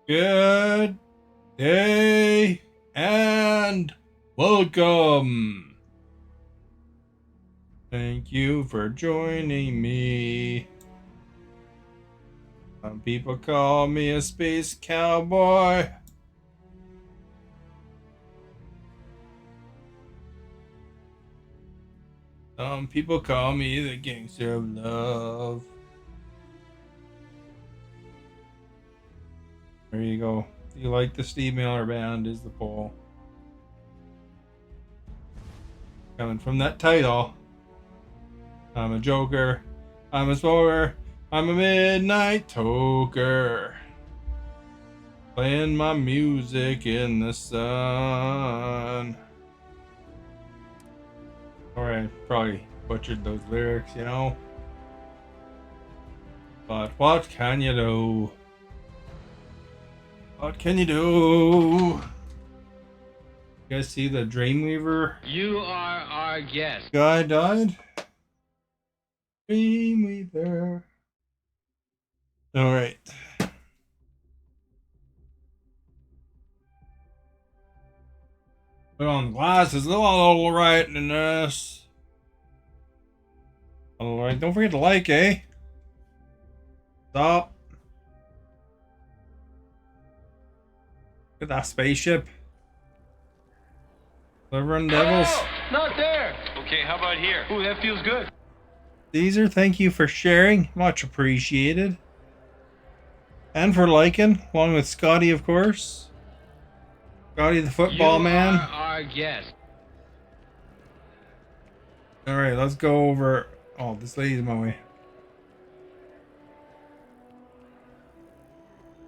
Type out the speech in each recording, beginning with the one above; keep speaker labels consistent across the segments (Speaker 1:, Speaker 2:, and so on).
Speaker 1: Good day and welcome. Thank you for joining me. Some people call me a space cowboy. Some people call me the gangster of love. There you go. Do you like the Steve Miller Band is the poll. Coming from that title. I'm a joker. I'm a smoker. I'm a midnight toker. Playing my music in the sun. Sorry, I probably butchered those lyrics, you know. But what can you do? What can you do? You guys see the Dreamweaver?
Speaker 2: You are our guest.
Speaker 1: Guy died? Dreamweaver. Alright. Put on glasses. A little right in this. Alright, don't forget to like, eh? Stop. Look at that spaceship. Delivering devils.
Speaker 2: Oh, not there. Okay, how about here? Ooh, that feels good.
Speaker 1: Caesar, thank you for sharing. Much appreciated. And for liking, along with Scotty, of course. Scotty the football man.
Speaker 2: You are our guest.
Speaker 1: Alright, let's go over. Oh, this lady's in my way.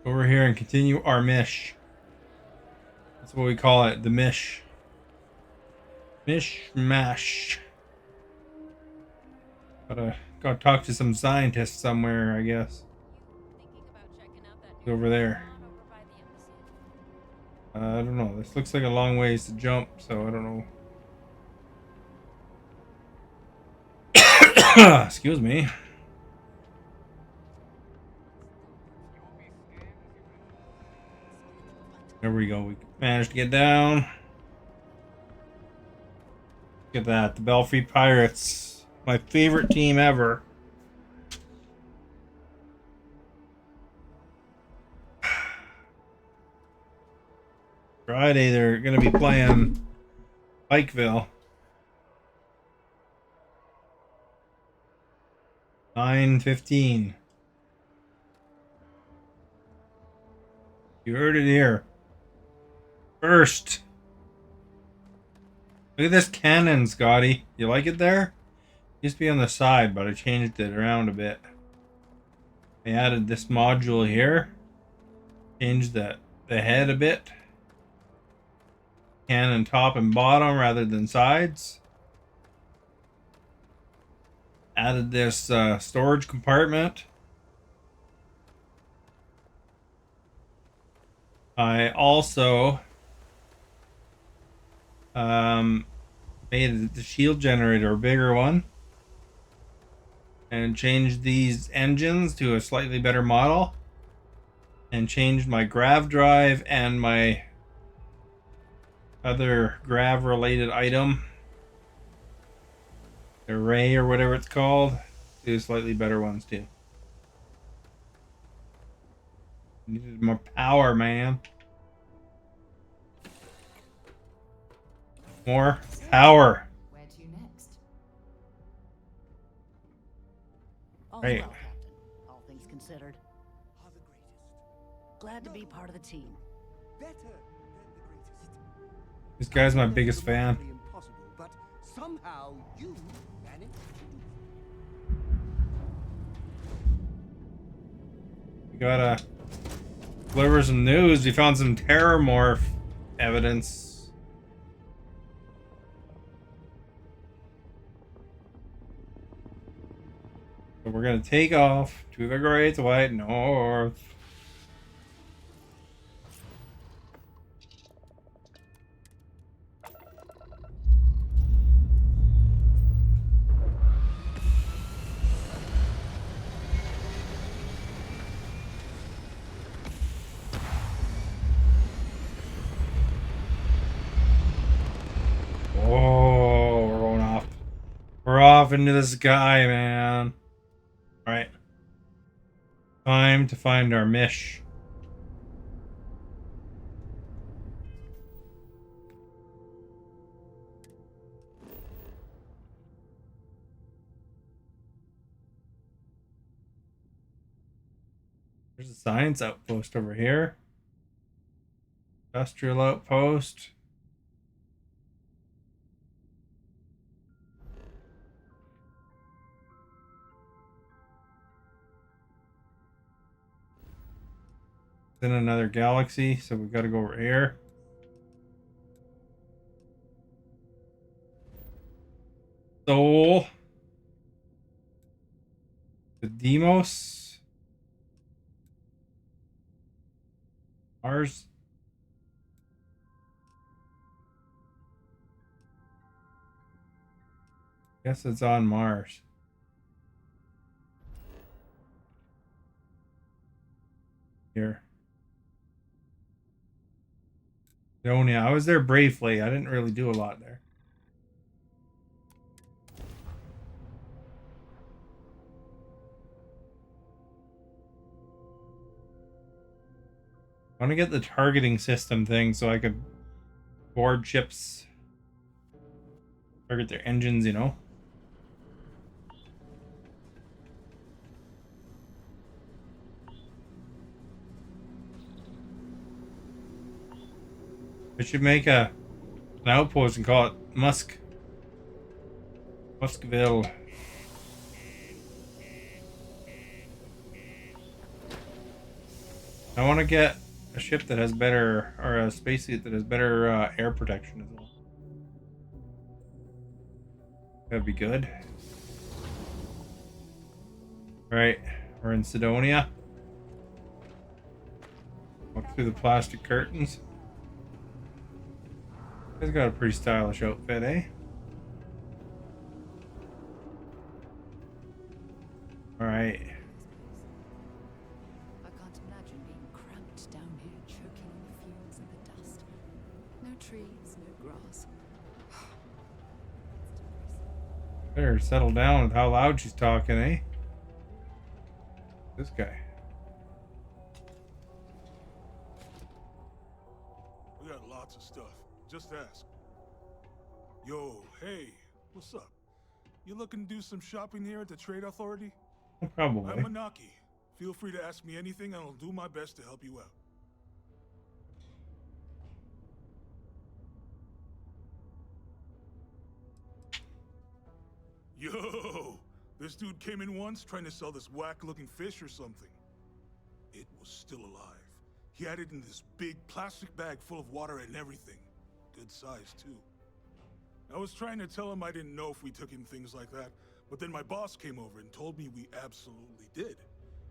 Speaker 1: Over here and continue our mish. That's what we call it, the mish. Mishmash. Gotta talk to some scientists somewhere, I guess. Over there. I don't know. This looks like a long ways to jump, so I don't know. Excuse me. There we go. We managed to get down. Look at that. The Belfry Pirates. My favorite team ever. Friday, they're going to be playing Pikeville. 9:15. You heard it here. First. Look at this cannon, Scotty. You like it there? It used to be on the side, but I changed it around a bit. I added this module here. Changed the head a bit. Cannon top and bottom rather than sides. Added this storage compartment. I also made the shield generator a bigger one and changed these engines to a slightly better model and changed my grav drive and my other grav related item array or whatever it's called to slightly better ones too. Needed more power, man. More power.
Speaker 3: Where to next?
Speaker 1: Right.
Speaker 3: Well, Captain, all things considered.
Speaker 4: Are the greatest.
Speaker 3: Glad to be part of the team.
Speaker 4: Better than the greatest.
Speaker 1: This guy's my biggest fan.
Speaker 4: Impossible, but somehow you managed to do it.
Speaker 1: We gotta deliver some news. We found some terramorph evidence. So we're gonna take off to the Great White North. off into the sky, man. Alright. Time to find our Mish. There's a science outpost over here. Industrial outpost. In another galaxy, so we gotta go over here. So the Demos. Mars. Guess it's on Mars. Here. Estonia. I was there briefly. I didn't really do a lot there. I want to get the targeting system thing so I could board ships. Target their engines, you know? I should make an outpost and call it Muskville. I want to get a ship that has better, or a spacesuit that has better air protection as well. That'd be good. Right, we're in Sidonia. Walk through the plastic curtains. He's got a pretty stylish outfit, eh? Alright.
Speaker 3: I can't imagine being cramped down here, choking on the fumes and the dust. No trees, no grass.
Speaker 1: Better settle down with how loud she's talking, eh? This guy.
Speaker 5: We got lots of stuff. Just ask. Yo, hey, what's up? You looking to do some shopping here at the Trade Authority?
Speaker 1: Probably.
Speaker 5: I'm Manaki. Feel free to ask me anything and I'll do my best to help you out. Yo! This dude came in once trying to sell this whack-looking fish or something. It was still alive. He had it in this big plastic bag full of water and everything. Good size, too. I was trying to tell him I didn't know if we took in things like that, but then my boss came over and told me we absolutely did.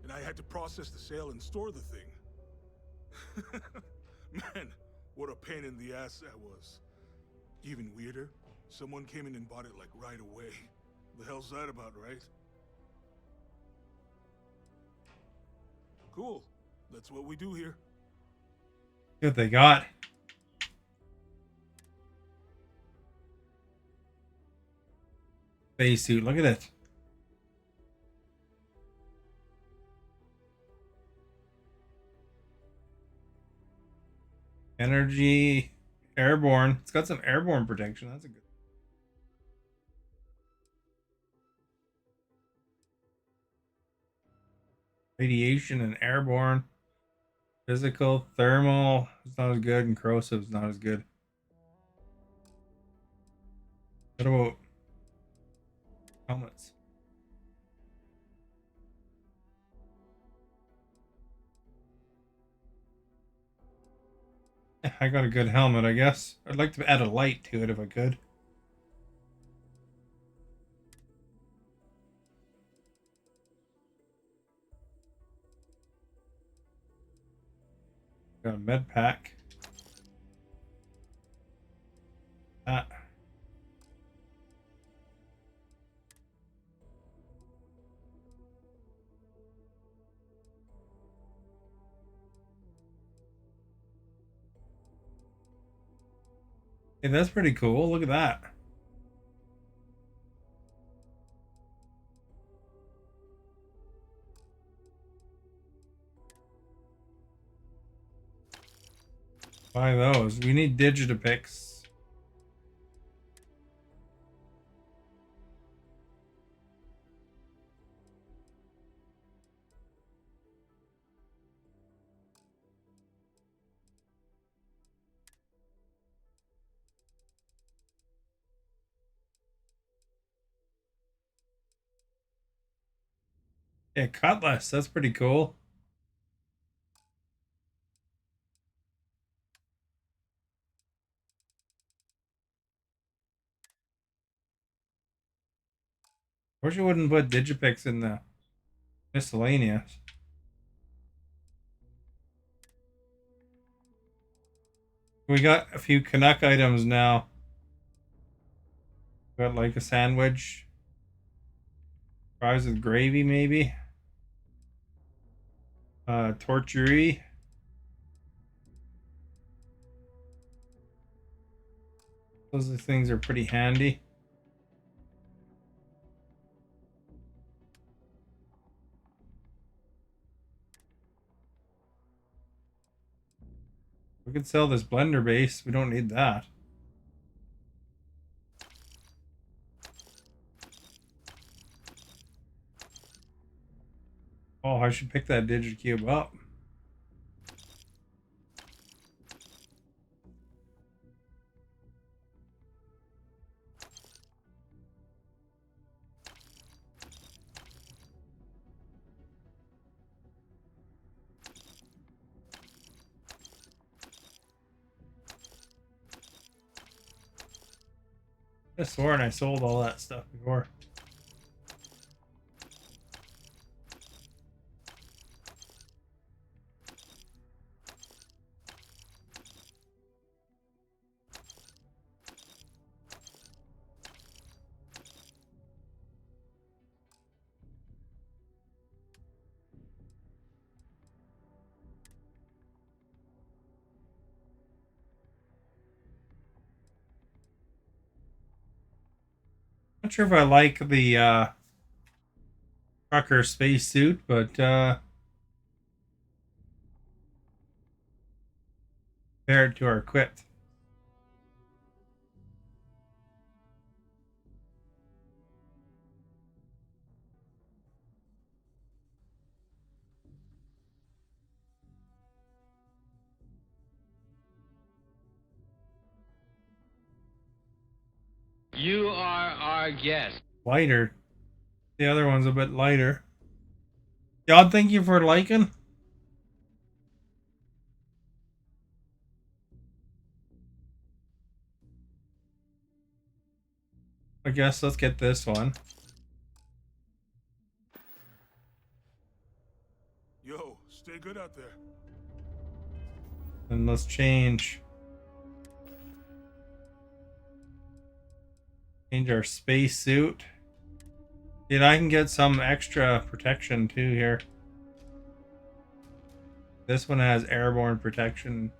Speaker 5: And I had to process the sale and store the thing. Man, what a pain in the ass that was. Even weirder, someone came in and bought it like right away. The hell's that about, right? Cool. That's what we do here.
Speaker 1: See what they got. Spacesuit, look at it. Energy, airborne. It's got some airborne protection. That's a good. Radiation and airborne. Physical, thermal. It's not as good, and corrosive is not as good. What about helmets? Yeah, I got a good helmet, I guess. I'd like to add a light to it if I could. Got a med pack. That. Hey, that's pretty cool. Look at that. Buy those. We need Digitapix. Yeah, Cutlass. That's pretty cool. Wish you wouldn't put Digipix in the miscellaneous. We got a few Canuck items now. Got like a sandwich. Fries with gravy, maybe. Tortury. Those things are pretty handy. We could sell this blender base. We don't need that. Oh, I should pick that Digicube up. I swore I sold all that stuff before. Not sure if I like the trucker spacesuit, but compare it to our equipped.
Speaker 2: You are our guest.
Speaker 1: Lighter. The other one's a bit lighter. Y'all, thank you for liking. I guess let's get this one.
Speaker 5: Yo, stay good out there.
Speaker 1: And let's change our spacesuit. And I can get some extra protection too here. This one has airborne protection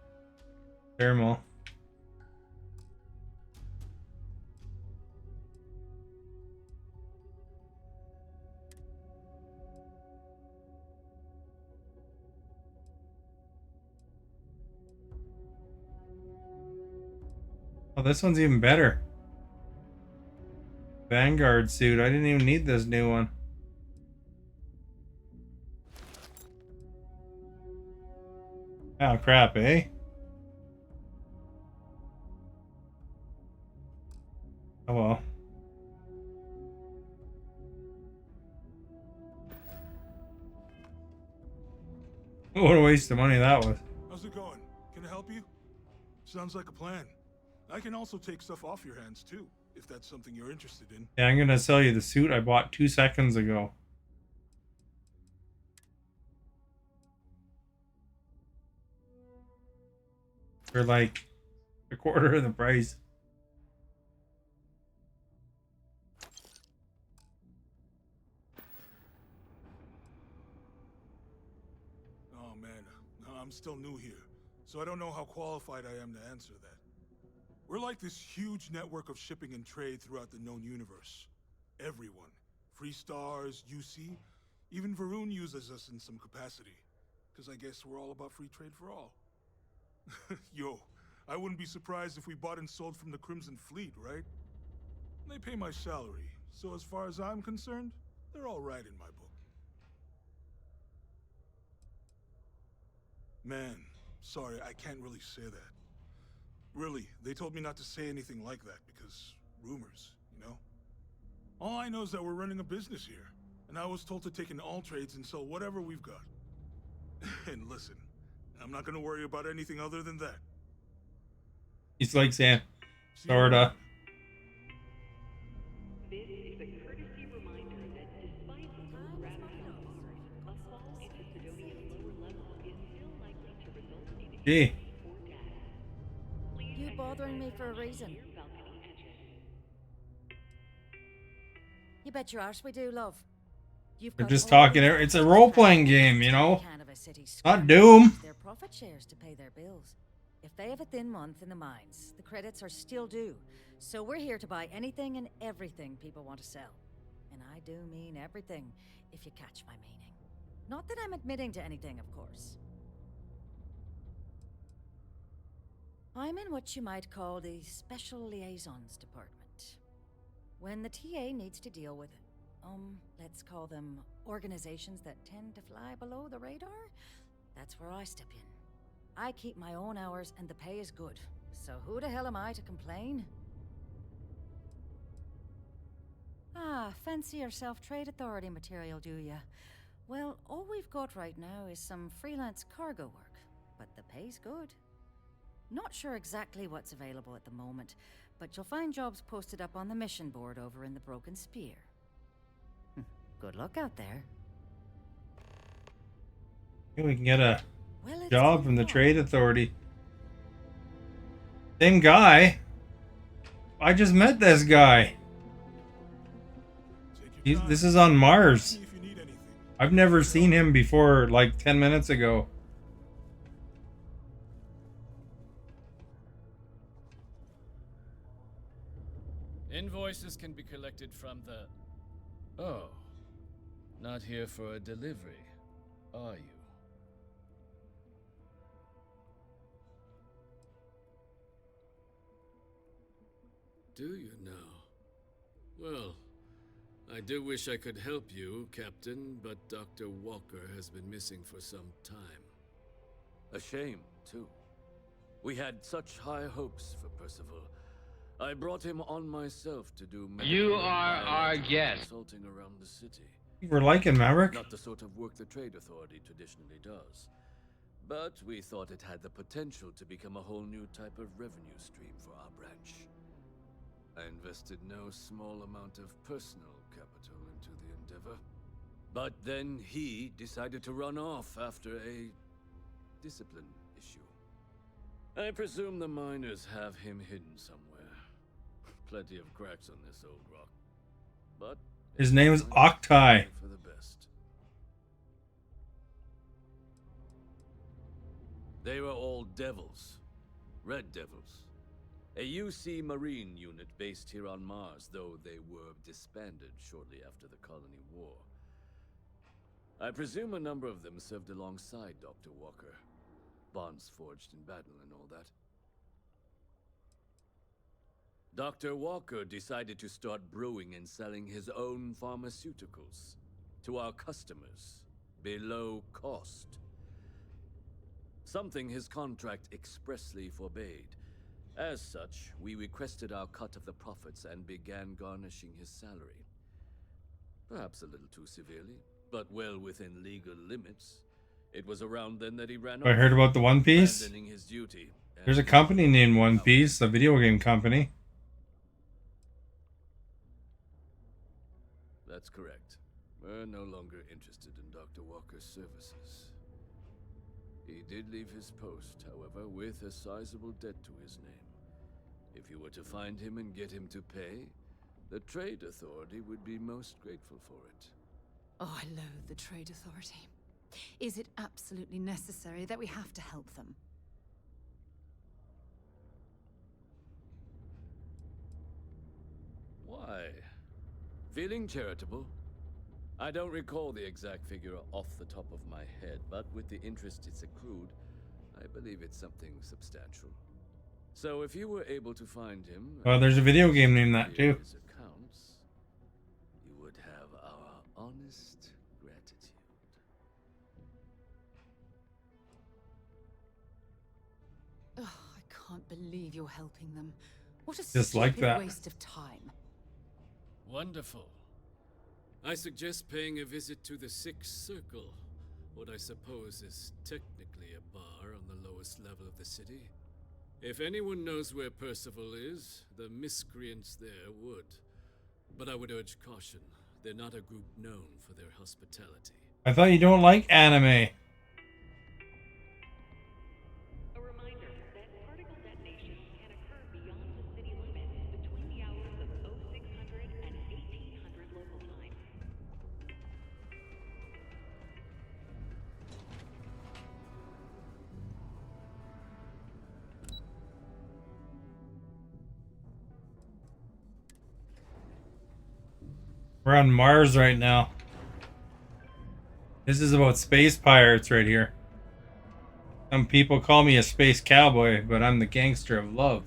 Speaker 1: thermal. Oh, this one's even better. Vanguard suit. I didn't even need this new one. Oh crap, eh? Oh well. What a waste of money that was.
Speaker 5: How's it going? Can I help you? Sounds like a plan. I can also take stuff off your hands too, if that's something you're interested in.
Speaker 1: Yeah, I'm gonna sell you the suit I bought 2 seconds ago. For like a quarter of the price.
Speaker 5: Oh man, I'm still new here, so I don't know how qualified I am to answer that. We're like this huge network of shipping and trade throughout the known universe. Everyone. Free Stars, UC, even Varun uses us in some capacity. Because I guess we're all about free trade for all. Yo, I wouldn't be surprised if we bought and sold from the Crimson Fleet, right? They pay my salary, so as far as I'm concerned, they're all right in my book. Man, sorry, I can't really say that. Really, they told me not to say anything like that because rumors, you know? All I know is that we're running a business here, and I was told to take in all trades and sell whatever we've got. And listen, I'm not gonna worry about anything other than that.
Speaker 1: He's like saying,
Speaker 5: See you
Speaker 1: sorta.
Speaker 5: around.
Speaker 6: This is a courtesy reminder that despite low gravity on Mars, a fall into Sidonia's lower level is still likely to result in
Speaker 1: Gee.
Speaker 6: heat or death. Please
Speaker 3: You bothering me for a reason?
Speaker 6: your balcony edges.
Speaker 3: You bet your arse we do, love. You've
Speaker 1: They're
Speaker 3: got
Speaker 1: just
Speaker 3: all
Speaker 1: talking.
Speaker 3: these
Speaker 1: It's a
Speaker 3: assets
Speaker 1: role-playing
Speaker 3: to
Speaker 1: game, you know?
Speaker 3: kind of a city
Speaker 1: Not
Speaker 3: square.
Speaker 1: Doom.
Speaker 3: Their profit shares to pay their bills. If they have a thin month in the mines, the credits are still due. So we're here to buy anything and everything people want to sell. And I do mean everything, if you catch my meaning. Not that I'm admitting to anything, of course. I'm in what you might call the Special Liaisons Department. When the TA needs to deal with, let's call them organizations that tend to fly below the radar, that's where I step in. I keep my own hours and the pay is good. So who the hell am I to complain? Ah, fancy yourself trade authority material, do ya? Well, all we've got right now is some freelance cargo work, but the pay's good. Not sure exactly what's available at the moment, but you'll find jobs posted up on the mission board over in the Broken Spear. Good luck out there.
Speaker 1: Maybe we can get a
Speaker 3: Well, it's
Speaker 1: job from the
Speaker 3: fun.
Speaker 1: trade authority. Same guy. I just met this guy.
Speaker 5: Take your time.
Speaker 1: This is on Mars.
Speaker 5: See if you need anything.
Speaker 1: I've never seen him before, like 10 minutes ago.
Speaker 7: Invoices can be collected from the... Oh. Not here for a delivery, are you?
Speaker 8: Do you now? Well, I do wish I could help you, Captain, but Dr. Walker has been missing for some time.
Speaker 9: A shame, too. We had such high hopes for Percival. I brought him on myself to do medical
Speaker 2: You
Speaker 9: and
Speaker 2: are our
Speaker 9: biological
Speaker 2: guest.
Speaker 9: consulting around the city.
Speaker 1: You were liking Maverick?
Speaker 9: Not the sort of work the Trade Authority traditionally does. But we thought it had the potential to become a whole new type of revenue stream for our branch. I invested no small amount of personal capital into the endeavor. But then he decided to run off after a discipline issue. I presume the miners have him hidden somewhere. Plenty of cracks on this old rock. But
Speaker 1: His name is Octai.
Speaker 9: for the best. They were all devils. Red Devils. A UC Marine unit based here on Mars, though they were disbanded shortly after the Colony War. I presume a number of them served alongside Dr. Walker. Bonds forged in battle and all that. Dr. Walker decided to start brewing and selling his own pharmaceuticals to our customers below cost. Something his contract expressly forbade. As such, we requested our cut of the profits and began garnishing his salary. Perhaps a little too severely, but well within legal limits. It was around then that he ran
Speaker 1: I
Speaker 9: off,
Speaker 1: heard about the One Piece.
Speaker 9: abandoning his duty.
Speaker 1: There's a
Speaker 9: and
Speaker 1: company named One
Speaker 9: out.
Speaker 1: Piece, a video game company.
Speaker 9: That's correct. We're no longer interested in Dr. Walker's services. He did leave his post, however, with a sizable debt to his name. If you were to find him and get him to pay, the Trade Authority would be most grateful for it.
Speaker 10: Oh, I loathe the Trade Authority. Is it absolutely necessary that we have to help them?
Speaker 9: Why? Feeling charitable? I don't recall the exact figure off the top of my head, but with the interest it's accrued, I believe it's something substantial. So if you were able to find him,
Speaker 1: Well, there's a video game named that too.
Speaker 9: his accounts, you would have our honest gratitude.
Speaker 10: Ugh, I can't believe you're helping them. What a
Speaker 1: Just like
Speaker 10: stupid
Speaker 1: that.
Speaker 10: waste of time.
Speaker 7: Wonderful.
Speaker 8: I suggest paying a visit to the Sixth Circle, what I suppose is technically a bar on the lowest level of the city. If anyone knows where Percival is, the miscreants there would. But I would urge caution. They're not a group known for their hospitality.
Speaker 1: I thought you don't like anime.
Speaker 6: A reminder that particle detonation can occur beyond the city limits between the hours of 0600 and 1800 local time.
Speaker 1: We're on Mars right now. This is about space pirates right here. Some people call me a space cowboy, but I'm the gangster of love.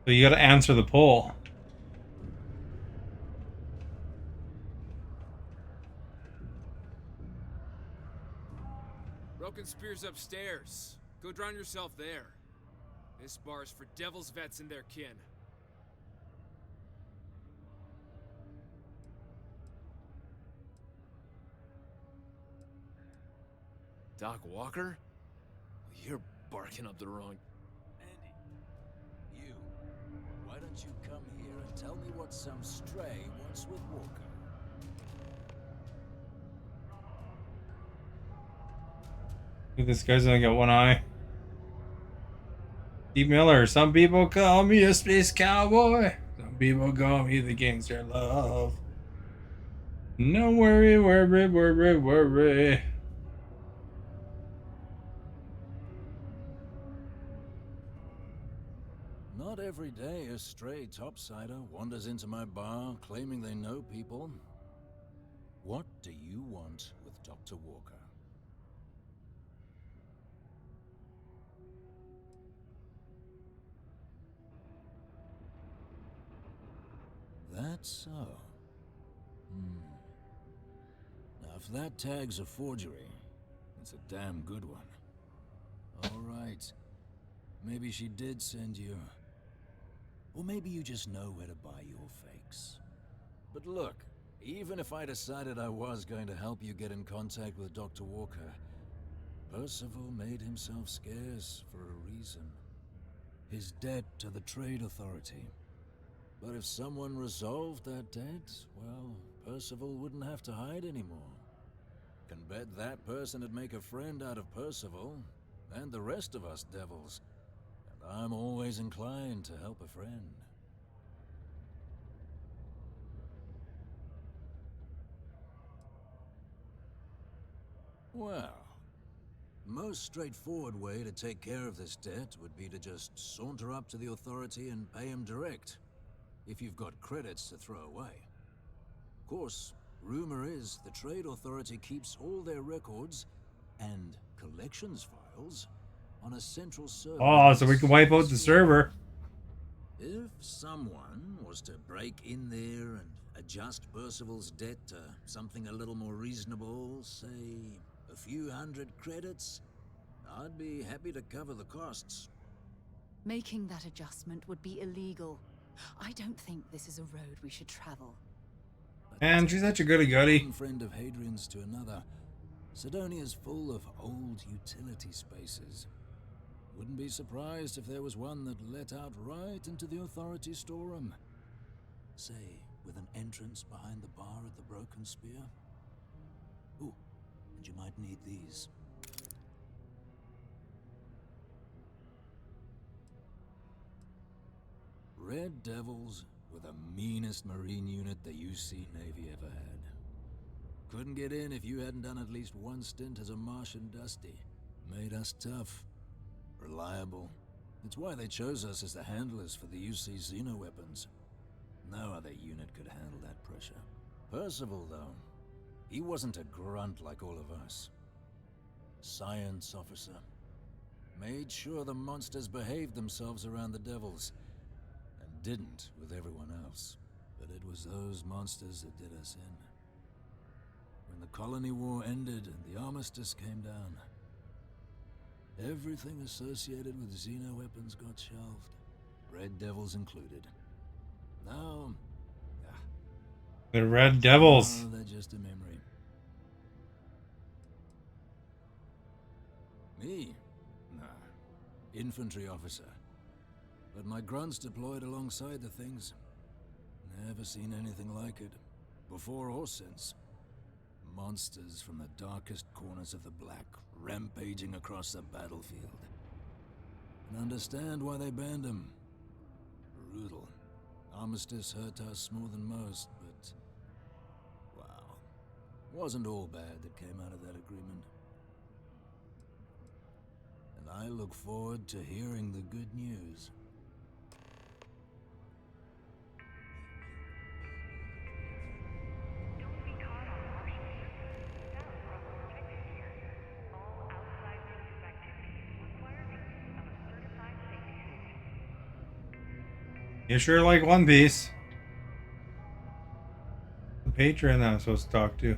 Speaker 1: So you gotta answer the poll.
Speaker 11: Broken Spear's upstairs. Go drown yourself there. This bar's for devil's vets and their kin. Doc Walker? You're barking up the wrong...
Speaker 12: Andy, you. Why don't you come here and tell me what some stray wants with Walker?
Speaker 1: Look, this guy's only got one eye. Steve Miller. Some people call me a space cowboy. Some people call me the gangster of love. No worry, worry, worry, worry.
Speaker 12: Not every day a stray topsider wanders into my bar claiming they know people. What do you want with Dr. Walker? That's so. Now, if that tag's a forgery, it's a damn good one. All right. Maybe she did send you. Or maybe you just know where to buy your fakes. But look, even if I decided I was going to help you get in contact with Dr. Walker, Percival made himself scarce for a reason. His debt to the Trade Authority. But if someone resolved that debt, well, Percival wouldn't have to hide anymore. Can bet that person would make a friend out of Percival, and the rest of us devils. And I'm always inclined to help a friend. Well, most straightforward way to take care of this debt would be to just saunter up to the Authority and pay him direct. If you've got credits to throw away. Of course, rumor is the Trade Authority keeps all their records and collections files on a central server.
Speaker 1: Oh, so we can wipe out the server.
Speaker 12: If someone was to break in there and adjust Percival's debt to something a little more reasonable, say a few hundred credits, I'd be happy to cover the costs.
Speaker 10: Making that adjustment would be illegal. I don't think this is a road we should travel.
Speaker 1: Man, she's such a goody-goody.
Speaker 12: One friend of Hadrian's to another. Sidonia's full of old utility spaces. Wouldn't be surprised if there was one that let out right into the Authority storeroom. Say, with an entrance behind the bar at the Broken Spear. Ooh, and you might need these. Red Devils were the meanest Marine unit the UC Navy ever had. Couldn't get in if you hadn't done at least one stint as a Martian Dusty. Made us tough. Reliable. It's why they chose us as the handlers for the UC Xeno weapons. No other unit could handle that pressure. Percival, though, he wasn't a grunt like all of us. science officer. Made sure the monsters behaved themselves around the devils, and didn't with everyone else. But it was those monsters that did us in. When the colony war ended and the armistice came down, everything associated with Xeno weapons got shelved, Red Devils included. Now,
Speaker 1: The Red Devils.
Speaker 12: they're just a memory. Me? Nah. Infantry officer. But my grunts deployed alongside the things. Never seen anything like it, before or since. Monsters from the darkest corners of the Black, rampaging across the battlefield. And understand why they banned them. Brutal. Armistice hurt us more than most, but... wow. Wasn't all bad that came out of that agreement. And I look forward to hearing the good news.
Speaker 1: You sure like One Piece. The patron that I'm supposed to talk to.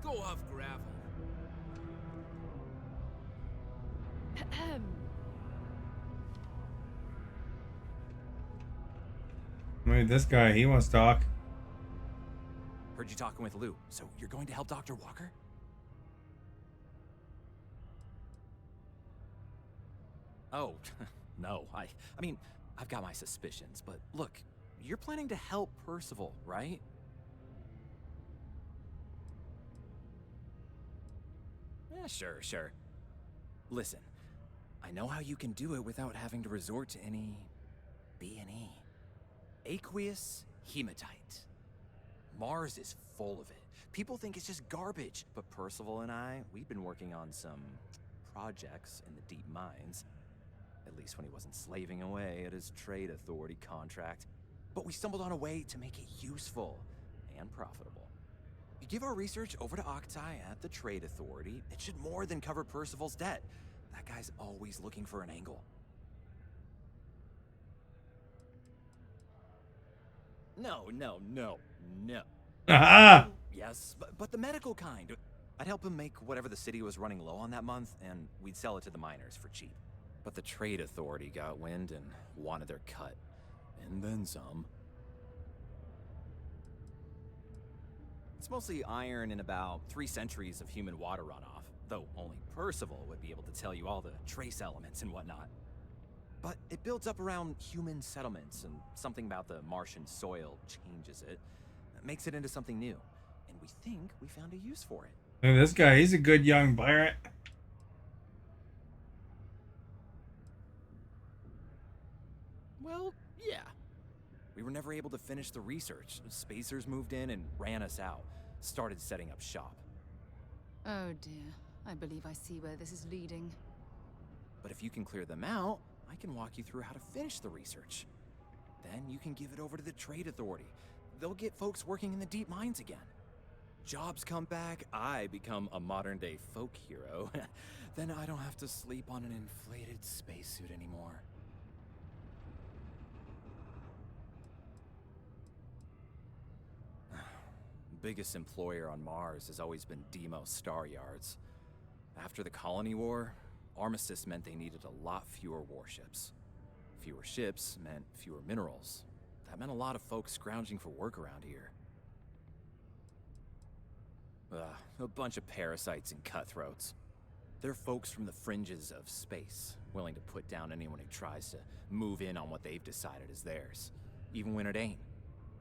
Speaker 11: Go off gravel.
Speaker 1: Maybe this guy, he wants to talk.
Speaker 13: Heard you talking with Lou, so you're going to help Dr. Walker? Oh, no. I mean, I've got my suspicions, but look, you're planning to help Percival, right? Yeah, sure. Listen, I know how you can do it without having to resort to any B&E. Aqueous hematite. Mars is full of it. People think it's just garbage, but Percival and I, we've been working on some projects in the deep mines. At least when he wasn't slaving away at his trade authority contract. But we stumbled on a way to make it useful and profitable. You give our research over to Octai at the trade authority, it should more than cover Percival's debt. That guy's always looking for an angle. No.
Speaker 1: Aha!
Speaker 13: Yes, but the medical kind. I'd help him make whatever the city was running low on that month, and we'd sell it to the miners for cheap. But the trade authority got wind and wanted their cut. And then some. It's mostly iron and about 3 centuries of human water runoff, though only Percival would be able to tell you all the trace elements and whatnot. But it builds up around human settlements, and something about the Martian soil changes it, makes it into something new. And we think we found a use for it.
Speaker 1: Look at this guy, he's a good young pirate.
Speaker 13: Well, yeah. We were never able to finish the research. Spacers moved in and ran us out. Started setting up shop.
Speaker 10: Oh dear. I believe I see where this is leading.
Speaker 13: But if you can clear them out, I can walk you through how to finish the research. Then you can give it over to the trade authority. They'll get folks working in the deep mines again. Jobs come back, I become a modern-day folk hero. Then I don't have to sleep on an inflated spacesuit anymore. Biggest employer on Mars has always been Demo Star Yards. After the Colony War, Armistice meant they needed a lot fewer warships. Fewer ships meant fewer minerals. That meant a lot of folks scrounging for work around here. A bunch of parasites and cutthroats. They're folks from the fringes of space, willing to put down anyone who tries to move in on what they've decided is theirs, even when it ain't.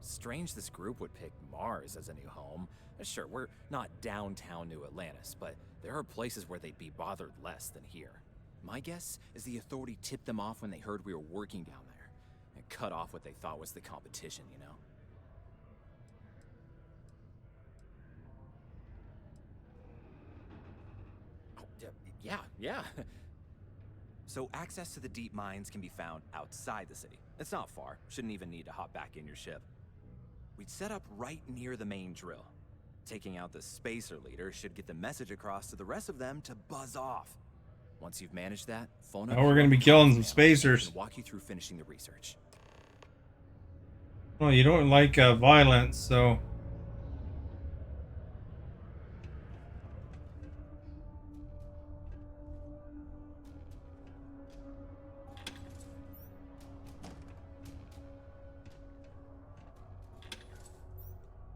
Speaker 13: Strange this group would pick Mars as a new home. Sure, we're not downtown New Atlantis, but there are places where they'd be bothered less than here. My guess is the authority tipped them off when they heard we were working down there, and cut off what they thought was the competition, you know? Oh, yeah. So access to the deep mines can be found outside the city. It's not far, shouldn't even need to hop back in your ship. We'd set up right near the main drill. Taking out the spacer leader should get the message across to the rest of them to buzz off. Once you've managed that, phone up.
Speaker 1: Now we're gonna be killing some spacers.
Speaker 13: And walk you through finishing the research.
Speaker 1: Well, you don't like violence, so.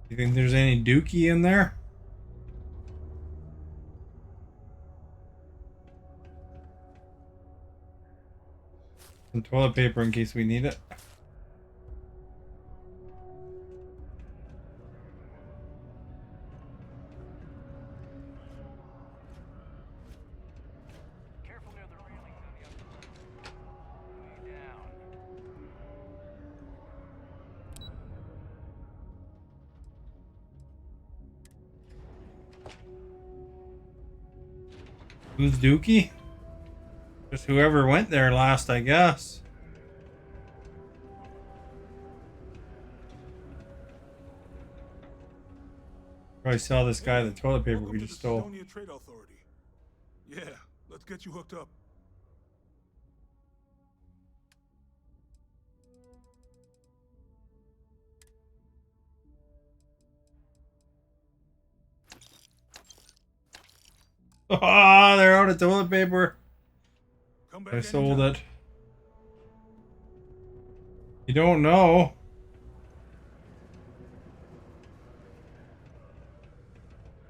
Speaker 1: You think there's any dookie in there? Some toilet paper in case we need it. Who's Dookie? Just whoever went there last, I guess. Probably saw this guy the toilet paper we just stole.
Speaker 5: Estonia Trade Authority. Yeah, let's get you hooked up.
Speaker 1: Ah, they're out of toilet paper. I sold
Speaker 5: anytime.
Speaker 1: it. You don't know.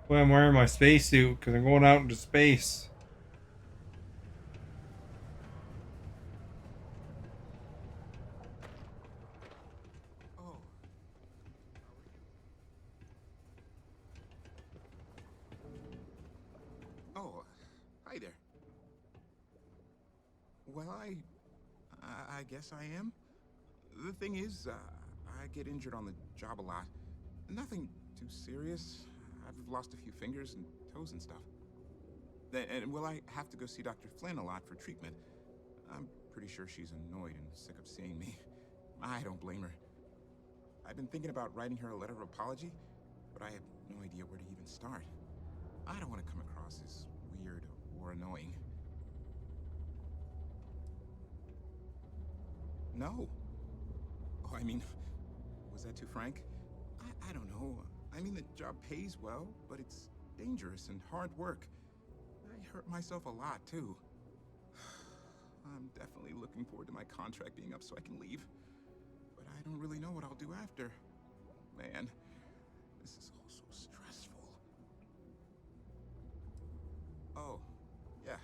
Speaker 1: Well, I'm wearing my spacesuit because I'm going out into space.
Speaker 14: Oh, hi there. Well, I guess I am. The thing is, I get injured on the job a lot. Nothing too serious. I've lost a few fingers and toes and stuff. And well, I have to go see Dr. Flynn a lot for treatment. I'm pretty sure she's annoyed and sick of seeing me. I don't blame her. I've been thinking about writing her a letter of apology, but I have no idea where to even start. I don't want to come across as weird or annoying. No. Oh, I mean, was that too frank? I don't know. I mean, the job pays well, but it's dangerous and hard work. I hurt myself a lot, too. I'm definitely looking forward to my contract being up so I can leave. But I don't really know what I'll do after. Man, this is all so stressful. Oh, yeah.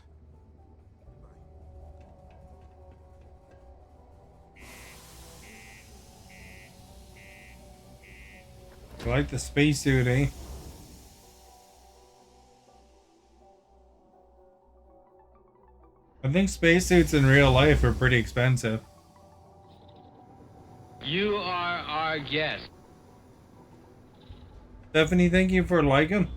Speaker 1: I like the spacesuit, eh? I think spacesuits in real life are pretty expensive.
Speaker 2: You are our guest.
Speaker 1: Stephanie, thank you for liking.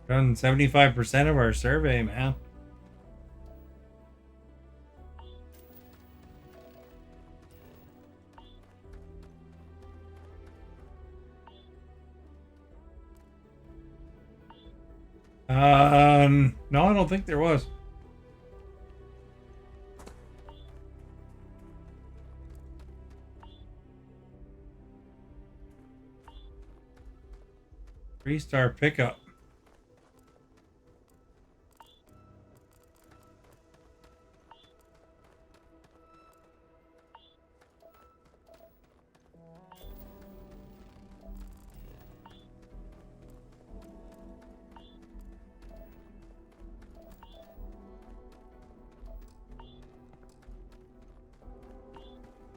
Speaker 1: Done 75% of our survey, man. No, I don't think there was. Three-star pickup.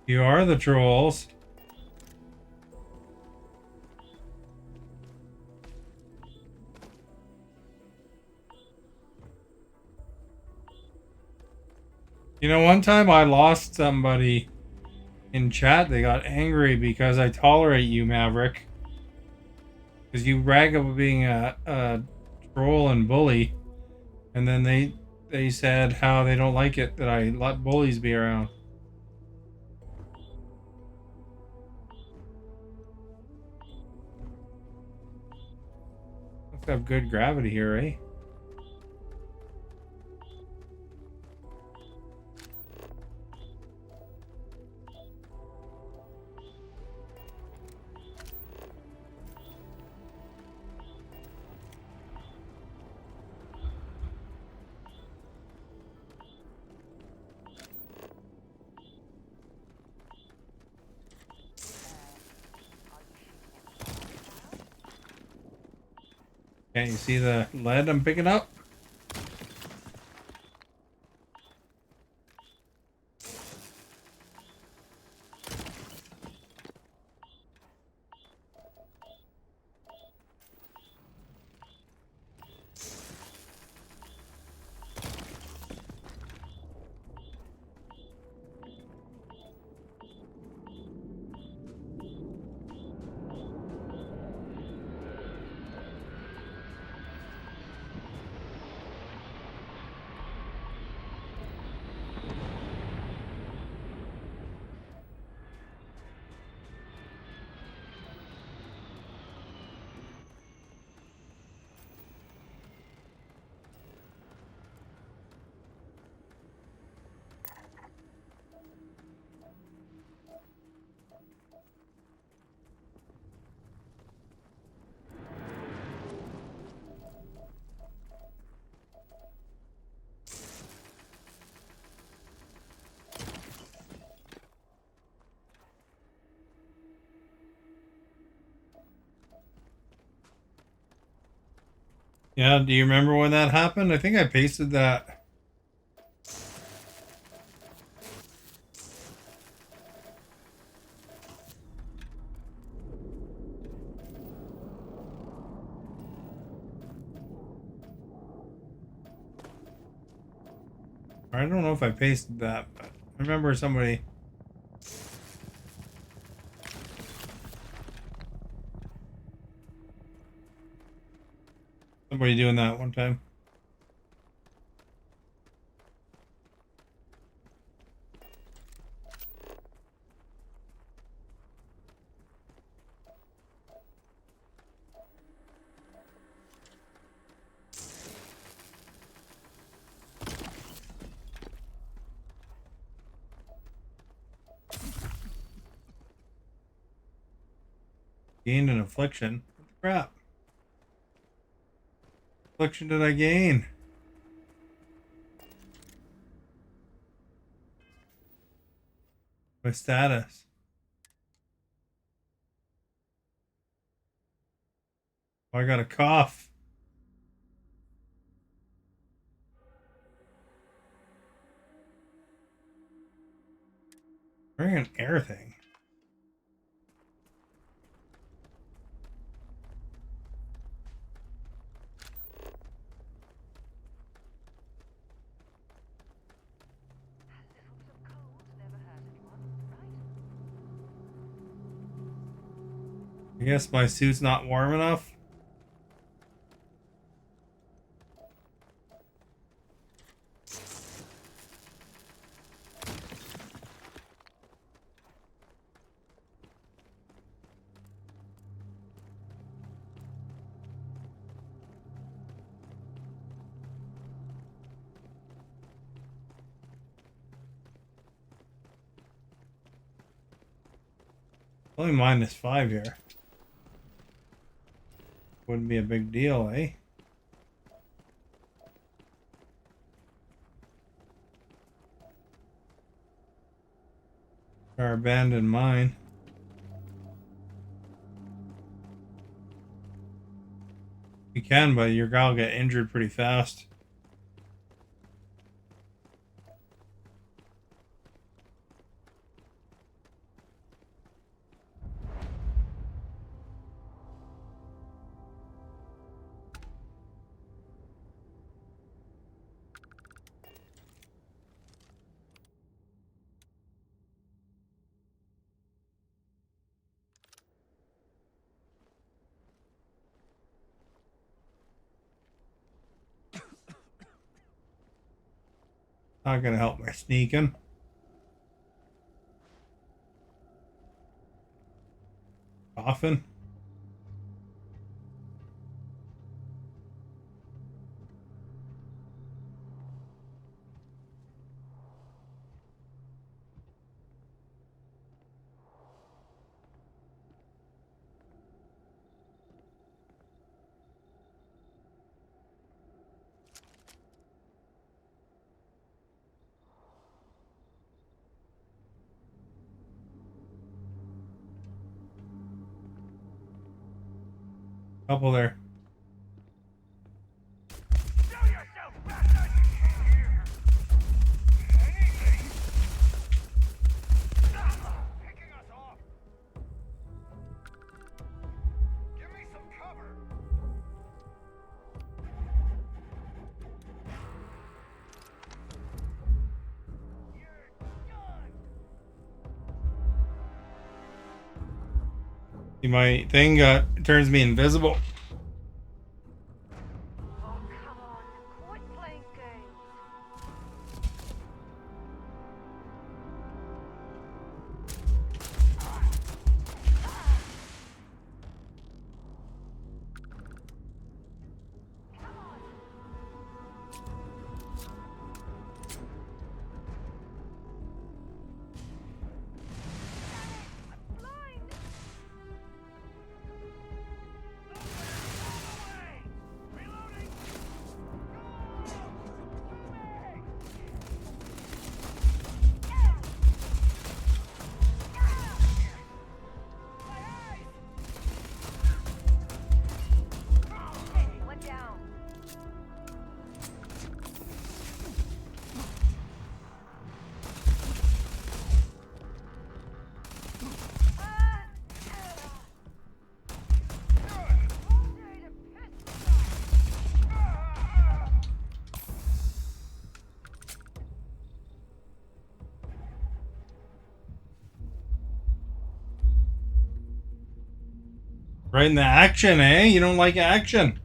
Speaker 1: You are the trolls. You know, one time I lost somebody in chat. They got angry because I tolerate you, Maverick. Because you brag about being a troll and bully. And then they said how they don't like it that I let bullies be around. Must have good gravity here, eh? Can't you see the lead I'm picking up? Yeah, do you remember when that happened? I think I pasted that. I don't know if I pasted that, but I remember somebody. Somebody doing that one time. Gained an affliction. What the crap? Affliction did I gain? My status. Oh, I got a cough. Wearing an air thing. I guess my suit's not warm enough. Only -5 here. Wouldn't be a big deal, eh? Our abandoned mine. You can, but your guy will get injured pretty fast. Not gonna help my sneaking. Coffin. Couple there. See, my thing turns me invisible. Right in the action, eh? You don't like action.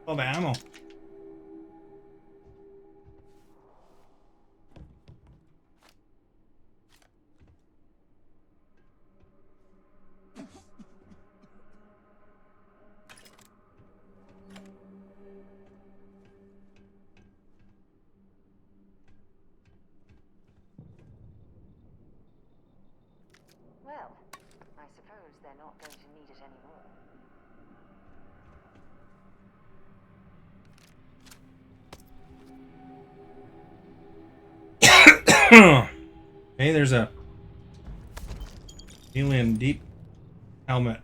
Speaker 1: Oh, the ammo.
Speaker 3: Well, I suppose they're not going to need it anymore.
Speaker 1: Hey, there's a alien deep helmet.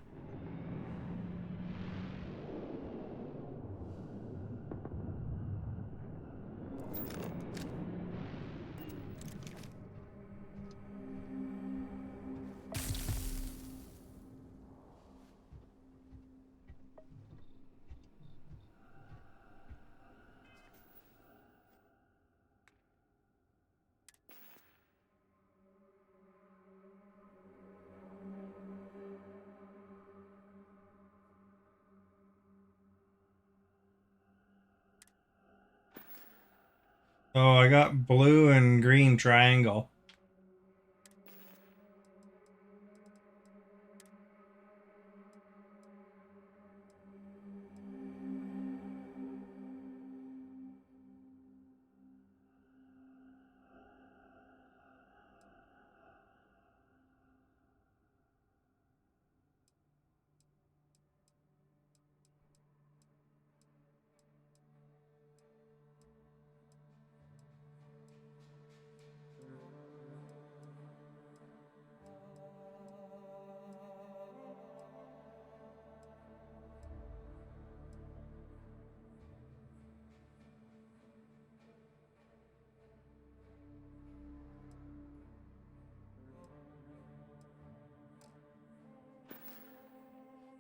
Speaker 1: Oh, I got blue and green triangle.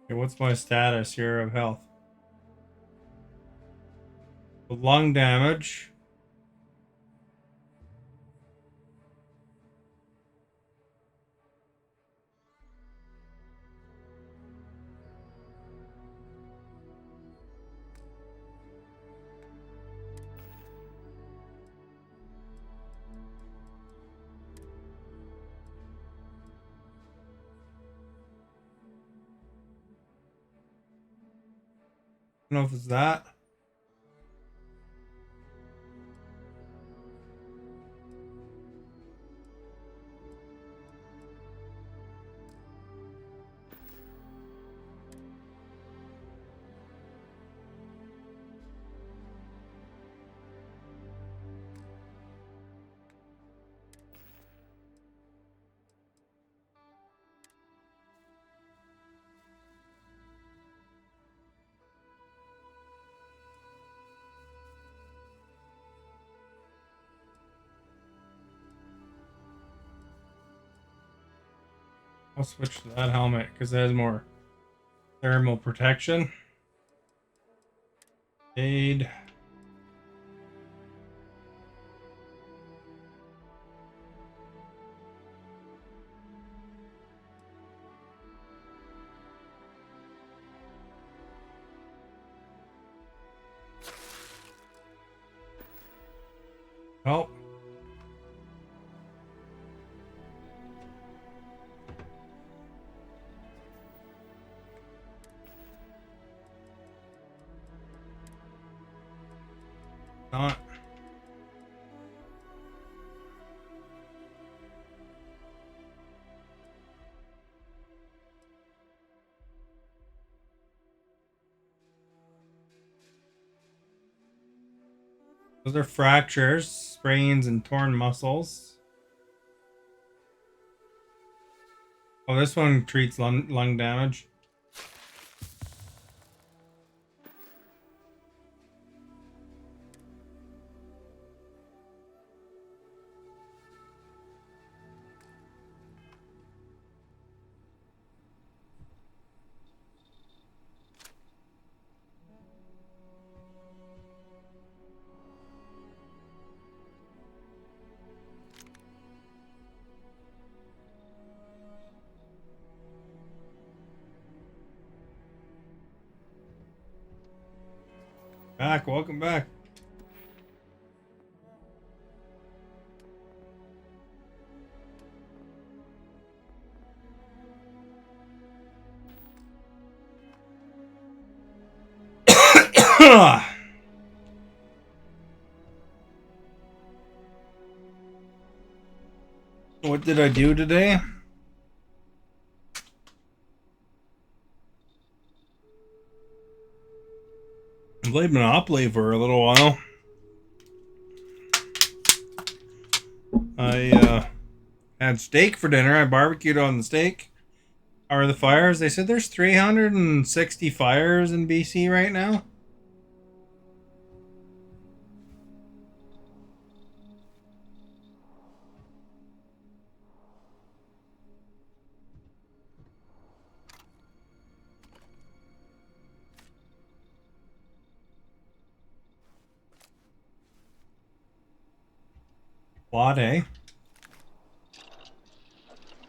Speaker 1: Okay, what's my status here of health? Lung damage. I don't know if it's that. I'll switch to that helmet because it has more thermal protection. Aid. Oh. Not. Those are fractures, sprains, and torn muscles. Oh, this one treats lung damage. Back, welcome back. What did I do today? I played Monopoly for a little while. I had steak for dinner. I barbecued on the steak. How are the fires? They said there's 360 fires in BC right now. What, eh?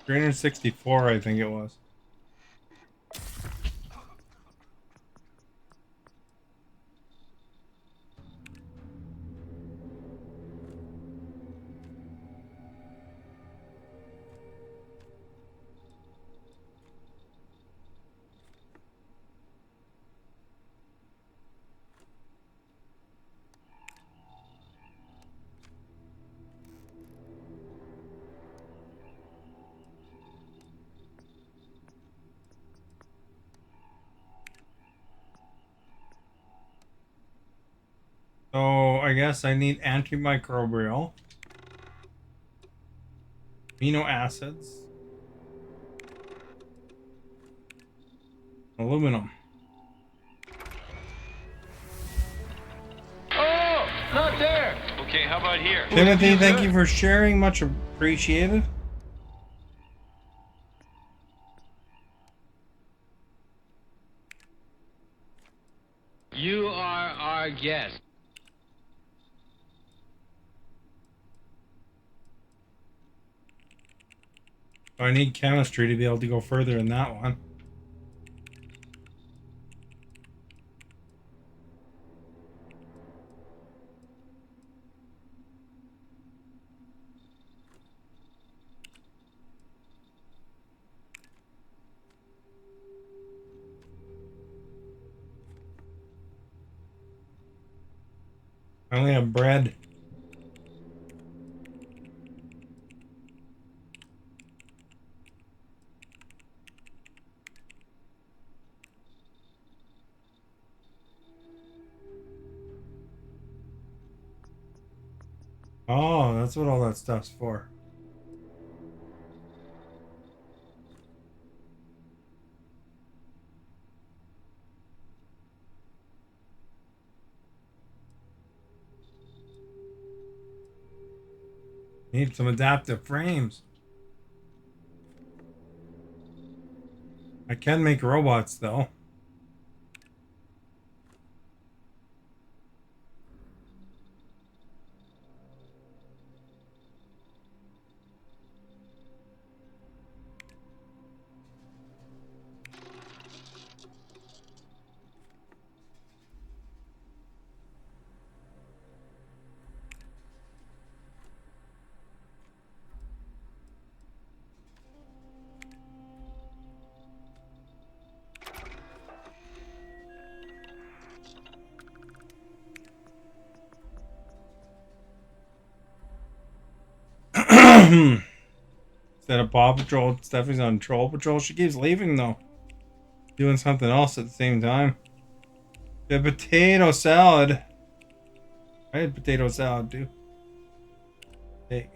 Speaker 1: 364, I think it was. So I guess I need antimicrobial, amino acids, aluminum.
Speaker 2: Oh, not there. Okay, how about here?
Speaker 1: Timothy, thank you for sharing. Much appreciated.
Speaker 2: You are our guest.
Speaker 1: I need chemistry to be able to go further in that one. I only have bread. Oh, that's what all that stuff's for. Need some adaptive frames. I can make robots though. Instead of Paw Patrol, Stephanie's on Troll Patrol. She keeps leaving though. Doing something else at the same time. The potato salad. I had potato salad too. Hey.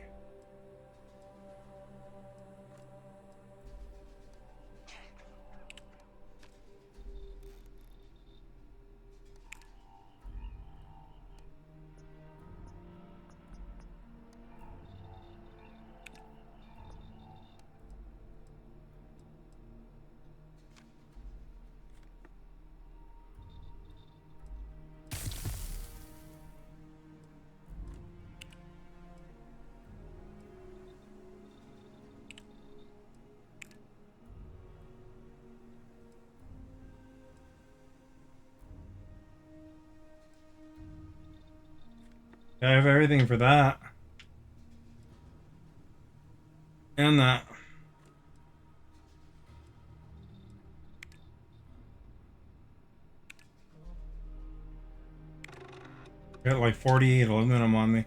Speaker 1: I have everything for that. And that. Got like 48 aluminum on me.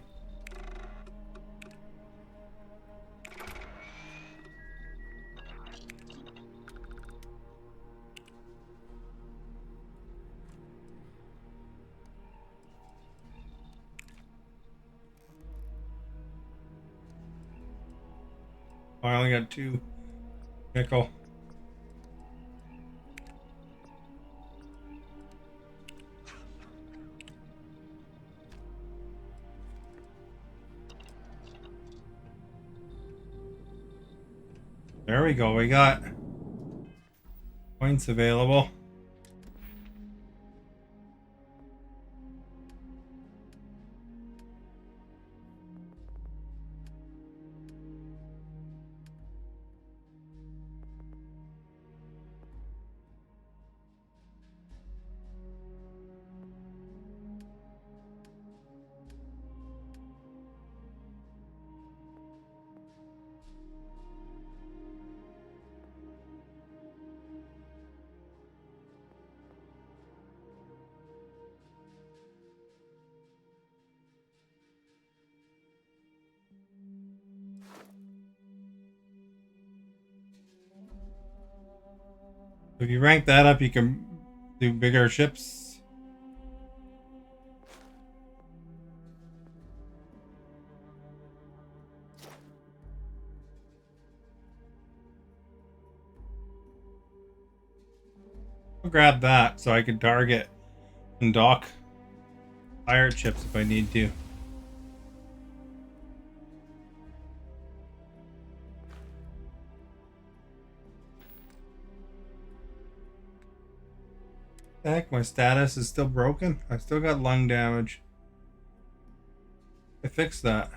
Speaker 1: I only got 2 nickel. There we go. We got points available. If you rank that up, you can do bigger ships. I'll grab that so I can target and dock pirate ships if I need to. Heck, my status is still broken. I still got lung damage. I fixed that.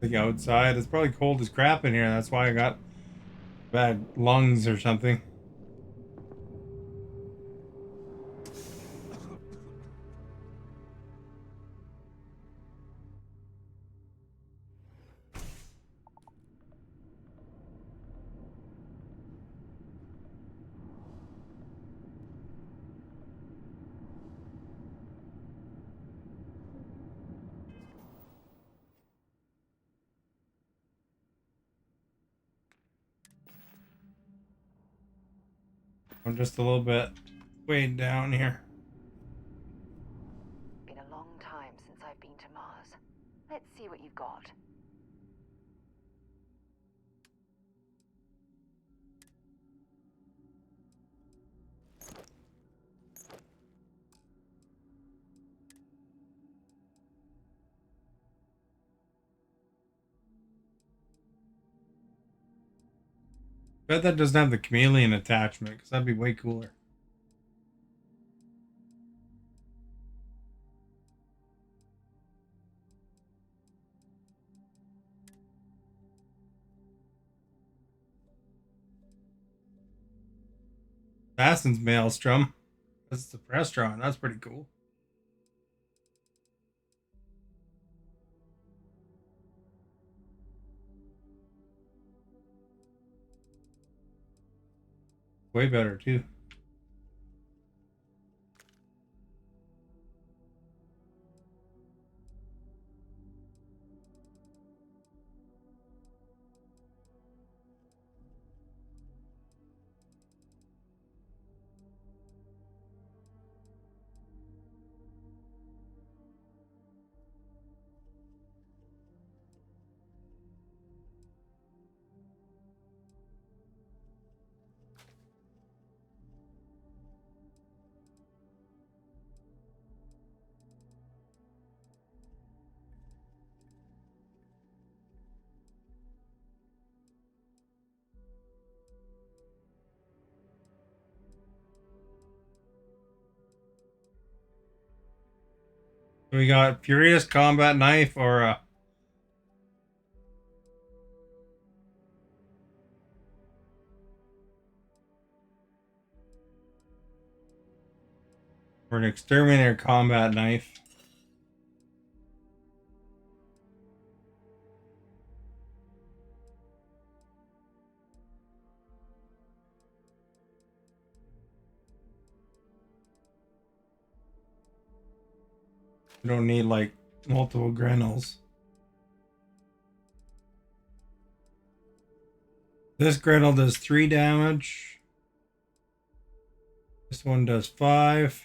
Speaker 1: Like outside, it's probably cold as crap in here. That's why I got bad lungs or something. I'm just a little bit weighed down here.
Speaker 15: Been a long time since I've been to Mars. Let's see what you've got.
Speaker 1: Bet that doesn't have the chameleon attachment, because that'd be way cooler. Assassin's Maelstrom. That's the restaurant. That's pretty cool. Way better, too. We got Furious Combat Knife or an Exterminator Combat Knife. You don't need like multiple Grenels. This Grenel does 3 damage. This one does 5.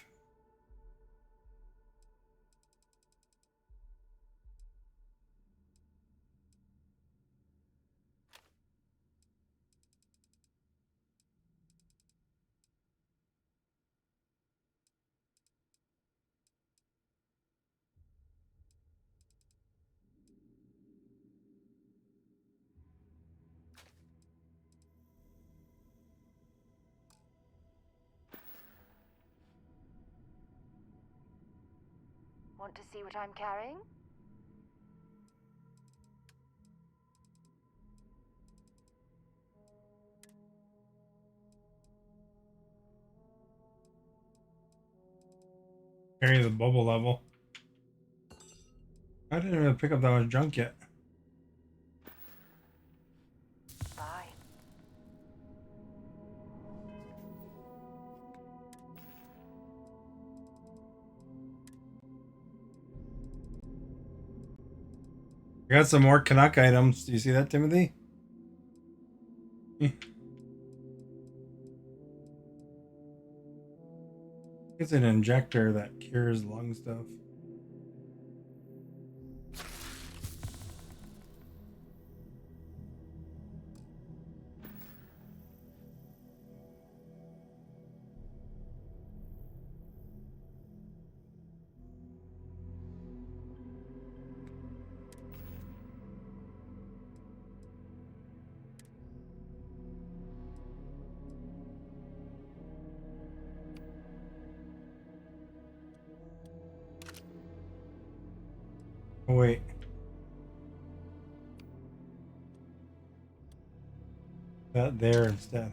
Speaker 15: Want to see what I'm carrying?
Speaker 1: Carry the bubble level. I didn't really pick up that much junk yet.
Speaker 15: Bye.
Speaker 1: got some more Canuck items. Do you see that, Timothy? It's an injector that cures lung stuff. Oh, wait. That there instead.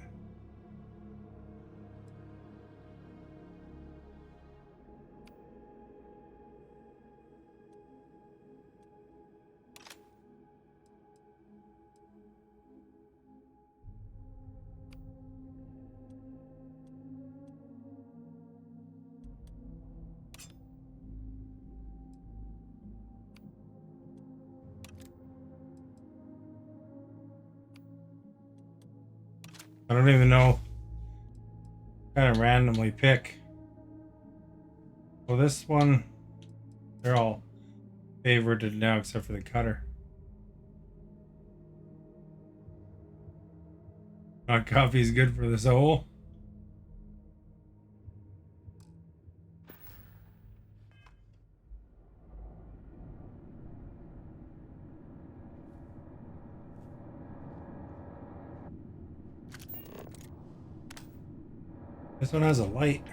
Speaker 1: I don't even know. Kind of randomly pick. Well, this one, they're all favorited now except for the cutter. Hot coffee is good for the soul. This one has a light.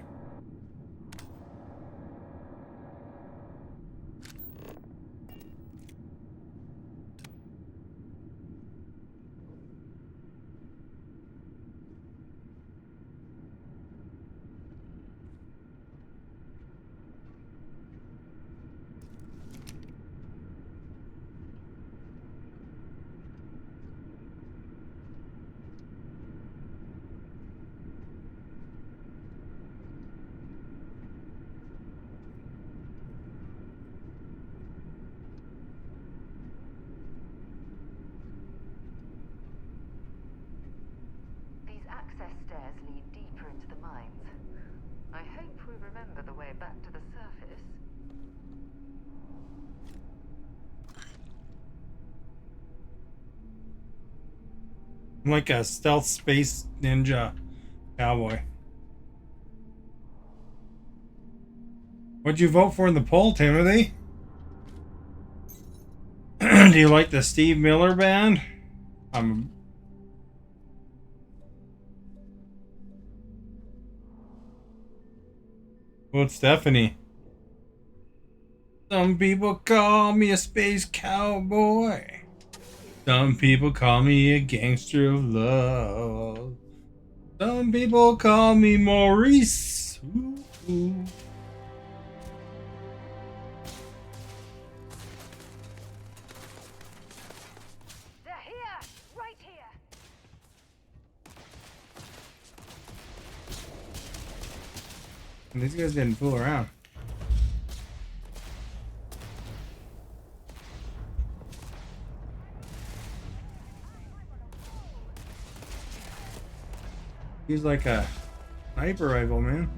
Speaker 15: These access stairs lead deeper into the mines. I hope we remember the way back to the surface.
Speaker 1: I'm like a stealth space ninja cowboy. What'd you vote for in the poll, Timothy? Do you like the Steve Miller Band? Well, Stephanie. Some people call me a space cowboy. Some people call me a gangster of love. Some people call me Maurice. Ooh, ooh.
Speaker 15: They're here! Right here!
Speaker 1: And these guys didn't fool around. He's like a sniper rifle, man.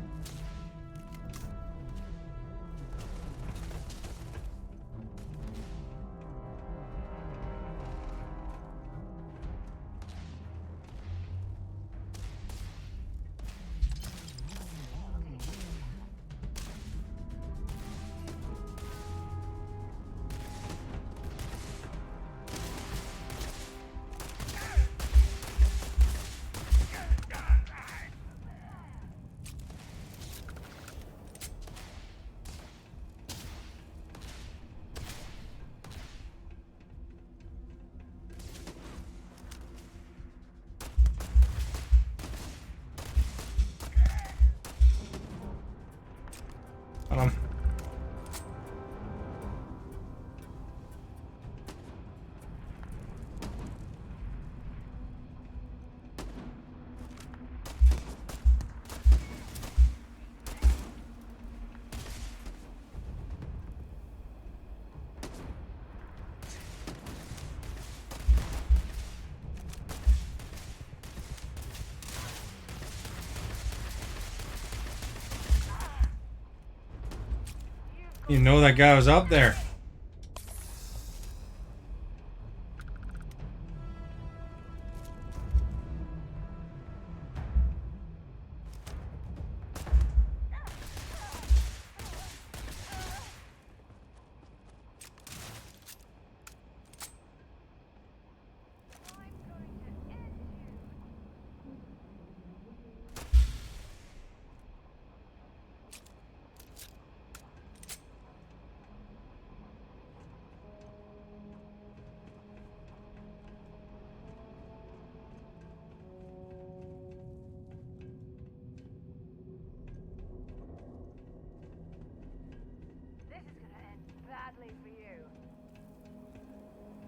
Speaker 1: You know that guy was up there.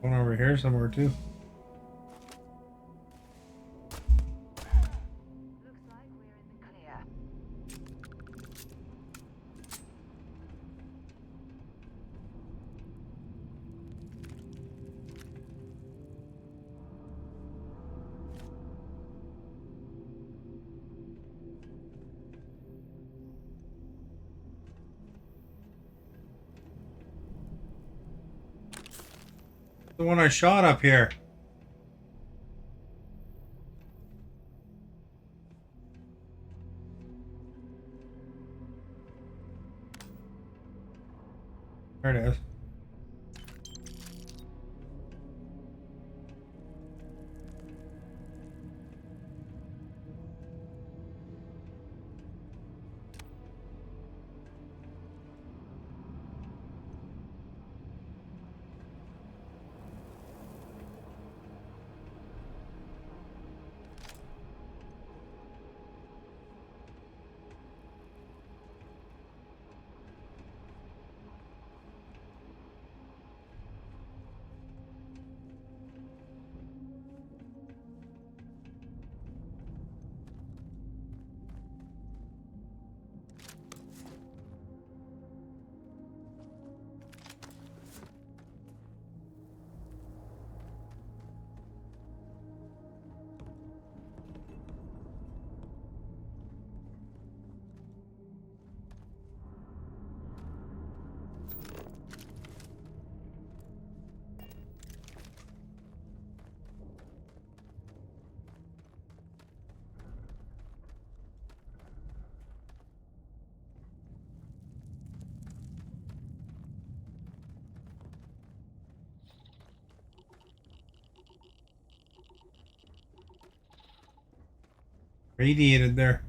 Speaker 1: One over here somewhere too. The one I shot up here. There it is. Radiated there.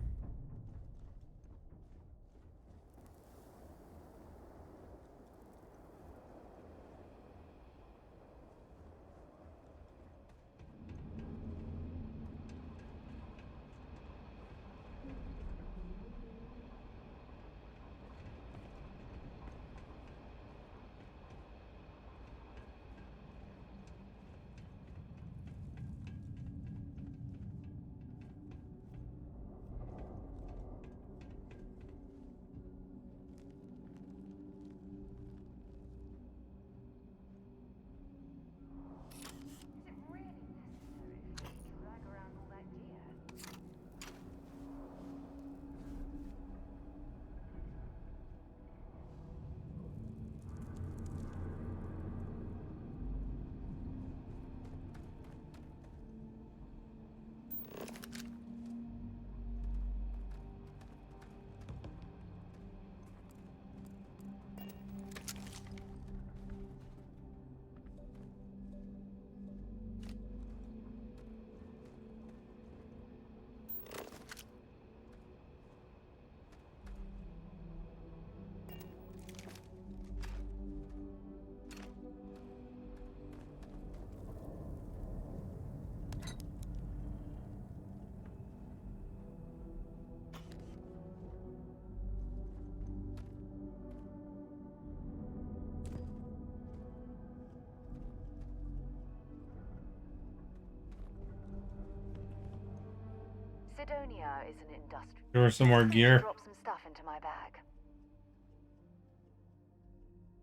Speaker 15: Sidonia is an industrial.
Speaker 1: There was some more gear.
Speaker 15: Drop some stuff into my bag.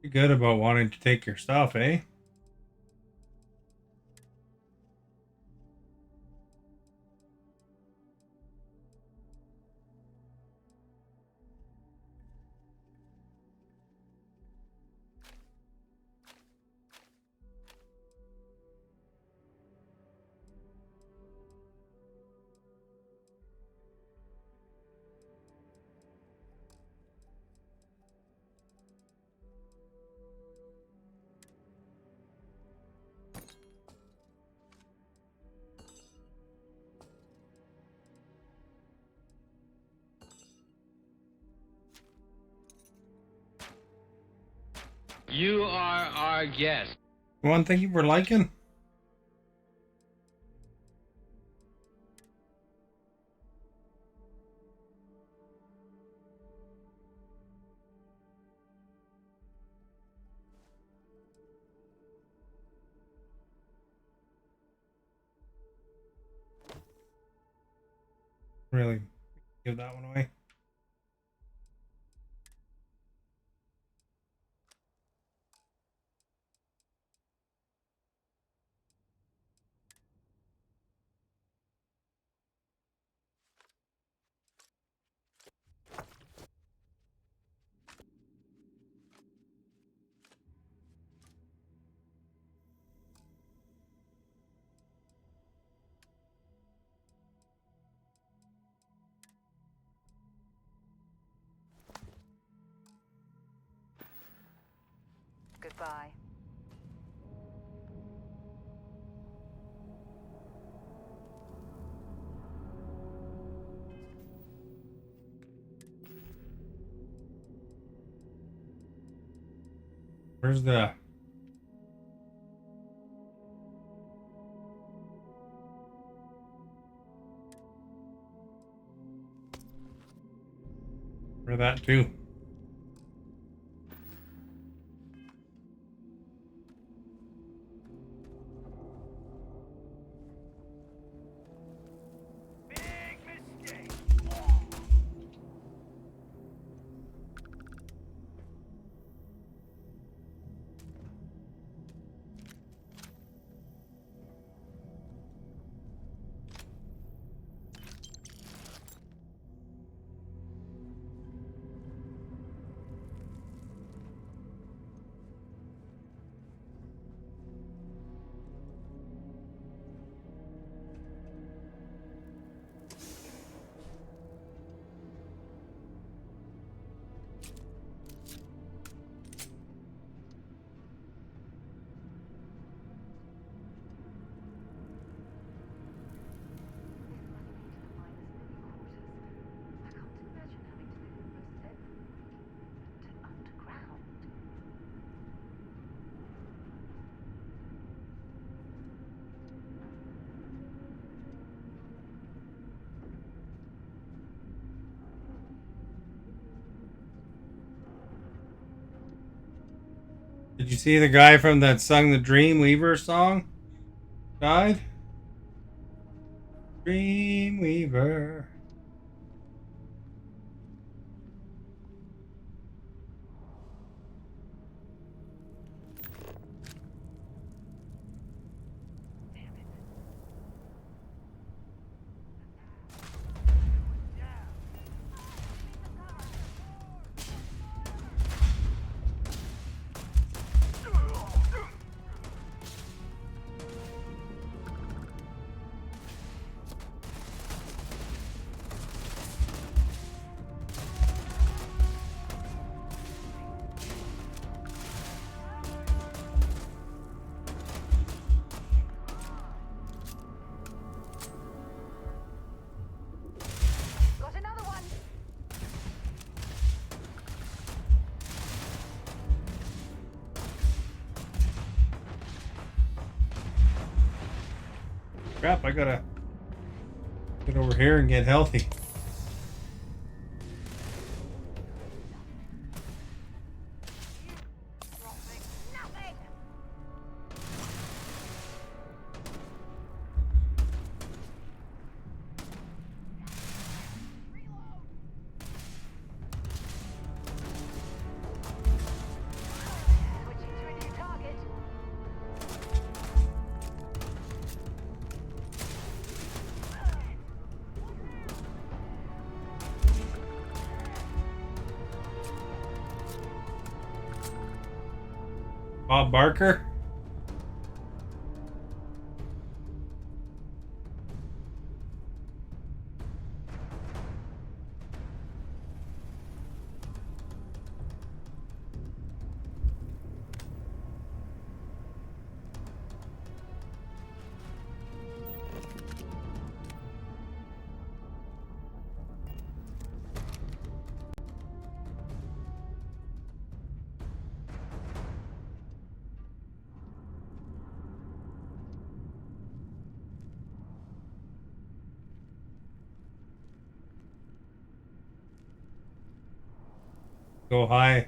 Speaker 1: You're good about wanting to take your stuff, eh?
Speaker 2: You are our guest.
Speaker 1: One, thank you for liking. Really give that one away.
Speaker 15: Goodbye.
Speaker 1: Where's the... For that too. Did you see the guy from that sung the Dreamweaver song? Died? Dreamweaver.
Speaker 15: Got another one.
Speaker 1: Crap, I gotta get over here and get healthy. Bob Barker? Go high.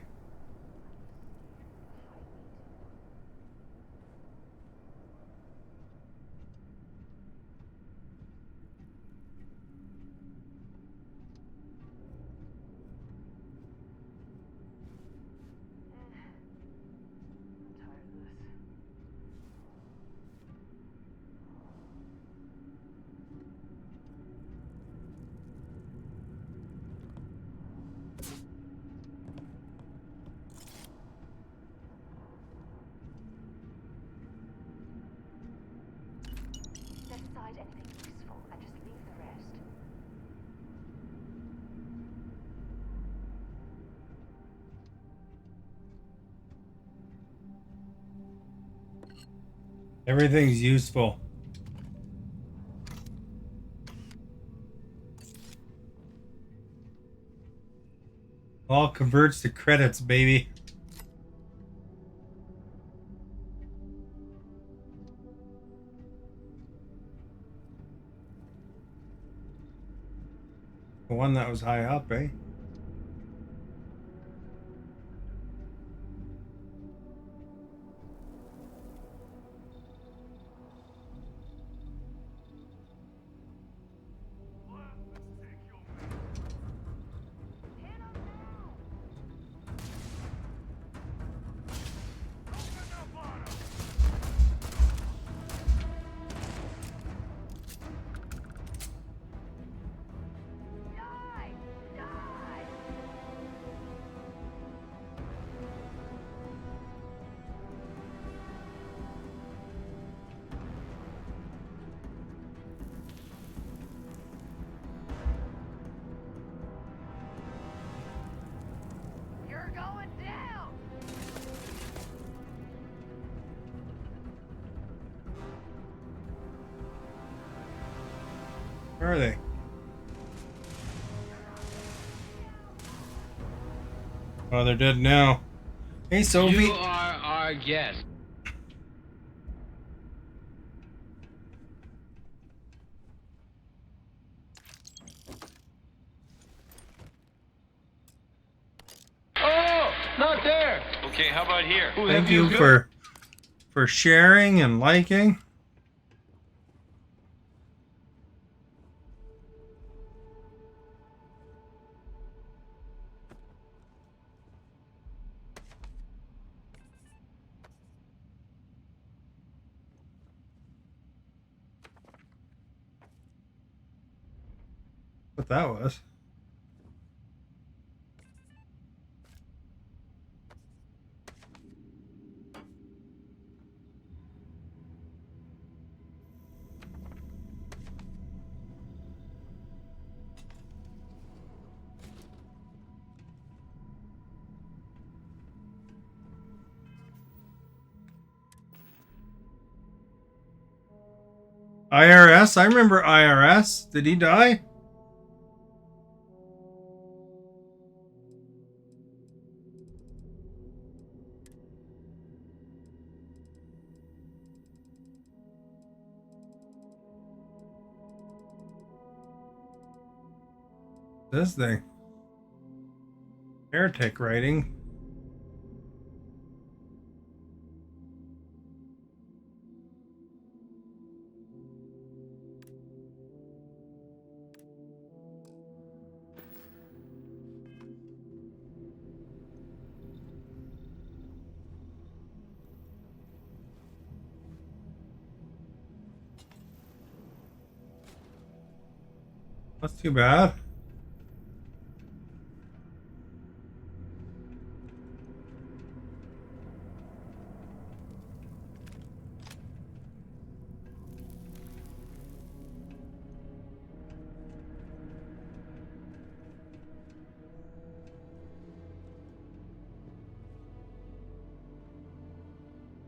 Speaker 15: Set aside anything useful and just leave the rest.
Speaker 1: Everything's useful. All converts to credits, baby. The one that was high up, eh?
Speaker 15: You're going down!
Speaker 1: Where are they? Oh, they're dead now. Hey, Sophie.
Speaker 2: You are our guest. Oh, not there. Okay, how about here? Ooh, that
Speaker 1: Thank
Speaker 2: feels
Speaker 1: you
Speaker 2: good.
Speaker 1: for sharing and liking. What that was. IRS? I remember IRS. Did he die? This thing. Heretic writing. That's too bad.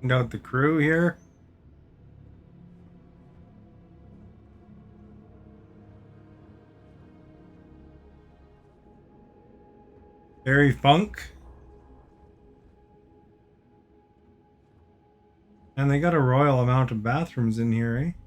Speaker 1: Note the crew here. Very funk. And they got a royal amount of bathrooms in here, eh?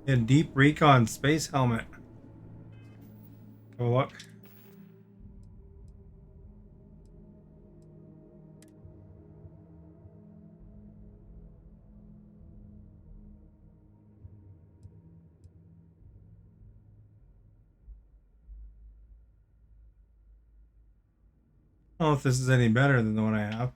Speaker 1: A deep recon space helmet. Have a look. I don't know if this is any better than the one I have.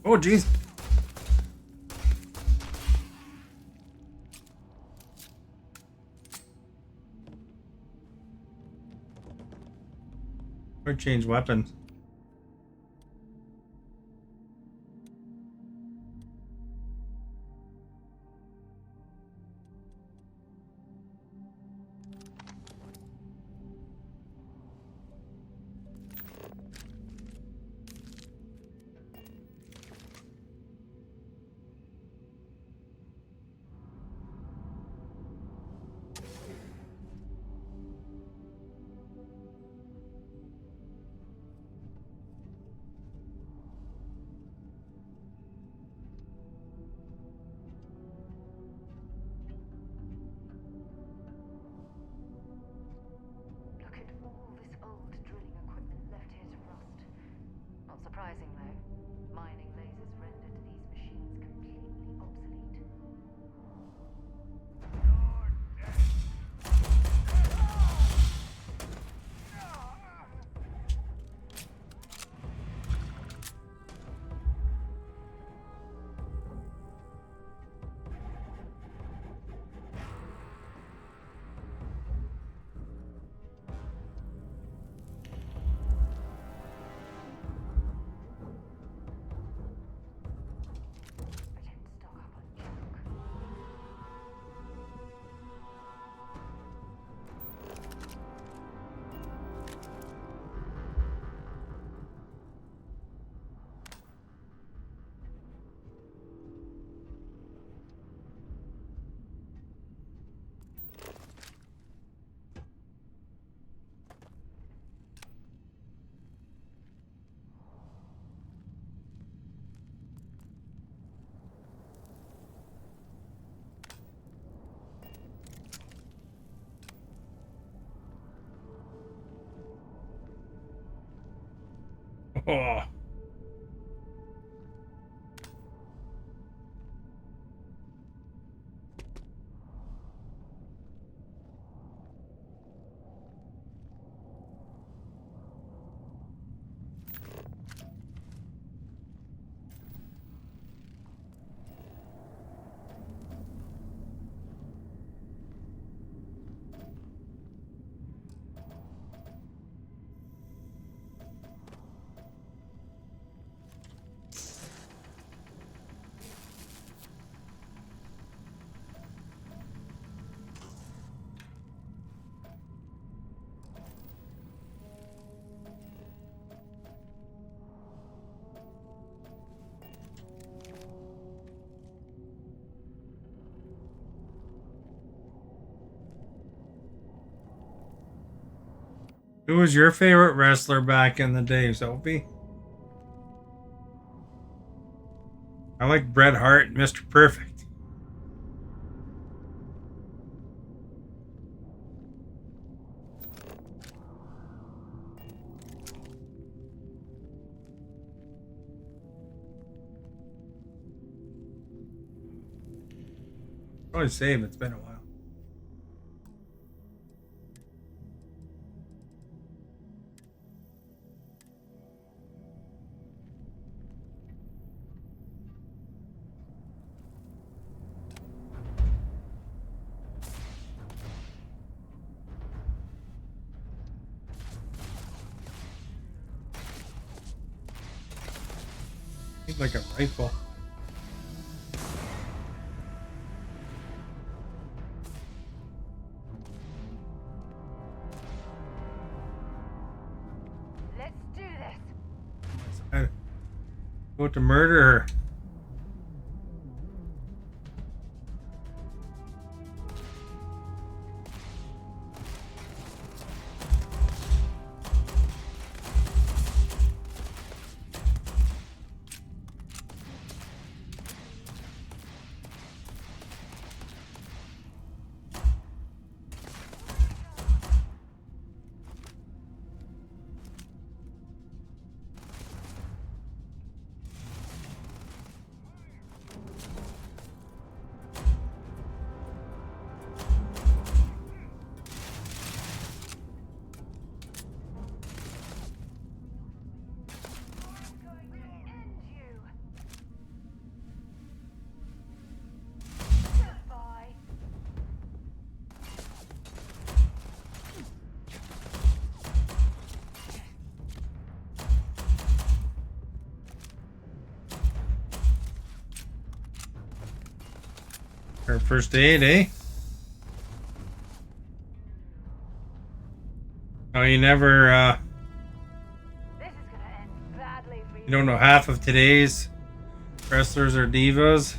Speaker 1: Oh, jeez. Or change weapons.
Speaker 15: Look at all this old drilling equipment left here to rust. Not surprising, though. Mining lasers rendered these machines completely obsolete.
Speaker 1: Oh. Who was your favorite wrestler back in the day, Sophie? I like Bret Hart and Mr. Perfect. Probably save. It's been a while. Seems like a rifle.
Speaker 15: Let's do this.
Speaker 1: Go to murder her. Her first aid, eh? Oh, you never, you don't know half of today's wrestlers or divas.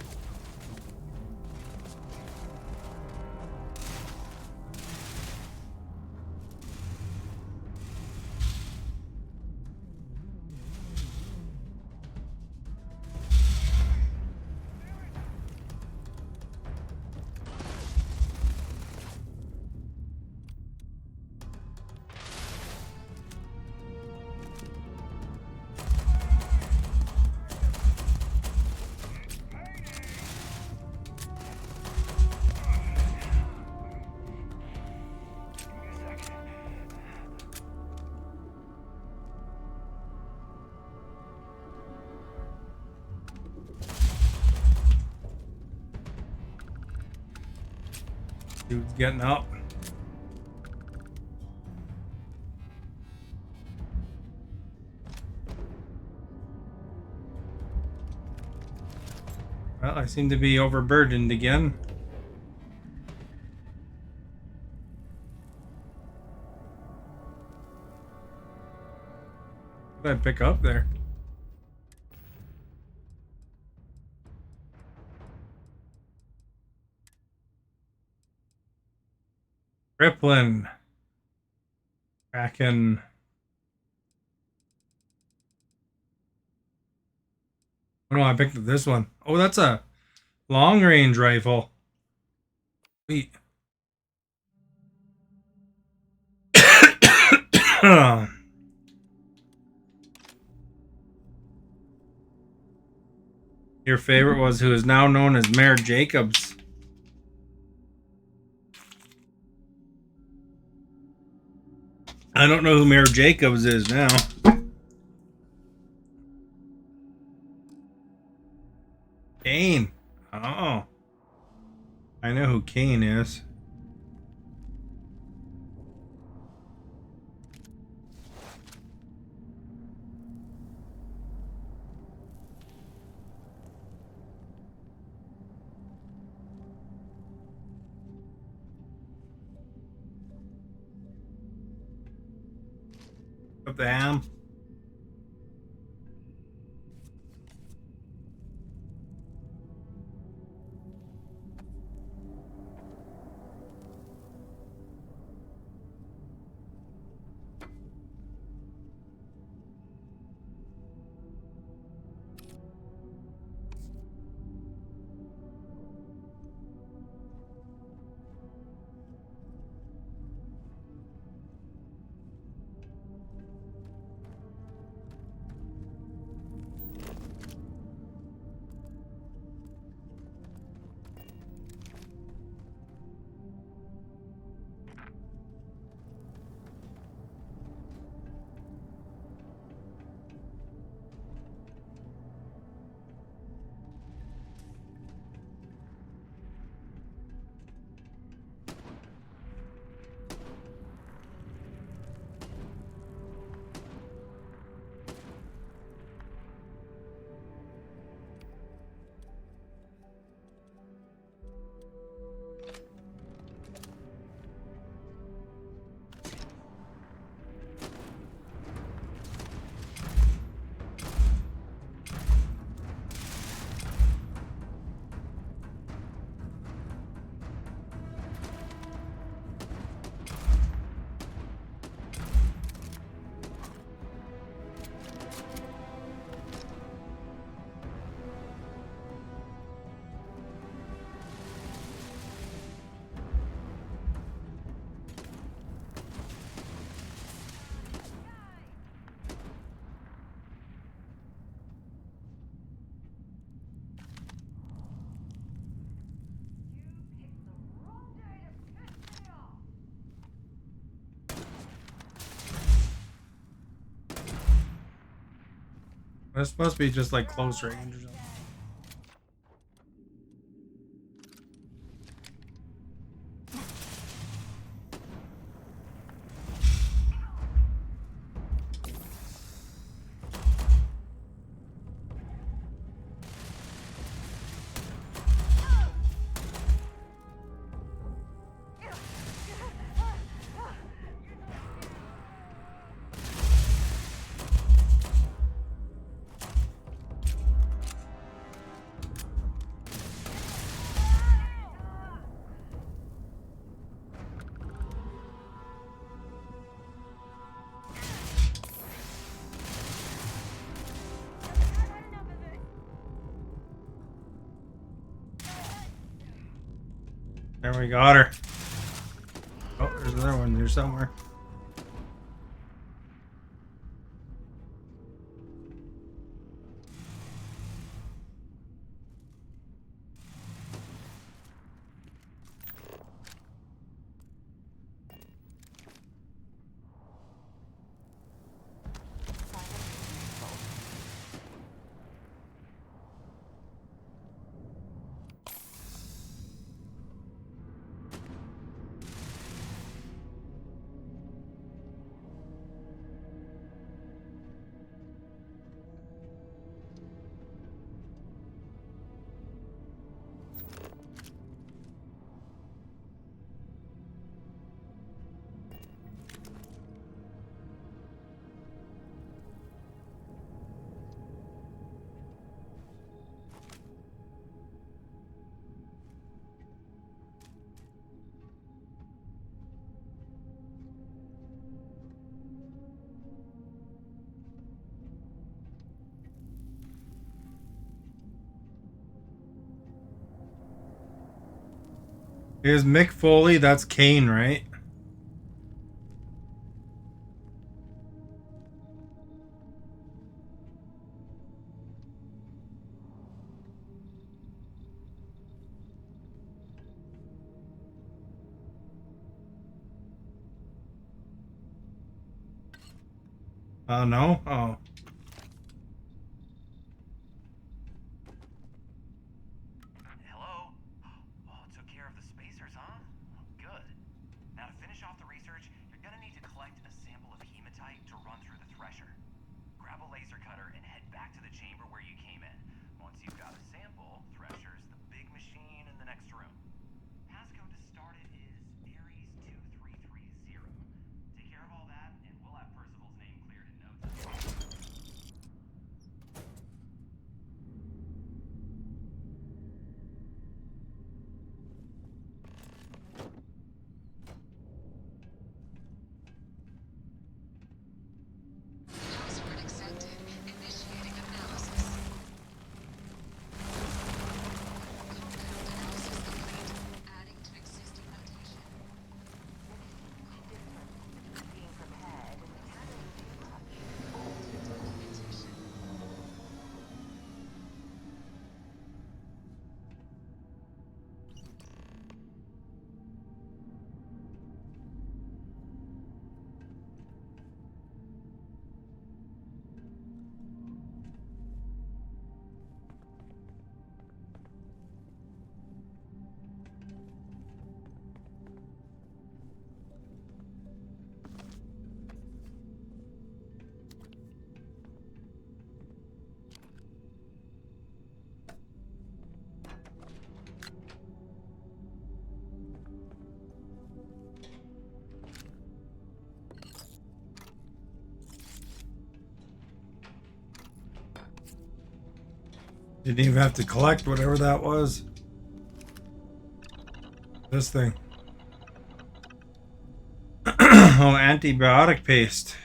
Speaker 1: Dude's getting up. Well, I seem to be overburdened again. What did I pick up there? Riplin. Kraken. Oh no, I picked up this one. Oh, that's a long range rifle. Sweet. Your favorite was who is now known as Mayor Jacobs. I don't know who Mayor Jacobs is now. Kane. Oh. I know who Kane is. Up the ham. That's supposed to be just like close range or something. There we got her. Oh, there's another one there somewhere. Here's Mick Foley. That's Kane, right? Oh, no? Oh.
Speaker 16: Hello? Oh, took care of the spacers, huh? Good. Now to finish off the research, you're gonna need to collect a sample of hematite to run through the thresher. Grab a laser cutter and head back to the chamber where you came in. Once you've got a sample, thresher's the big machine in the next room. Passcode to start it is Ares 2330. Take care of all that, and we'll have Percival's name cleared in no time.
Speaker 15: Password accepted. Initiating analysis. Compound analysis complete. Adding to existing notation. Being prepared and handling too much. Altered documentation.
Speaker 1: Didn't even have to collect whatever that was. This thing. Oh, antibiotic paste.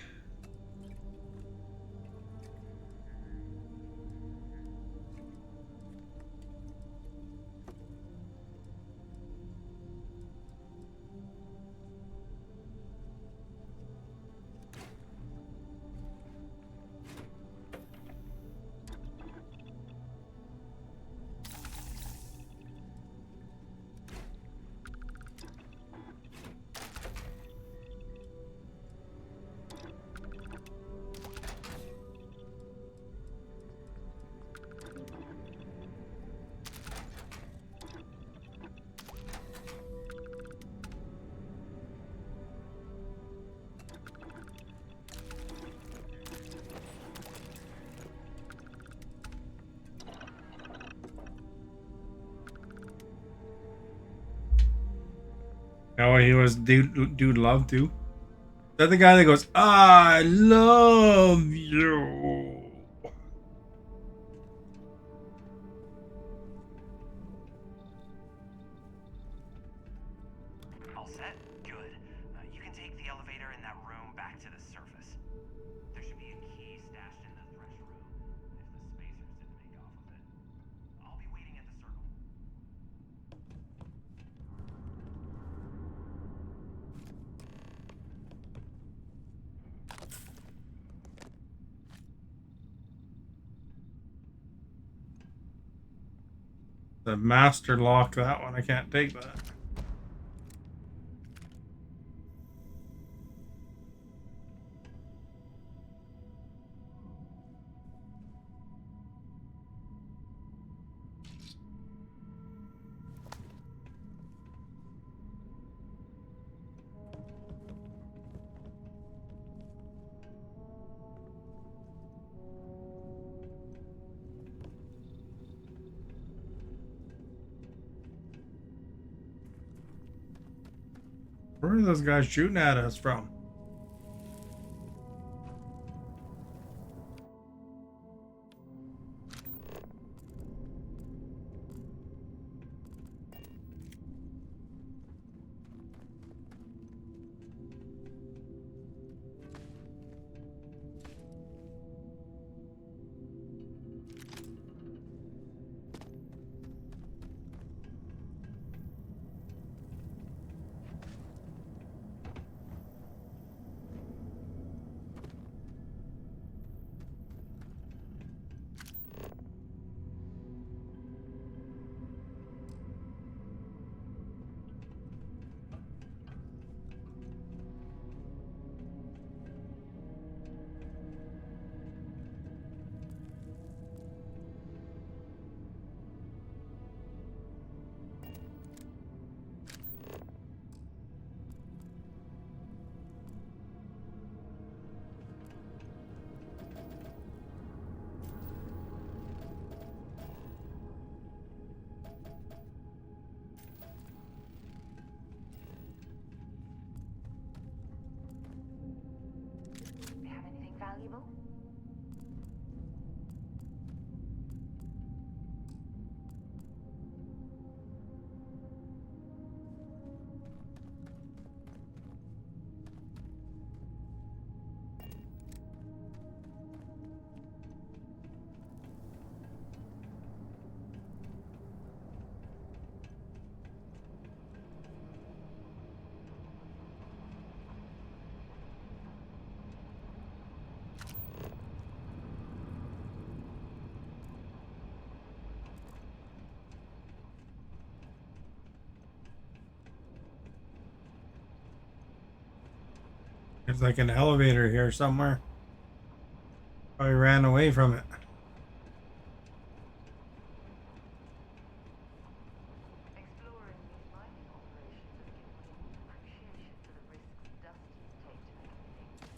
Speaker 1: Oh, he was dude love too. Is that the guy that goes, I love you?
Speaker 16: All set? Good. You can take the elevator in that room back to the surface. There should be a key stashed in the thresh room if the spacers didn't make off with it. I'll be waiting at the circle.
Speaker 1: The master lock, that one. I can't take that. Where are those guys shooting at us from?
Speaker 15: You have anything valuable?
Speaker 1: There's like an elevator here somewhere. Probably ran away from it.
Speaker 15: Exploring these mining operations has given me a new appreciation for the risks Dusty's take to make a living.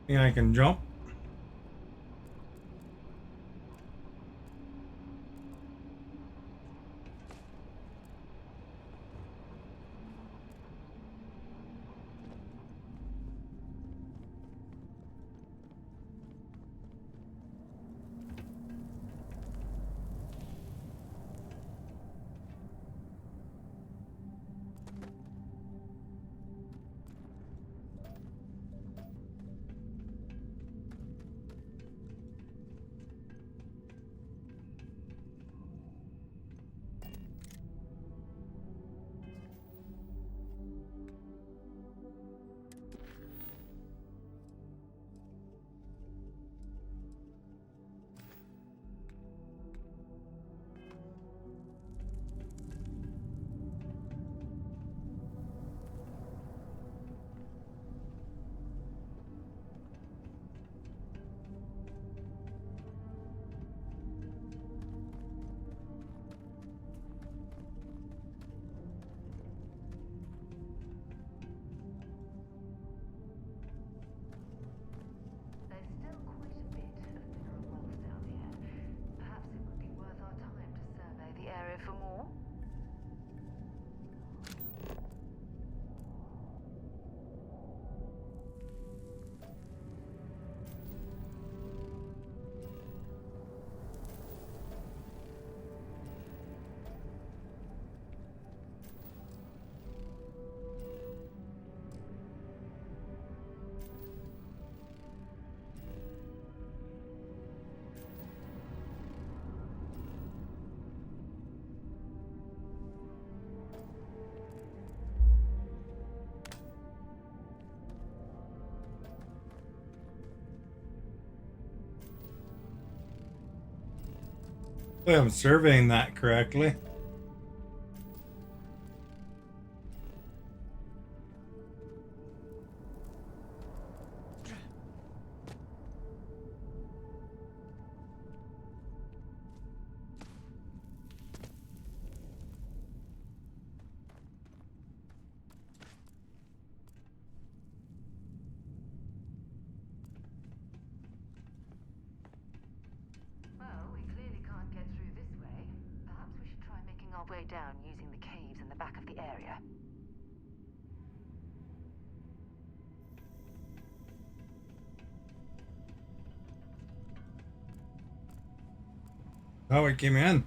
Speaker 1: Think I can jump? Hopefully I'm surveying that correctly.
Speaker 15: Well, we clearly can't get through this way. Perhaps we should try making our way down using the caves in the back of the area.
Speaker 1: Oh, it came in.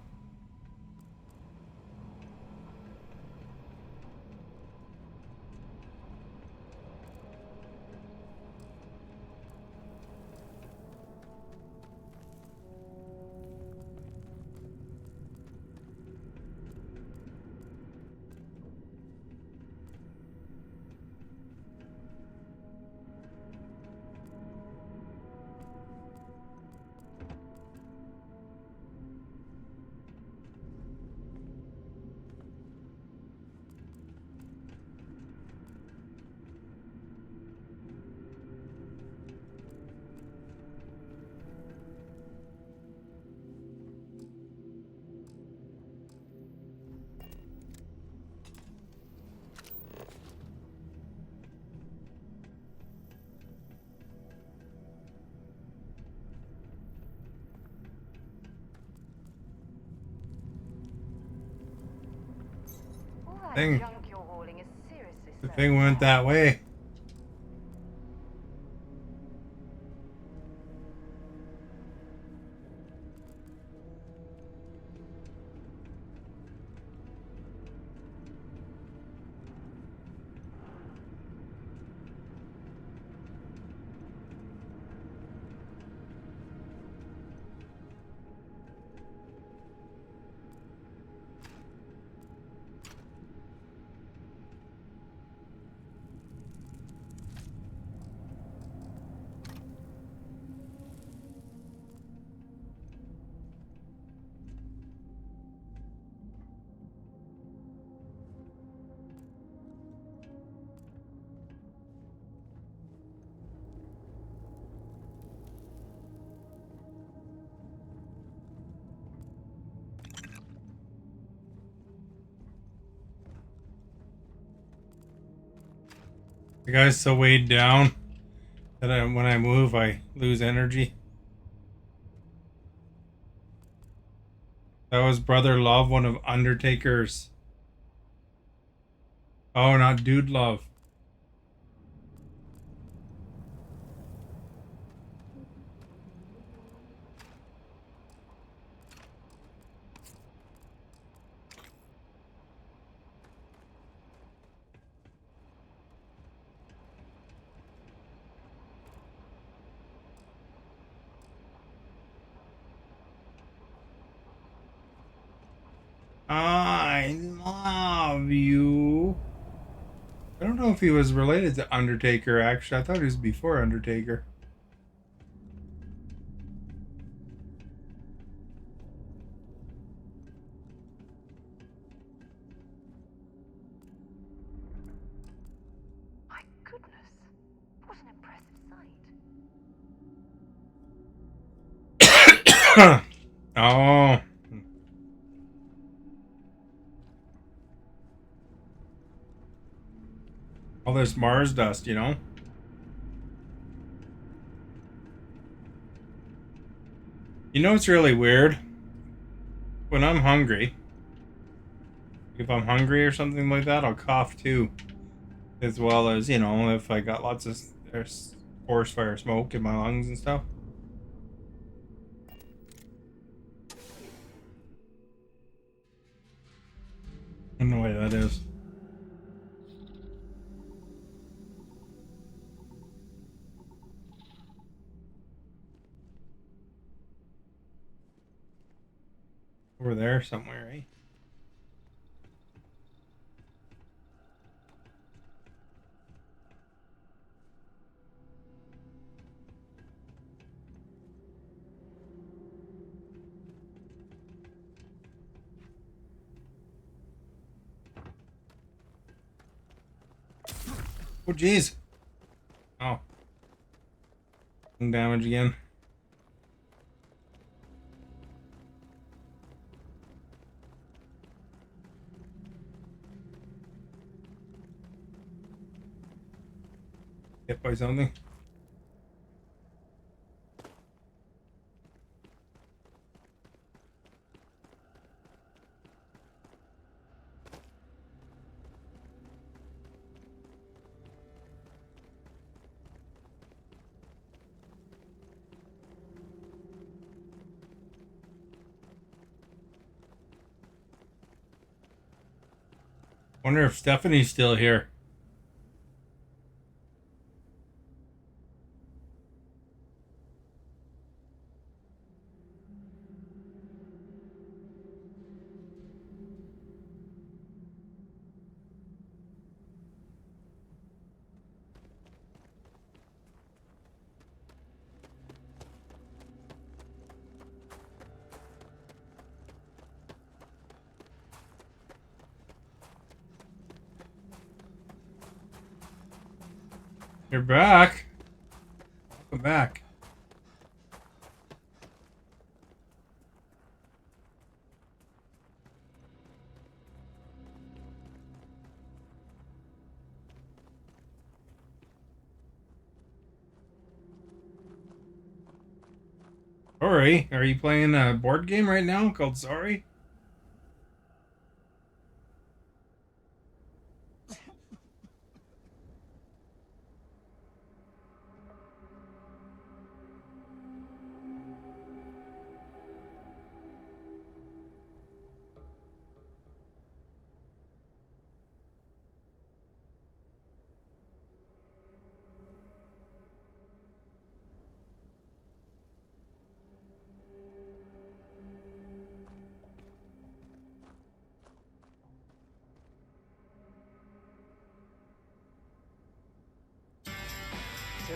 Speaker 15: All that
Speaker 1: Thing.
Speaker 15: junk you're hauling is seriously
Speaker 1: The
Speaker 15: slowing
Speaker 1: thing
Speaker 15: us
Speaker 1: went
Speaker 15: down.
Speaker 1: that way. The guy's so weighed down that when I move, I lose energy. That was Brother Love, one of Undertaker's. Oh, not Dude Love. I love you. I don't know if he was related to Undertaker, actually. I thought he was before Undertaker.
Speaker 15: My goodness, what an impressive sight.
Speaker 1: Oh. All this Mars dust, you know? You know what's really weird? When I'm hungry, if I'm hungry or something like that, I'll cough too. As well as, you know, if I got lots of forest fire smoke in my lungs and stuff. I don't know why that is. Over there somewhere, eh? Oh, jeez. Oh. Damage again. Hit by something. Wonder if Stephanie's still here. You're back. Welcome back. Sorry, are you playing a board game right now called Sorry?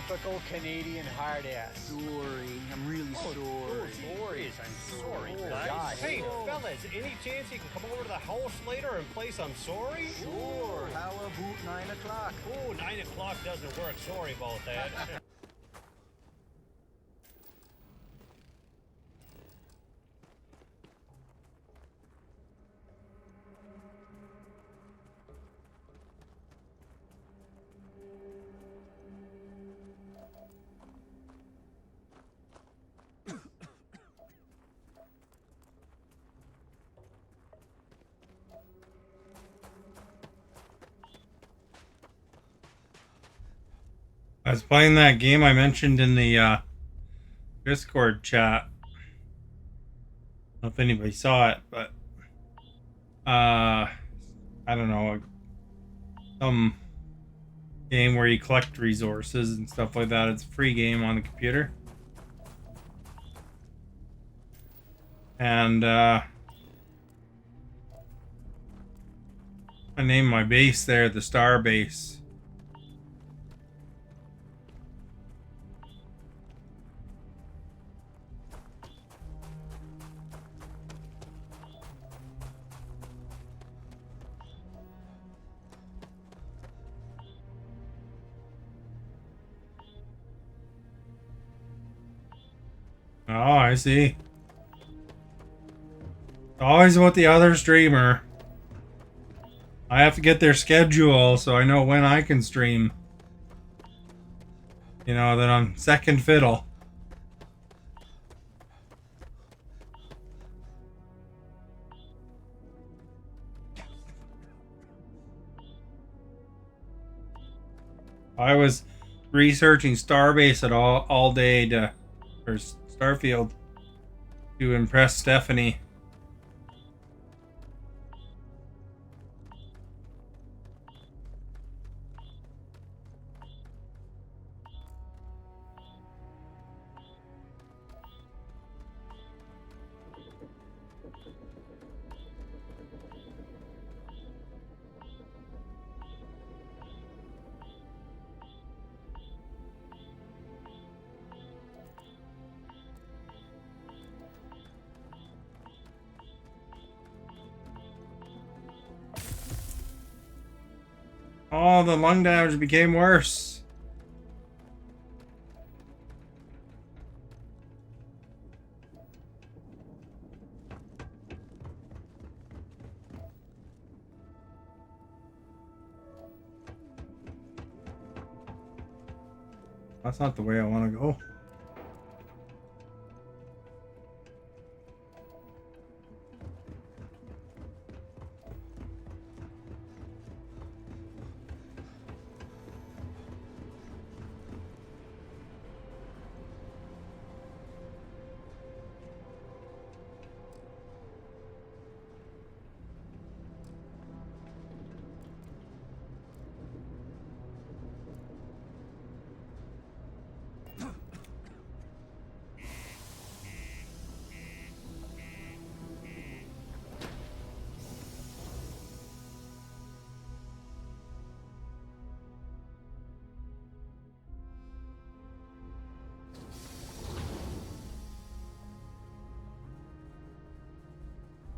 Speaker 17: Typical Canadian hard ass. Sorry, I'm really sorry. Sorry, I'm sorry, guys. Hey, fellas, any chance you can come over to the house later and play some Sorry? Sure. How about 9 o'clock? Oh, 9 o'clock doesn't work. Sorry about that.
Speaker 1: I was playing that game I mentioned in the Discord chat. I don't know if anybody saw it, but I don't know, some game where you collect resources and stuff like that. It's a free game on the computer. And I named my base there the Star Base. Oh, I see. Always about the other streamer. I have to get their schedule so I know when I can stream. You know, that I'm second fiddle. I was researching Starbase at all day to, or Starfield, to impress Stephanie. Oh, the lung damage became worse. That's not the way I want to go.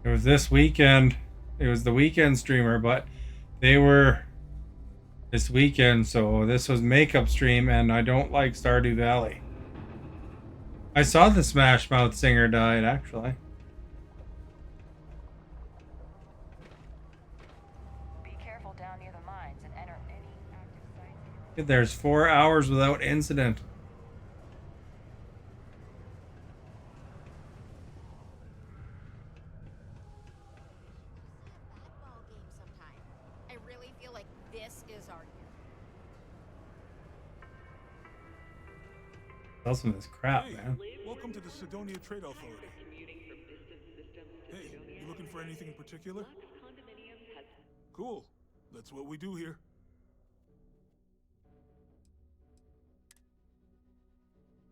Speaker 1: It was this weekend. It was the weekend streamer, but they were this weekend, so this was makeup stream, and I don't like Stardew Valley. I saw the Smash Mouth singer died, actually.
Speaker 15: Be careful down near the mines and enter any active sites.
Speaker 1: There's 4 hours without incident.
Speaker 18: I really feel like this is our year.
Speaker 1: Some of this crap,
Speaker 5: Hey,
Speaker 1: man.
Speaker 5: welcome to the Sidonia Trade Authority. Hey, you looking for anything in particular? Cool. That's what we do here.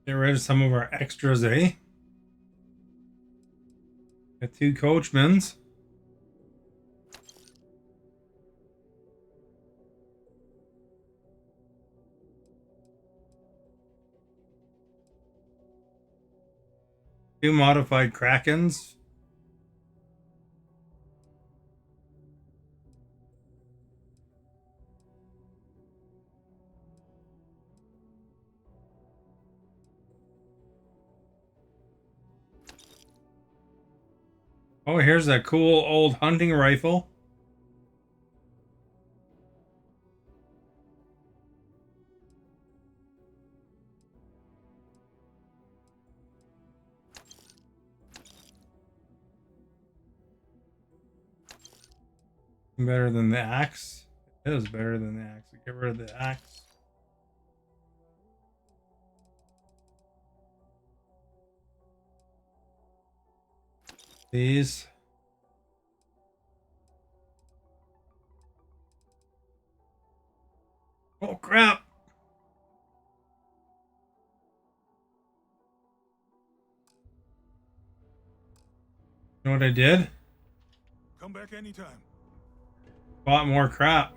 Speaker 1: Get rid of some of our extras, eh? Got 2 coachmans. Two modified Krakens. Oh, here's a cool old hunting rifle. Better than the axe. It is better than the axe. Get rid of the axe. These. Oh crap! You know what I did?
Speaker 5: Come back anytime.
Speaker 1: Bought more crap.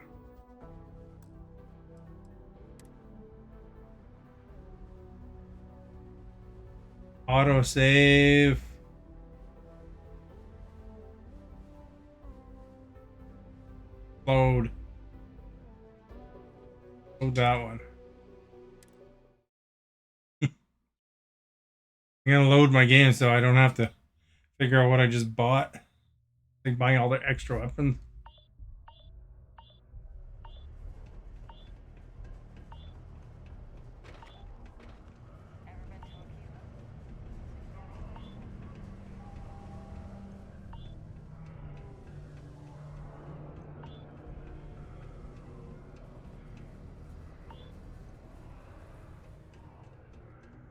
Speaker 1: Auto save. Load. Load that one. I'm gonna load my game so I don't have to figure out what I just bought. Like buying all the extra weapons.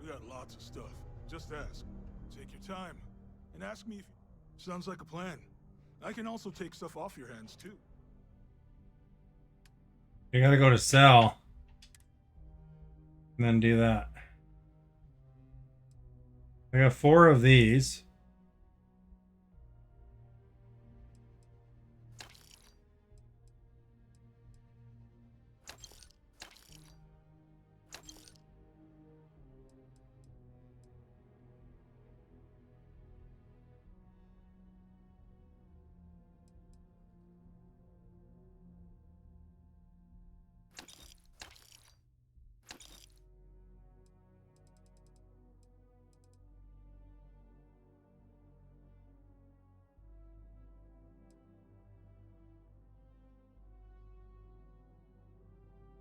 Speaker 5: We got lots of stuff. Just ask. Take your time. And ask me if... Sounds like a plan. I can also take stuff off your hands, too.
Speaker 1: You gotta go to sell. And then do that. I got 4 of these.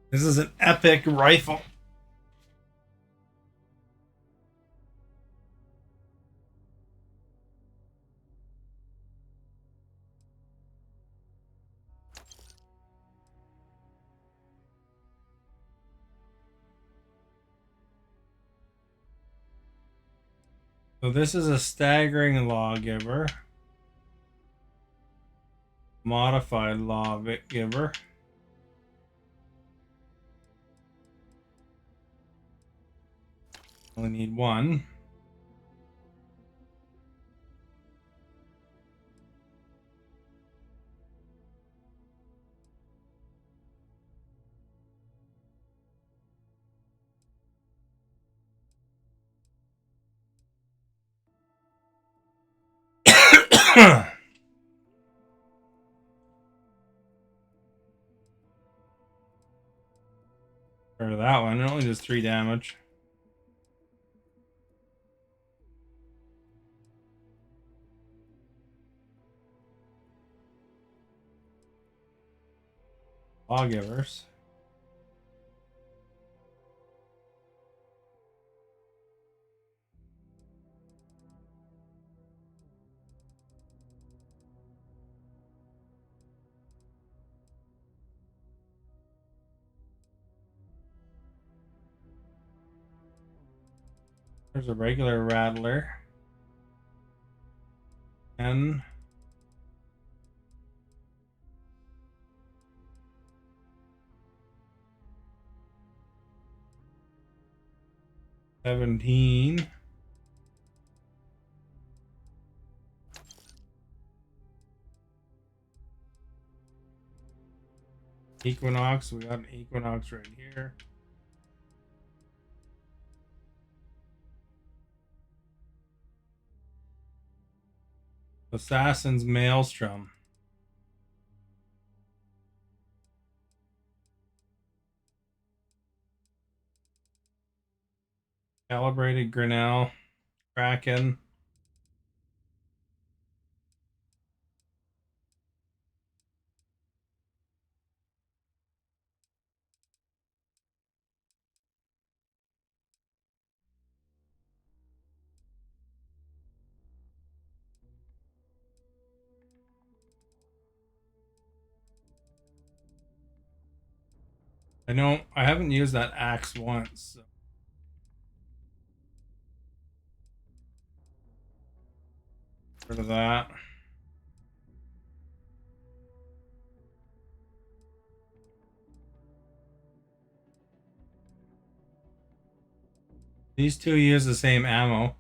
Speaker 1: This is an epic rifle. So this is a staggering lawgiver. Modified lawgiver. Only need one. For that one, it only does 3 damage. Lawgivers. There's a regular rattler. And 17. Equinox, we got an Equinox right here. Assassin's Maelstrom. Calibrated Grinnell. Kraken. I haven't used that axe once. So. Rid of that. These two use the same ammo.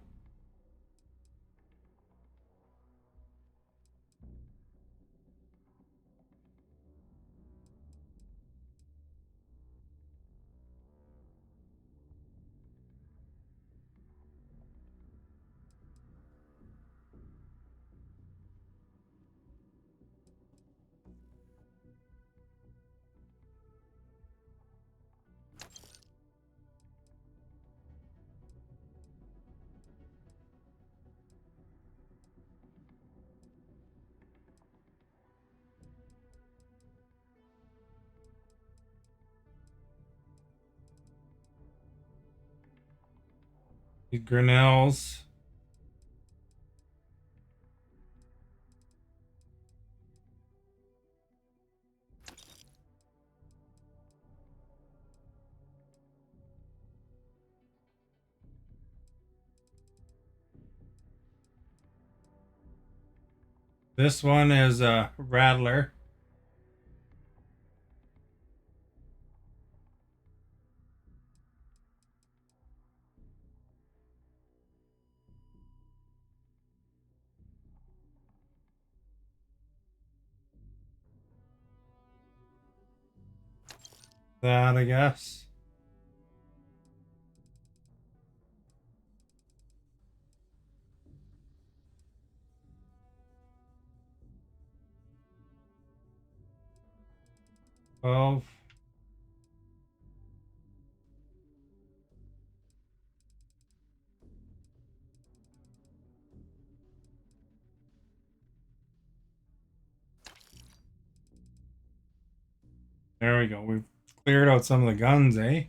Speaker 1: The Grinnells. This one is a Rattler. That, I guess. Well, there we go. We've Cleared out some of the guns, eh?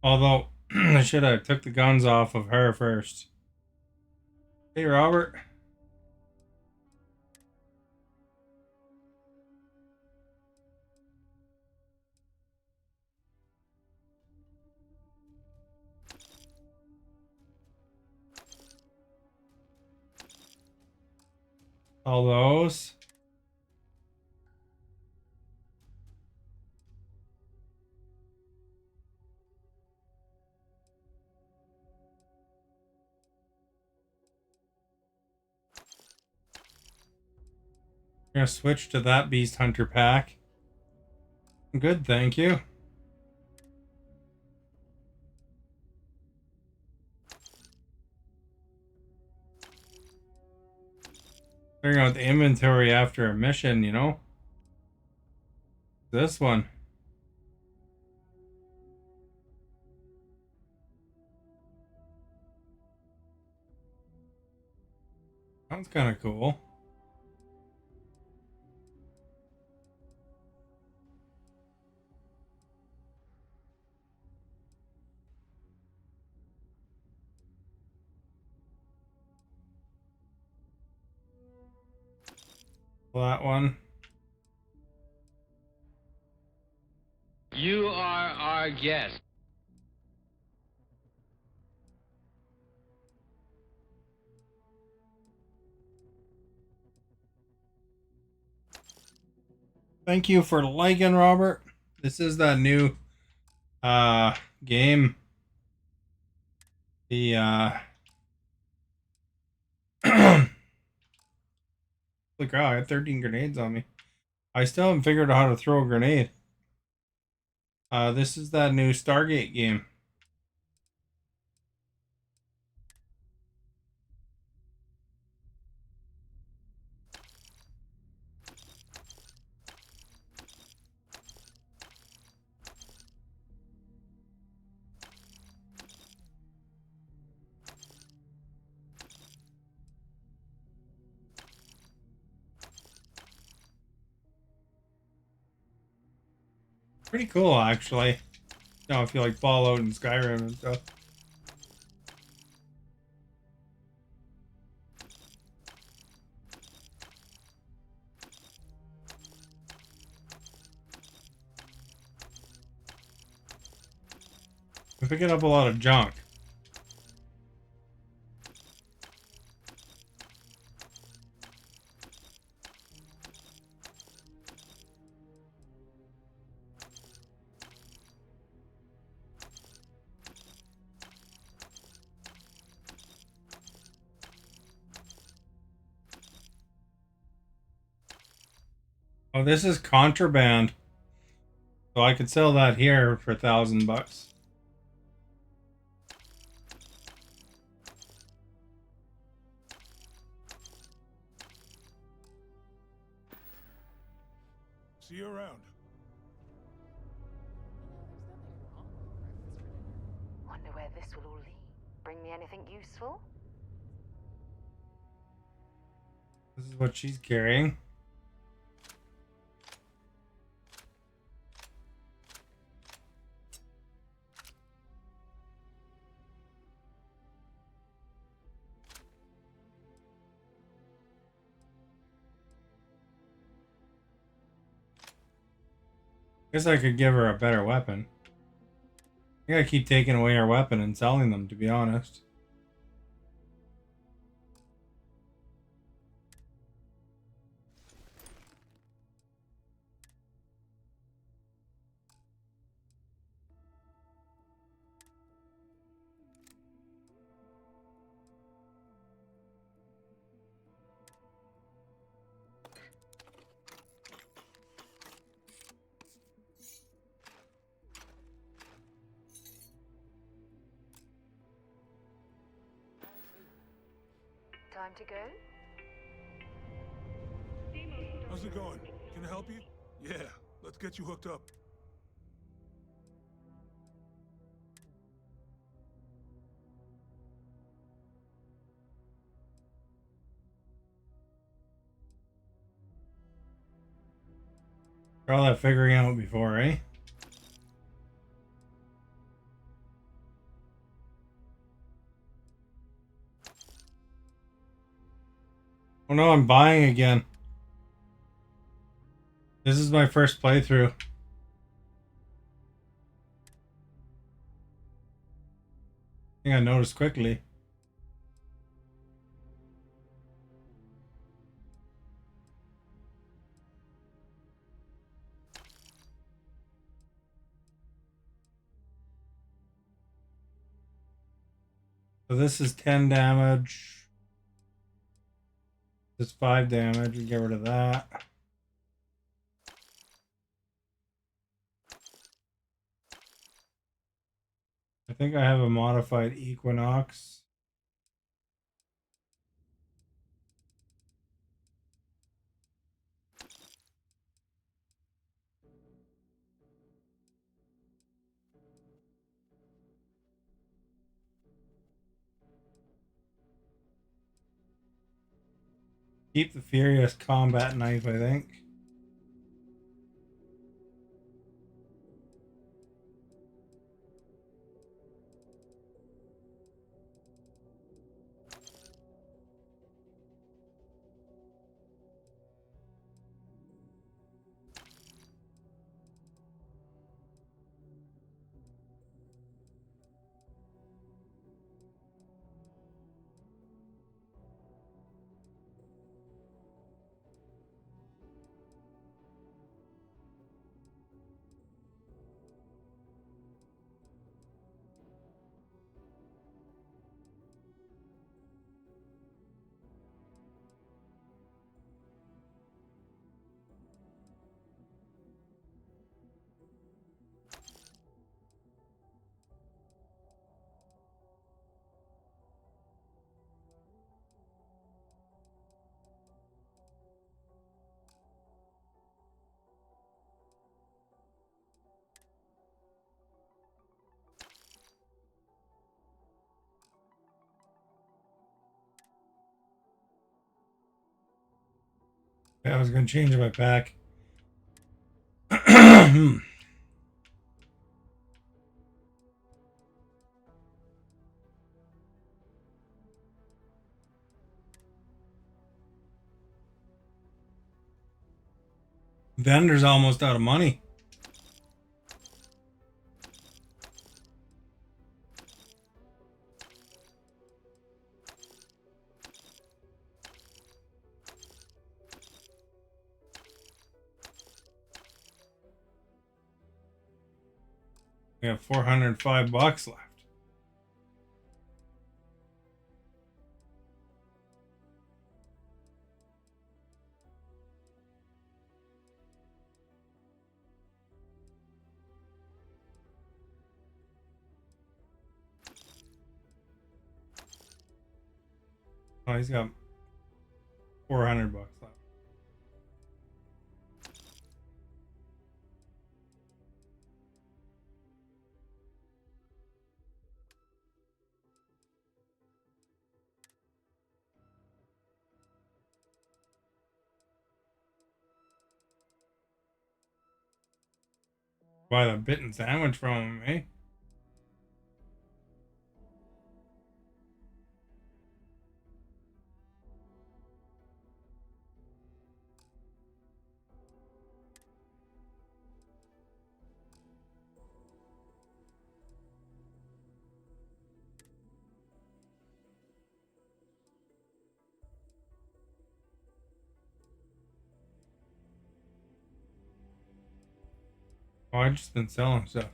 Speaker 1: Although, I should have took the guns off of her first. Hey, Robert. All those. I'm gonna switch to that Beast Hunter pack. Good, thank you. Clearing out the inventory after a mission, you know? This one. Sounds kind of cool. That one.
Speaker 2: You are our guest.
Speaker 1: Thank you for liking, Robert. This is that new game. The Holy cow, I had 13 grenades on me. I still haven't figured out how to throw a grenade. This is that new Stargate game. Pretty cool, actually. You know, if you like Fallout and Skyrim and stuff. I'm picking up a lot of junk. Oh, this is contraband. So I could sell that here for $1,000.
Speaker 5: See you around.
Speaker 15: Wonder where this will all lead. Bring me anything useful?
Speaker 1: This is what she's carrying. Guess I could give her a better weapon. I gotta keep taking away her weapon and selling them, to be honest.
Speaker 15: Time to go?
Speaker 5: How's it going? Can I help you? Yeah, let's get you hooked up.
Speaker 1: all that figuring out before, eh? Oh no, I'm buying again. This is my first playthrough. I think I noticed quickly. So this is 10 damage. This is 5 damage. We get rid of that. I think I have a modified Equinox. Keep the Furious Combat Knife, I think. Yeah, I was going to change my pack. Vendor's almost out of money. We have $405 left. Oh, he's got $400 left. Buy the bitten sandwich from him, eh? Oh, I just been selling stuff.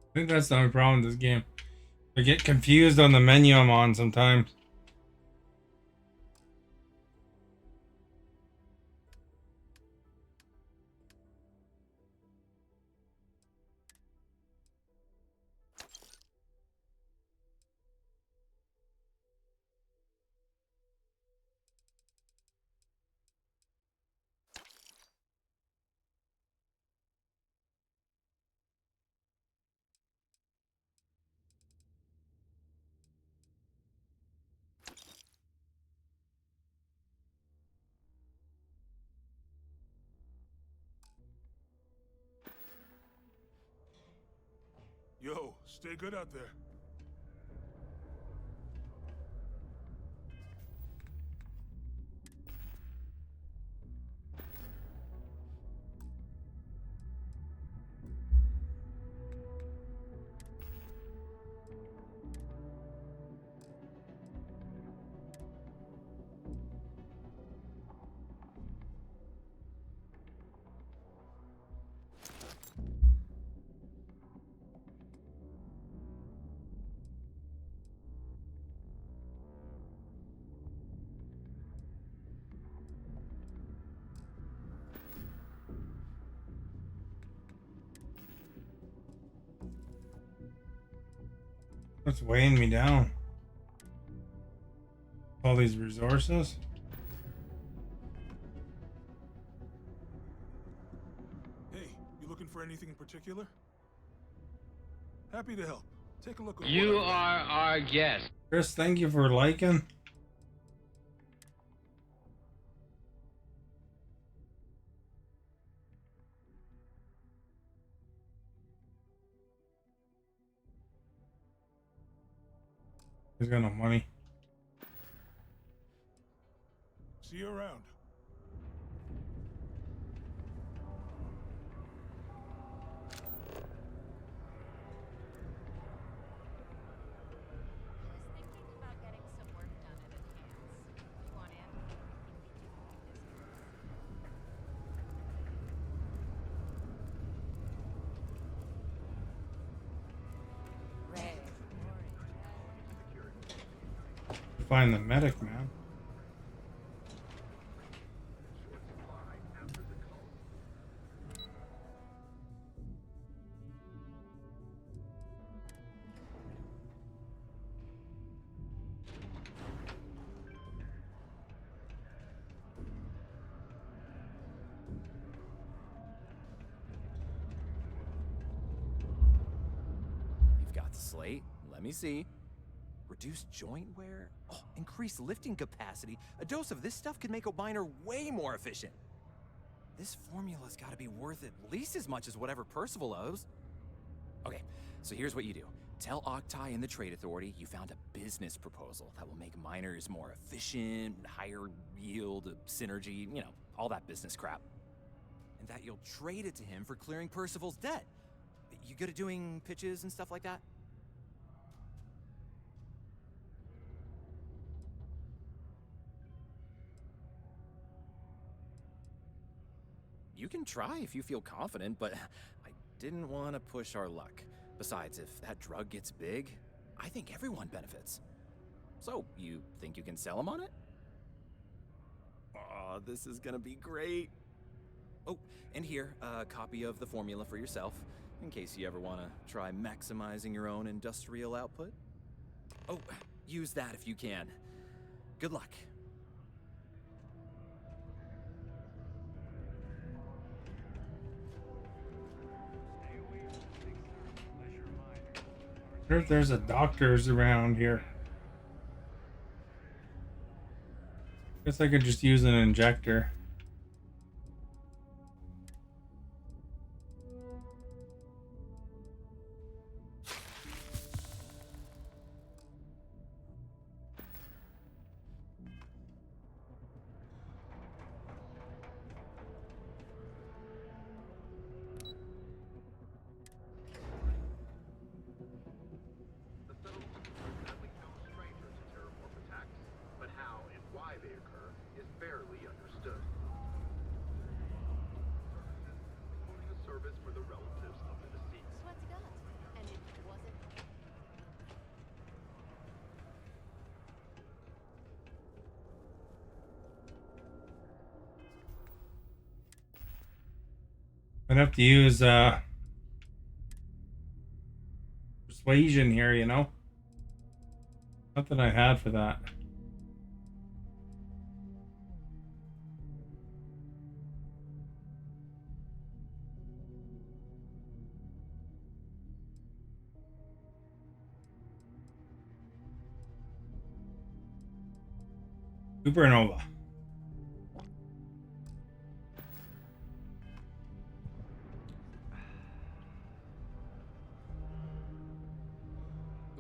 Speaker 1: I think that's the only problem with this game. I get confused on the menu I'm on sometimes.
Speaker 5: Stay good out there.
Speaker 1: What's weighing me down? All these resources?
Speaker 5: Hey, you looking for anything in particular? Happy to help. Take a look at
Speaker 2: You
Speaker 5: what I
Speaker 2: are our guest.
Speaker 1: Chris, thank you for liking. He's got no money.
Speaker 5: See you around.
Speaker 1: Find the medic, man.
Speaker 13: You've got the slate. Let me see. Reduced joint wear? Oh, increased lifting capacity. A dose of this stuff could make a miner way more efficient. This formula's gotta be worth at least as much as whatever Percival owes. Okay, so here's what you do. Tell Octai and the Trade Authority you found a business proposal that will make miners more efficient, higher yield, synergy, you know, all that business crap. And that you'll trade it to him for clearing Percival's debt. You good at doing pitches and stuff like that? You can try if you feel confident, but I didn't want to push our luck. Besides, if that drug gets big, I think everyone benefits. So, you think you can sell him on it? Oh, this is gonna be great. Oh, and here, a copy of the formula for yourself, in case you ever want to try maximizing your own industrial output. Oh, use that if you can. Good luck.
Speaker 1: I wonder if there's a doctor's around here. Guess I could just use an injector. I'd have to use persuasion here, you know? Nothing I had for that. Supernova.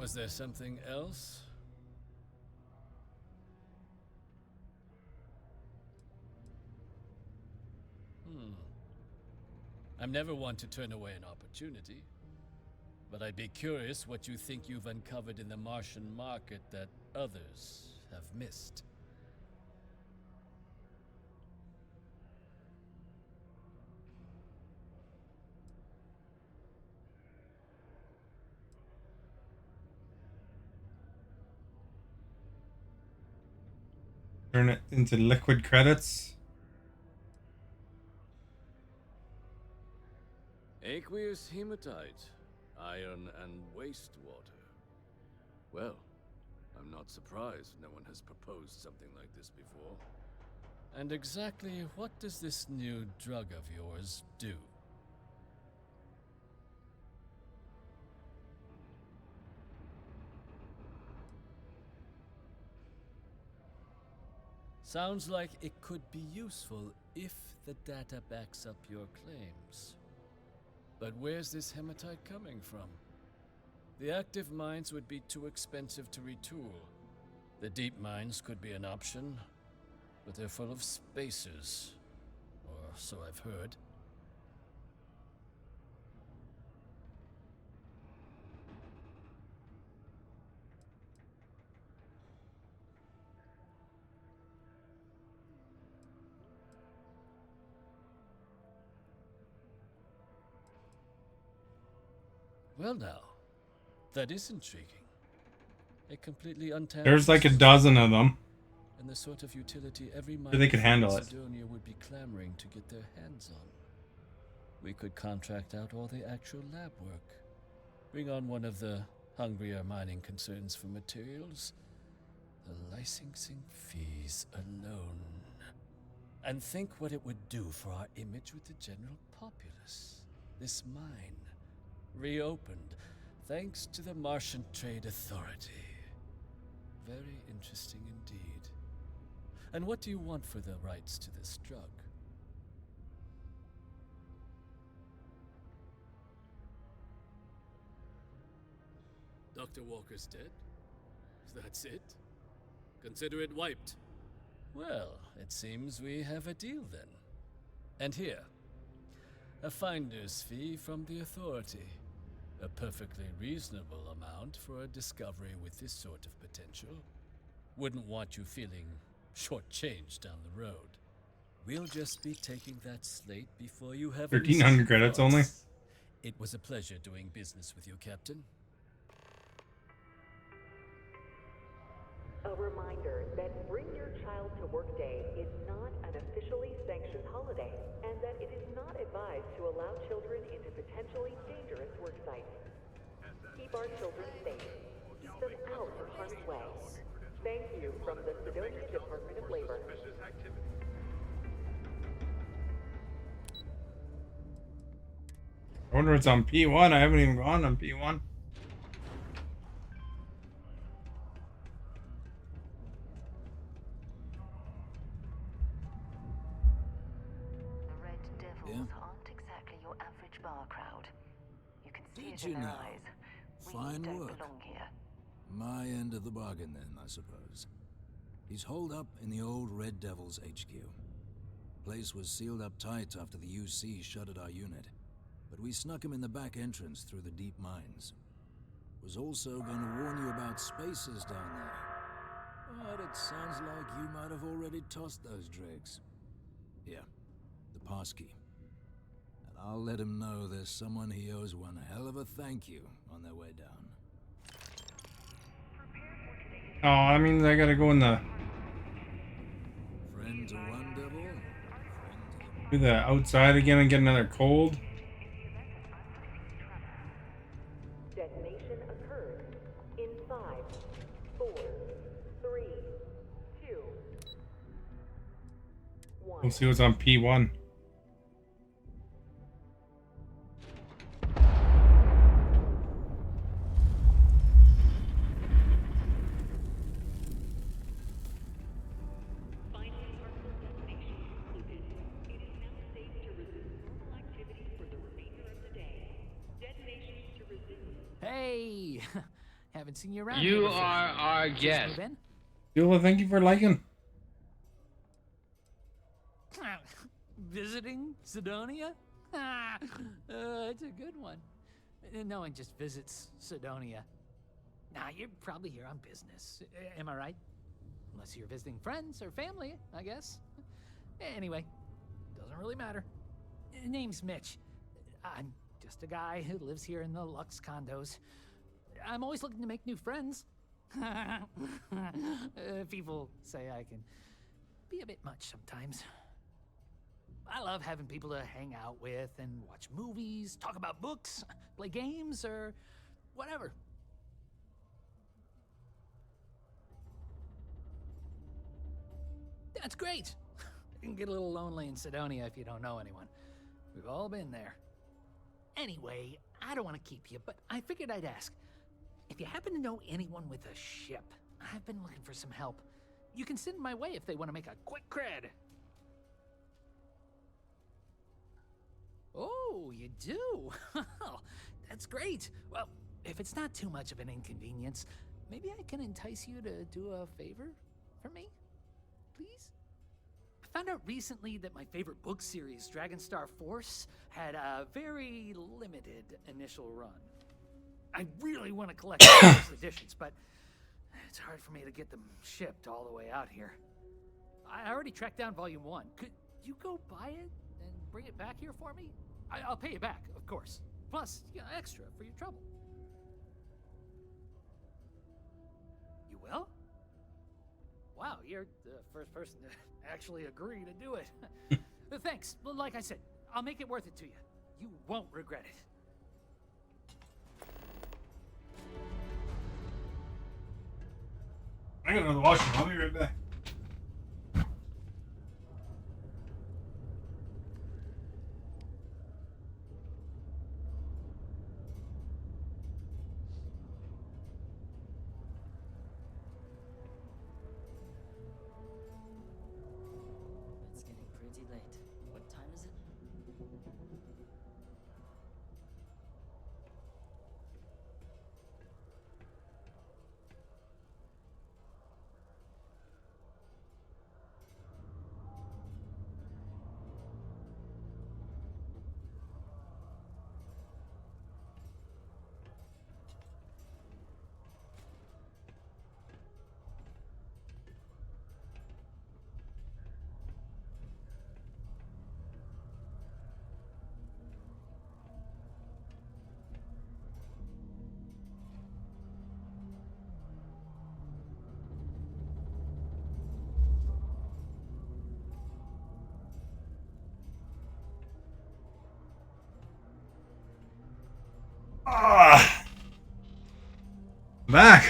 Speaker 7: Was there something else? I'm never one to turn away an opportunity, but I'd be curious what you think you've uncovered in the Martian market that others have missed.
Speaker 1: Turn it into liquid credits.
Speaker 9: Aqueous hematite, iron and wastewater. Well, I'm not surprised no one has proposed something like this before.
Speaker 7: And exactly what does this new drug of yours do? Sounds like it could be useful if the data backs up your claims. But where's this hematite coming from? The active mines would be too expensive to retool. The deep mines could be an option, but they're full of spacers, or so I've heard. Well now, that is intriguing. A completely untapped...
Speaker 1: There's like a dozen of them.
Speaker 7: And the sort of utility every
Speaker 1: So they could handle
Speaker 7: in
Speaker 1: it.
Speaker 7: Sidonia would be clamoring to get their hands on. We could contract out all the actual lab work. Bring on one of the hungrier mining concerns for materials. The licensing fees alone. And think what it would do for our image with the general populace. This mine, reopened, thanks to the Martian Trade Authority. Very interesting indeed. And what do you want for the rights to this drug?
Speaker 8: Dr. Walker's dead? That's it? Consider it wiped.
Speaker 7: Well, it seems we have a deal then. And here, a finder's fee from the Authority. A perfectly reasonable amount for a discovery with this sort of potential. Wouldn't want you feeling shortchanged down the road. We'll just be taking that slate before you have
Speaker 1: 1,300 credits only.
Speaker 7: It was a pleasure doing business with you, Captain.
Speaker 6: A reminder that Bring Your Child to Work Day is not an officially sanctioned holiday, and that it is not advised to allow children into potentially dangerous work sites. Keep our children safe. Keep them out of harm's way. Thank you from the Sidonia Department of Labor.
Speaker 1: I wonder it's on P1. I haven't even gone on P1.
Speaker 15: The Red Devils aren't exactly your average bar crowd. You can see it in their eyes. We
Speaker 12: Fine
Speaker 15: don't
Speaker 12: work.
Speaker 15: belong here.
Speaker 12: My end of the bargain then, I suppose. He's holed up in the old Red Devils HQ. Place was sealed up tight after the UC shuttered our unit, but we snuck him in the back entrance through the deep mines. Was also going to warn you about spacers down there, but it sounds like you might have already tossed those dregs. Here, the passkey. And I'll let him know there's someone he owes one hell of a thank you on their way down.
Speaker 1: Oh, I mean, I gotta go in the...
Speaker 12: Friend to one devil,
Speaker 1: do the outside again and get another cold.
Speaker 6: Detonation occurs in 5, 4, 3, 2, 1.
Speaker 1: We'll see what's on P1.
Speaker 19: Hey! Haven't seen you around.
Speaker 2: You
Speaker 19: here before.
Speaker 2: are our
Speaker 19: Just
Speaker 2: guest.
Speaker 19: move in?
Speaker 1: Beulah, thank you for liking.
Speaker 19: Visiting Sidonia? It's a good one. No one just visits Sidonia. Nah, you're probably here on business. Am I right? Unless you're visiting friends or family, I guess. Anyway, doesn't really matter. Name's Mitch. I'm just a guy who lives here in the Lux condos. I'm always looking to make new friends. People say I can be a bit much sometimes. I love having people to hang out with and watch movies, talk about books, play games, or whatever. That's great. It can get a little lonely in Sidonia if you don't know anyone. We've all been there. Anyway, I don't want to keep you, but I figured I'd ask. If you happen to know anyone with a ship, I've been looking for some help. You can send my way if they want to make a quick cred. Oh, you do? That's great. Well, if it's not too much of an inconvenience, maybe I can entice you to do a favor for me? Please? I found out recently that my favorite book series, Dragonstar Force, had a very limited initial run. I really want to collect the first editions, but it's hard for me to get them shipped all the way out here. I already tracked down Volume 1. Could you go buy it and bring it back here for me? I'll pay you back, of course. Plus, extra for your trouble. You will? Wow, you're the first person to actually agree to do it. Thanks. Well, like I said, I'll make it worth it to you. You won't regret it.
Speaker 1: I gotta go to the washroom. I'll be right back.
Speaker 20: It's getting pretty late. What time is it?
Speaker 1: Back.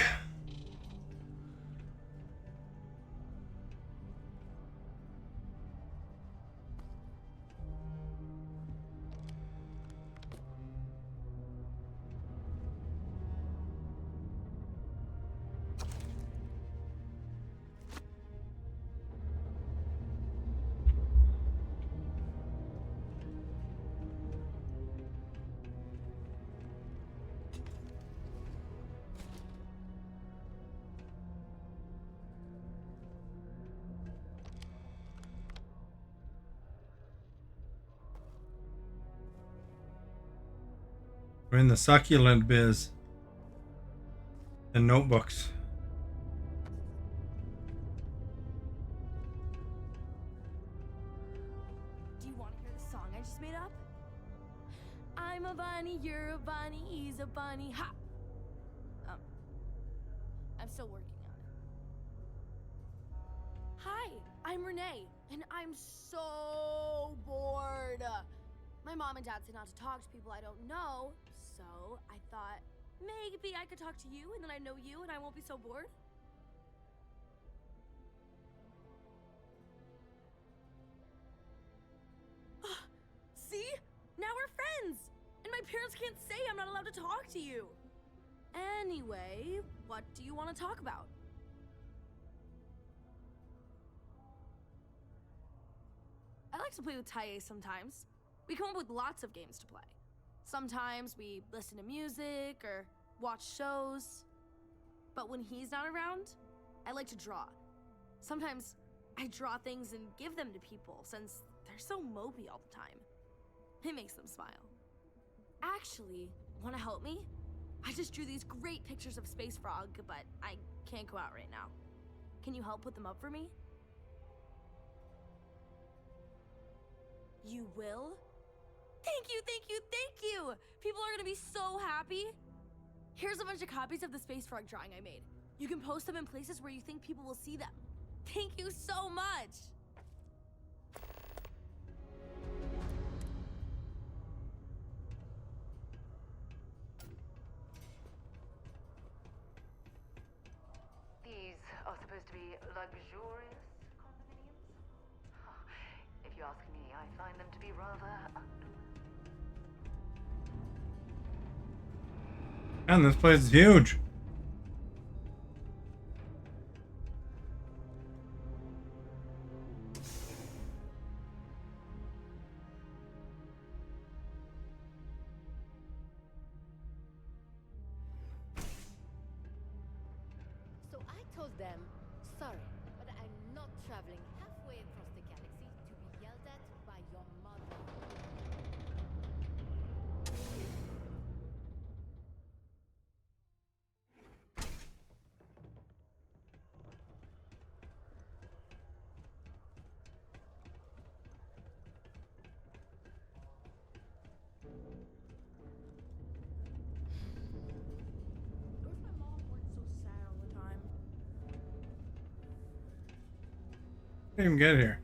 Speaker 1: We're in the succulent biz. And notebooks.
Speaker 21: Do you want to hear the song I just made up? I'm a bunny, you're a bunny, he's a bunny, ha! I'm still working on it. Hi, I'm Renee, and I'm so bored. My mom and dad say not to talk to people I don't know, so I thought maybe I could talk to you, and then I know you, and I won't be so bored. See? Now we're friends! And my parents can't say I'm not allowed to talk to you. Anyway, what do you want to talk about? I like to play with Taye sometimes. We come up with lots of games to play. Sometimes we listen to music or watch shows. But when he's not around, I like to draw. Sometimes I draw things and give them to people since they're so mopey all the time. It makes them smile. Actually, want to help me? I just drew these great pictures of Space Frog, but I can't go out right now. Can you help put them up for me? You will? Thank you, thank you, thank you! People are gonna be so happy. Here's a bunch of copies of the Space Frog drawing I made. You can post them in places where you think people will see them. Thank you so much!
Speaker 15: These are supposed to be luxurious condominiums? If you ask me, I find them to be rather
Speaker 1: Man, this place is huge.
Speaker 4: So I told them, sorry, but I'm not traveling halfway across the galaxy to be yelled at by your mother.
Speaker 21: What if my mom weren't so sad all the time?
Speaker 1: Didn't even get here.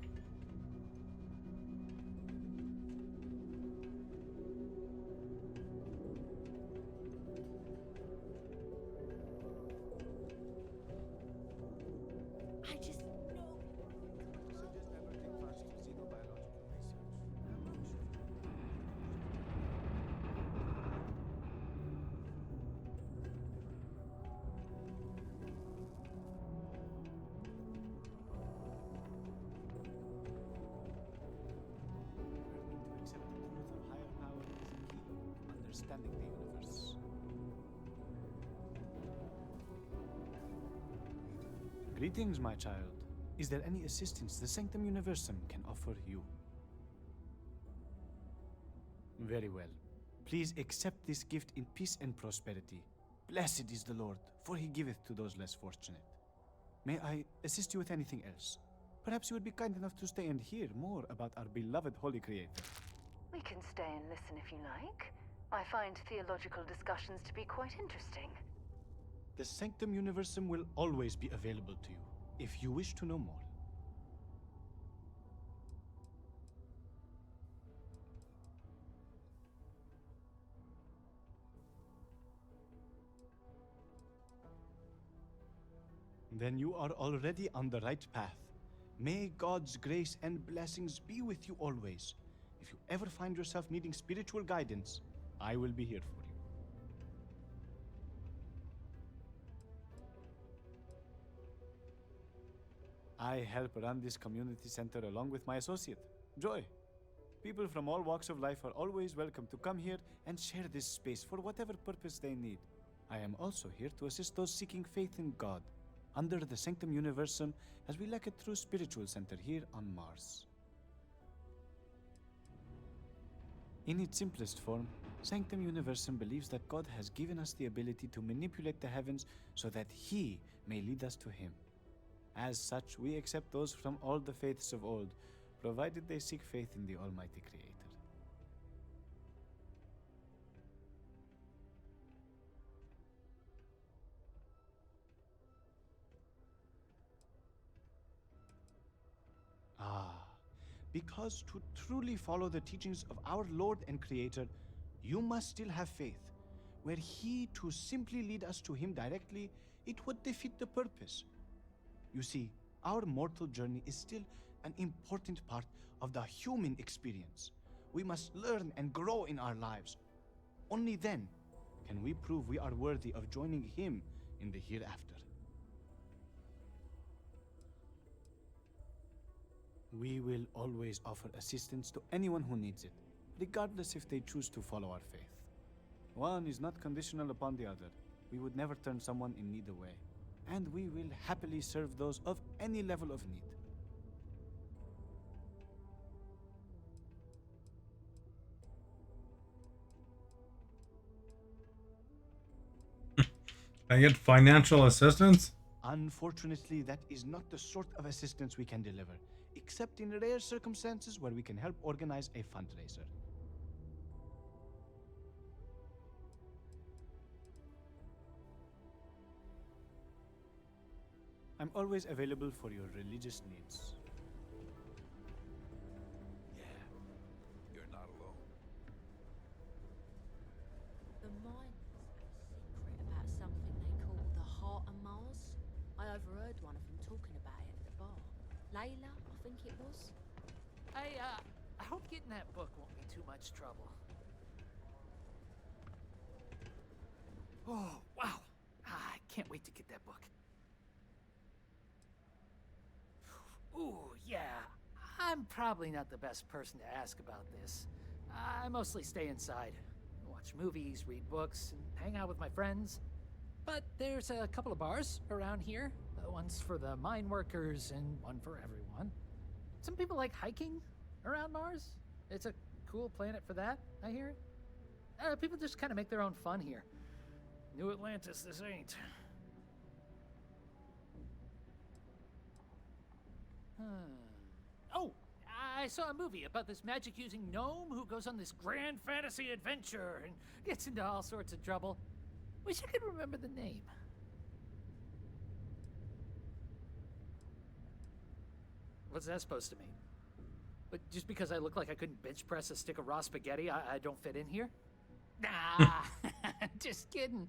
Speaker 21: I just know.
Speaker 22: Understanding the universe. Greetings, my child. Is there any assistance the Sanctum Universum can offer you? Very well. Please accept this gift in peace and prosperity. Blessed is the Lord, for he giveth to those less fortunate. May I assist you with anything else? Perhaps you would be kind enough to stay and hear more about our beloved Holy Creator.
Speaker 15: We can stay and listen if you like. I find theological discussions to be quite interesting.
Speaker 22: The Sanctum Universum will always be available to you, if you wish to know more. Then you are already on the right path. May God's grace and blessings be with you always. If you ever find yourself needing spiritual guidance, I will be here for you. I help run this community center along with my associate, Joy. People from all walks of life are always welcome to come here and share this space for whatever purpose they need. I am also here to assist those seeking faith in God, under the Sanctum Universum, as we lack a true spiritual center here on Mars. In its simplest form, Sanctum Universum believes that God has given us the ability to manipulate the heavens so that He may lead us to Him. As such, we accept those from all the faiths of old, provided they seek faith in the Almighty Creator. Because to truly follow the teachings of our Lord and Creator, you must still have faith. Were He to simply lead us to Him directly, it would defeat the purpose. You see, our mortal journey is still an important part of the human experience. We must learn and grow in our lives. Only then can we prove we are worthy of joining Him in the hereafter. We will always offer assistance to anyone who needs it, regardless if they choose to follow our faith. One is not conditional upon the other. We would never turn someone in need away. And we will happily serve those of any level of need.
Speaker 1: I get financial assistance?
Speaker 22: Unfortunately, that is not the sort of assistance we can deliver, except in rare circumstances where we can help organize a fundraiser. I'm always available for your religious needs.
Speaker 14: You're not alone.
Speaker 4: The miners are secret about something they call the Heart of Mars. I overheard one of them talking about it at the bar. Layla, I think it was.
Speaker 19: I hope getting that book won't be too much trouble. Oh, wow. I can't wait to get that book. Ooh, yeah. I'm probably not the best person to ask about this. I mostly stay inside, watch movies, read books, and hang out with my friends. But there's a couple of bars around here. One's for the mine workers and one for everyone. Some people like hiking around Mars. It's a cool planet for that, I hear. People just kind of make their own fun here. New Atlantis, this ain't. Oh, I saw a movie about this magic-using gnome who goes on this grand fantasy adventure and gets into all sorts of trouble. Wish I could remember the name. What's that supposed to mean? But just because I look like I couldn't bench press a stick of raw spaghetti, I don't fit in here? Nah, just kidding.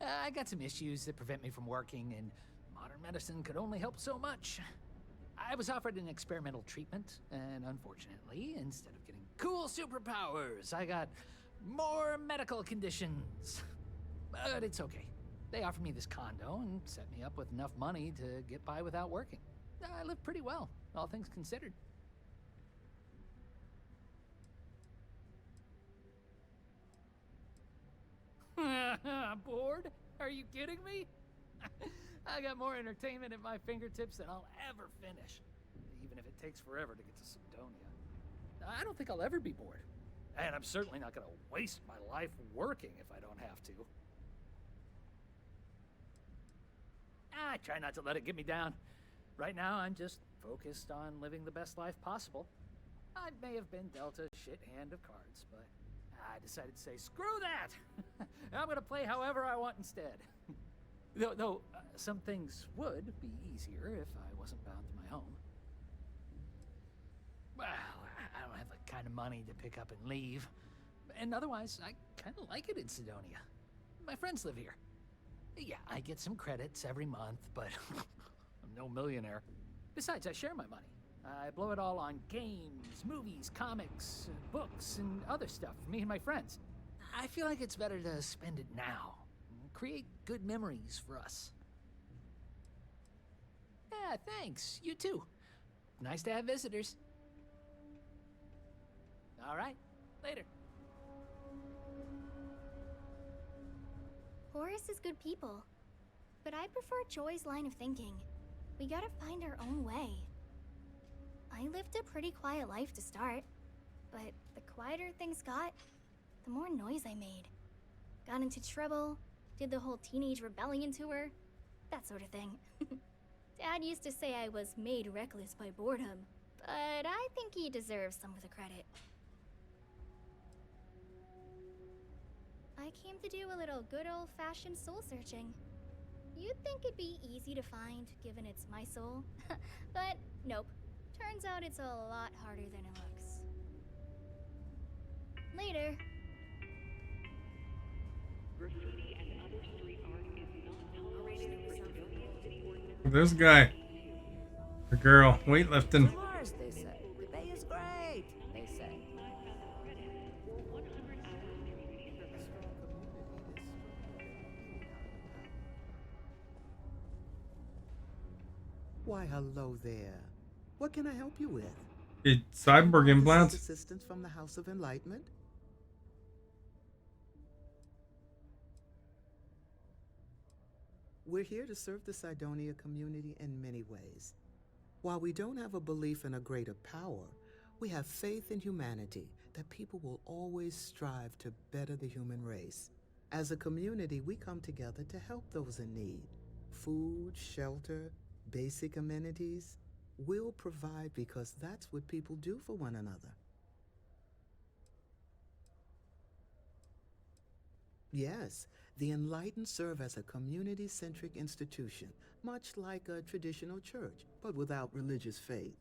Speaker 19: I got some issues that prevent me from working, and modern medicine could only help so much. I was offered an experimental treatment, and unfortunately, instead of getting cool superpowers, I got more medical conditions. But it's okay. They offered me this condo and set me up with enough money to get by without working. I live pretty well, all things considered. Bored? Are you kidding me? I got more entertainment at my fingertips than I'll ever finish, even if it takes forever to get to Sidonia. I don't think I'll ever be bored, and I'm certainly not going to waste my life working if I don't have to. I try not to let it get me down. Right now, I'm just focused on living the best life possible. I may have been dealt a shit hand of cards, but I decided to say, screw that! I'm gonna play however I want instead. Though some things would be easier if I wasn't bound to my home. Well, I don't have the kind of money to pick up and leave. And otherwise, I kind of like it in Sidonia. My friends live here. Yeah, I get some credits every month, but I'm no millionaire. Besides, I share my money. I blow it all on games, movies, comics, books, and other stuff for me and my friends. I feel like it's better to spend it now. Create good memories for us. Yeah, thanks. You too. Nice to have visitors. All right. Later.
Speaker 10: Horace is good people. But I prefer Joy's line of thinking. We gotta find our own way. I lived a pretty quiet life to start, but the quieter things got, the more noise I made. Got into trouble, did the whole teenage rebellion tour, that sort of thing. Dad used to say I was made reckless by boredom, but I think he deserves some of the credit. I came to do a little good old-fashioned soul searching. You'd think it'd be easy to find, given it's my soul, but nope. Turns out it's a lot harder than it looks. Later.
Speaker 6: Graffiti and other street art is not tolerated per Sidonia City Ordinance.
Speaker 1: This guy. The girl. Weightlifting.
Speaker 19: Mars, they say. The bay is great, they say.
Speaker 11: Why, hello there. What can I help you with?
Speaker 1: Cyborg implants.
Speaker 11: Assistance from the House of Enlightenment? We're here to serve the Cydonia community in many ways. While we don't have a belief in a greater power, we have faith in humanity that people will always strive to better the human race. As a community, we come together to help those in need. Food, shelter, basic amenities. We'll provide because that's what people do for one another. Yes, the Enlightened serve as a community-centric institution, much like a traditional church, but without religious faith.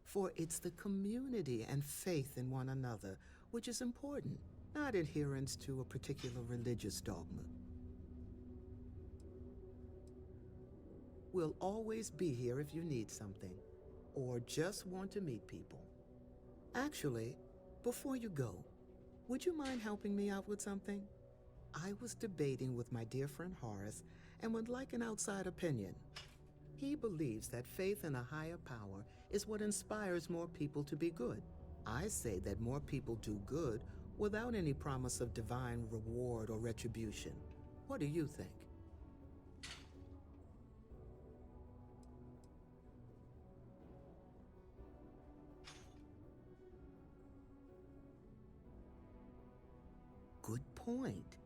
Speaker 11: For it's the community and faith in one another which is important, not adherence to a particular religious dogma. We'll always be here if you need something, or just want to meet people. Actually, before you go, would you mind helping me out with something? I was debating with my dear friend Horace and would like an outside opinion. He believes that faith in a higher power is what inspires more people to be good. I say that more people do good without any promise of divine reward or retribution. What do you think? Good point.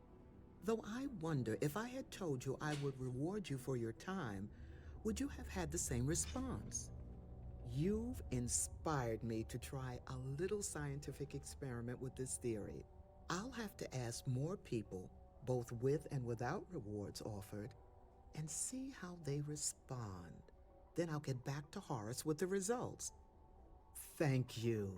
Speaker 11: Though I wonder if I had told you I would reward you for your time, would you have had the same response? You've inspired me to try a little scientific experiment with this theory. I'll have to ask more people, both with and without rewards offered, and see how they respond. Then I'll get back to Horace with the results. Thank you.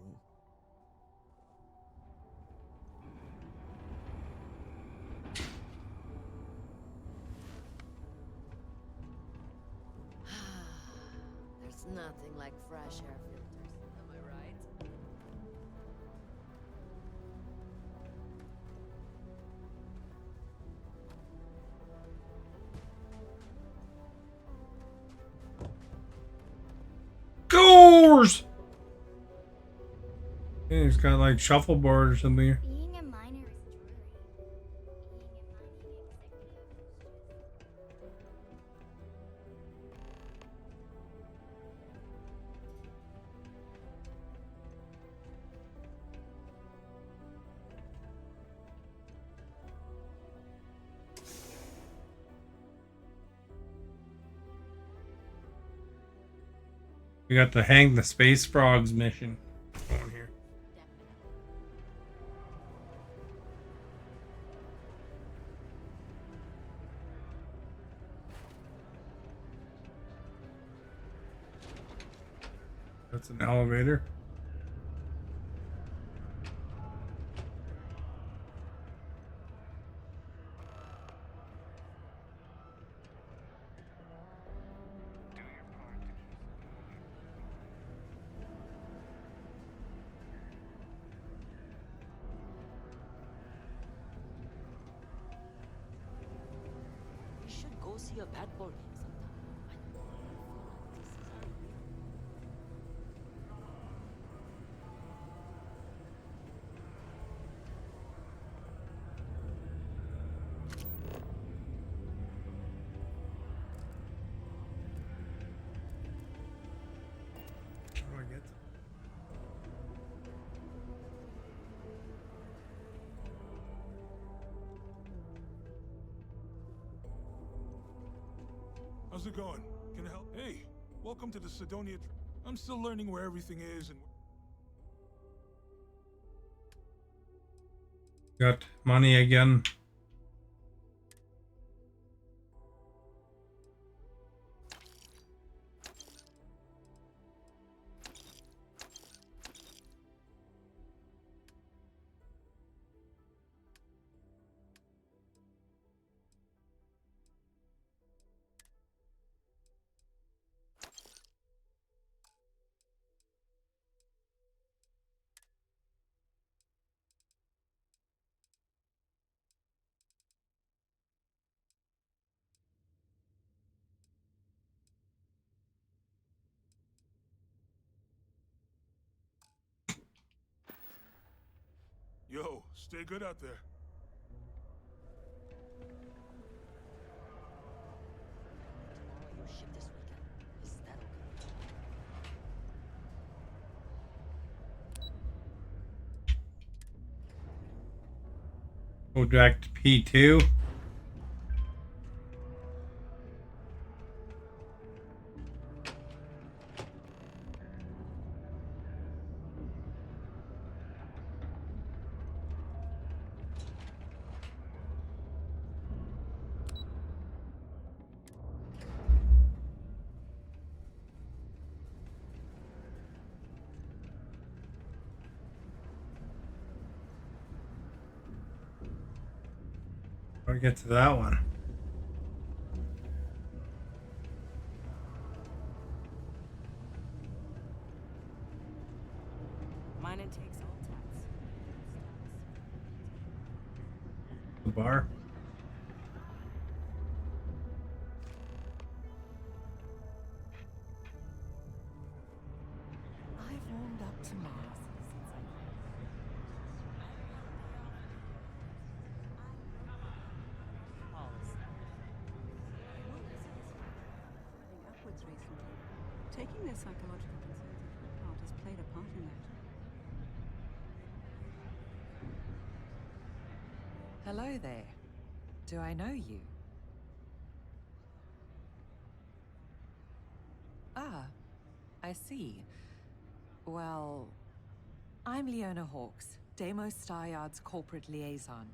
Speaker 3: There's nothing like fresh air filters, am I right?
Speaker 1: Goers! Yeah, he's got like shuffleboard or something.
Speaker 10: Being a miner is dreary.
Speaker 1: We got the hang the space frogs mission going here. That's an elevator.
Speaker 20: We should go see a bad boy game sometime.
Speaker 1: How do I get?
Speaker 5: How's it going? Can I help? Hey, welcome to the Cydonia. I'm still learning where everything is and.
Speaker 1: Got money again.
Speaker 5: Yo, stay good out there.
Speaker 20: ship this weekend. Is that okay?
Speaker 1: Go back to P2. How do we get to that one?
Speaker 20: Mine it takes all tats.
Speaker 1: The bar.
Speaker 16: I've warmed up to Mars.
Speaker 17: Heading upwards recently. Taking their psychological concerns into account has played a part in that.
Speaker 23: Hello there. Do I know you? Ah, I see. Well, I'm Leona Hawks, Deimos Staryard's corporate liaison.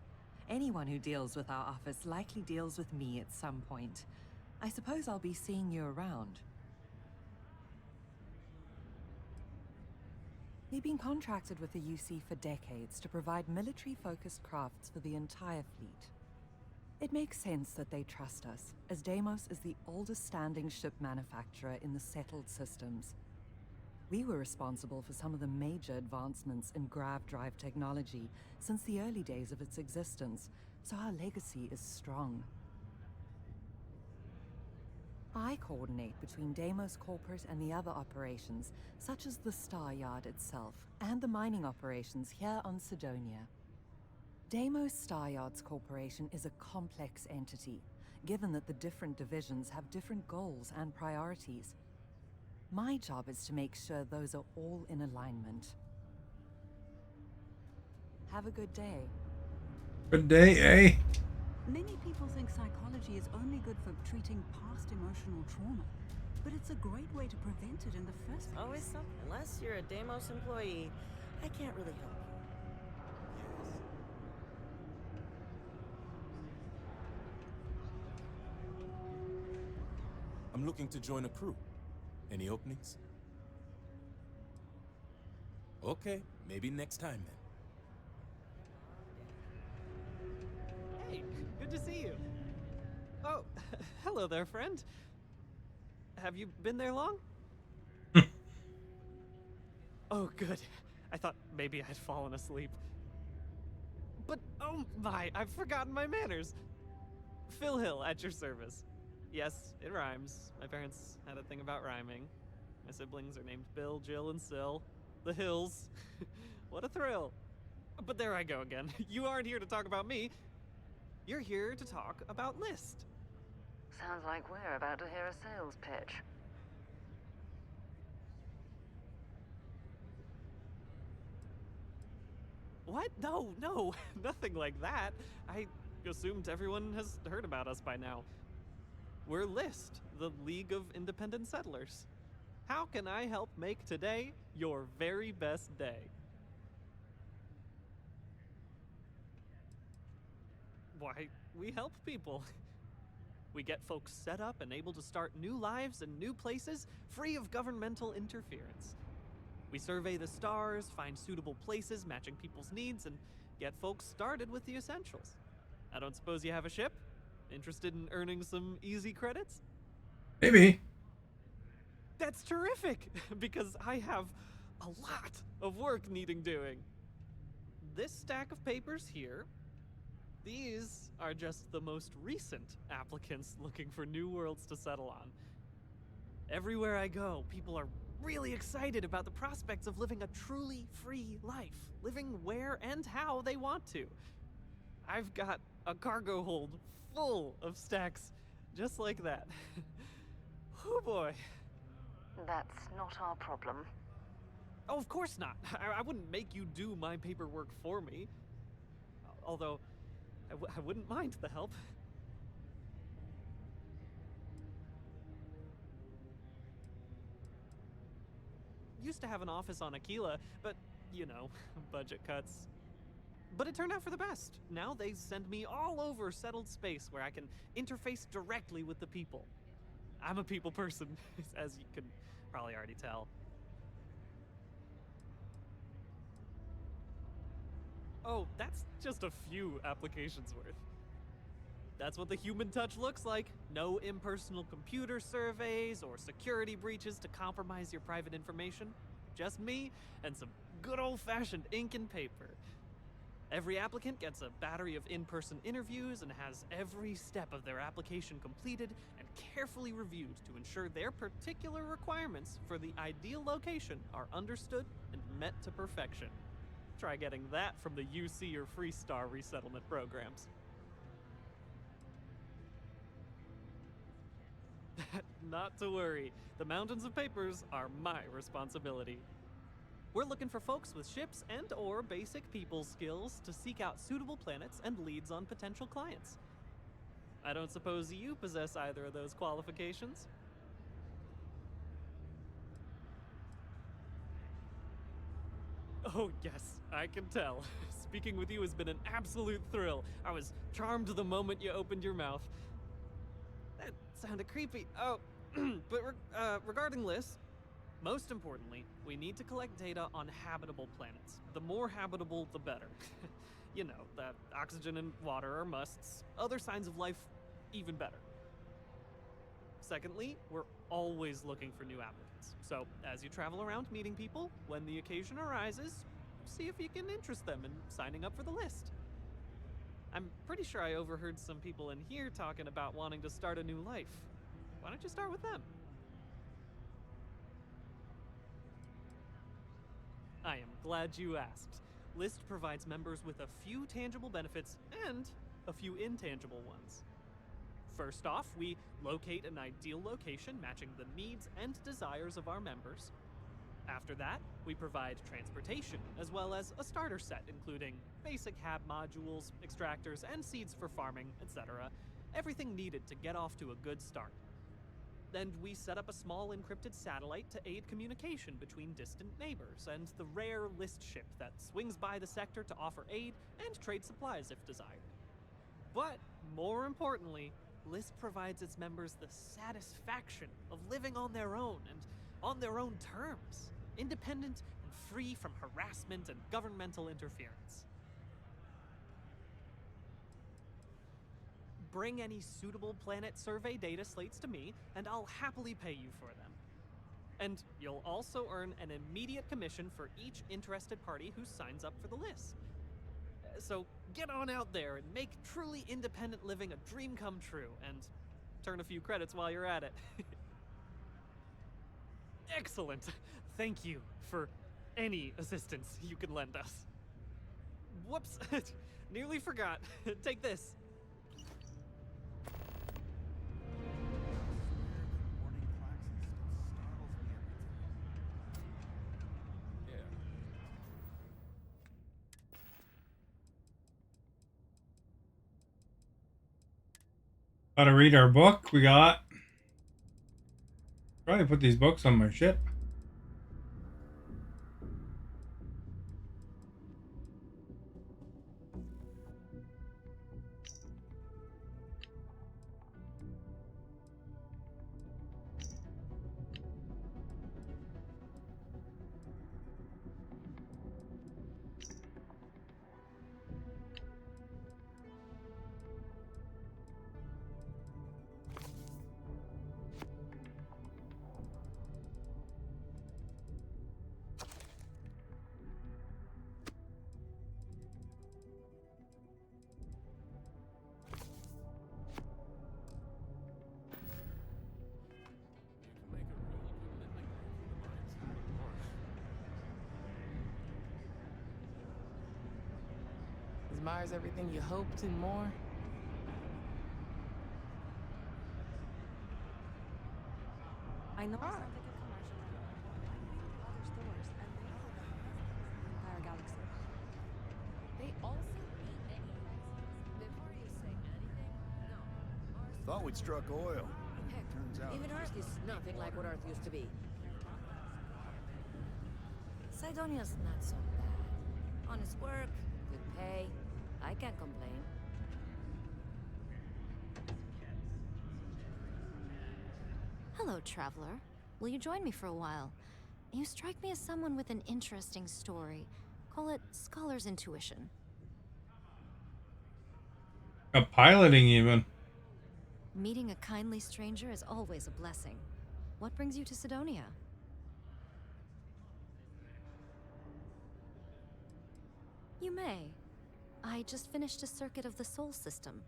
Speaker 23: Anyone who deals with our office likely deals with me at some point. I suppose I'll be seeing you around. We've been contracted with the UC for decades to provide military-focused crafts for the entire fleet. It makes sense that they trust us, as Deimos is the oldest standing ship manufacturer in the settled systems. We were responsible for some of the major advancements in grav drive technology since the early days of its existence, so our legacy is strong. I coordinate between Deimos Corporate and the other operations, such as the Star Yard itself, and the mining operations here on Sidonia. Deimos Star Yards Corporation is a complex entity, given that the different divisions have different goals and priorities. My job is to make sure those are all in alignment. Have a good day.
Speaker 1: Good day, eh?
Speaker 17: Many people think psychology is only good for treating past emotional trauma, but it's a great way to prevent it in the first place.
Speaker 20: Always something. Unless you're a Deimos employee, I can't really help you.
Speaker 24: I'm looking to join a crew. Any openings? Okay, maybe next time then.
Speaker 25: Hey, good to see you. Oh, hello there, friend. Have you been there long? Oh, good. I thought maybe I'd fallen asleep. But, oh my, I've forgotten my manners. Phil Hill, at your service. Yes, it rhymes. My parents had a thing about rhyming. My siblings are named Bill, Jill, and Sil. The Hills. What a thrill. But there I go again. You aren't here to talk about me. You're here to talk about List.
Speaker 15: Sounds like we're about to hear a sales pitch.
Speaker 25: What? No, no, nothing like that. I assumed everyone has heard about us by now. We're List, the League of Independent Settlers. How can I help make today your very best day? Why, we help people. We get folks set up and able to start new lives in new places, free of governmental interference. We survey the stars, find suitable places matching people's needs, and get folks started with the essentials. I don't suppose you have a ship? Interested in earning some easy credits?
Speaker 1: Maybe.
Speaker 25: That's terrific, because I have a lot of work needing doing. This stack of papers here, these are just the most recent applicants looking for new worlds to settle on. Everywhere I go, people are really excited about the prospects of living a truly free life, living where and how they want to. I've got a cargo hold full of stacks just like that. Oh boy.
Speaker 15: That's not our problem.
Speaker 25: Oh, of course not. I wouldn't make you do my paperwork for me. Although, I wouldn't mind the help. Used to have an office on Aquila, but, you know, budget cuts. But it turned out for the best. Now they send me all over settled space where I can interface directly with the people. I'm a people person, as you can probably already tell. Oh, that's just a few applications worth. That's what the human touch looks like. No impersonal computer surveys or security breaches to compromise your private information. Just me and some good old-fashioned ink and paper. Every applicant gets a battery of in-person interviews and has every step of their application completed and carefully reviewed to ensure their particular requirements for the ideal location are understood and met to perfection. Try getting that from the UC or Freestar resettlement programs. Not to worry, the mountains of papers are my responsibility. We're looking for folks with ships and or basic people skills to seek out suitable planets and leads on potential clients. I don't suppose you possess either of those qualifications? Oh yes, I can tell. Speaking with you has been an absolute thrill. I was charmed the moment you opened your mouth. That sounded creepy. Oh, but regarding lists, most importantly, we need to collect data on habitable planets. The more habitable, the better. You know, that oxygen and water are musts. Other signs of life, even better. Secondly, we're always looking for new applicants. So, as you travel around meeting people, when the occasion arises, see if you can interest them in signing up for the list. I'm pretty sure I overheard some people in here talking about wanting to start a new life. Why don't you start with them? I am glad you asked. List provides members with a few tangible benefits and a few intangible ones. First off, we locate an ideal location matching the needs and desires of our members. After that, we provide transportation, as well as a starter set including basic hab modules, extractors, and seeds for farming, etc. Everything needed to get off to a good start. And we set up a small encrypted satellite to aid communication between distant neighbors and the rare list ship that swings by the sector to offer aid and trade supplies if desired. But more importantly, List provides its members the satisfaction of living on their own and on their own terms, independent and free from harassment and governmental interference. Bring any suitable planet survey data slates to me, and I'll happily pay you for them. And you'll also earn an immediate commission for each interested party who signs up for the list. So get on out there and make truly independent living a dream come true, and turn a few credits while you're at it. Excellent! Thank you for any assistance you can lend us. Whoops! Nearly forgot. Take this.
Speaker 1: Gotta read our book. We got. Probably put these books on my ship.
Speaker 7: Is Mars everything you hoped and more?
Speaker 8: I know I sound like a commercial, but I read other stores, and they are the entire galaxy.
Speaker 3: They also eat any. Before you say anything, no.
Speaker 9: Thought we'd struck oil.
Speaker 3: Heck,
Speaker 9: Turns out
Speaker 3: even
Speaker 9: it's
Speaker 3: Earth
Speaker 9: just
Speaker 3: is nothing like what
Speaker 9: water.
Speaker 3: Earth used to be. Sidonia's not so bad. Honest work, good pay. I can't complain.
Speaker 12: Hello, traveler. Will you join me for a while? You strike me as someone with an interesting story. Call it scholar's intuition.
Speaker 1: A piloting even.
Speaker 12: Meeting a kindly stranger is always a blessing. What brings you to Sidonia? You may. I just finished a circuit of the Sol system.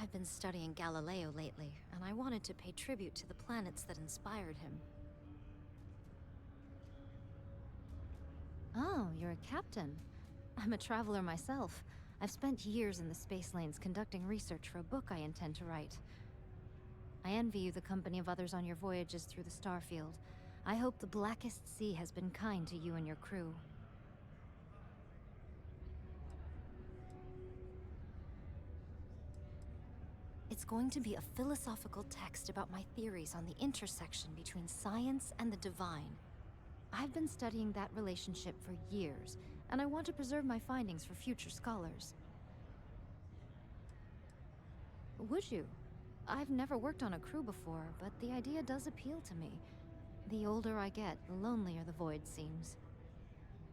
Speaker 12: I've been studying Galileo lately, and I wanted to pay tribute to the planets that inspired him. Oh, you're a captain. I'm a traveler myself. I've spent years in the space lanes conducting research for a book I intend to write. I envy you the company of others on your voyages through the Starfield. I hope the Blackest Sea has been kind to you and your crew. It's going to be a philosophical text about my theories on the intersection between science and the divine. I've been studying that relationship for years, and I want to preserve my findings for future scholars. Would you? I've never worked on a crew before, but the idea does appeal to me. The older I get, the lonelier the void seems.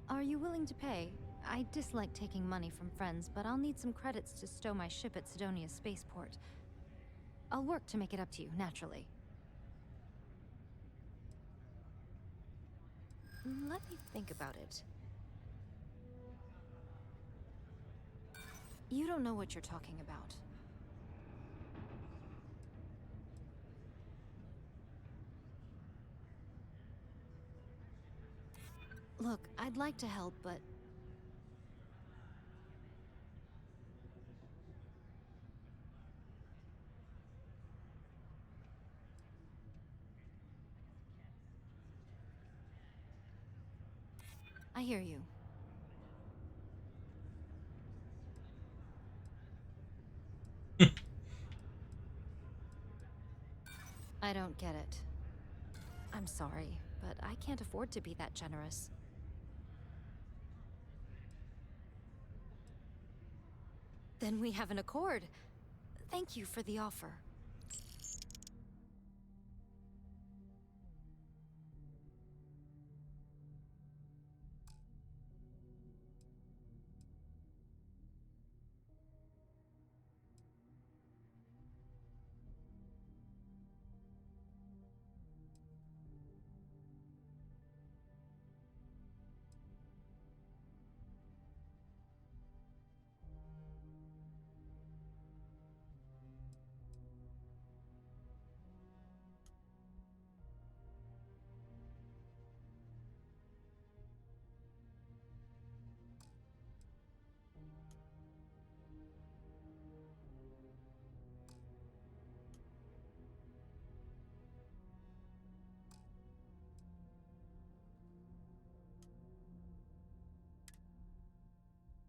Speaker 12: Are you willing to pay? I dislike taking money from friends, but I'll need some credits to stow my ship at Sidonia's spaceport. I'll work to make it up to you, naturally. Let me think about it. You don't know what you're talking about. Look, I'd like to help, but... I hear you. I don't get it. I'm sorry, but I can't afford to be that generous. Then we have an accord. Thank you for the offer.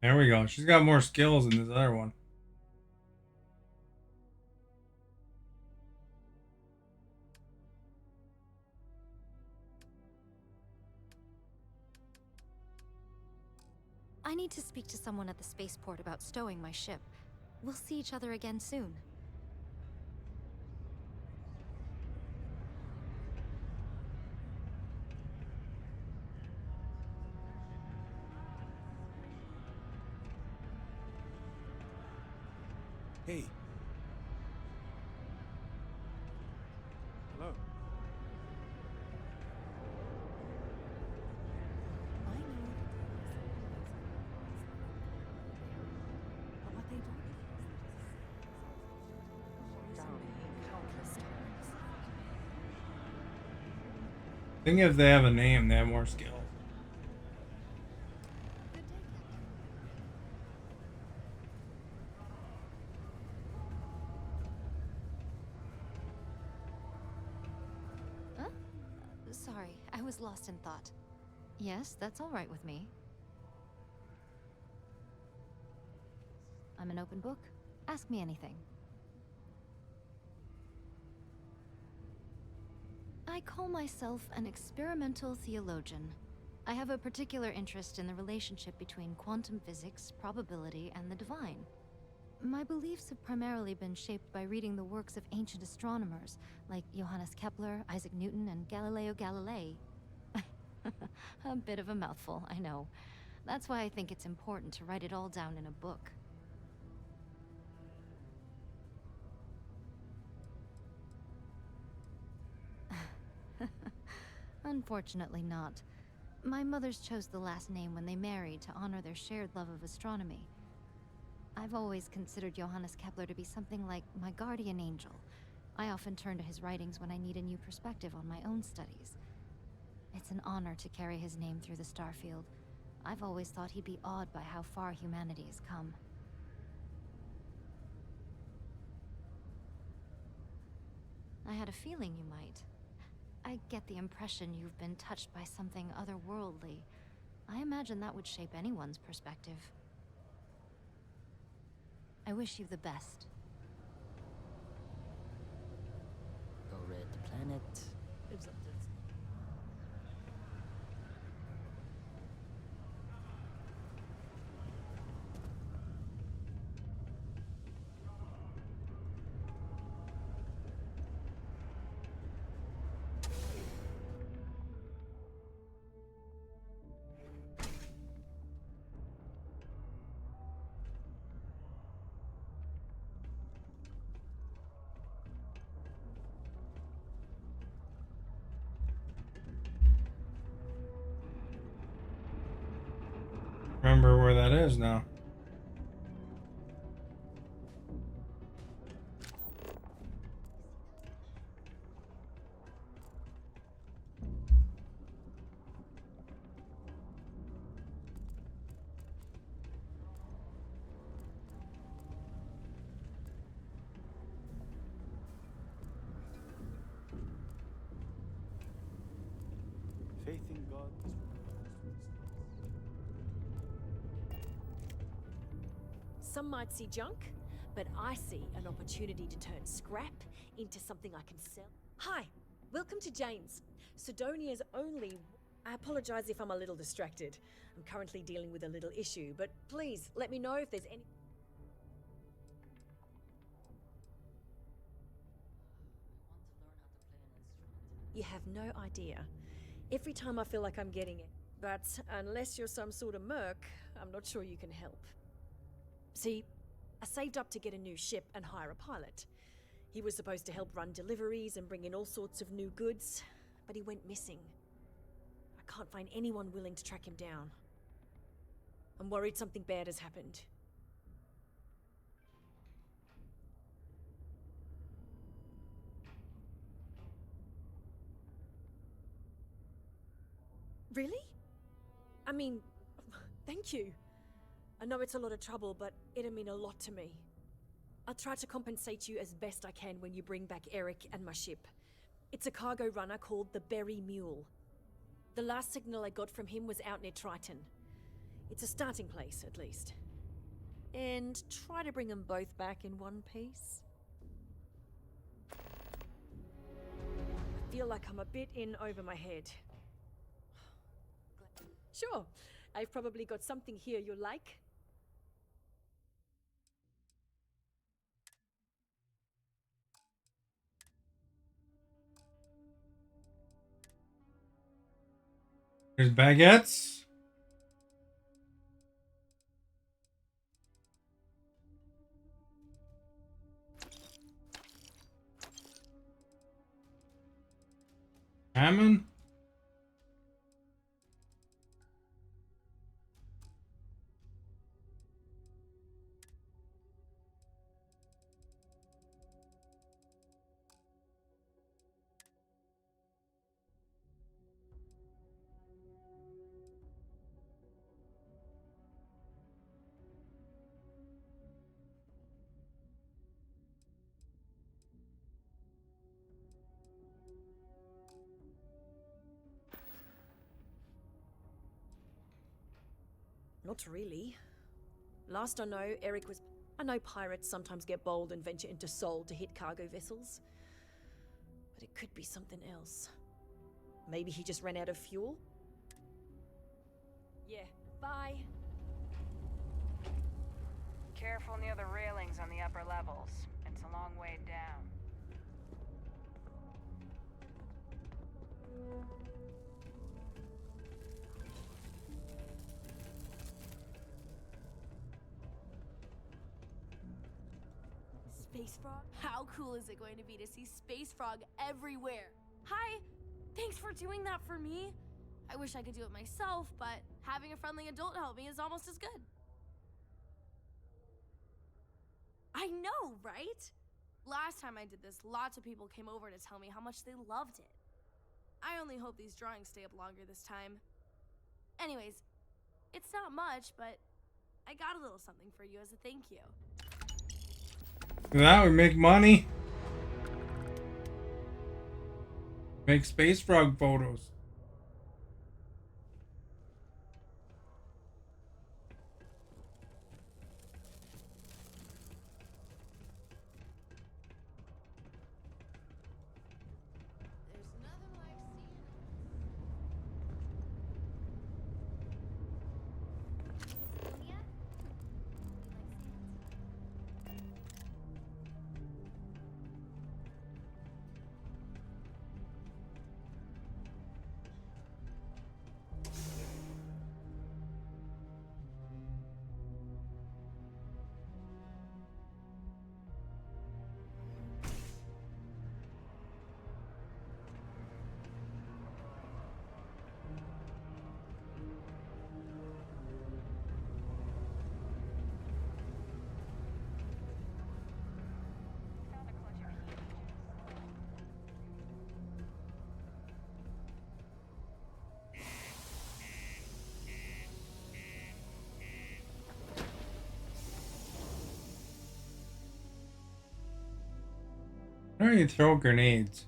Speaker 1: There we go. She's got more skills than this other one.
Speaker 12: I need to speak to someone at the spaceport about stowing my ship. We'll see each other again soon.
Speaker 9: Hey.
Speaker 22: Hello.
Speaker 17: But what they do
Speaker 1: I think if they have a name, they have more skills.
Speaker 12: was lost in thought. Yes, that's all right with me. I'm an open book. Ask me anything. I call myself an experimental theologian. I have a particular interest in the relationship between quantum physics, probability, and the divine. My beliefs have primarily been shaped by reading the works of ancient astronomers, like Johannes Kepler, Isaac Newton, and Galileo Galilei. A bit of a mouthful, I know. That's why I think it's important to write it all down in a book. Unfortunately not. My mothers chose the last name when they married to honor their shared love of astronomy. I've always considered Johannes Kepler to be something like my guardian angel. I often turn to his writings when I need a new perspective on my own studies. It's an honor to carry his name through the Starfield. I've always thought he'd be awed by how far humanity has come. I had a feeling you might. I get the impression you've been touched by something otherworldly. I imagine that would shape anyone's perspective. I wish you the best.
Speaker 20: The red planet lives up there.
Speaker 1: Remember where that is now.
Speaker 22: Faith in God is
Speaker 2: Some might see junk, but I see an opportunity to turn scrap into something I can sell. Hi, welcome to Jane's, Sidonia's only... I apologize if I'm a little distracted. I'm currently dealing with a little issue, but please let me know if there's any... You have no idea. Every time I feel like I'm getting it. But unless you're some sort of merc, I'm not sure you can help. See, I saved up to get a new ship and hire a pilot. He was supposed to help run deliveries and bring in all sorts of new goods, but he went missing. I can't find anyone willing to track him down. I'm worried something bad has happened. Really? I mean, thank you. I know it's a lot of trouble, but it'll mean a lot to me. I'll try to compensate you as best I can when you bring back Eric and my ship. It's a cargo runner called the Berry Mule. The last signal I got from him was out near Triton. It's a starting place, at least. And try to bring them both back in one piece. I feel like I'm a bit in over my head. Sure, I've probably got something here you'll like.
Speaker 1: There's baguettes. Salmon.
Speaker 2: Not really. Last I know, Eric was... I know pirates sometimes get bold and venture into Seoul to hit cargo vessels. But it could be something else. Maybe he just ran out of fuel? Yeah, bye.
Speaker 15: Careful near the railings on the upper levels. It's a long way down.
Speaker 4: Space Frog? How cool is it going to be to see Space Frog everywhere? Hi! Thanks for doing that for me. I wish I could do it myself, but having a friendly adult help me is almost as good. I know, right? Last time I did this, lots of people came over to tell me how much they loved it. I only hope these drawings stay up longer this time. Anyways, it's not much, but I got a little something for you as a thank you.
Speaker 1: Now we make money. Make space frog photos. Why don't you throw grenades?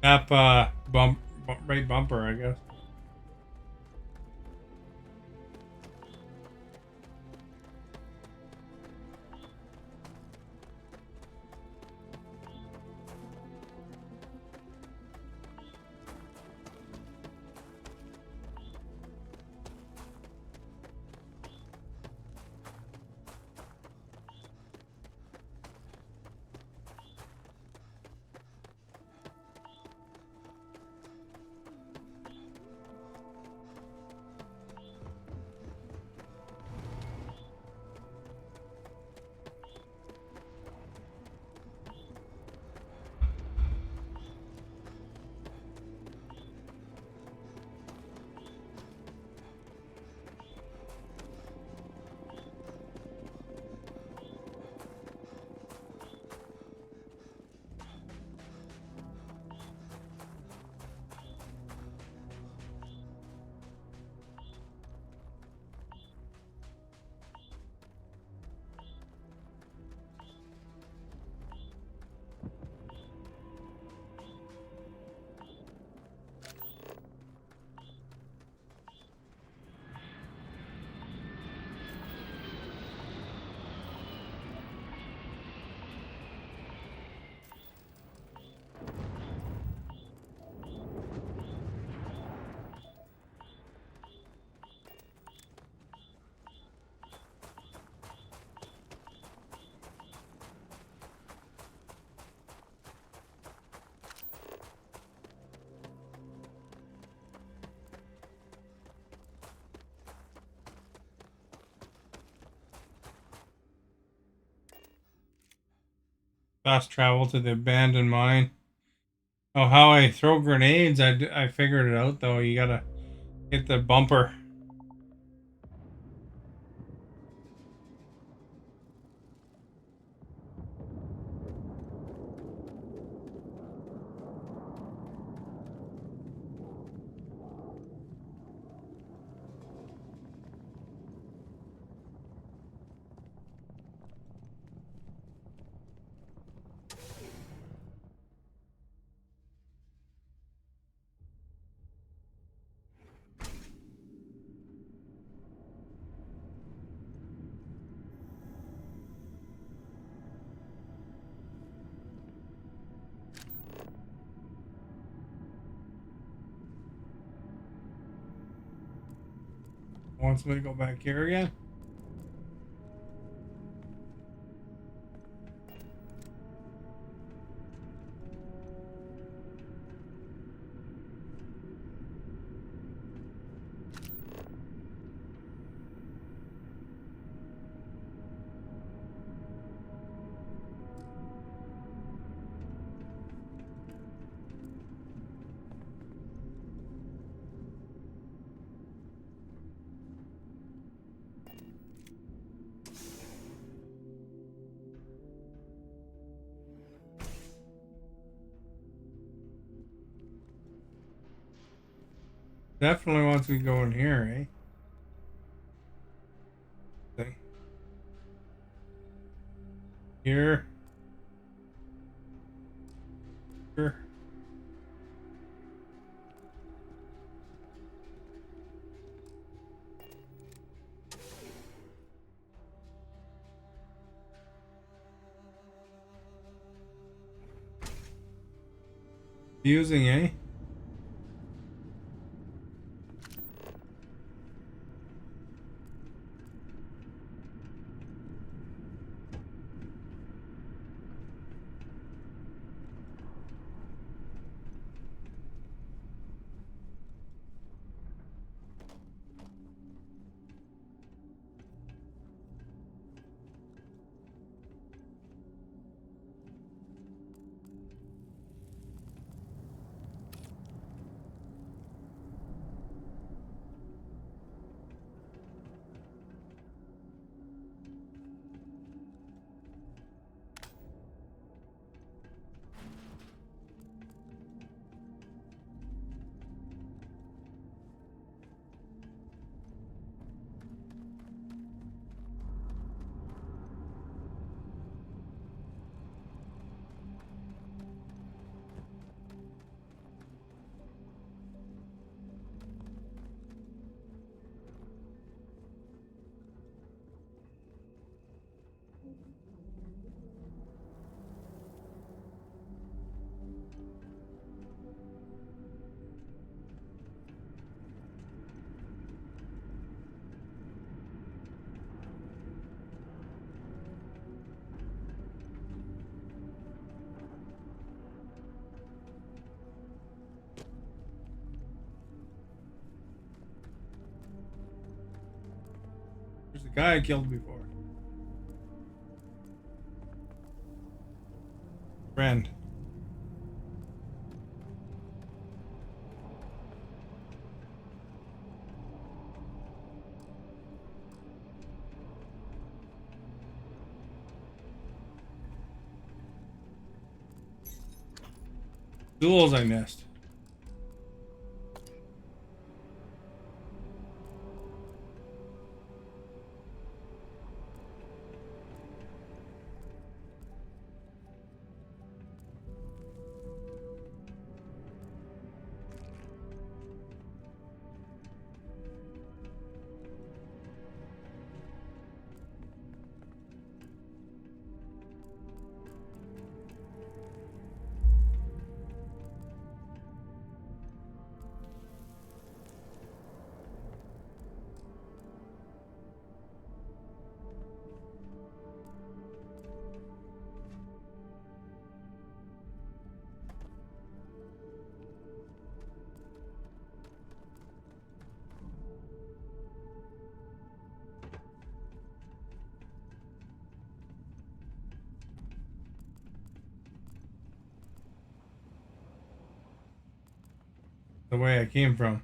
Speaker 1: Tap right bumper, I guess. Fast travel to the abandoned mine. Oh, how I throw grenades. I figured it out, though. You gotta hit the bumper. Wants me to go back here again? Definitely wants me to go in here, eh? Okay. Here. Here. Using, eh? There's the guy I killed before. Friend. Duels I missed. The way I came from.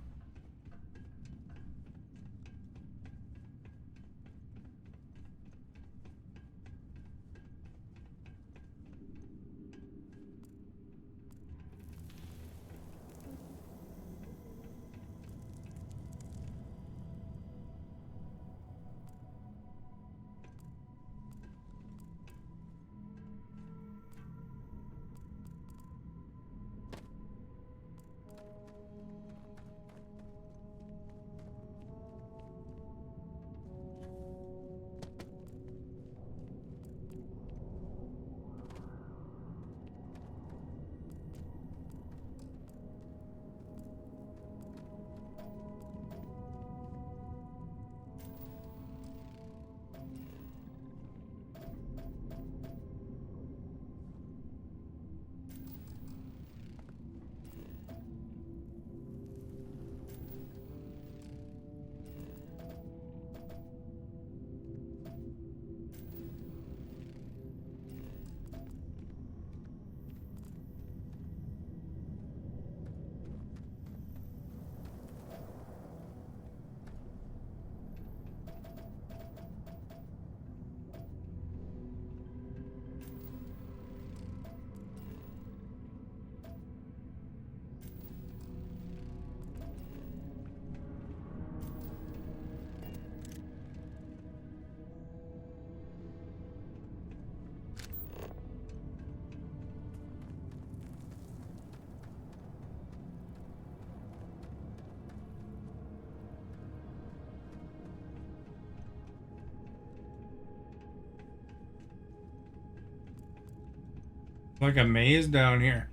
Speaker 1: Like a maze down here.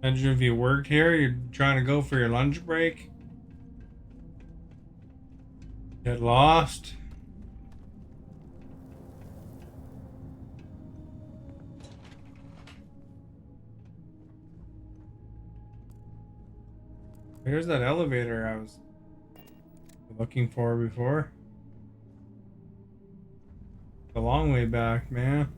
Speaker 1: Imagine if you worked here, you're trying to go for your lunch break. Get lost. Here's that elevator I was looking for before. It's a long way back, man.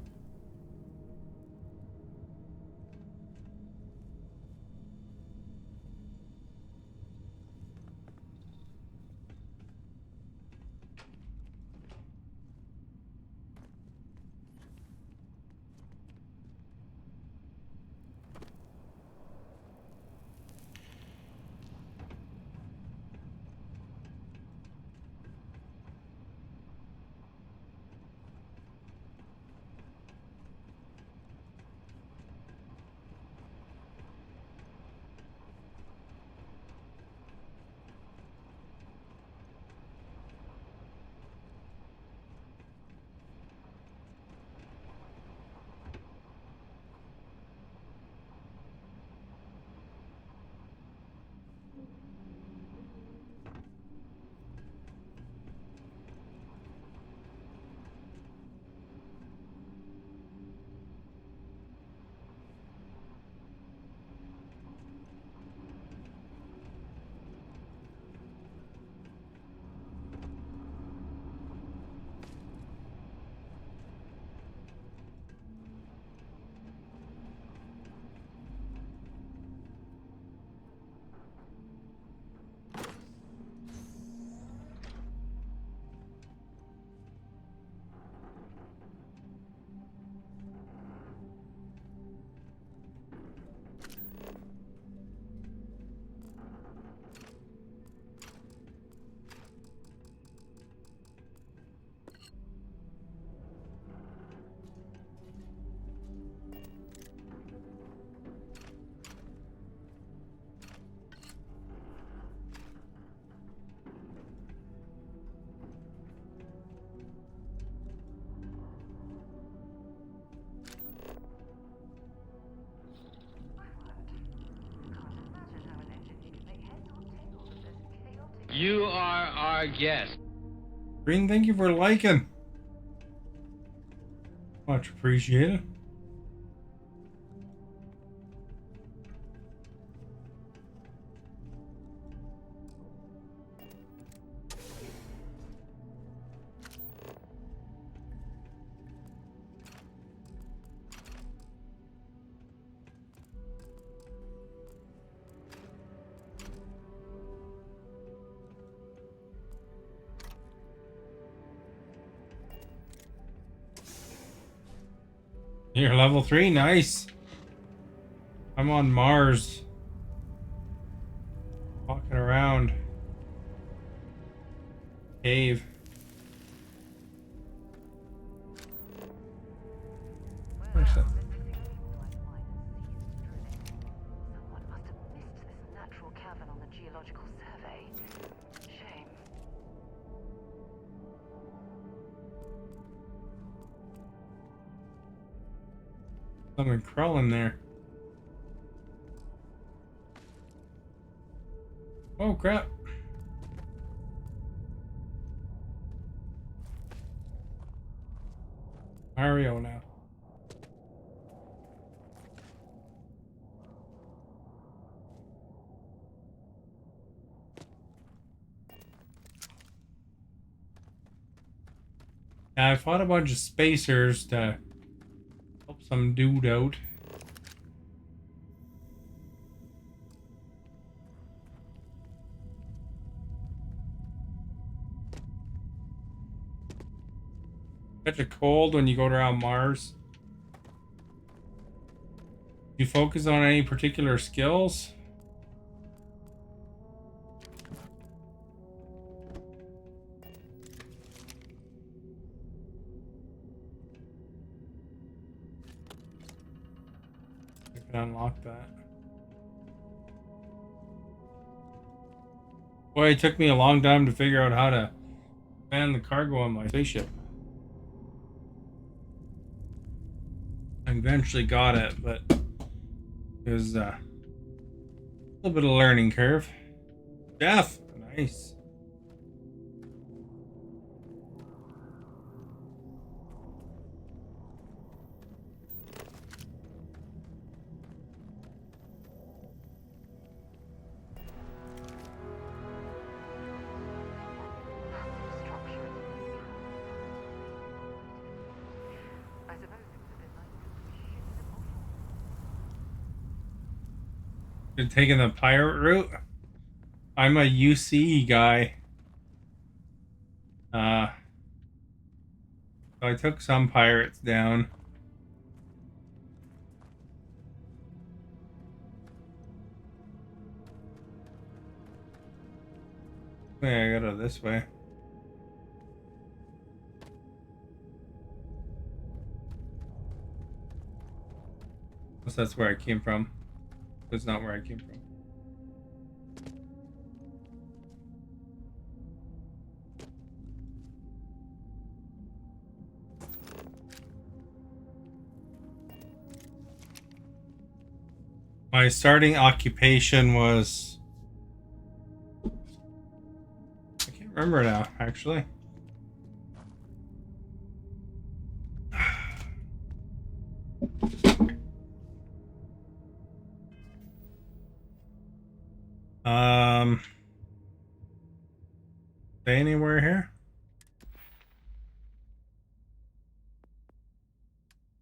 Speaker 6: You are our guest.
Speaker 1: Green, thank you for liking. Much appreciated. You're level 3, nice. I'm on Mars. Walking around. Cave. Where's that?
Speaker 15: Someone must have missed this natural cavern on the geological survey. Shame.
Speaker 1: Something crawling there. Oh crap. Mario now. Yeah, I fought a bunch of spacers to help some dude out. Catch a cold when you go around Mars. You focus on any particular skills? I can unlock that. Boy, it took me a long time to figure out how to expand the cargo on my spaceship. eventually got it, but it was a little bit of a learning curve. Jeff, nice. You're taking the pirate route? I'm a UC guy. So I took some pirates down. Yeah, I gotta go this way. Unless that's where I came from. That's not where I came from. My starting occupation was... I can't remember now, actually. Say anywhere here?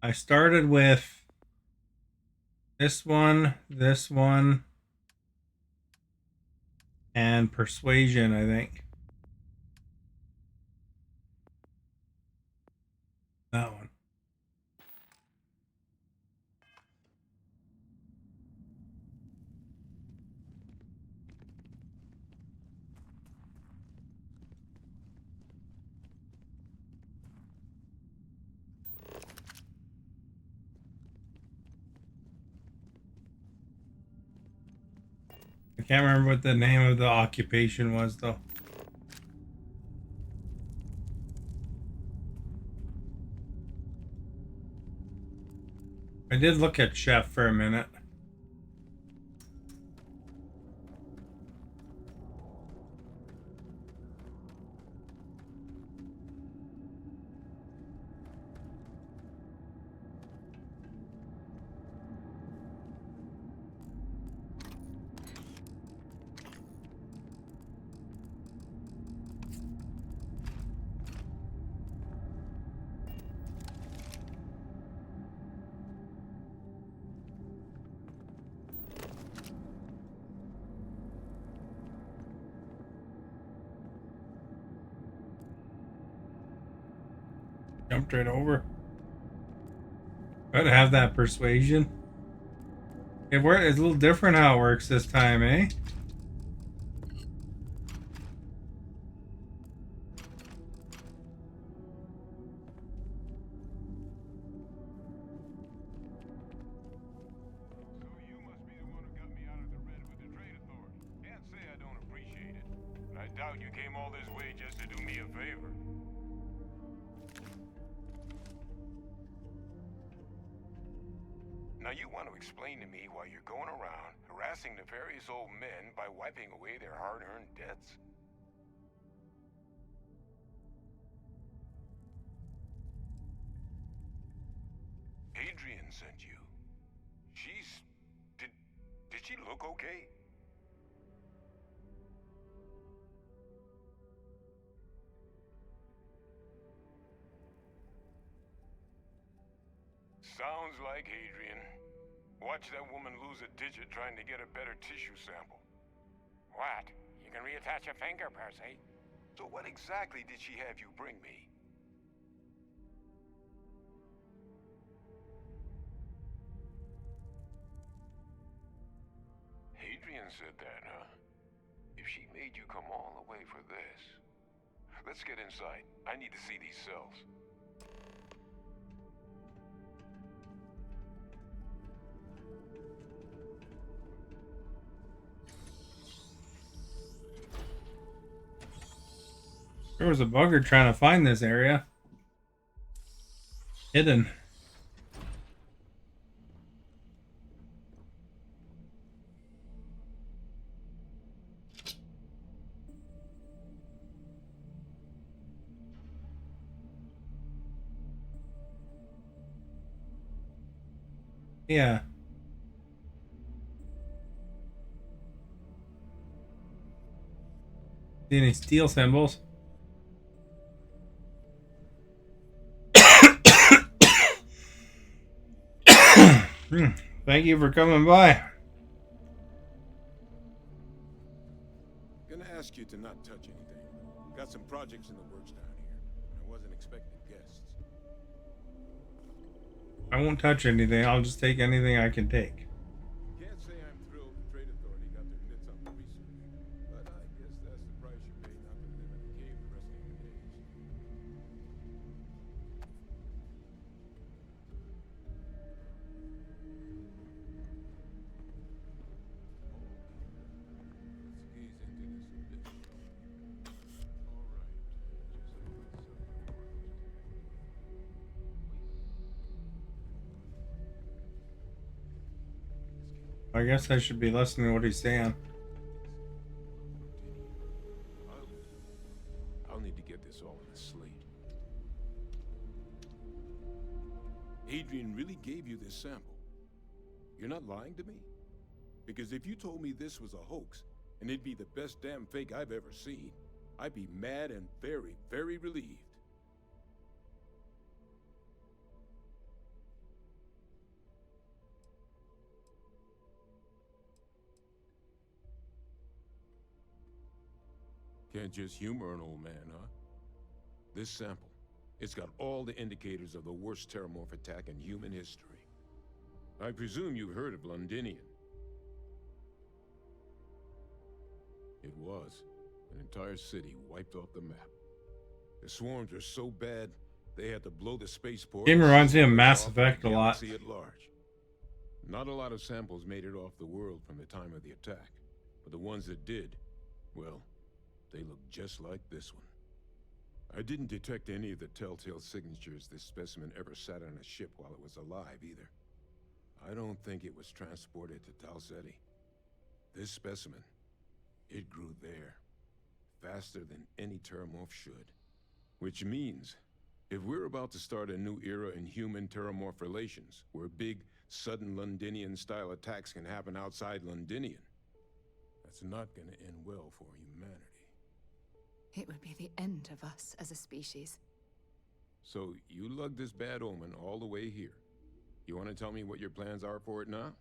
Speaker 1: I started with this one, and persuasion, I think. That one. I can't remember what the name of the occupation was, though. I did look at chef for a minute. Jumped right over. Gotta have that persuasion. It's a little different how it works this time, eh?
Speaker 5: I doubt you came all this way just to do me a favor. Now you want to explain to me why you're going around harassing nefarious old men by wiping away their hard-earned debts? Adrian sent you. Did she look okay? Sounds like Adrian. Watch that woman lose a digit trying to get a better tissue sample.
Speaker 13: What? You can reattach a finger, Percy.
Speaker 5: So what exactly did she have you bring me? Adrian said that, huh? If she made you come all the way for this... Let's get inside. I need to see these cells.
Speaker 1: There was a bugger trying to find this area. Hidden. Yeah. See any steel symbols? Thank you for coming by.
Speaker 9: Gonna ask you to not touch anything. Got some projects in the works down here. I wasn't expecting guests.
Speaker 1: I won't touch anything. I'll just take anything I can take.
Speaker 9: Can't say I'm thrilled the Trade Authority got their mitts on the research, but I guess that's the price you pay not to live in a cave the rest of your days.
Speaker 1: I guess I should be listening to what he's saying.
Speaker 9: I'll need to get this all on a slate. Adrian really gave you this sample. You're not lying to me? Because if you told me this was a hoax, and it'd be the best damn fake I've ever seen, I'd be mad and very, very relieved. Can't just humor an old man, huh? This sample, it's got all the indicators of the worst terramorph attack in human history. I presume you've heard of Londinian. It was. An entire city wiped off the map. The swarms were so bad, they had to blow the spaceport.
Speaker 1: Game reminds me of Mass Effect a lot.
Speaker 9: Galaxy at large. Not a lot of samples made it off the world from the time of the attack, but the ones that did, well, they look just like this one. I didn't detect any of the telltale signatures this specimen ever sat on a ship while it was alive, either. I don't think it was transported to Tau Ceti. This specimen, it grew there, faster than any terramorph should. Which means, if we're about to start a new era in human-terramorph relations, where big, sudden Londinian-style attacks can happen outside Londinian, that's not gonna end well for humanity.
Speaker 8: It would be the end of us as a species.
Speaker 9: So, you lugged this bad omen all the way here. You want to tell me what your plans are for it now?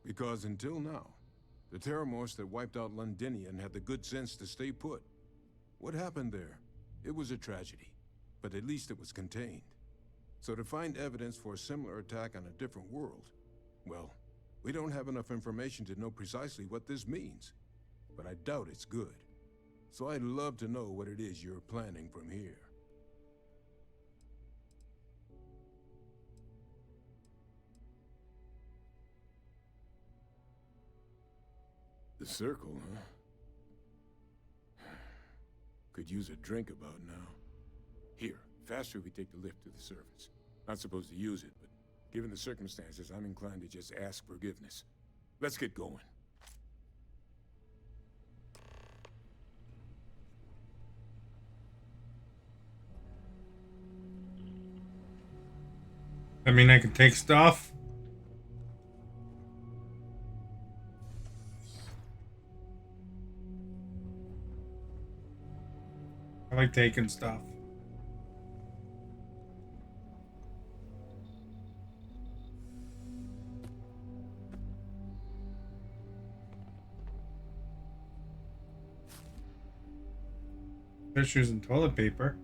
Speaker 9: Because until now, the terramorphs that wiped out Londinian had the good sense to stay put. What happened there? It was a tragedy, but at least it was contained. So to find evidence for a similar attack on a different world, well, we don't have enough information to know precisely what this means. But I doubt it's good. So I'd love to know what it is you're planning from here. The circle, huh? Could use a drink about now. Here, faster if we take the lift to the surface. Not supposed to use it, but given the circumstances, I'm inclined to just ask forgiveness. Let's get going.
Speaker 1: I mean, I can take stuff. I like taking stuff. Tissues and toilet paper.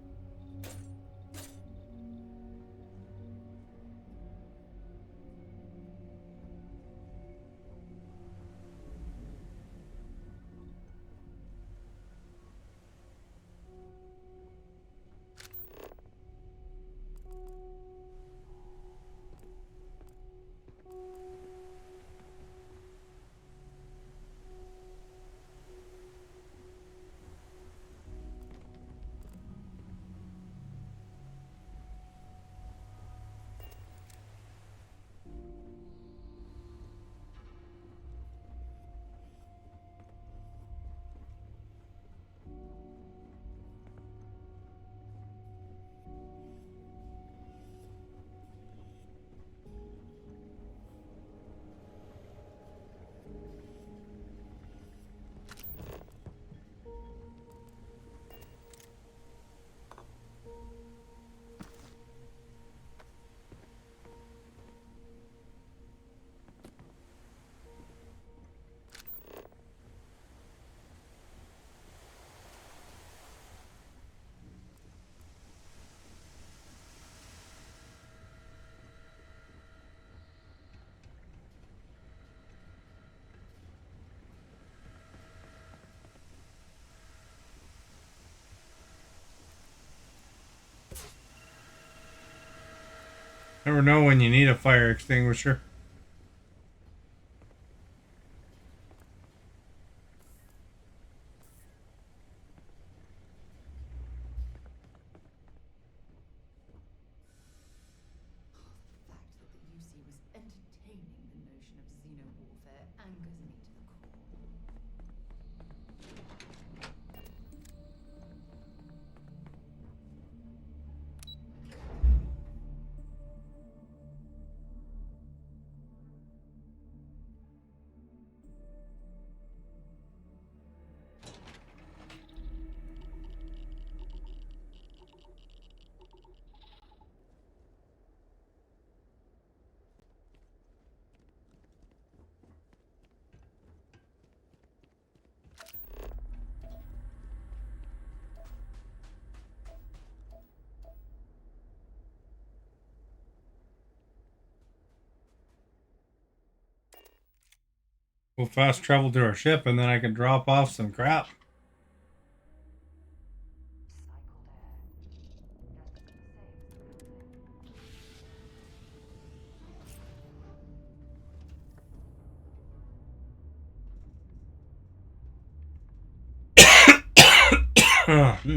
Speaker 1: Never know when you need a fire extinguisher.
Speaker 15: The fact that the UC was entertaining the notion of xeno-warfare angers me to the core.
Speaker 1: We'll fast travel to our ship and then I can drop off some crap.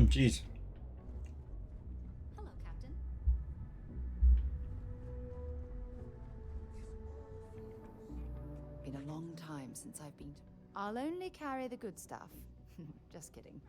Speaker 1: Jeez.
Speaker 15: Hello, Captain.
Speaker 3: Been a long time since I've been. I'll only carry the good stuff. Just kidding.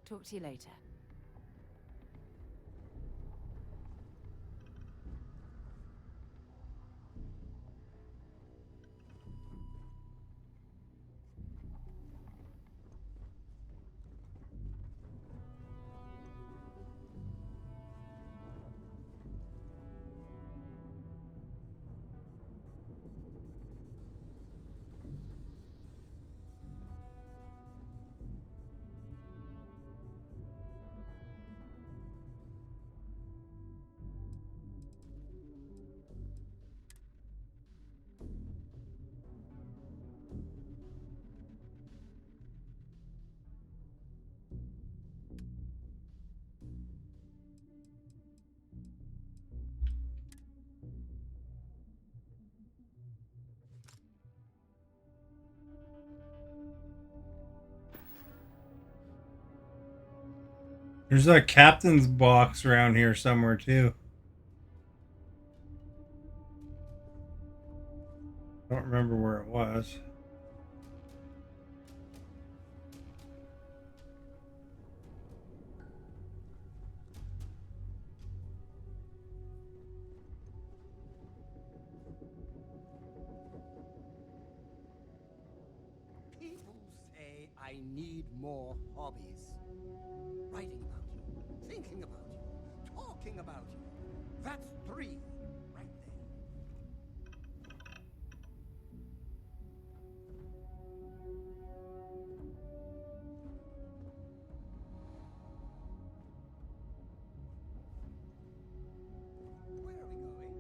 Speaker 3: Talk to you later.
Speaker 1: There's a captain's box around here somewhere too. Don't remember where it was.
Speaker 11: People say I need more hobbies. Writing about you, thinking about you, talking about you. That's 3 right there. Where are we going?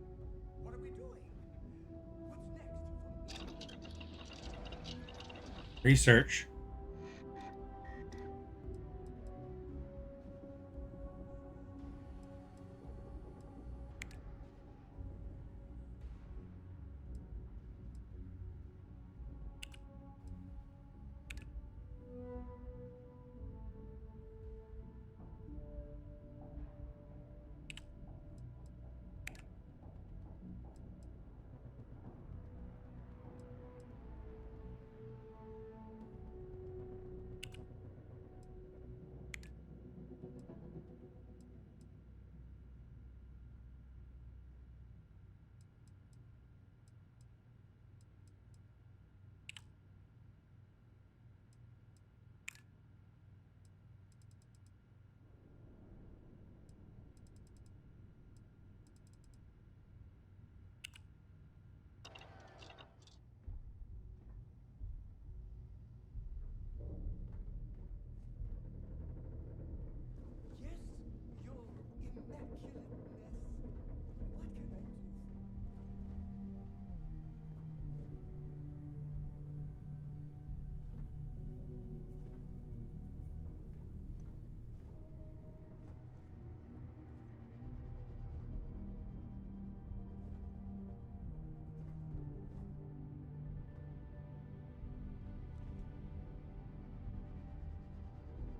Speaker 11: What are we doing? What's next?
Speaker 1: Research.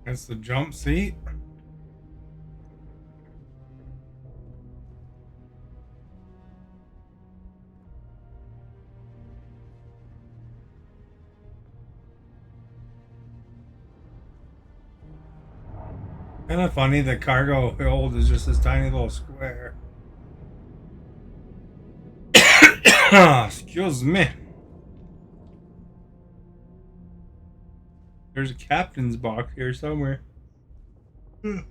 Speaker 1: That's the jump seat. Kind of funny, the cargo hold is just this tiny little square. Excuse me. There's a captain's box here somewhere. I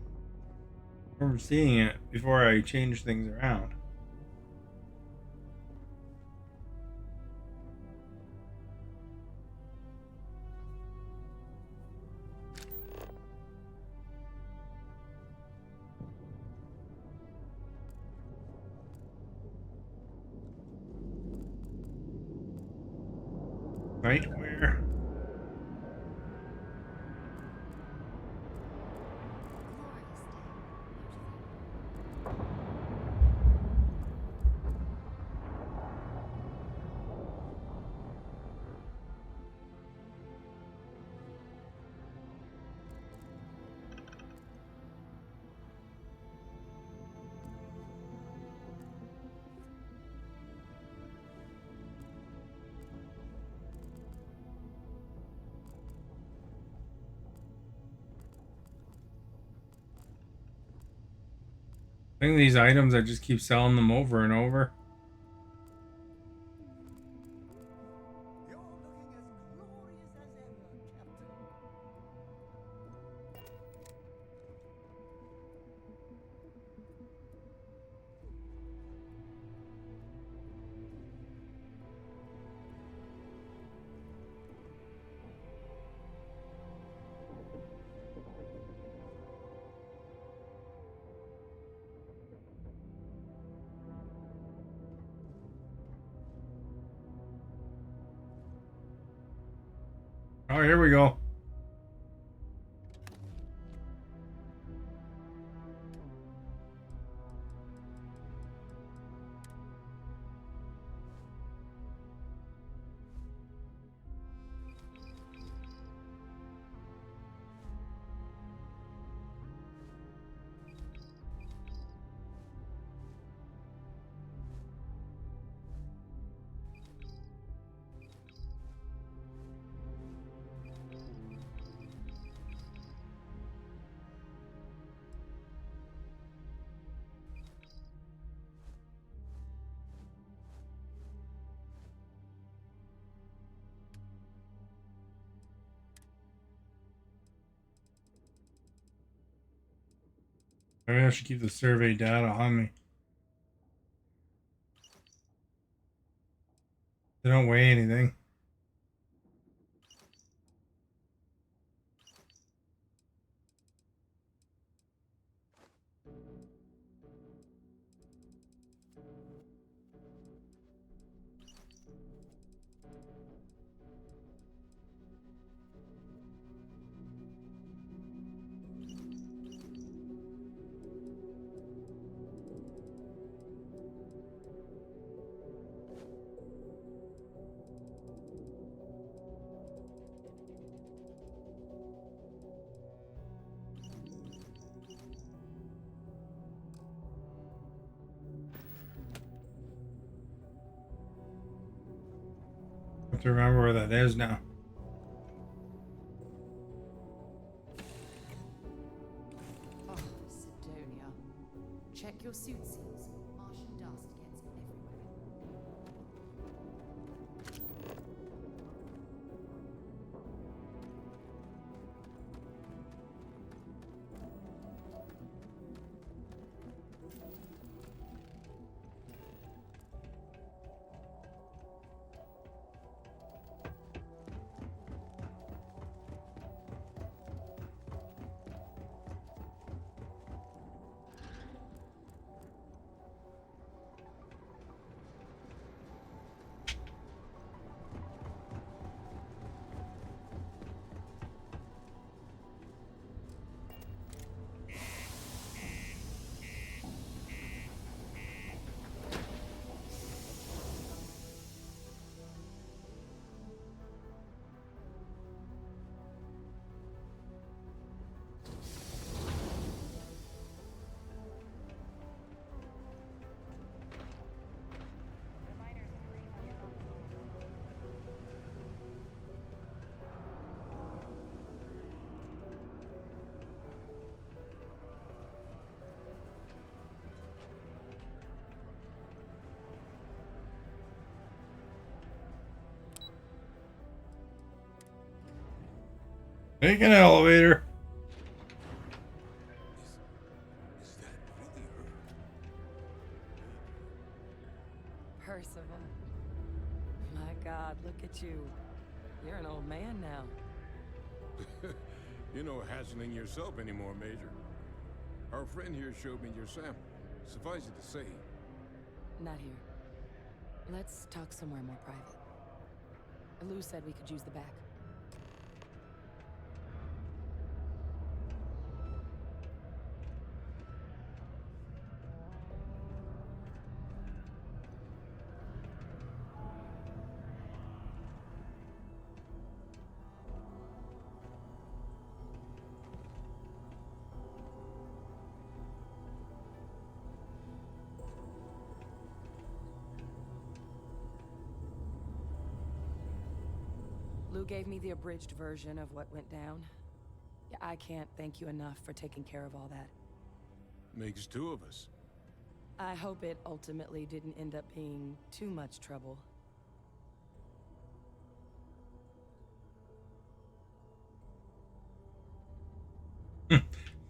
Speaker 1: remember seeing it before I changed things around. Right where? I think these items, I just keep selling them over and over. Oh, here we go. Maybe I should keep the survey data on me. They don't weigh anything. I have to remember where that is now.
Speaker 7: Oh, Sidonia. Check your suit seals. Martian dust gets everywhere.
Speaker 1: Take an elevator.
Speaker 9: Is that really her?
Speaker 10: Percival. My God, look at you. You're an old man now.
Speaker 9: You're no hassling yourself anymore, Major. Our friend here showed me your sample. Suffice it to say,
Speaker 10: Not here. Let's talk somewhere more private. Lou said we could use the back. Lou gave me the abridged version of what went down. Yeah, I can't thank you enough for taking care of all that.
Speaker 9: makes two of us.
Speaker 10: I hope it ultimately didn't end up being too much trouble.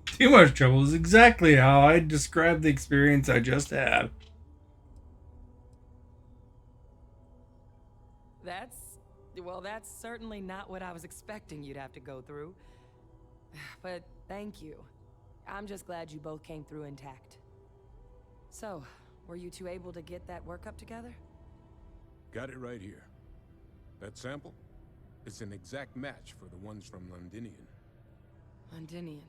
Speaker 1: Too much trouble is exactly how I described the experience I just had.
Speaker 10: That's certainly not what I was expecting you'd have to go through. But thank you. I'm just glad you both came through intact. So, were you two able to get that workup together?
Speaker 9: Got it right here. That sample? It's an exact match for the ones from Londinian.
Speaker 10: Londinian.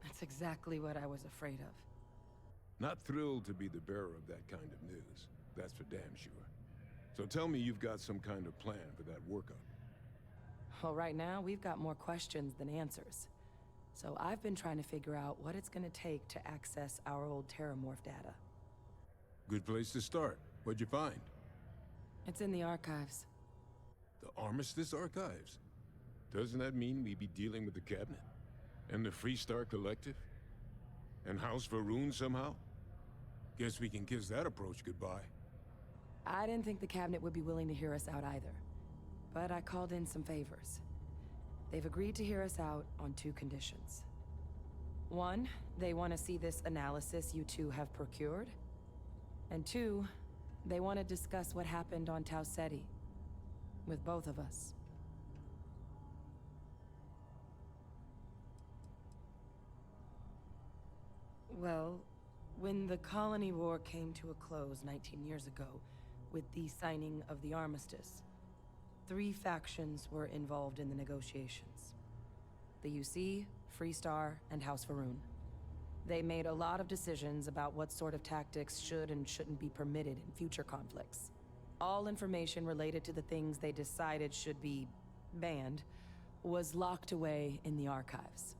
Speaker 10: That's exactly what I was afraid of.
Speaker 9: Not thrilled to be the bearer of that kind of news. That's for damn sure. So tell me you've got some kind of plan for that workup.
Speaker 10: Well, right now, we've got more questions than answers. So I've been trying to figure out what it's gonna take to access our old Terramorph data.
Speaker 9: Good place to start. What'd you find?
Speaker 10: It's in the archives.
Speaker 9: The Armistice Archives? Doesn't that mean we'd be dealing with the Cabinet? And the Freestar Collective? And House Varun somehow? Guess we can kiss that approach goodbye.
Speaker 10: I didn't think the Cabinet would be willing to hear us out either. But I called in some favors. They've agreed to hear us out on two conditions. One, they want to see this analysis you two have procured. And two, they want to discuss what happened on Tau Ceti. With both of us. Well, when the Colony War came to a close 19 years ago, with the signing of the armistice, 3 factions were involved in the negotiations. The UC, Freestar, and House Varun. They made a lot of decisions about what sort of tactics should and shouldn't be permitted in future conflicts. All information related to the things they decided should be banned was locked away in the archives.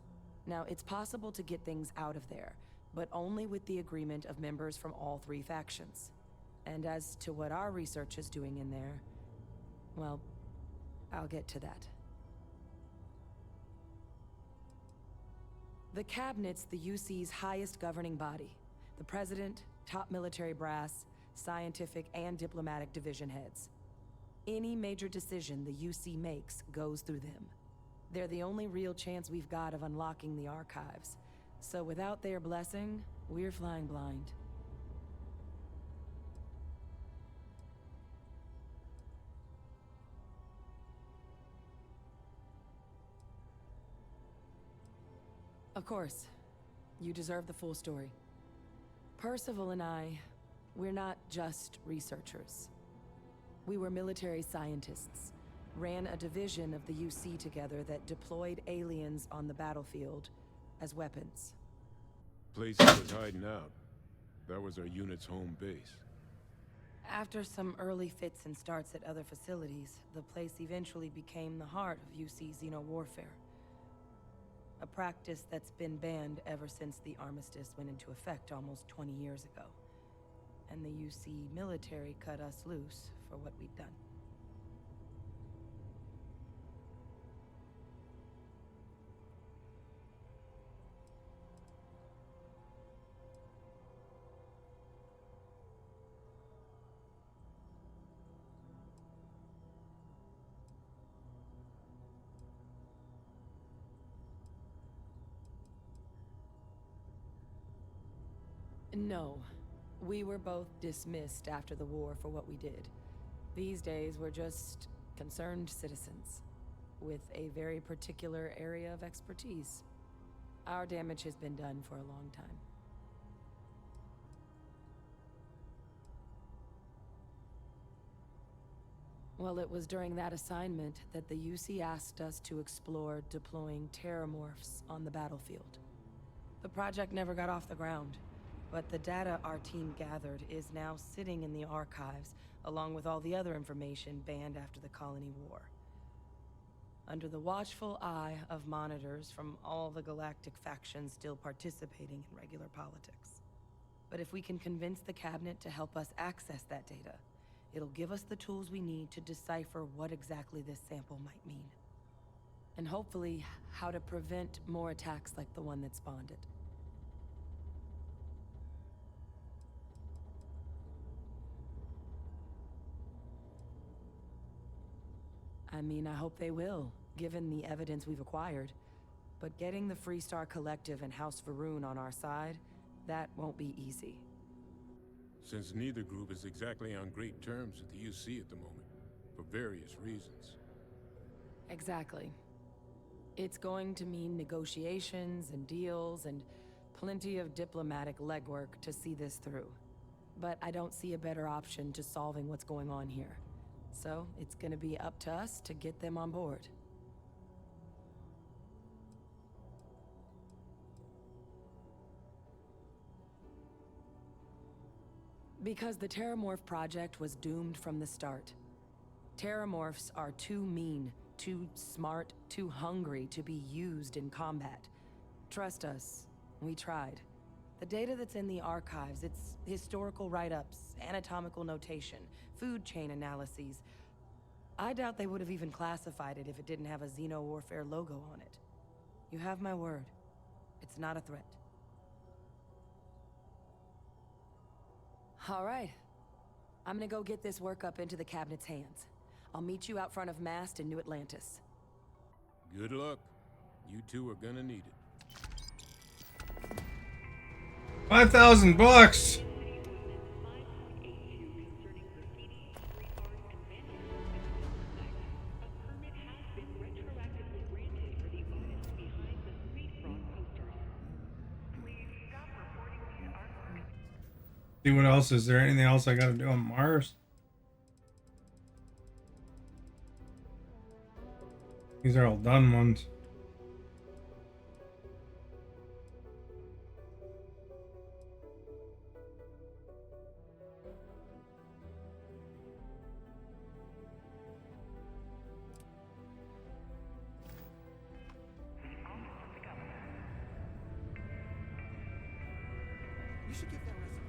Speaker 10: Now, it's possible to get things out of there, but only with the agreement of members from all 3 factions. And as to what our research is doing in there, well, I'll get to that. The Cabinet's the UC's highest governing body. The President, top military brass, scientific and diplomatic division heads. Any major decision the UC makes goes through them. They're the only real chance we've got of unlocking the archives. So without their blessing, we're flying blind. Of course. You deserve the full story. Percival and I, we're not just researchers. We were military scientists, ran a division of the UC together that deployed aliens on the battlefield as weapons.
Speaker 9: Place he was hiding out. That was our unit's home base.
Speaker 10: After some early fits and starts at other facilities, the place eventually became the heart of UC xeno-warfare. A practice that's been banned ever since the armistice went into effect almost 20 years ago. And the UC military cut us loose for what we'd done. No. We were both dismissed after the war for what we did. These days, we're just concerned citizens with a very particular area of expertise. Our damage has been done for a long time. Well, it was during that assignment that the UC asked us to explore deploying terramorphs on the battlefield. The project never got off the ground, but the data our team gathered is now sitting in the archives, along with all the other information banned after the Colony War. Under the watchful eye of monitors from all the galactic factions still participating in regular politics. But if we can convince the cabinet to help us access that data, it'll give us the tools we need to decipher what exactly this sample might mean. And hopefully, how to prevent more attacks like the one that spawned it. I mean, I hope they will, given the evidence we've acquired. But getting the Freestar Collective and House Varun on our side, that won't be easy.
Speaker 9: Since neither group is exactly on great terms with the UC at the moment, for various reasons.
Speaker 10: Exactly. It's going to mean negotiations and deals and plenty of diplomatic legwork to see this through. But I don't see a better option to solving what's going on here. So it's gonna be up to us to get them on board. Because the Terramorph project was doomed from the start. Terramorphs are too mean, too smart, too hungry to be used in combat. Trust us, we tried. The data that's in the archives, it's historical write-ups, anatomical notation, food chain analyses. I doubt they would have even classified it if it didn't have a Xeno-Warfare logo on it. You have my word. It's not a threat. All right. I'm gonna go get this work up into the cabinet's hands. I'll meet you out front of Mast in New Atlantis.
Speaker 9: Good luck. You two are gonna need it.
Speaker 1: $5,000. See what else is there? Anything else I got to do on Mars? These are all done ones.
Speaker 11: You should give that recipe.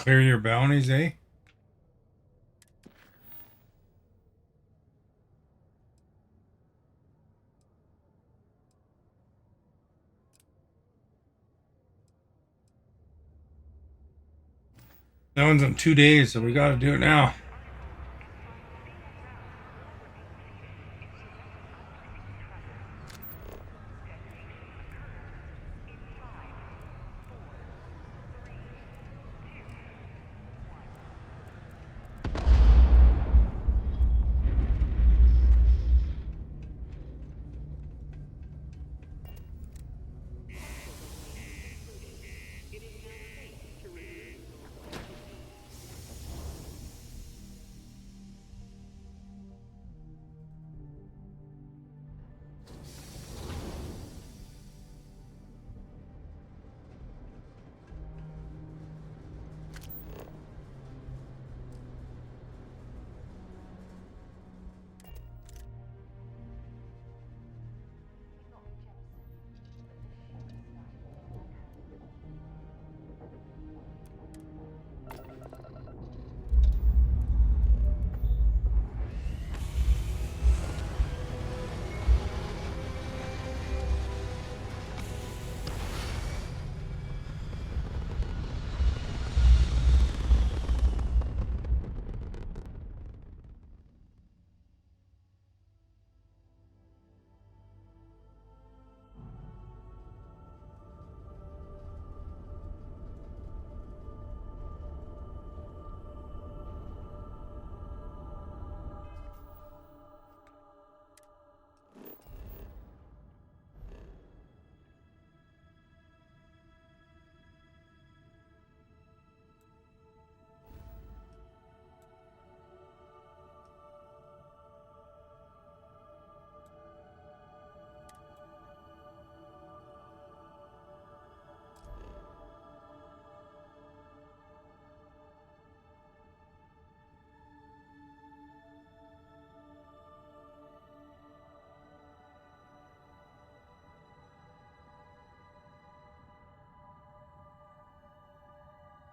Speaker 1: Clear your bounties, eh? That one's in 2 days, so we gotta do it now.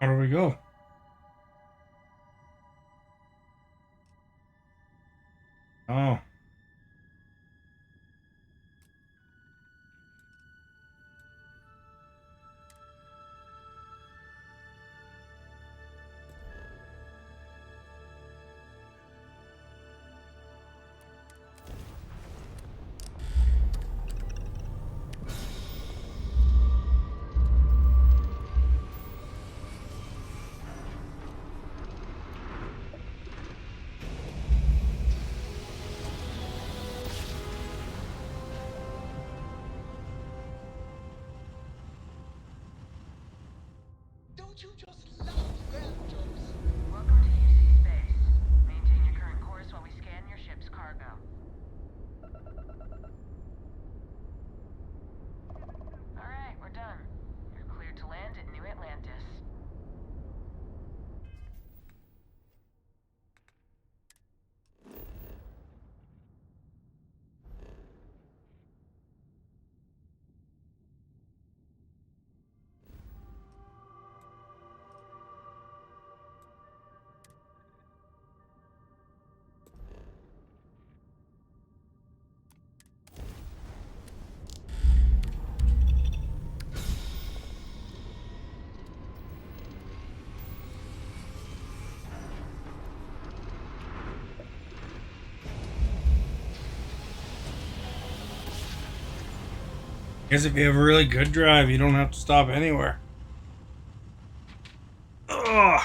Speaker 1: How do we go? Oh.
Speaker 11: Don't you just love grand jumps?
Speaker 15: Welcome to UC space. Maintain your current course while we scan your ship's cargo. Alright, we're done. You're cleared to land at New Atlantis.
Speaker 1: Guess if you have a really good drive, you don't have to stop anywhere. Ugh.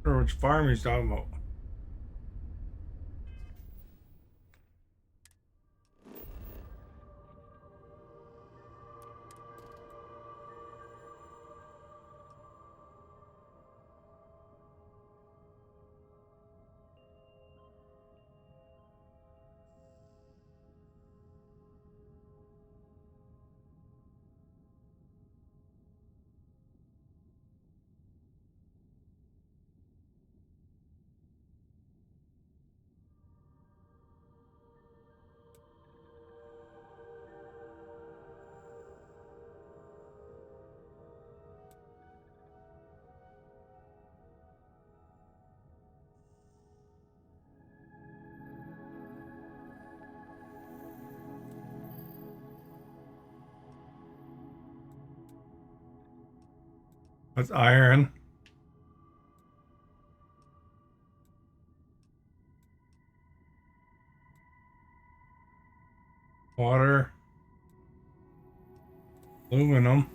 Speaker 1: Or which farm he's talking about. That's iron. Water. Aluminum.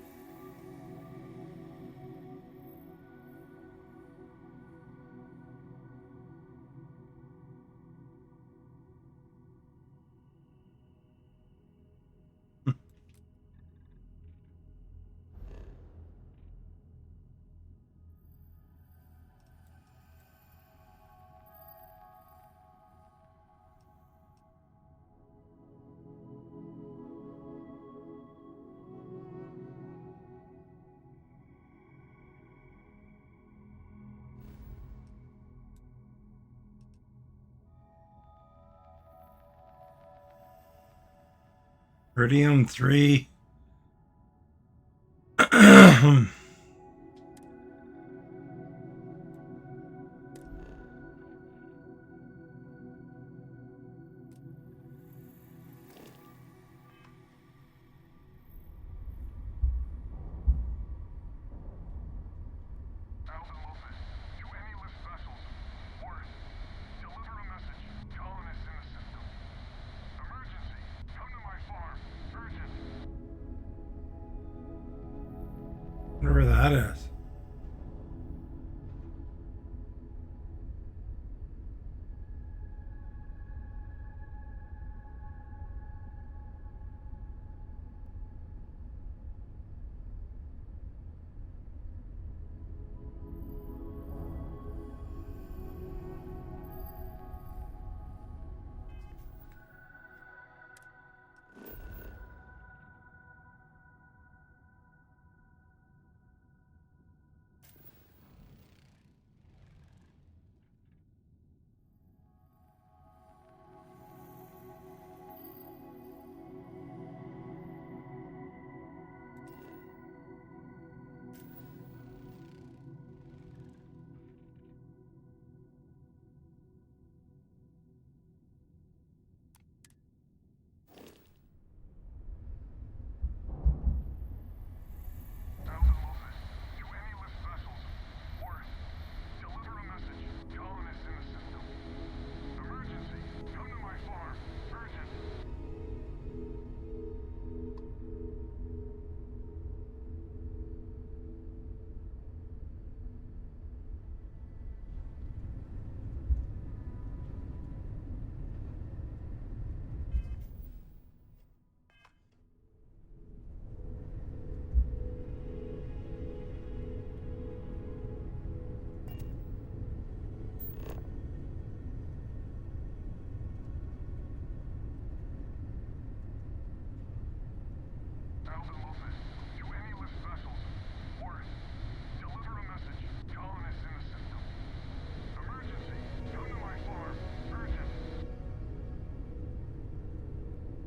Speaker 1: Iridium 3. Whatever that is.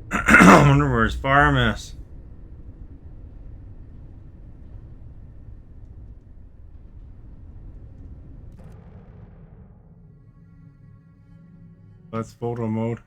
Speaker 1: I wonder where his farm is. That's photo mode.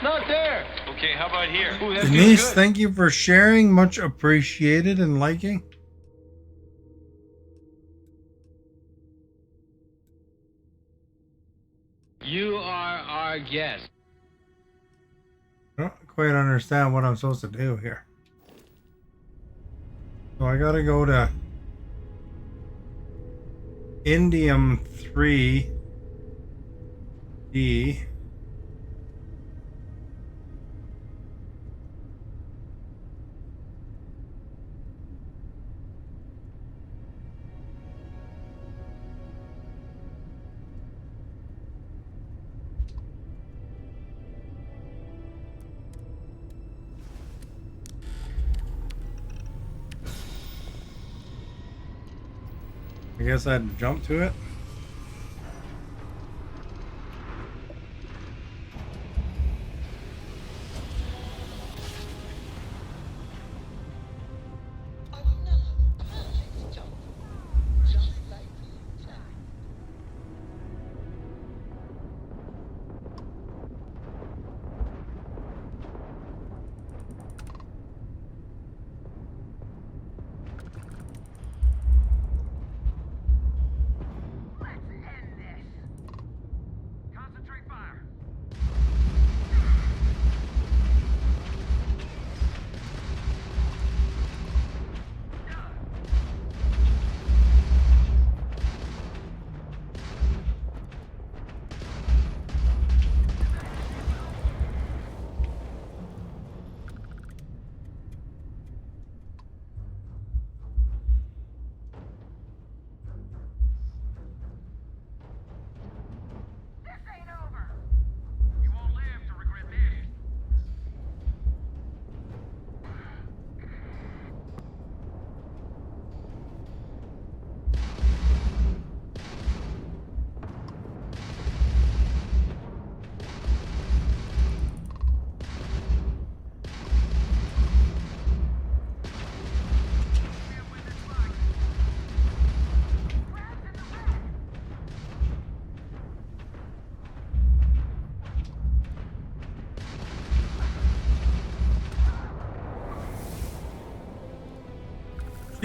Speaker 6: Not there. Okay, how about here? Ooh, that feels
Speaker 1: Denise,
Speaker 6: good.
Speaker 1: thank you for sharing. Much appreciated and liking.
Speaker 6: You are our guest.
Speaker 1: I don't quite understand what I'm supposed to do here. So I gotta go to Indium 3D. I guess I had to jump to it.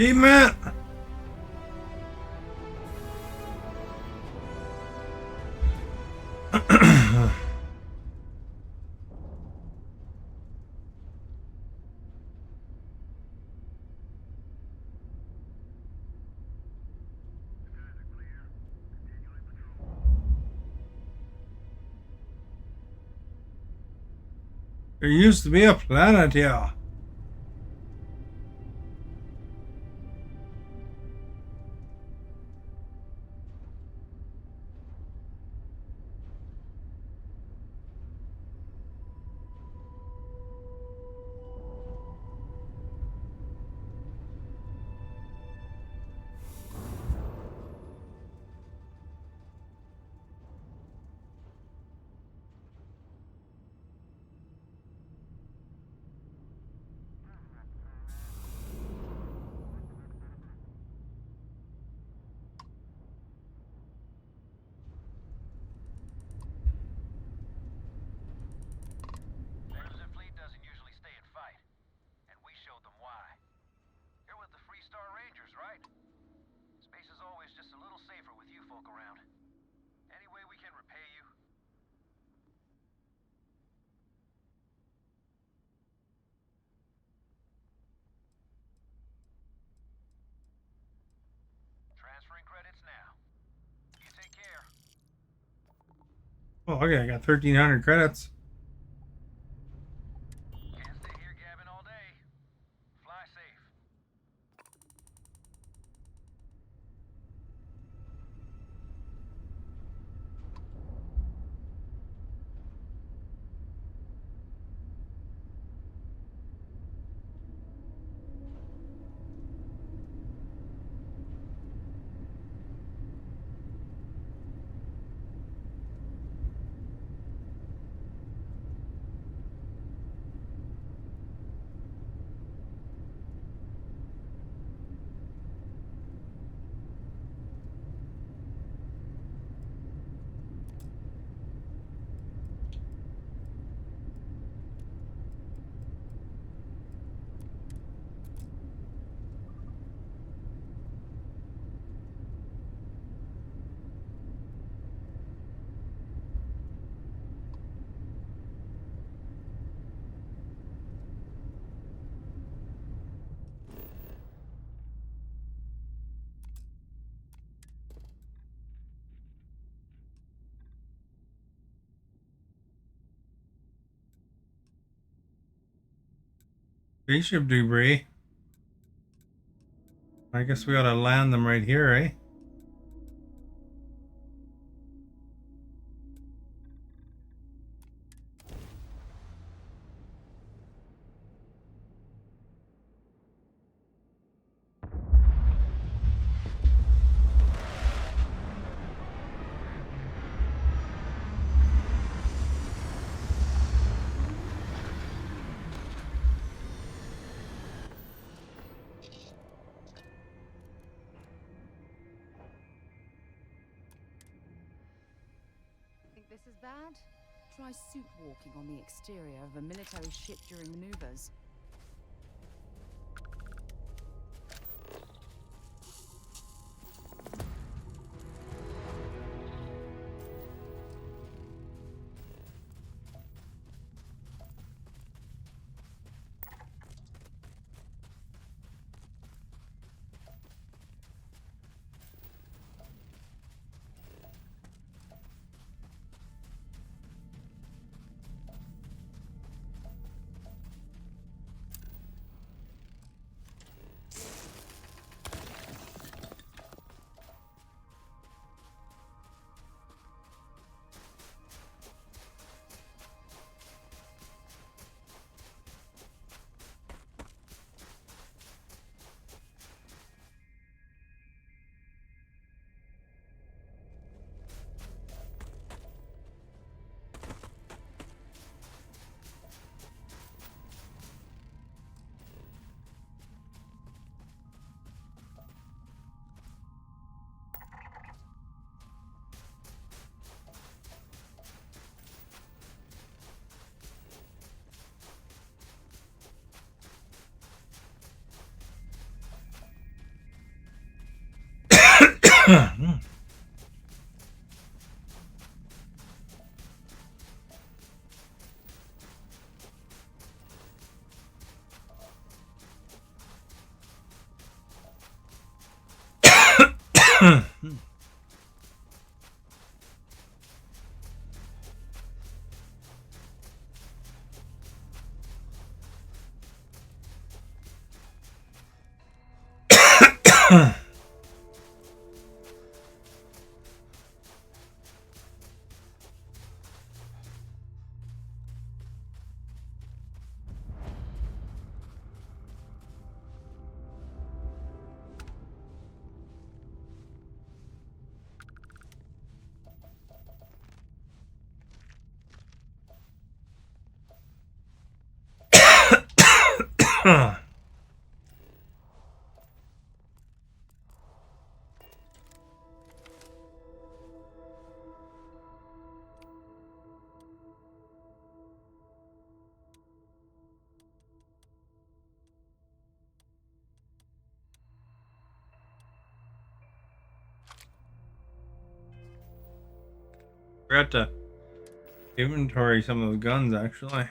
Speaker 1: Achievement! There used to be a planet here. Oh, okay, I got 1,300 credits. Spaceship debris. I guess we gotta land them right here, eh?
Speaker 7: Think this is bad? Try suit walking on the exterior of a military ship during maneuvers. Forgot to inventory some of the guns, actually.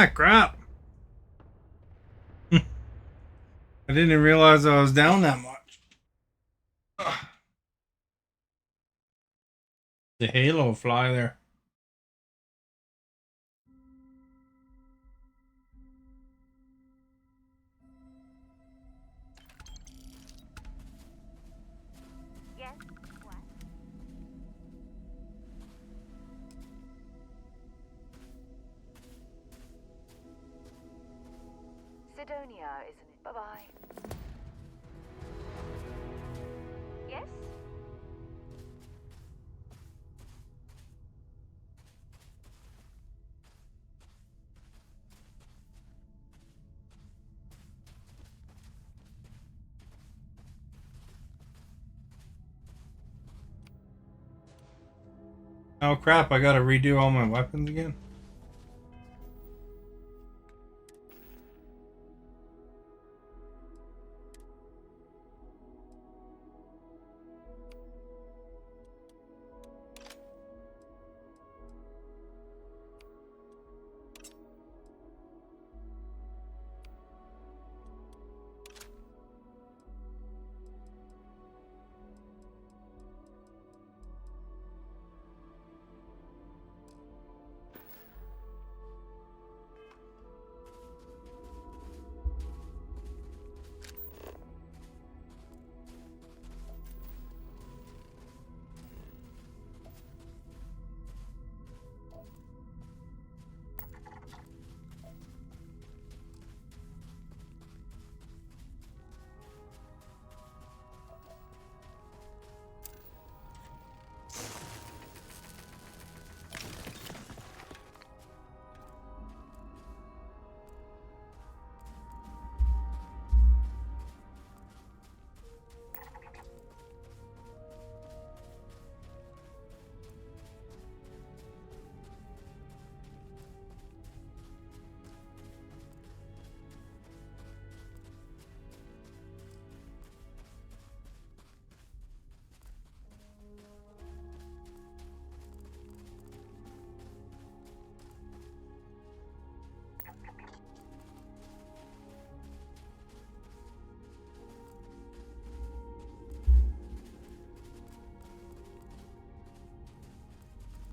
Speaker 1: Ah, crap. I didn't realize I was down that much. Ugh. The halo fly there.
Speaker 15: Yes? What? Sidonia, isn't it? Bye-bye. Yes?
Speaker 1: Oh crap, I gotta redo all my weapons again.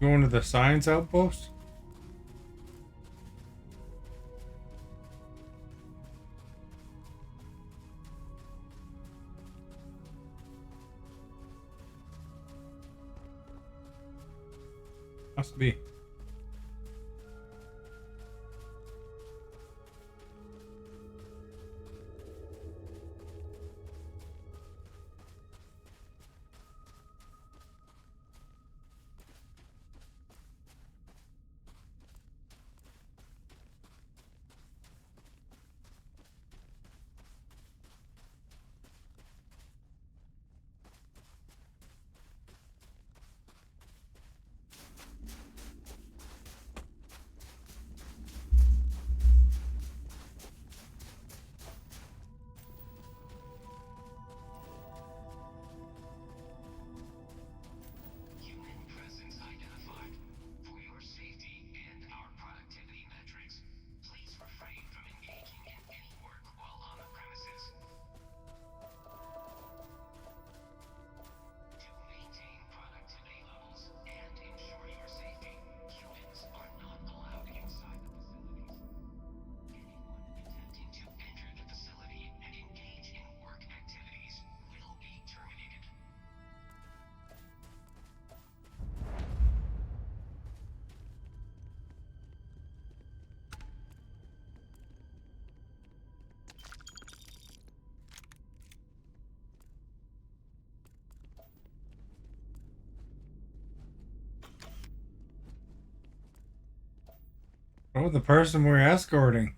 Speaker 1: Going to the science outpost? Must be. Oh, the person we're escorting.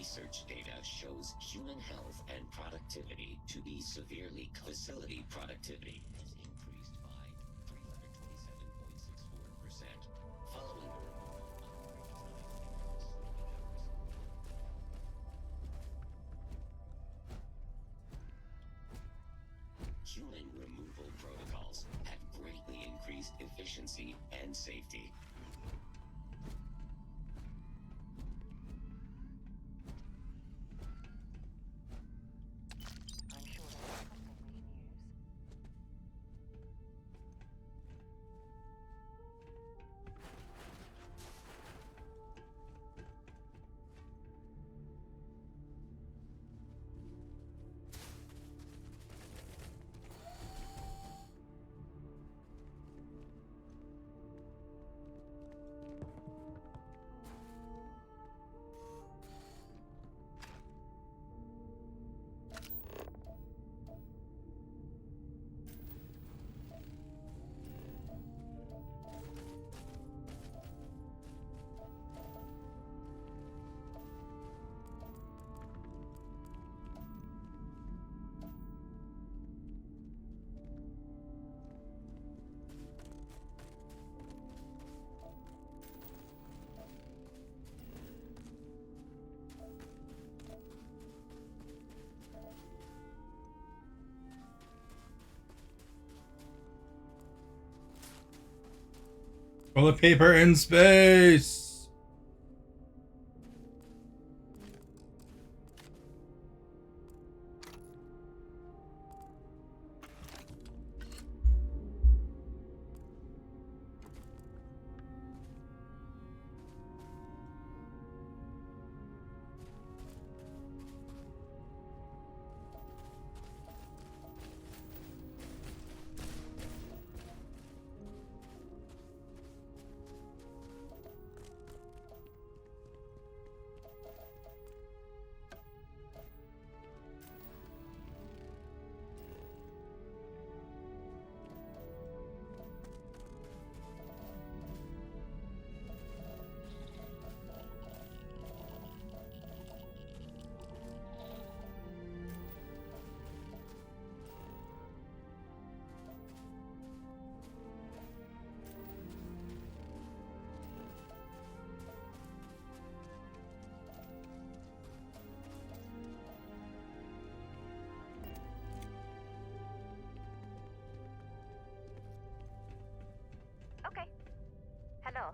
Speaker 14: research data shows human health and productivity to be severely. Facility productivity has increased by 327.64% following the removal of break time and sleeping hours. Human removal protocols have greatly increased efficiency and safety.
Speaker 1: Toilet paper in space.
Speaker 15: Okay. Hello.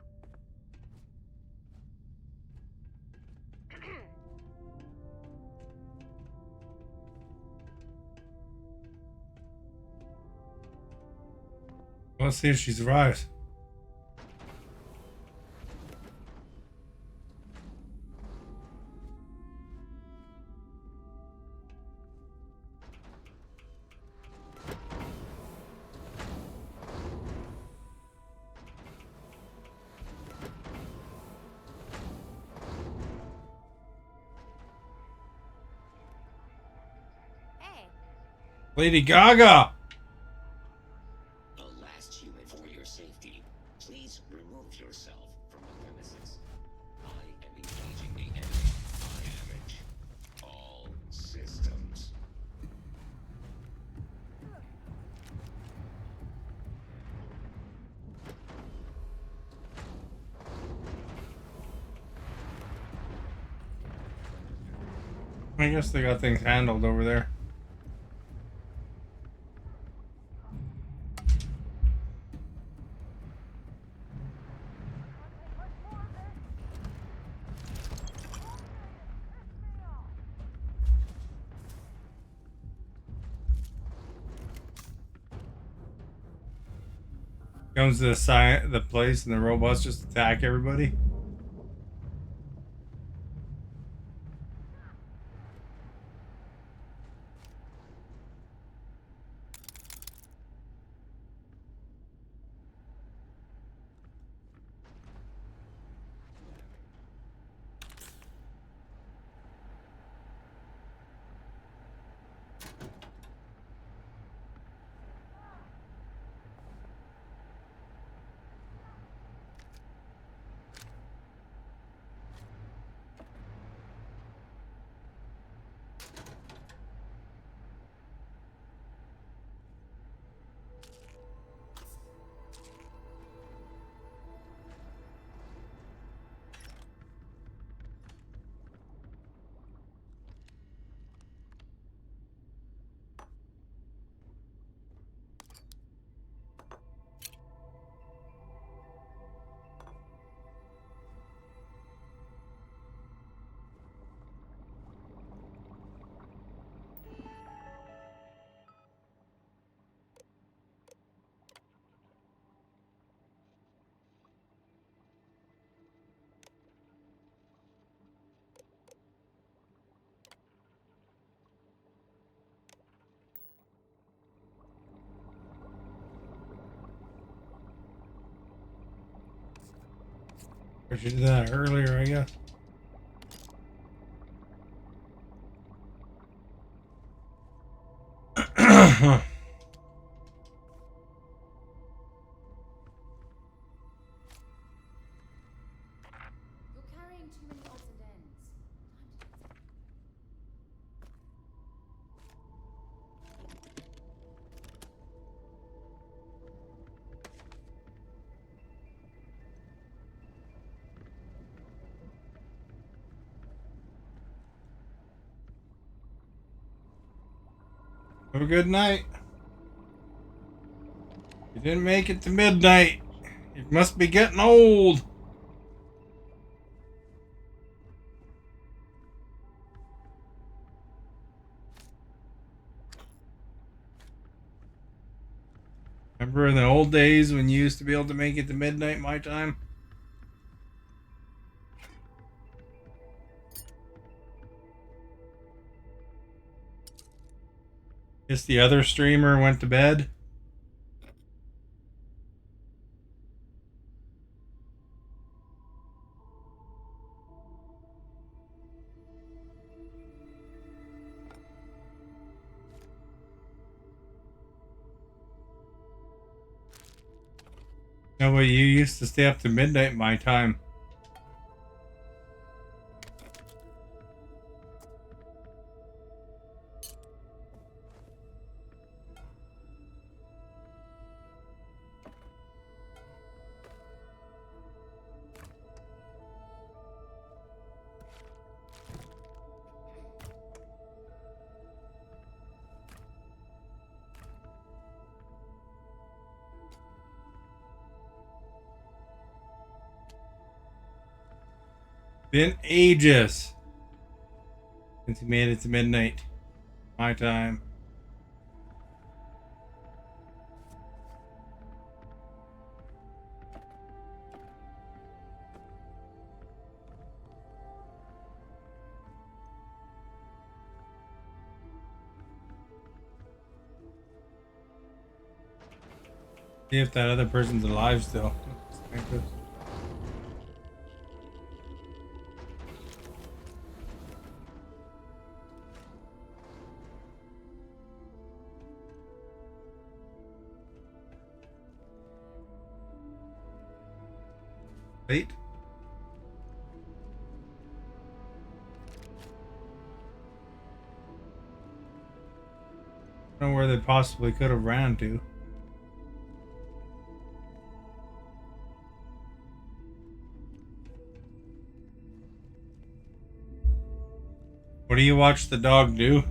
Speaker 1: Let's see if she survives.
Speaker 15: Hey.
Speaker 1: Lady Gaga.
Speaker 14: The last human for your safety. Please remove yourself from the premises. I am engaging the enemy. Damage all systems.
Speaker 1: I guess they got things handled over there. Comes to the place and the robots just attack everybody. I should do that earlier, I guess.
Speaker 7: You're carrying too many odds and ends.
Speaker 1: Have a good night. You didn't make it to midnight. You must be getting old. Remember in the old days when you used to be able to make it to midnight my time? Guess the other streamer went to bed. No, but you used to stay up to midnight my time. Been ages since you made it to midnight my time. See if that other person's alive still. Wait. I don't know where they possibly could have ran to. What do you watch the dog do?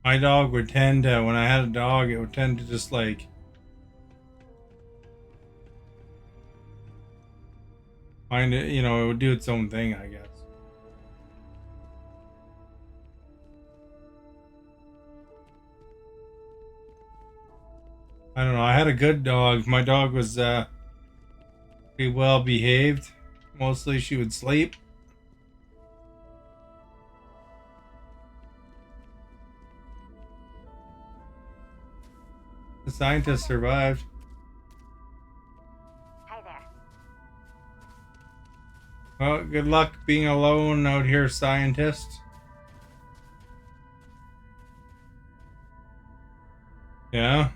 Speaker 1: My dog would tend to, when I had a dog, it would tend to just like find it, you know, it would do its own thing, I guess. I don't know. I had a good dog. My dog was pretty well behaved. Mostly she would sleep. The scientist survived.
Speaker 15: Hi there.
Speaker 1: Well, good luck being alone out here, scientist. Yeah.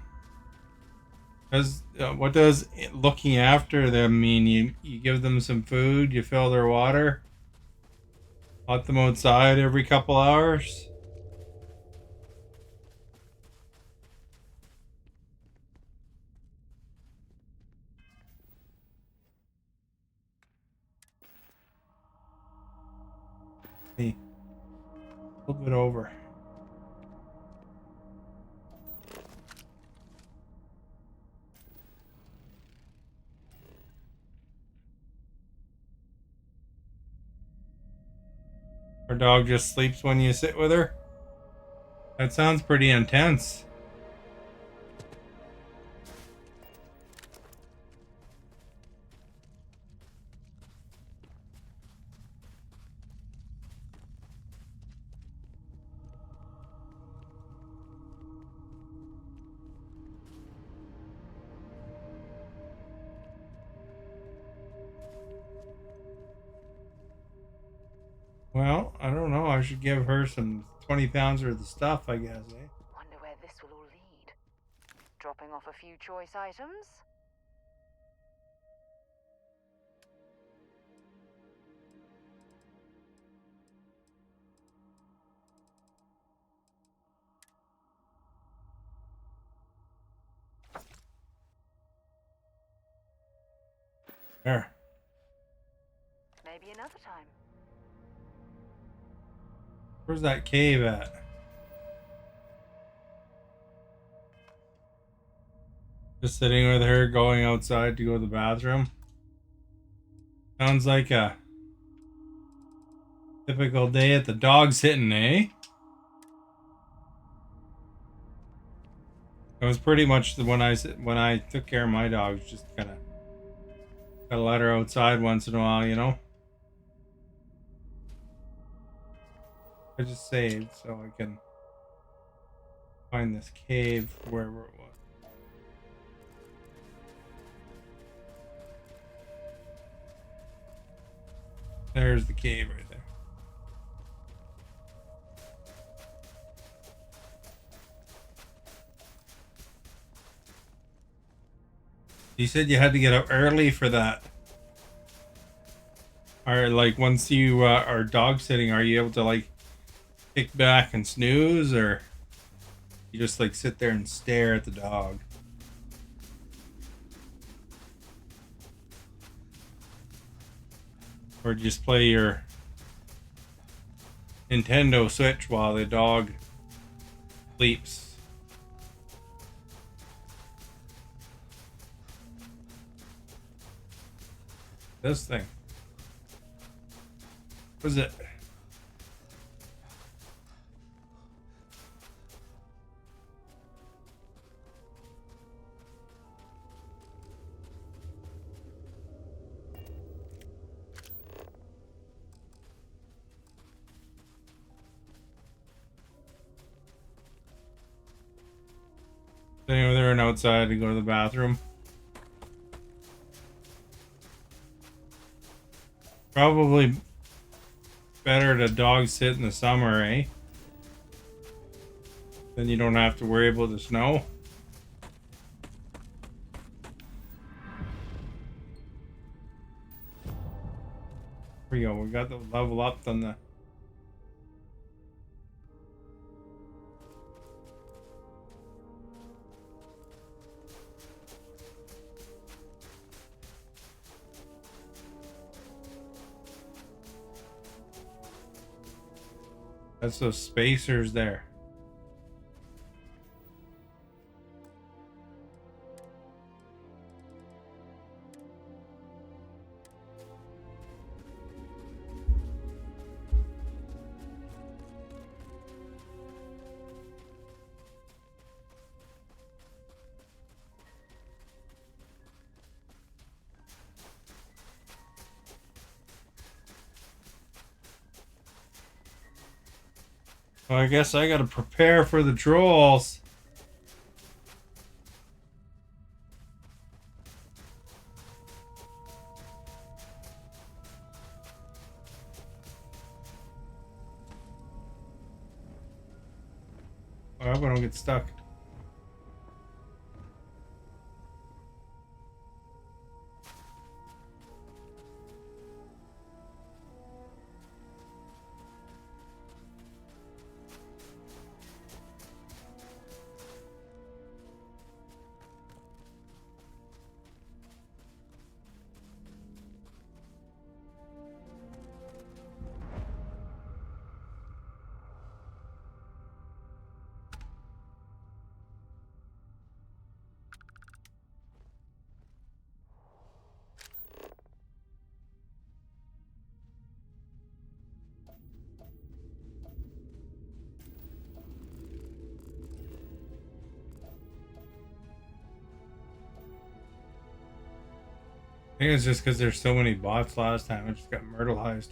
Speaker 1: What does looking after them mean? You give them some food, you fill their water, let them outside every couple hours. Hey, a little bit over. Our dog just sleeps when you sit with her. That sounds pretty intense. Well, I don't know. I should give her some 20 pounds worth of stuff, I guess, eh?
Speaker 15: Wonder where this will all lead. Dropping off a few choice items?
Speaker 1: There.
Speaker 15: Maybe another time.
Speaker 1: Where's that cave at? Just sitting with her, going outside to go to the bathroom. Sounds like a typical day at the dog sitting, eh? It was pretty much when I took care of my dogs, just kind of gotta let her outside once in a while, you know. I just saved so I can find this cave wherever it was. There's the cave right there. You said you had to get up early for that. Or like once you are dog sitting, are you able to like kick back and snooze, or you just like sit there and stare at the dog? Or just play your Nintendo Switch while the dog sleeps? This thing. What is it? Sitting over there and outside to go to the bathroom. Probably better to dog sit in the summer, eh? Then you don't have to worry about the snow. Here we go. We got the level up on the. That's those spacers there. Well, I guess I gotta prepare for the trolls. I hope I don't get stuck. I think it's just because there's so many bots last time. I just got myrtleized.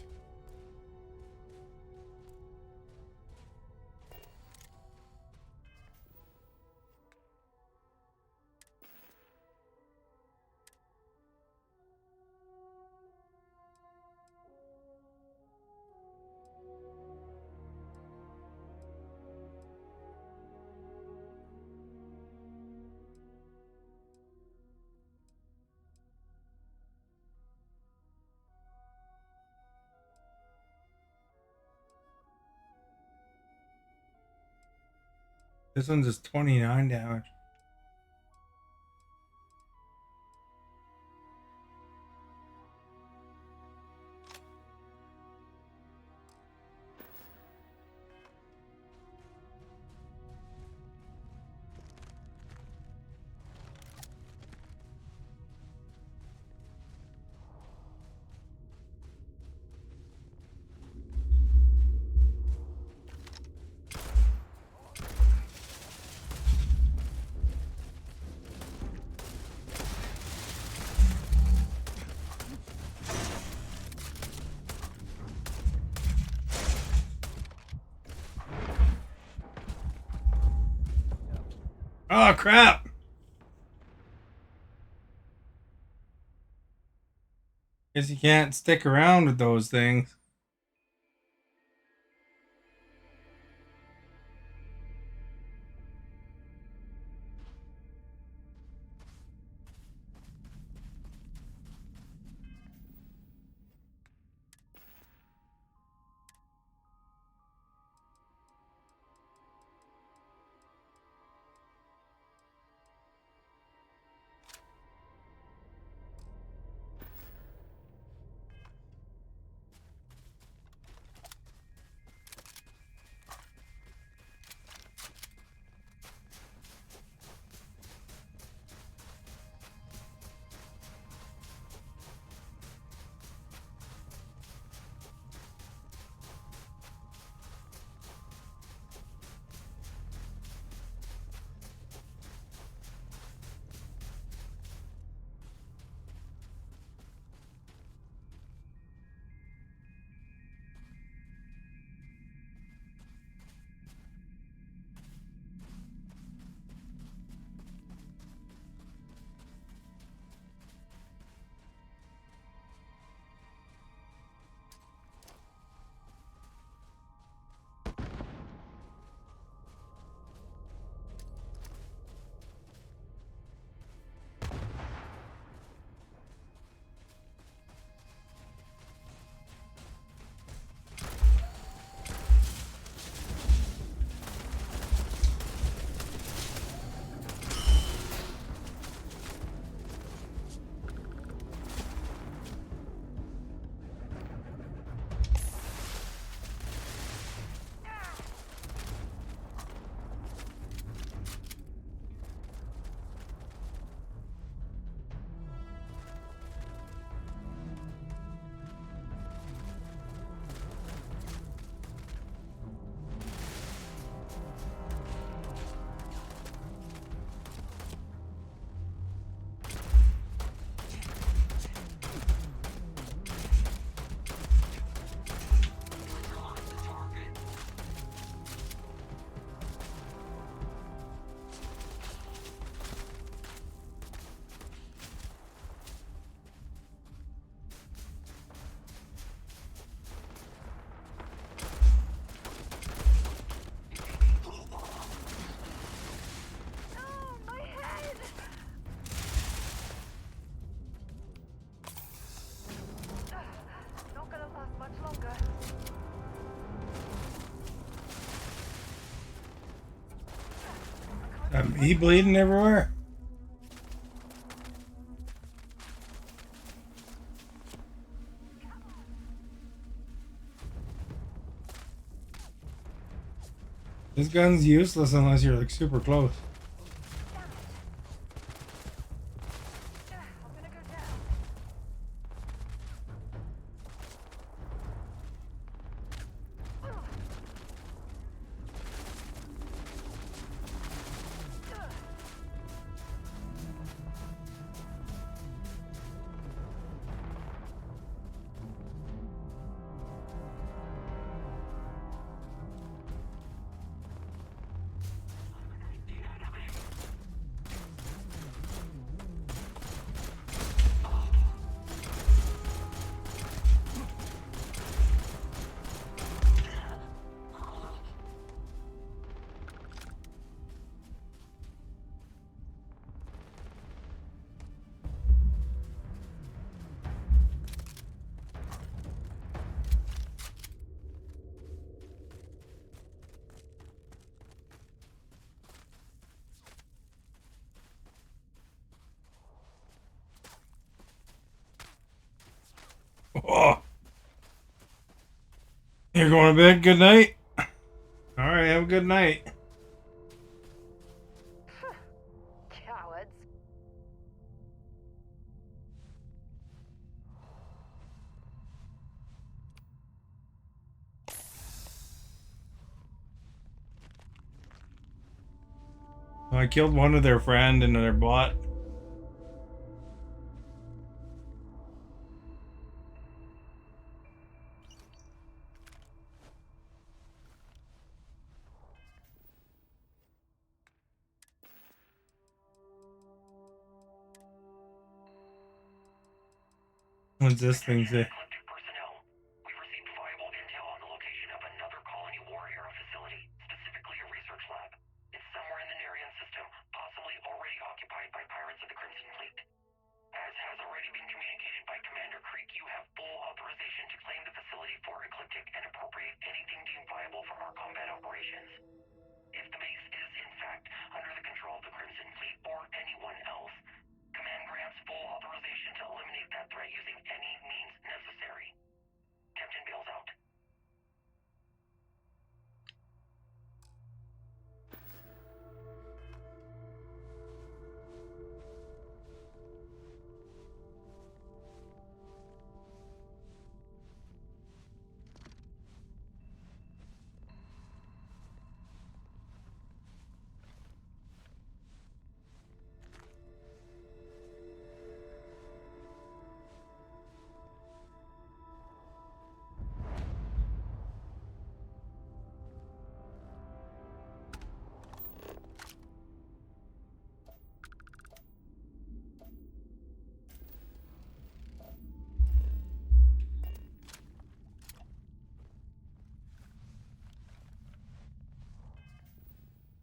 Speaker 1: This one's just 29 damage. Oh, crap! Guess you can't stick around with those things. Me bleeding everywhere. This gun's useless unless you're like super close. Oh. You're going to bed? Good night? Alright, have a good night.
Speaker 15: Cowards.
Speaker 1: I killed one of their friend and their bot. What's this thing say?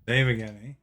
Speaker 1: Save again, eh?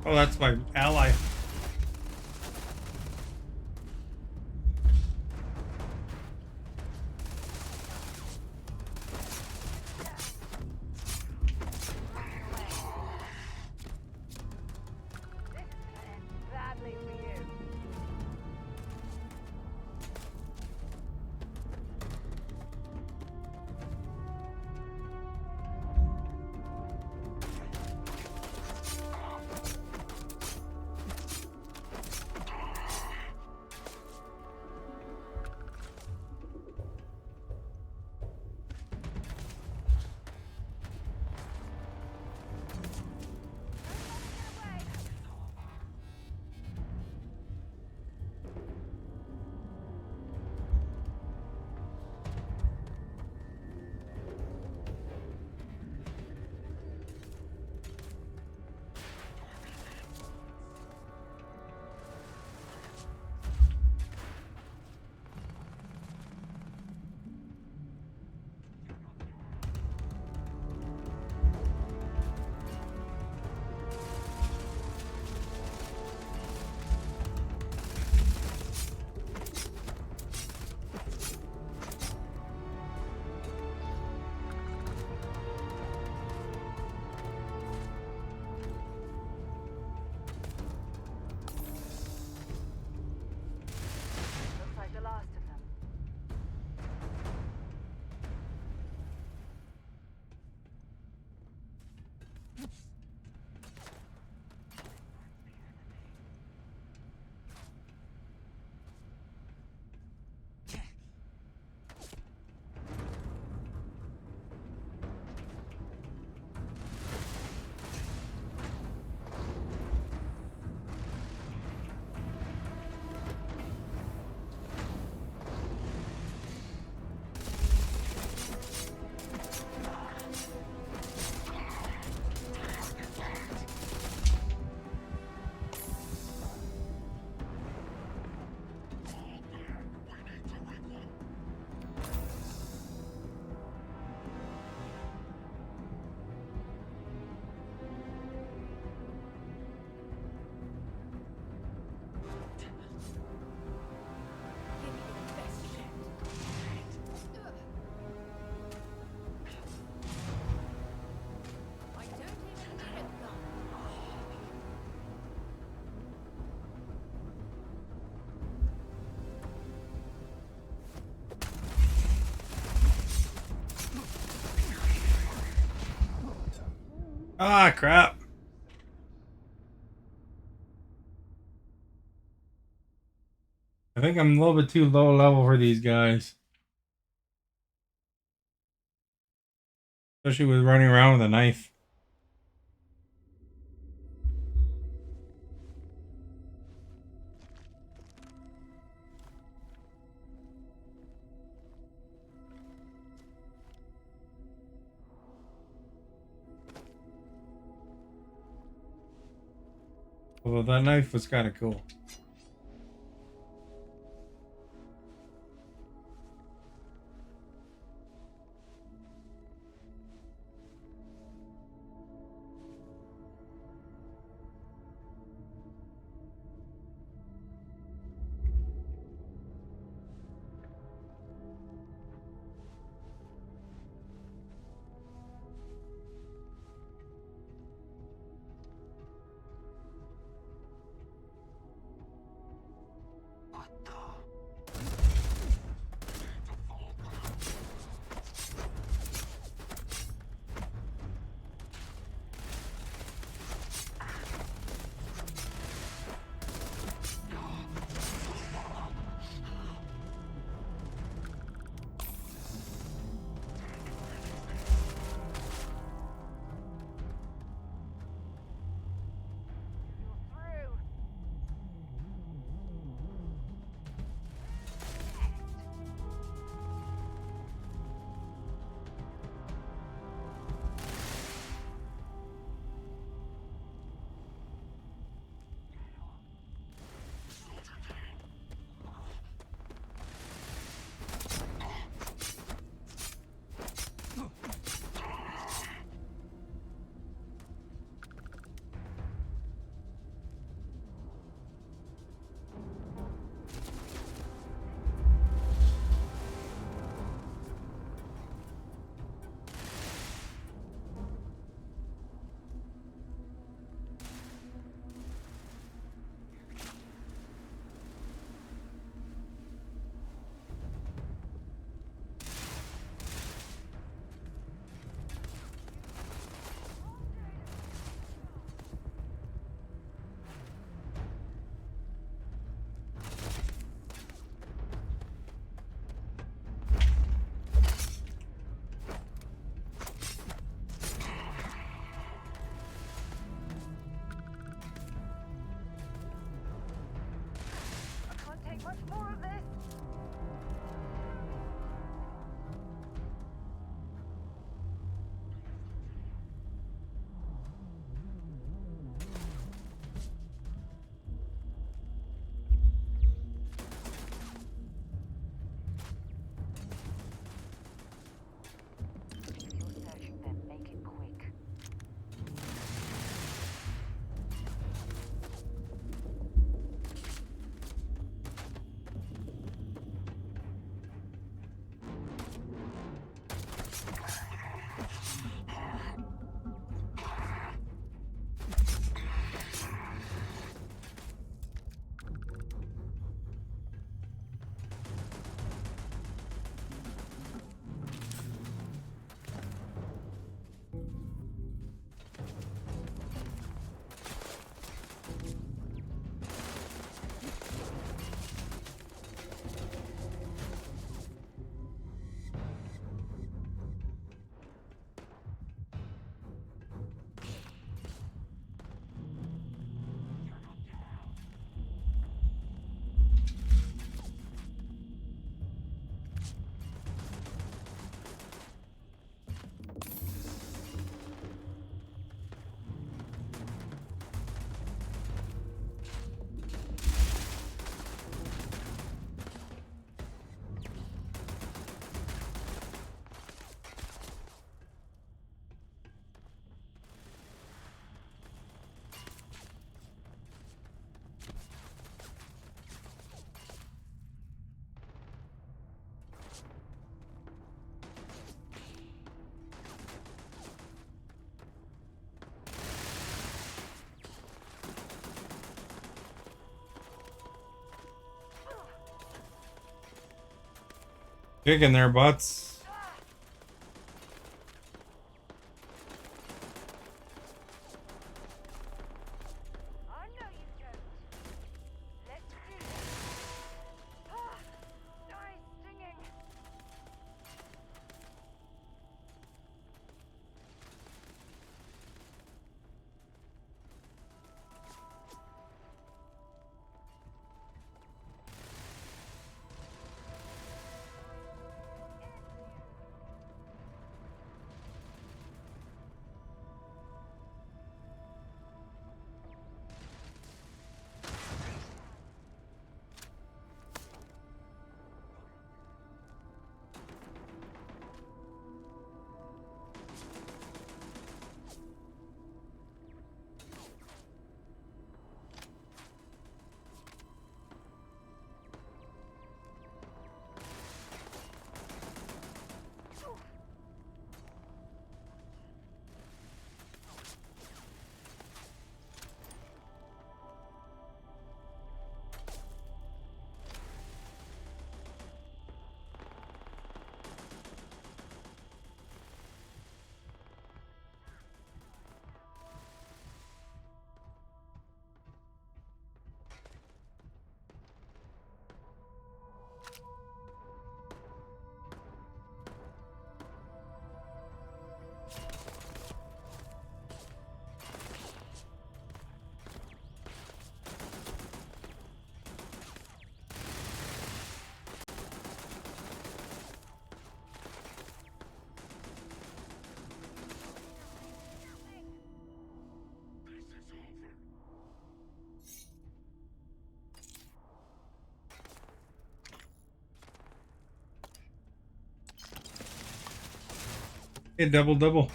Speaker 1: Oh, that's my ally.
Speaker 15: Badly for you. Looks like the last of them.
Speaker 1: Ah, crap. I think I'm a little bit too low level for these guys. Especially with running around with a knife. Although that knife was kind of cool. Kicking their butts. Hey, double double.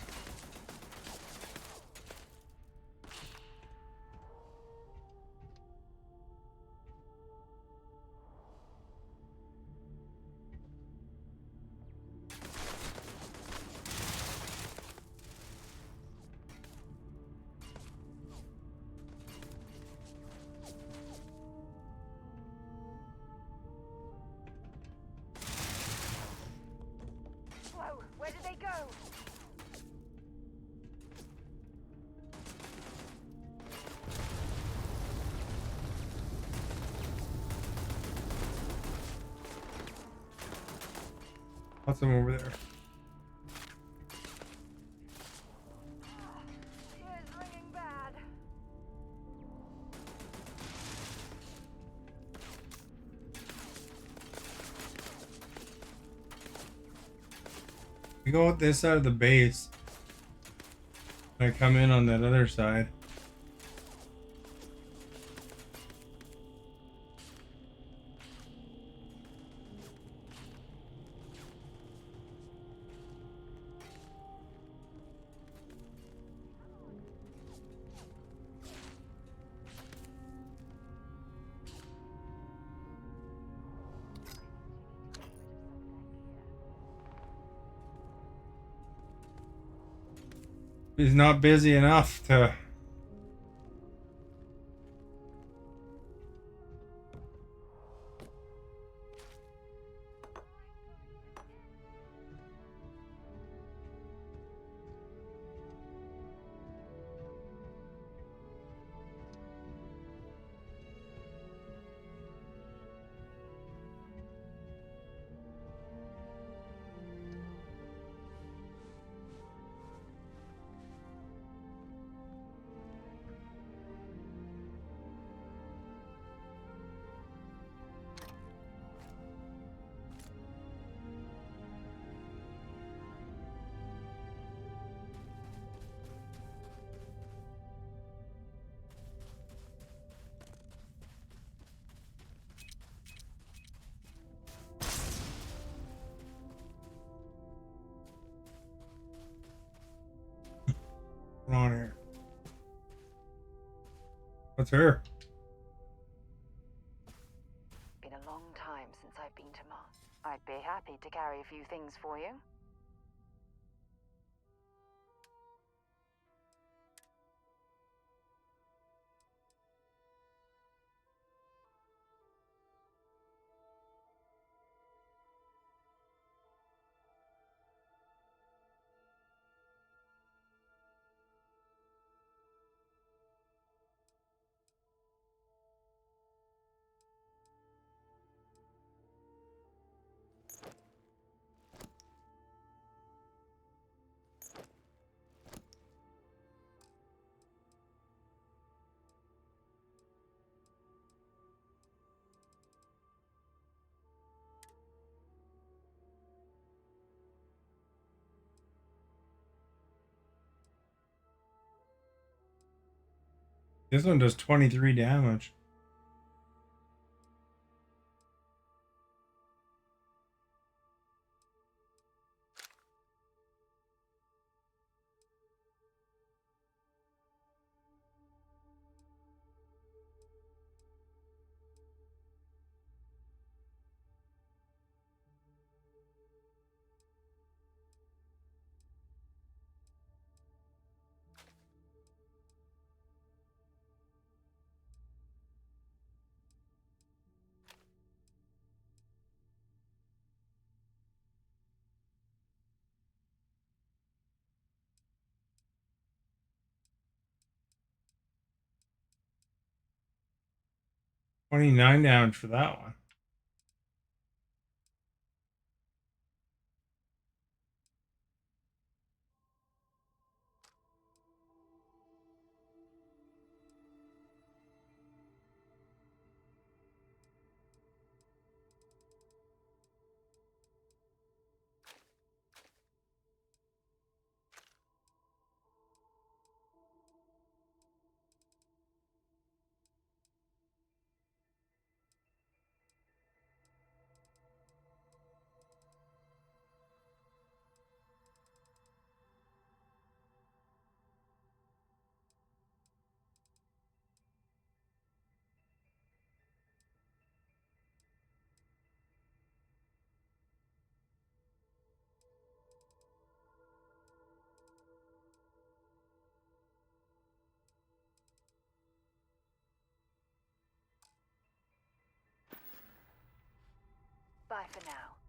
Speaker 15: Whoa, where did they go?
Speaker 1: Lots of them over there.
Speaker 15: Ears ringing bad.
Speaker 1: We go out this side of the base. I come in on that other side. He's not busy enough to. Come on here. What's her?
Speaker 15: Been a long time since I've been to Mars. I'd be happy to carry a few things for you.
Speaker 1: This one does 23 damage. $29 damage for that one.
Speaker 15: Bye for now.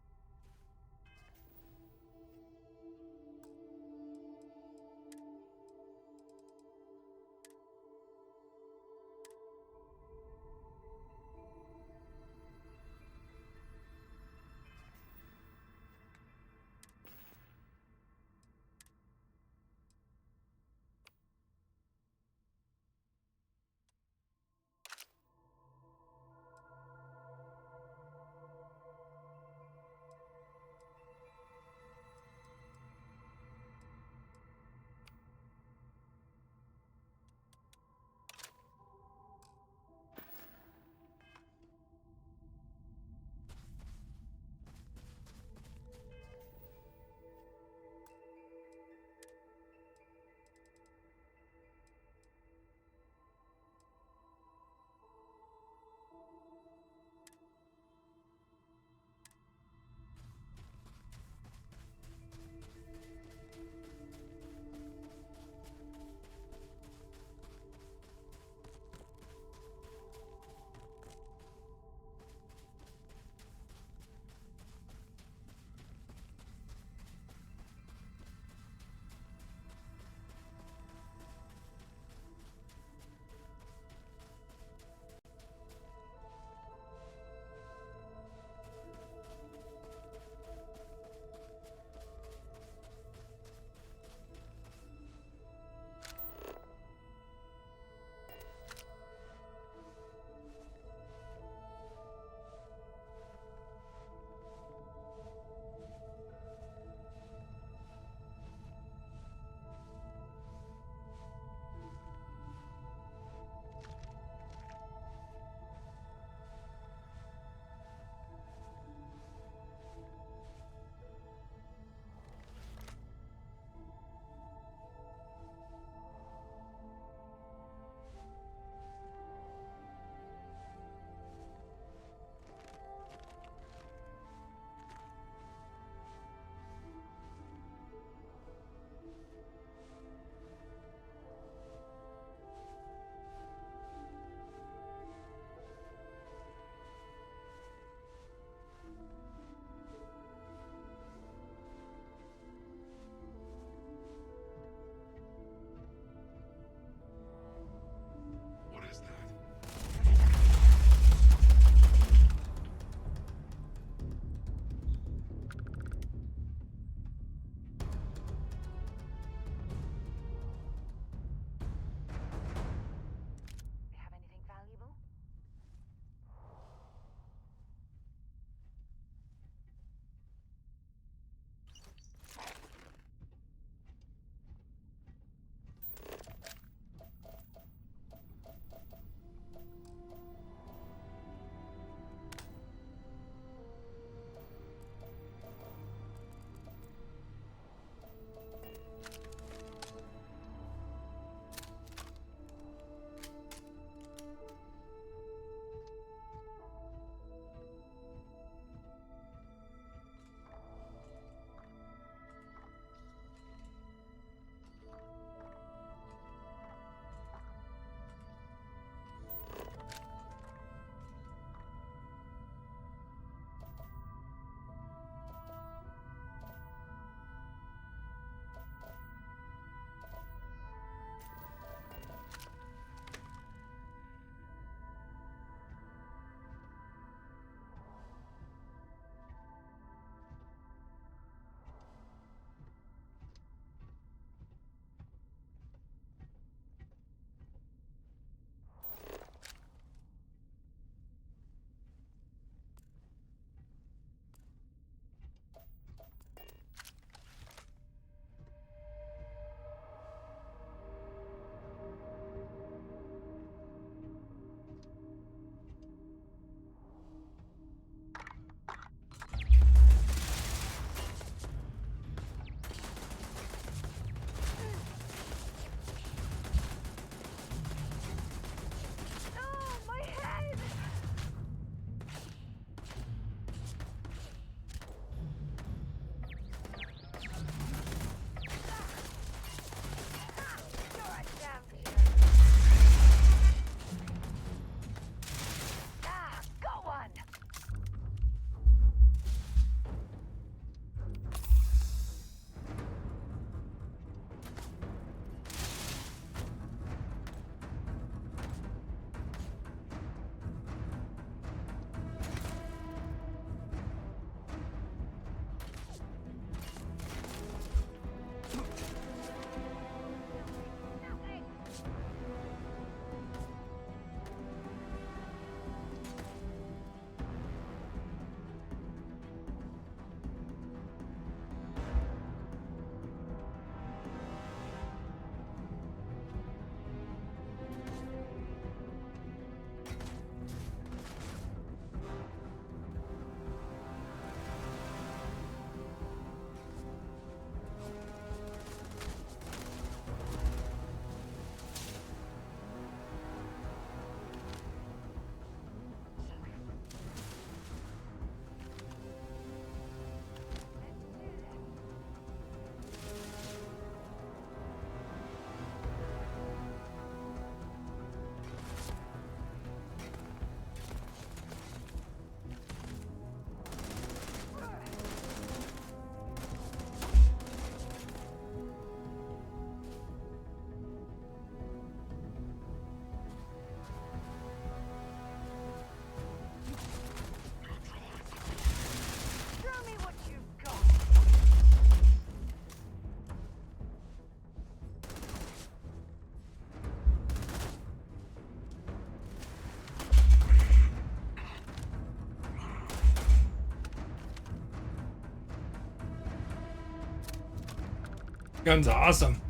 Speaker 1: Gun's awesome.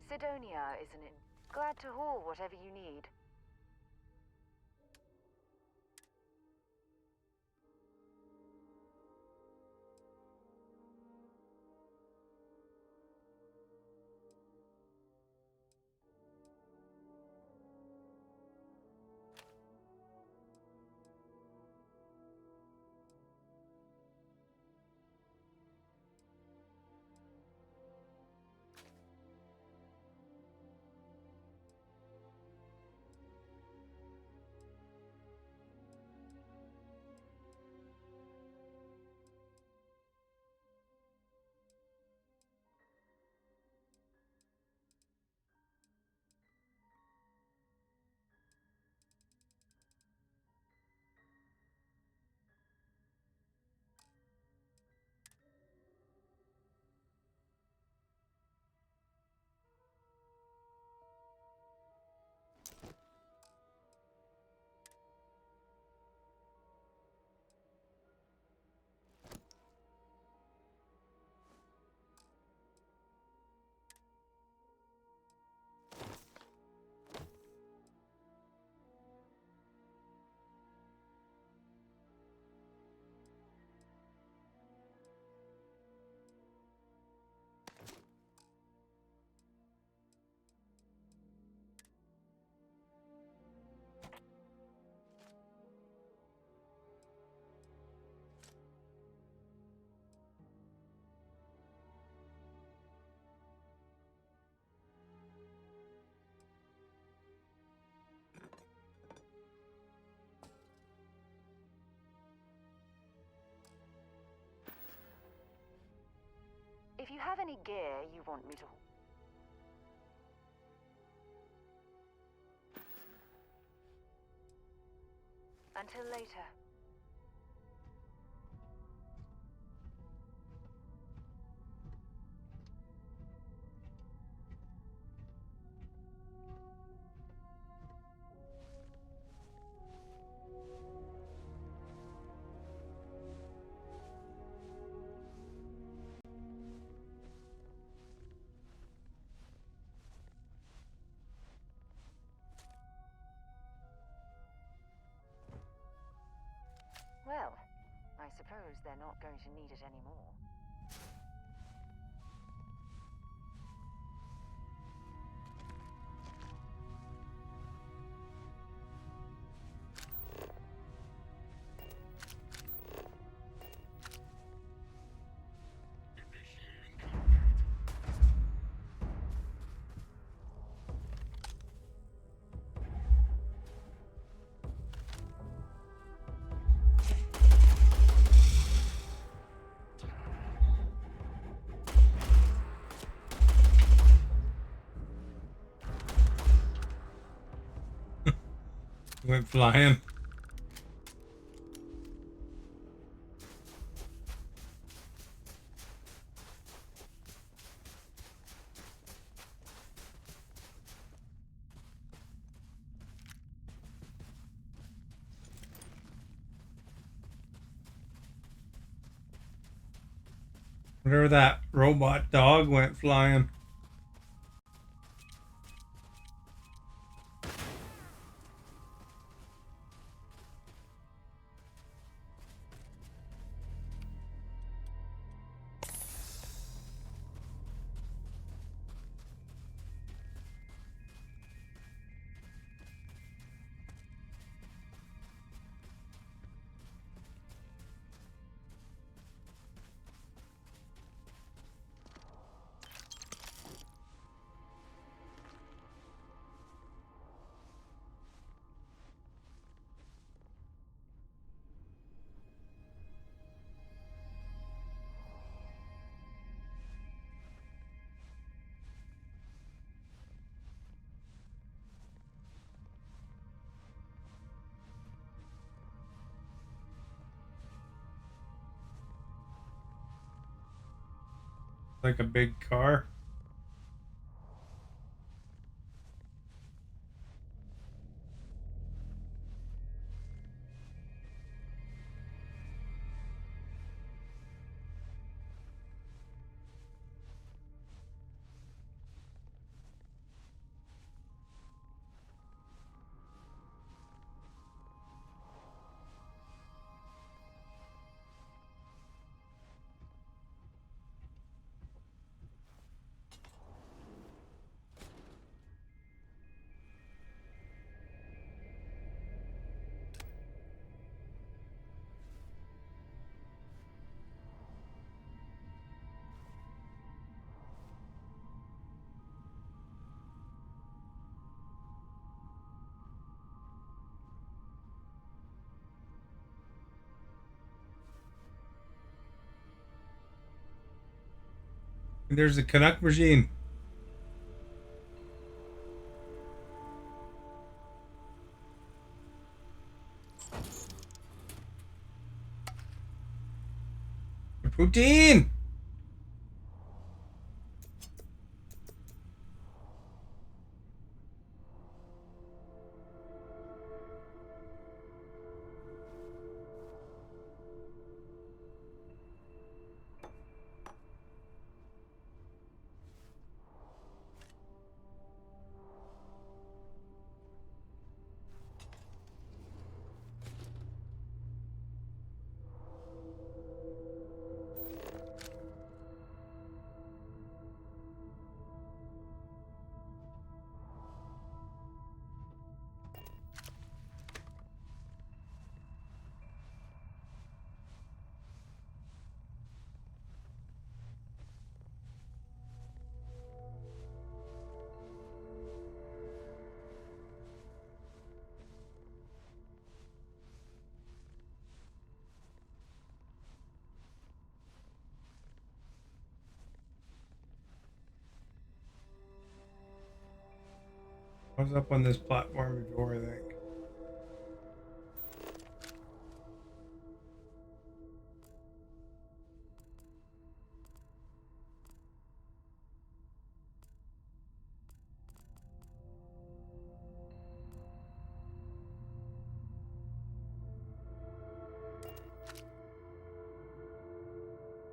Speaker 15: Sidonia, isn't it? Glad to haul whatever you need. If you have any gear you want me to... Until later. Well, I suppose they're not going to need it anymore.
Speaker 1: Went flying. Whatever that robot dog went flying. Like a big car. And there's a Canuck machine. Poutine! I was up on this platform before, I think.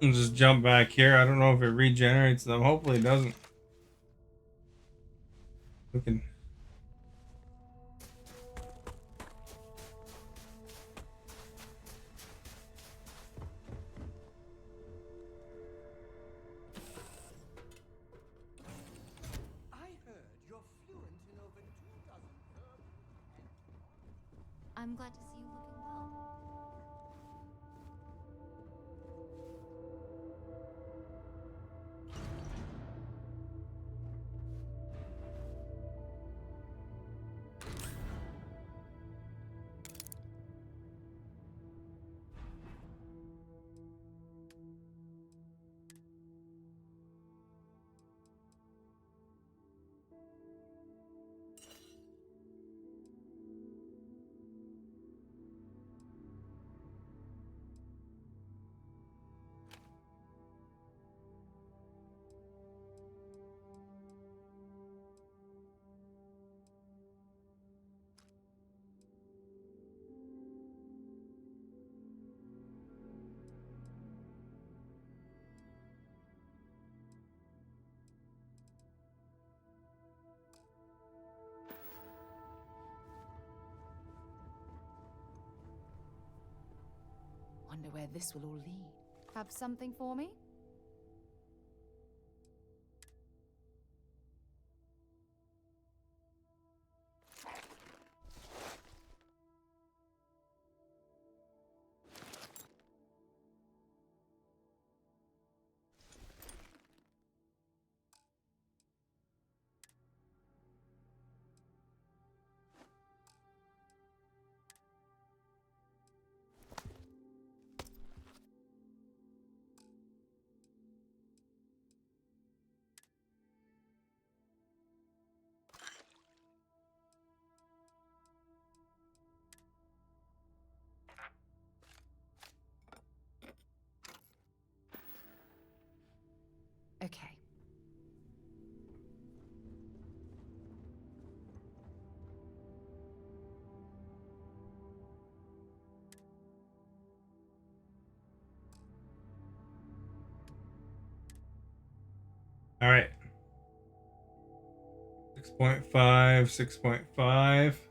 Speaker 1: I'll just jump back here. I don't know if it regenerates them. Hopefully it doesn't. We can...
Speaker 12: I'm glad to see you looking well.
Speaker 7: wonder where this will all lead. Have something for me? Okay.
Speaker 1: All right. 6.5, 6.5. This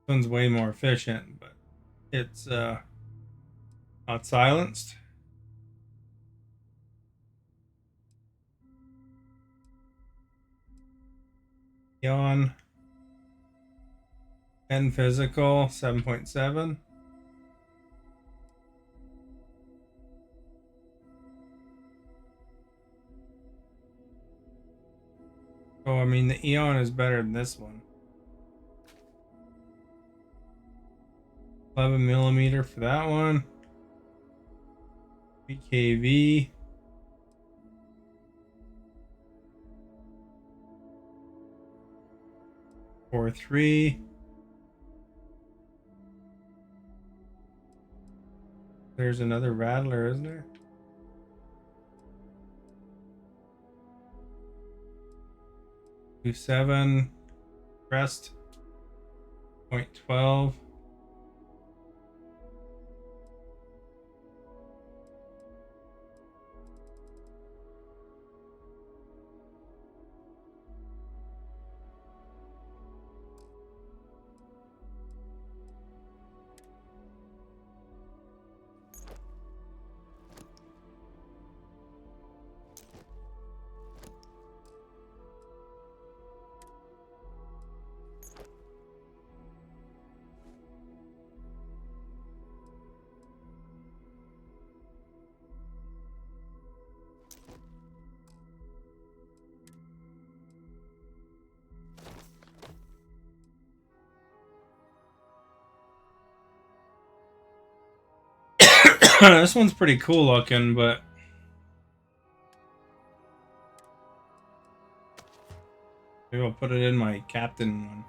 Speaker 1: one's way more efficient, but it's not silenced. Yawn. And physical 7.7. Oh, I mean, the Eon is better than this one. 11mm for that one. 3kV. Or 3. There's another rattler, isn't there? Two 7. Rest. 0.12. This one's pretty cool looking, but maybe I'll put it in my captain one.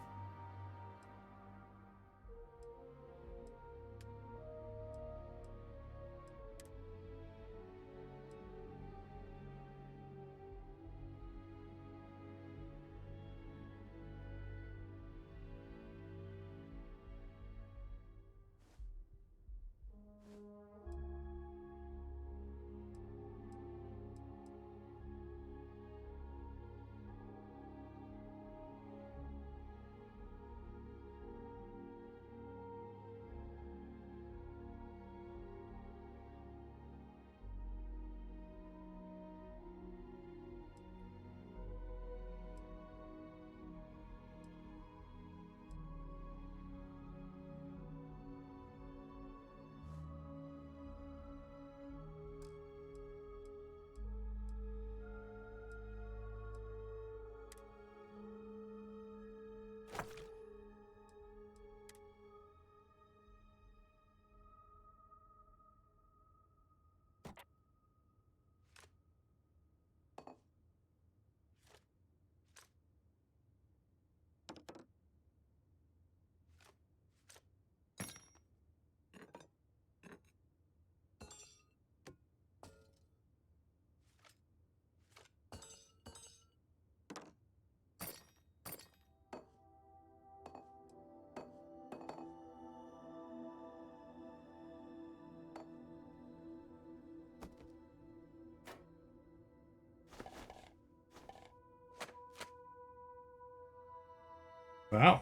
Speaker 1: Wow,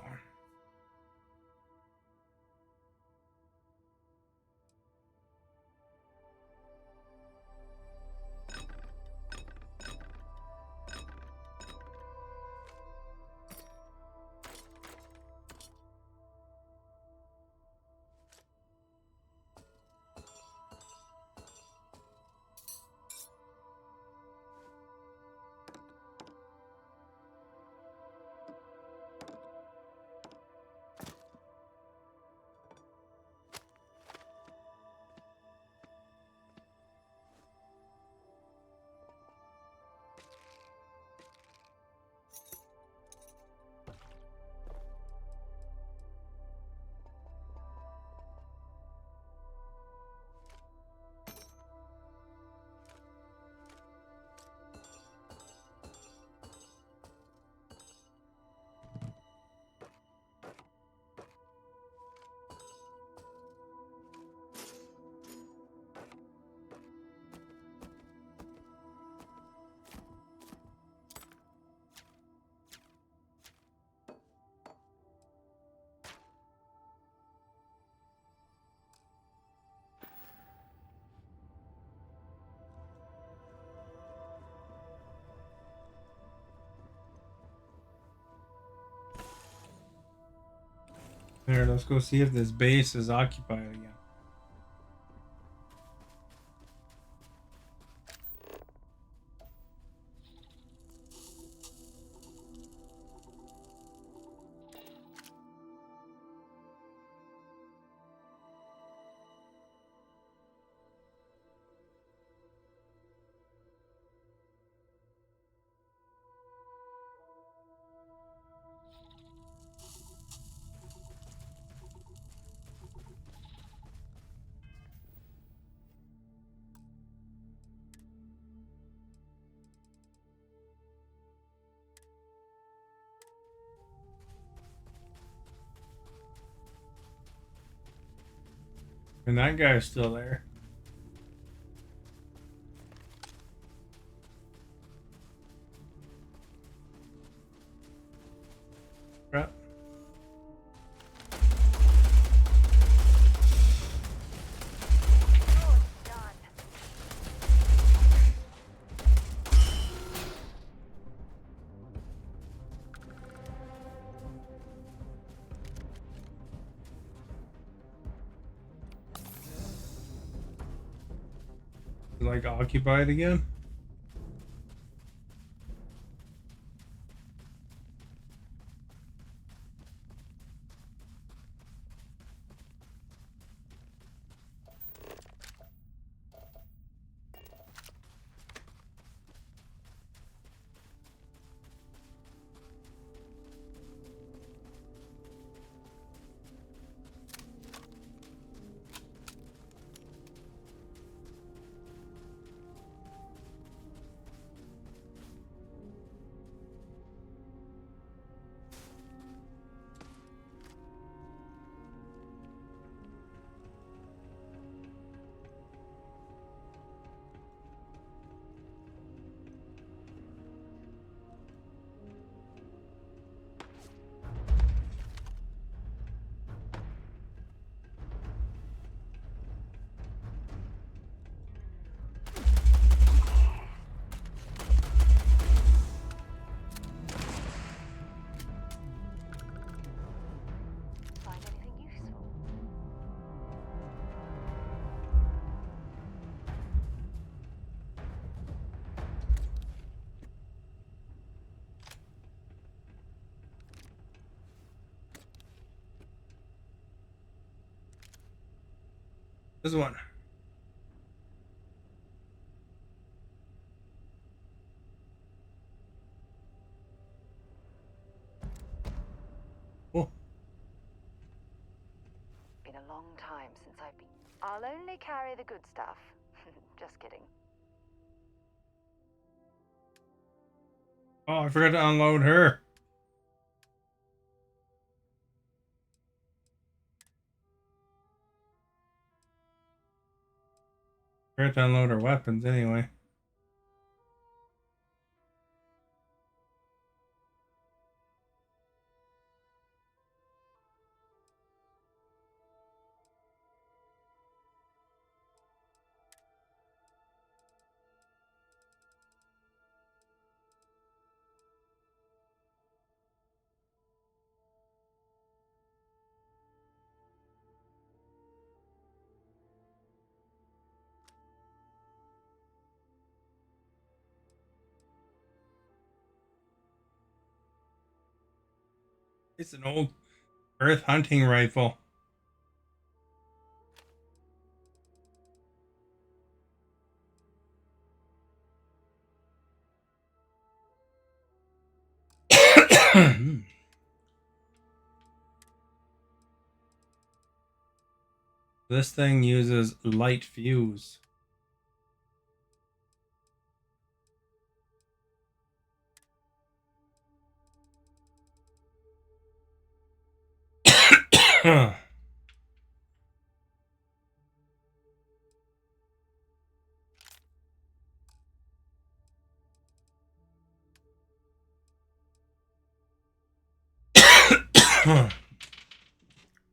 Speaker 1: There, let's go see if this base is occupied again. And that guy's still there. Crap. Like occupied again?
Speaker 15: Find anything useful?
Speaker 1: This one. Oh.
Speaker 15: Been a long time since I've been. I'll only carry the good stuff. Just kidding.
Speaker 1: Oh, I forgot to unload her. Forgot to unload her weapons anyway. It's an old earth hunting rifle. This thing uses light fuse.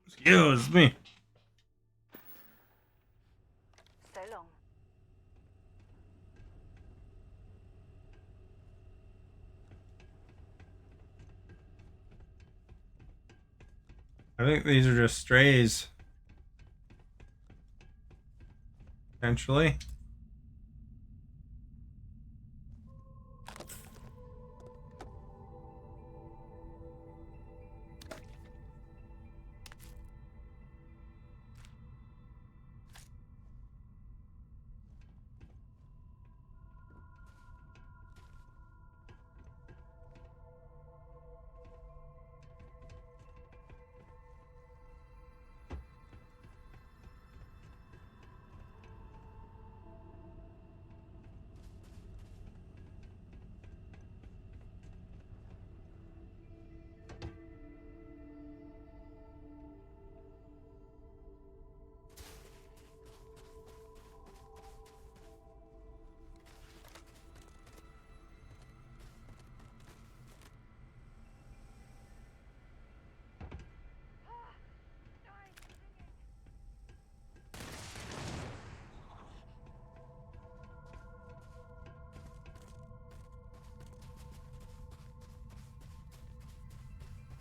Speaker 1: Excuse me.
Speaker 15: So long.
Speaker 1: I think these are just strays. Potentially.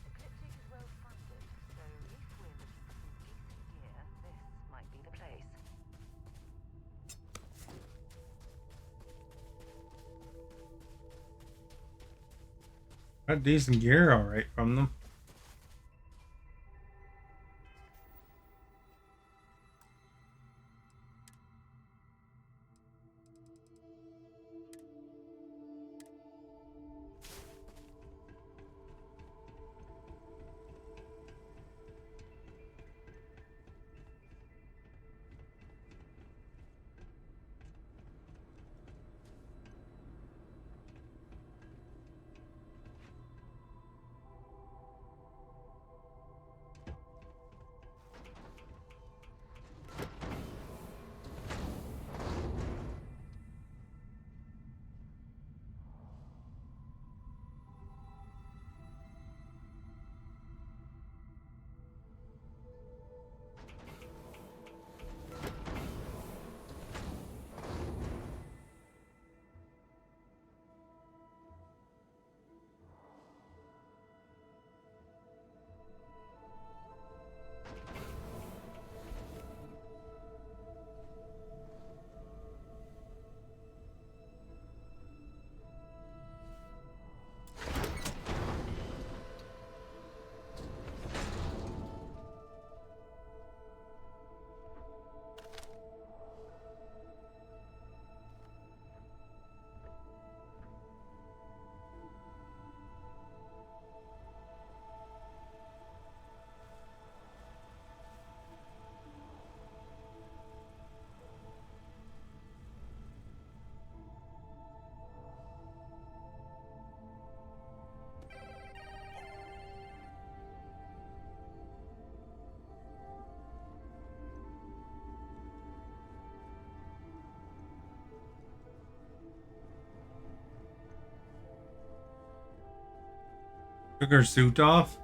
Speaker 15: Ecliptic is well funded, so if we're looking for some decent gear, this might be the place.
Speaker 1: Got decent gear alright from them. Took her suit off.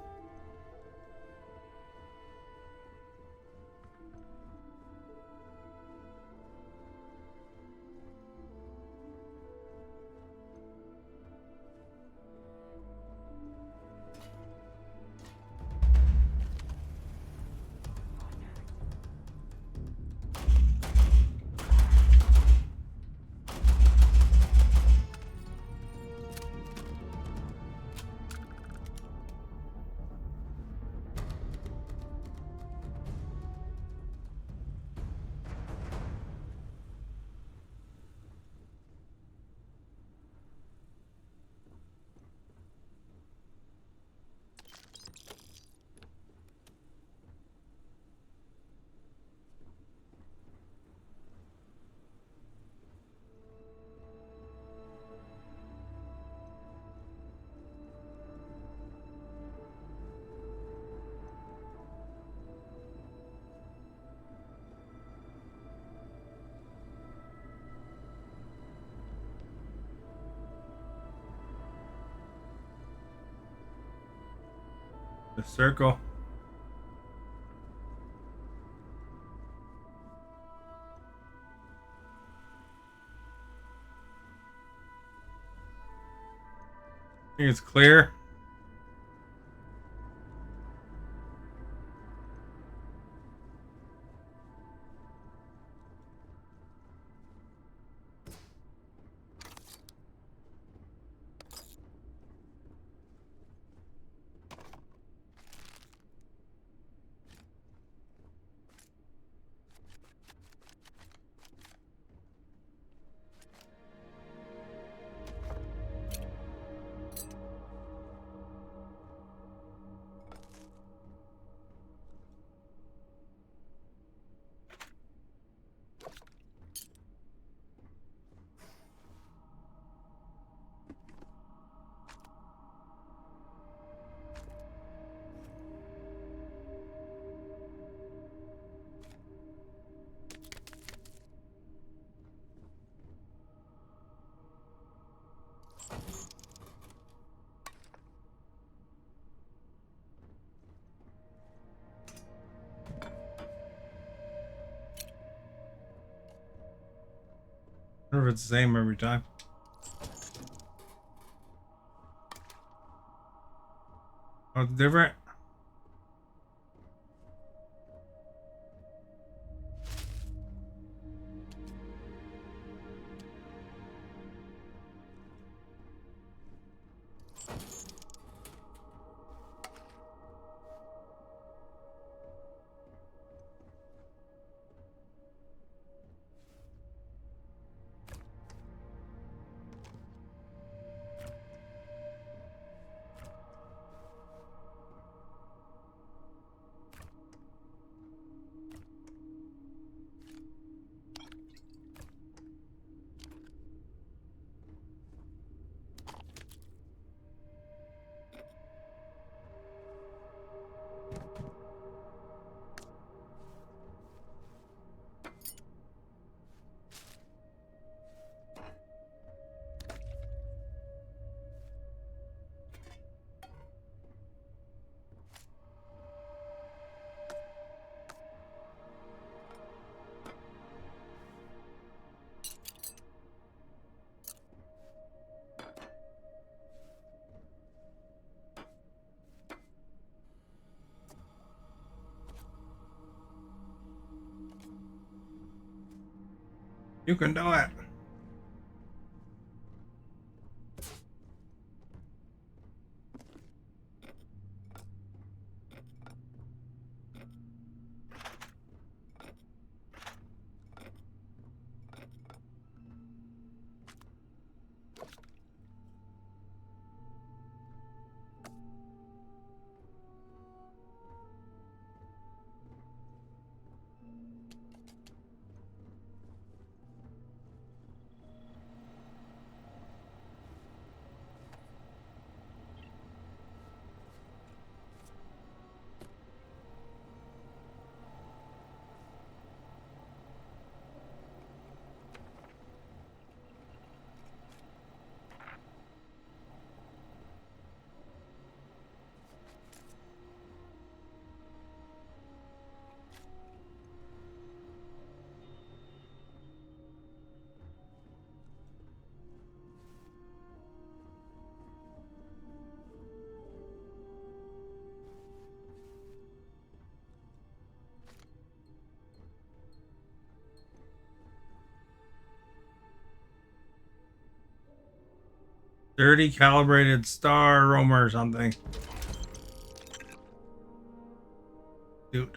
Speaker 1: The circle. I think it's clear. if it's the same every time. Oh, it's different. You can do it. Dirty calibrated star roamer or something. Dude.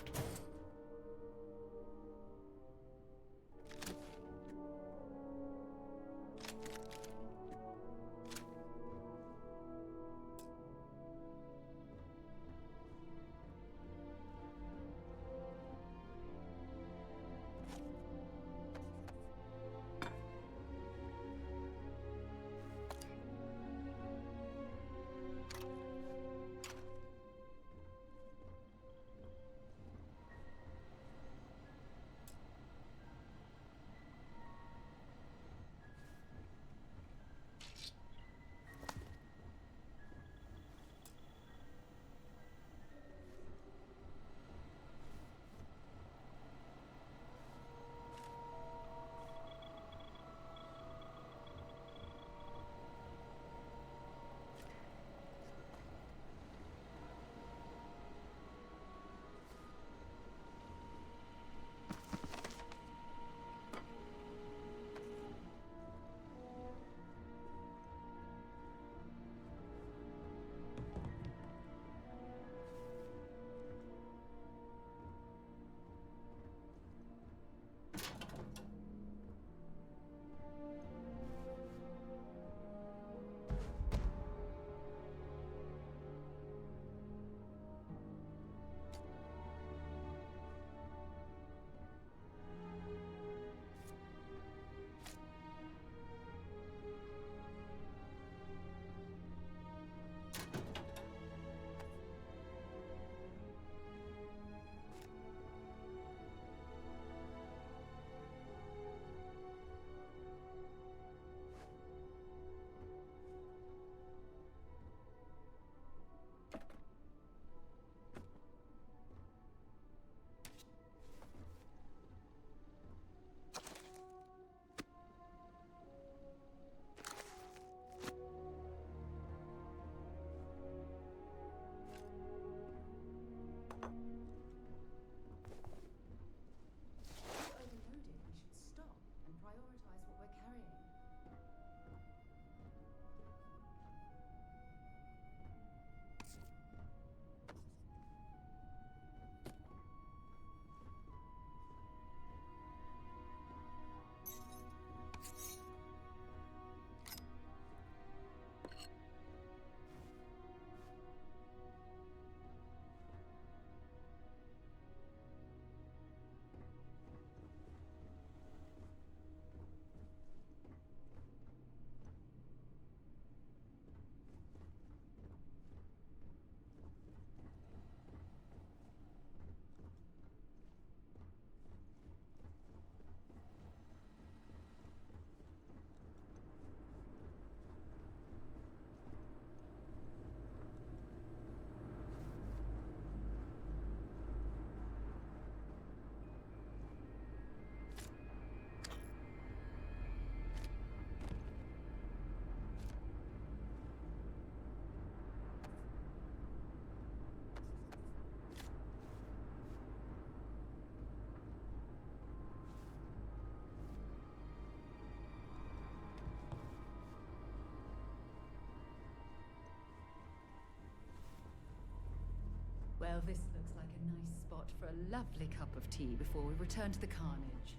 Speaker 7: Well, this looks like a nice spot for a lovely cup of tea before we return to the carnage.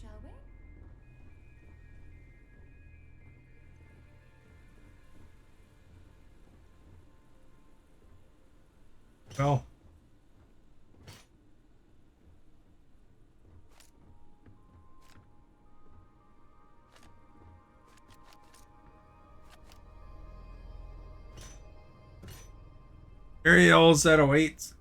Speaker 7: Shall we?
Speaker 1: Well. Ariel's set of weights.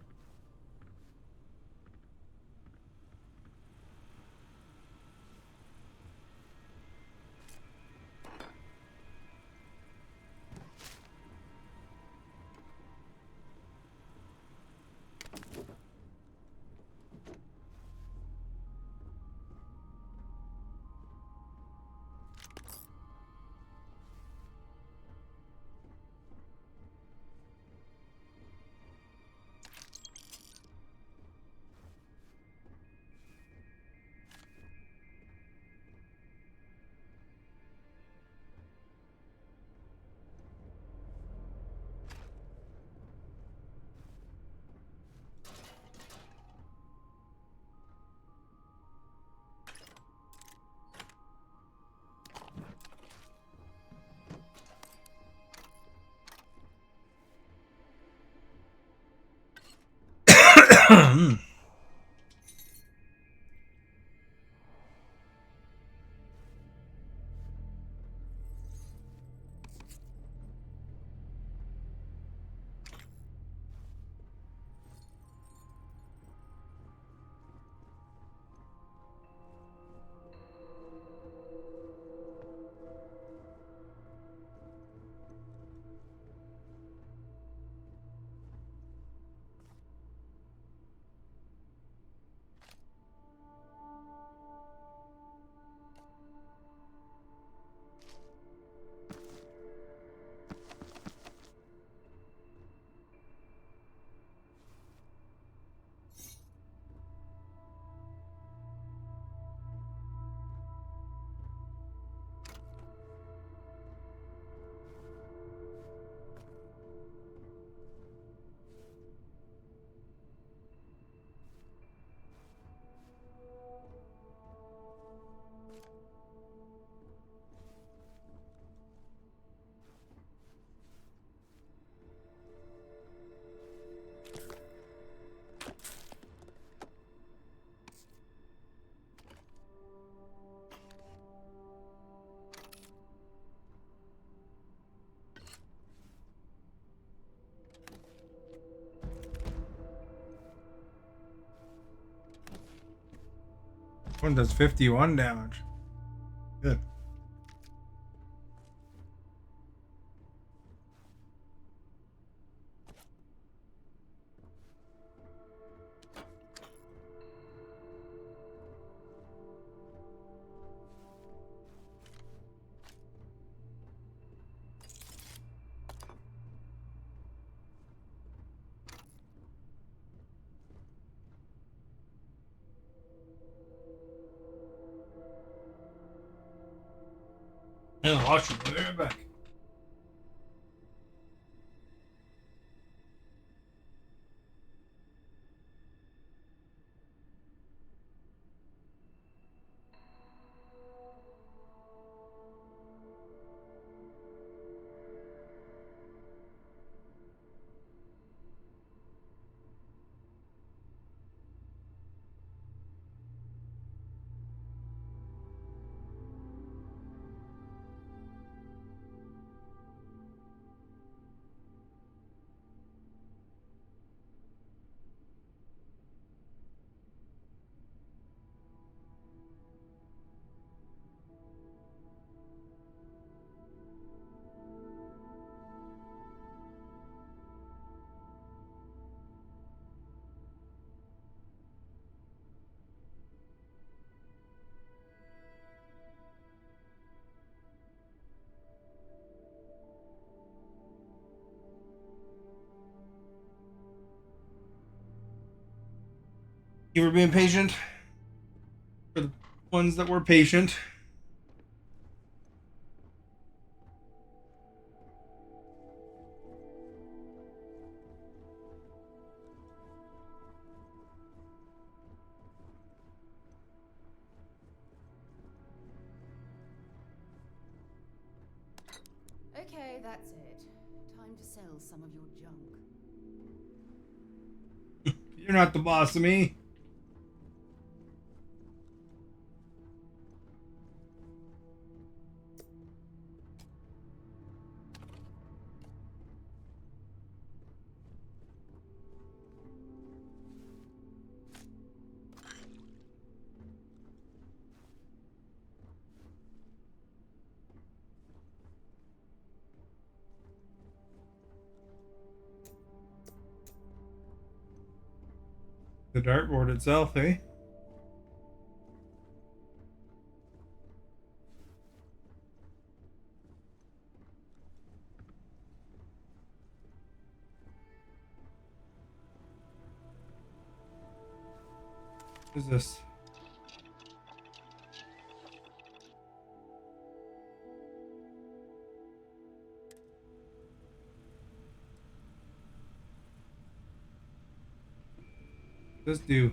Speaker 1: One does 51 damage. Good. Yeah, watch it. Be right back. You were being patient. For the ones that were patient.
Speaker 7: Okay, that's it. Time to sell some of your junk.
Speaker 1: You're not the boss of me. The dartboard itself, eh? What is this? What does this do?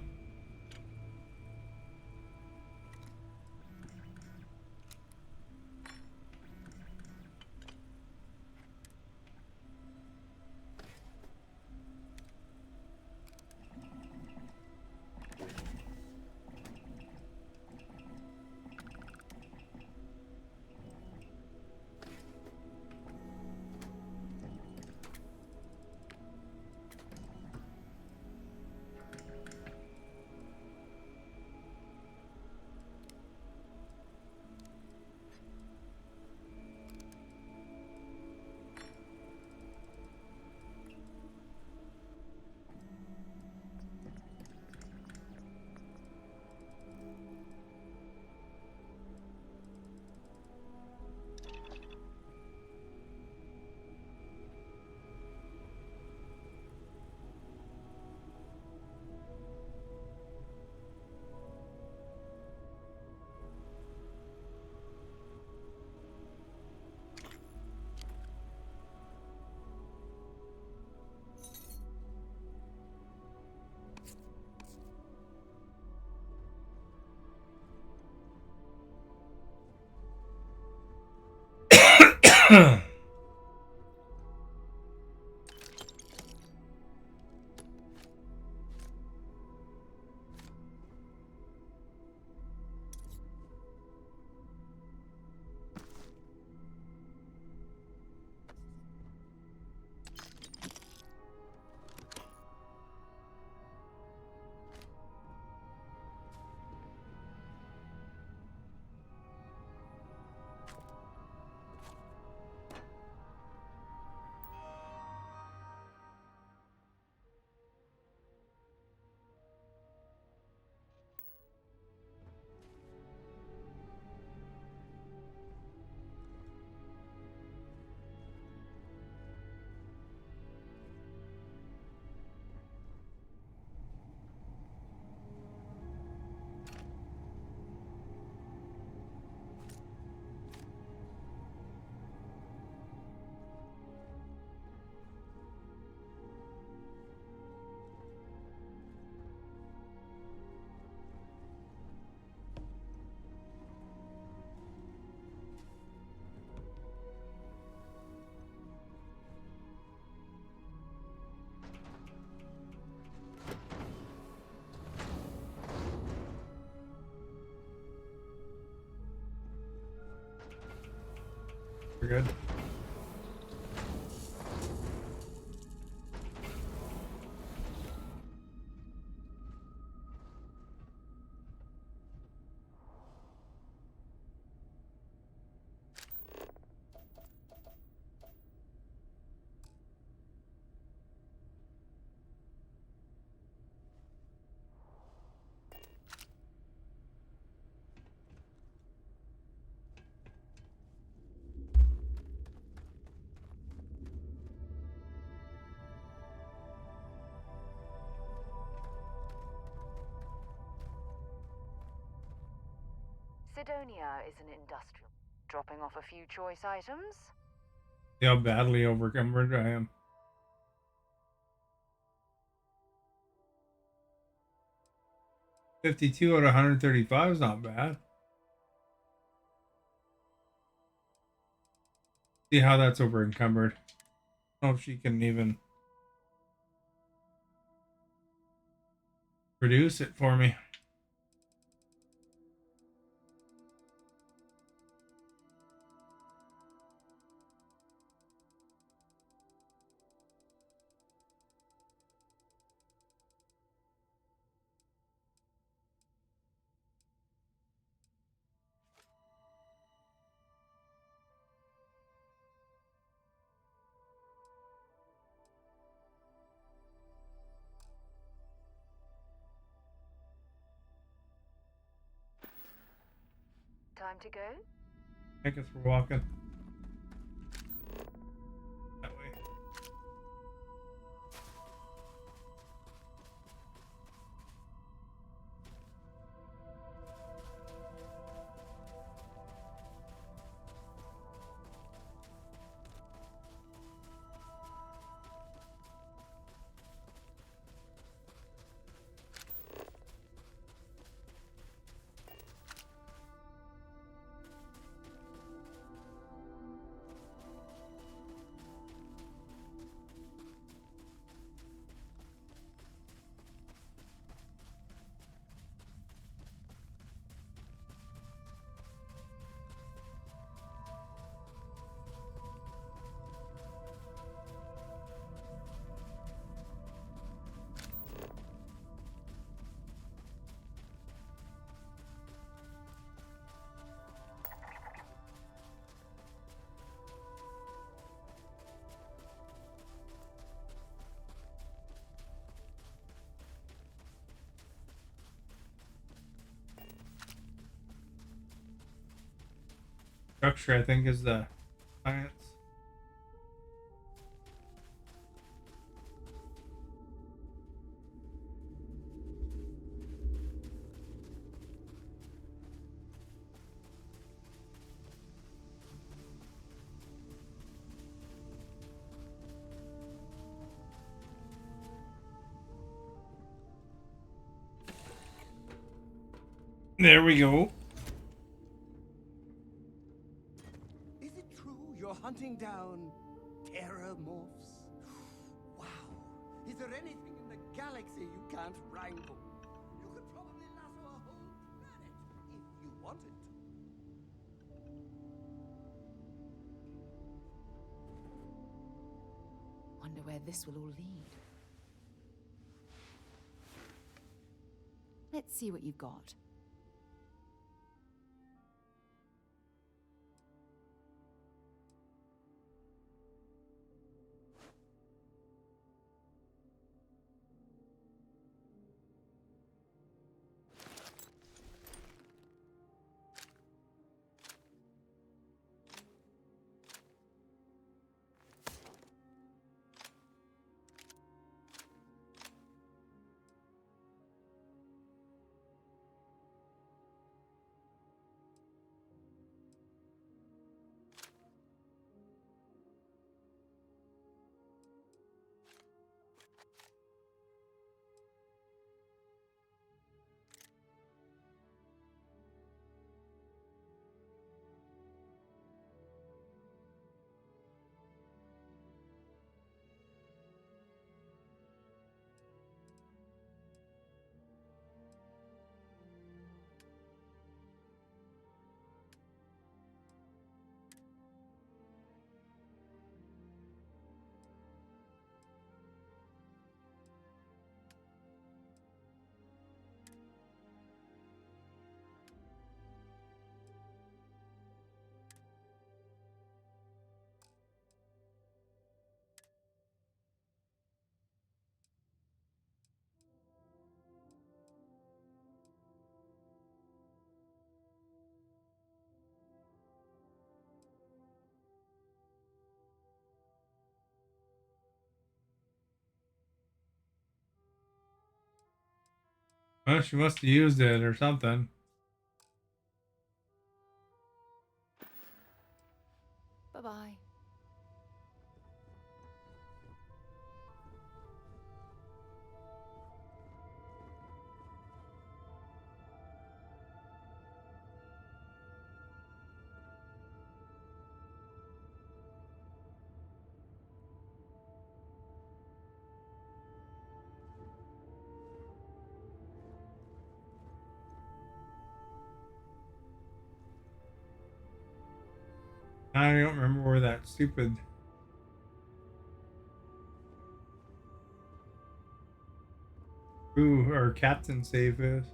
Speaker 1: We're good.
Speaker 15: Sidonia is an industrial, dropping off a few choice items.
Speaker 1: See how badly overcumbered I am. 52 out of 135 is not bad. See how that's over encumbered. I don't know if she can even produce it for me.
Speaker 15: Time to go?
Speaker 1: I guess we're walking that way. Structure, I think, is the science. There we go.
Speaker 11: Is it true you're hunting down terramorphs? Wow. Is there anything in the galaxy you can't wrangle? You could probably lasso a whole planet if you wanted to.
Speaker 7: Wonder where this will all lead. Let's see what you've got.
Speaker 1: Well, she must have used it or something.
Speaker 7: Bye-bye.
Speaker 1: I don't remember where that stupid crew or captain safe is.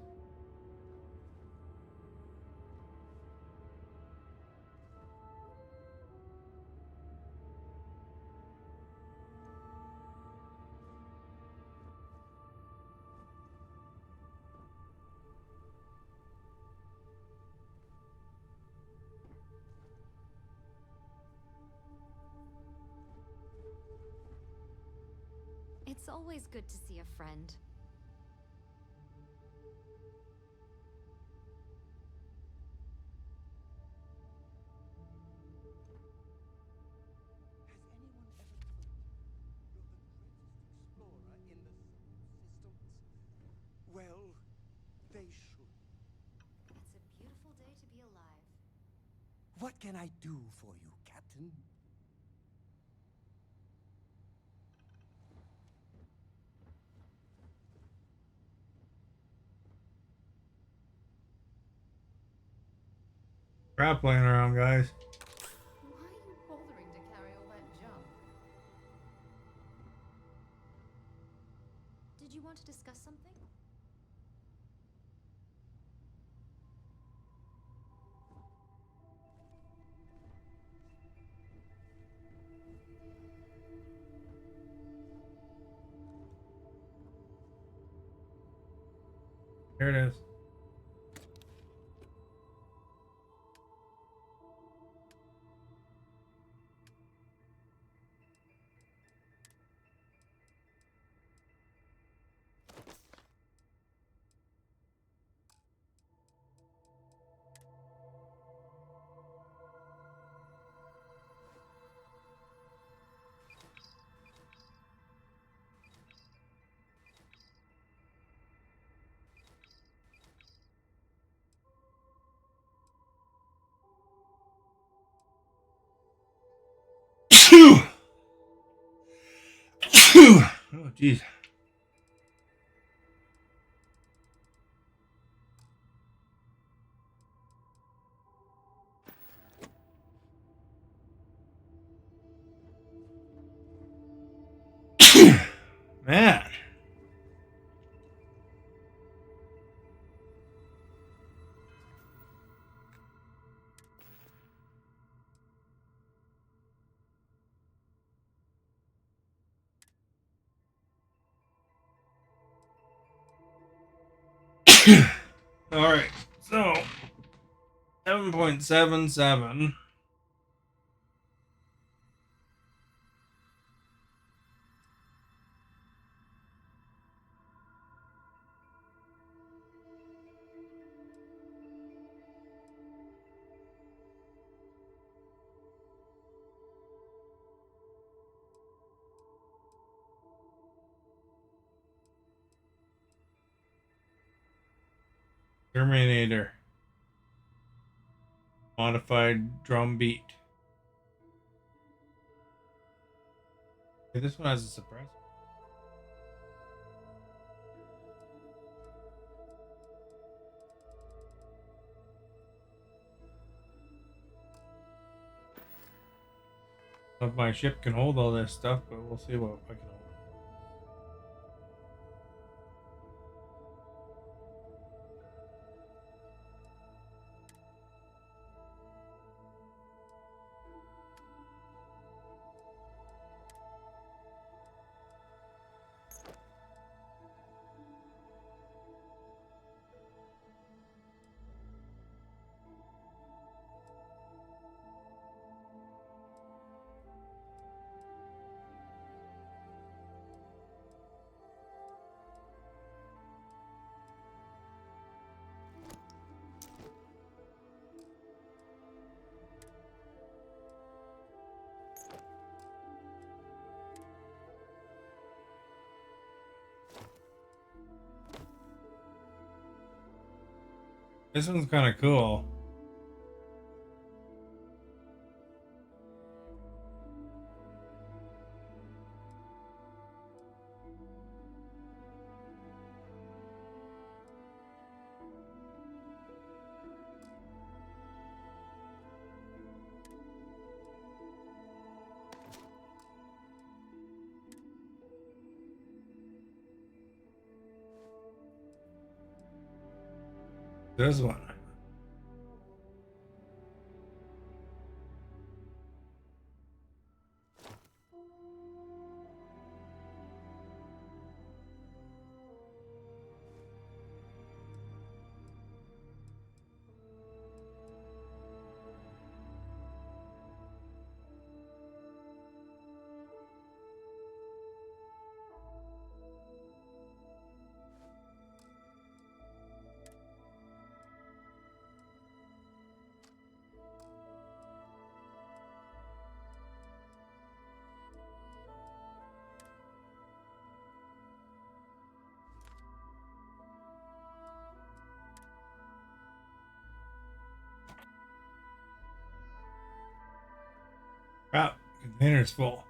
Speaker 12: It's always good to see a friend.
Speaker 11: Has anyone ever told you you're the greatest explorer in the solar systems? Well, they should.
Speaker 12: It's a beautiful day to be alive.
Speaker 11: What can I do for you, Captain?
Speaker 1: Crap playing around, guys.
Speaker 7: Why are you bothering to carry all that junk?
Speaker 12: Did you want to discuss something?
Speaker 1: Here it is. Oh, jeez. Man. All right. So 7.77. Terminator. Modified drum beat. Okay, this one has a suppressor. If my ship can hold all this stuff, but we'll see what I can hold. This one's kind of cool. This one. Crap, container's full.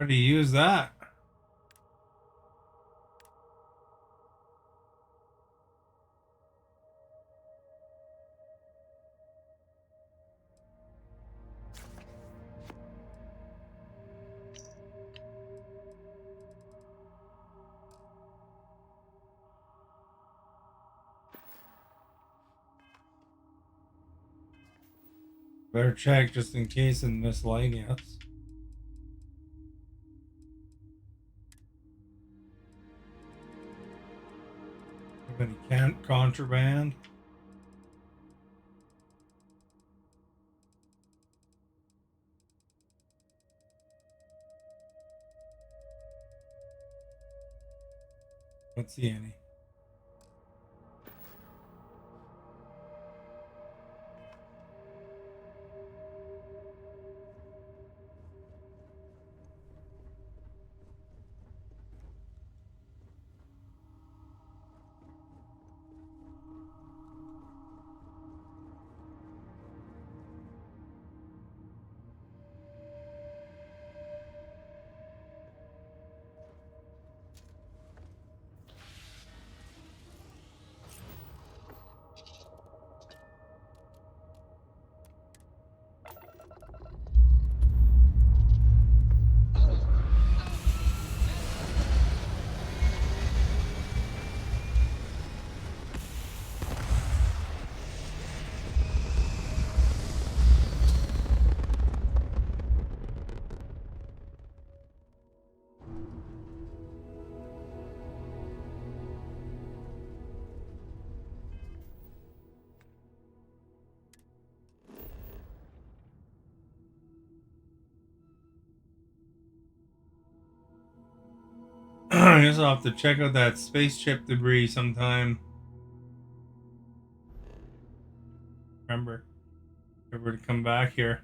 Speaker 1: How do you use that? Better check just in case and mislighting us. Have any contraband? Don't see any. I guess I'll have to check out that spaceship debris sometime. Remember to come back here.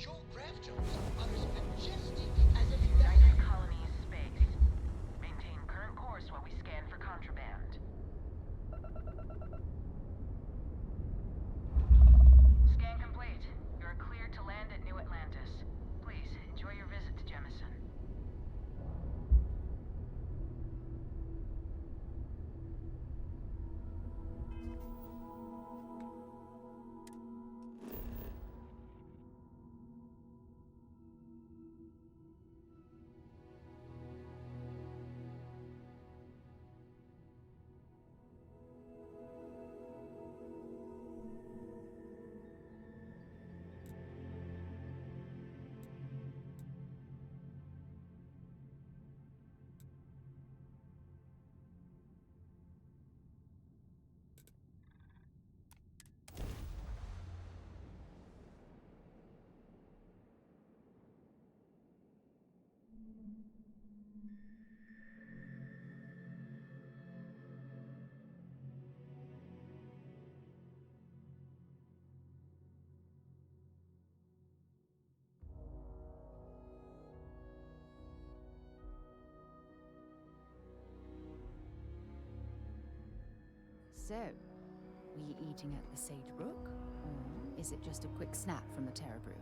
Speaker 11: Your grav-jumps are as majestic as a
Speaker 15: United Colonies space. Maintain current course while we scan for contraband. Scan complete. You are cleared to land at New Atlantis. Please, enjoy your visit to Jemison.
Speaker 7: So, we eating at the Sage Brook, or is it just a quick snap from the Terra Brew?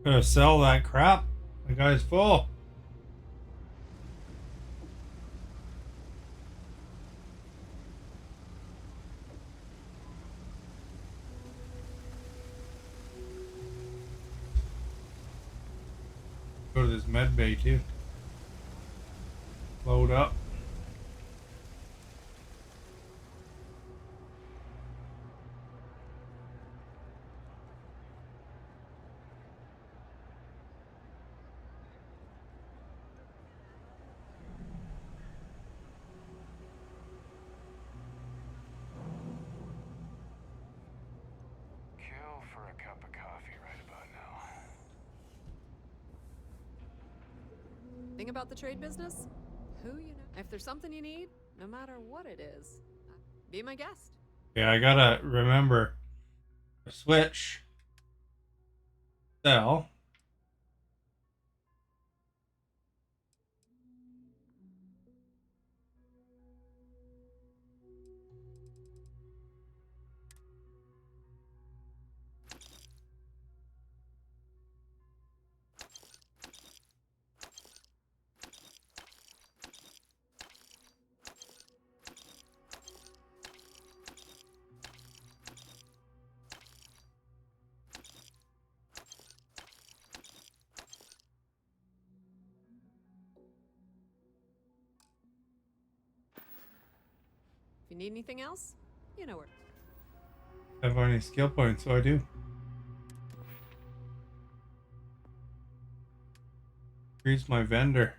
Speaker 1: Gonna sell that crap. The guy's full. Go to this med bay too. Load up.
Speaker 13: Kill for a cup of coffee right about now.
Speaker 8: Thing about the trade business? Who you know? If there's something you need, no matter what it is, be my guest.
Speaker 1: Yeah, I gotta remember. Switch. Sell.
Speaker 8: If you need anything else, you know where.
Speaker 1: Have any skill points, so I do. Increase my vendor.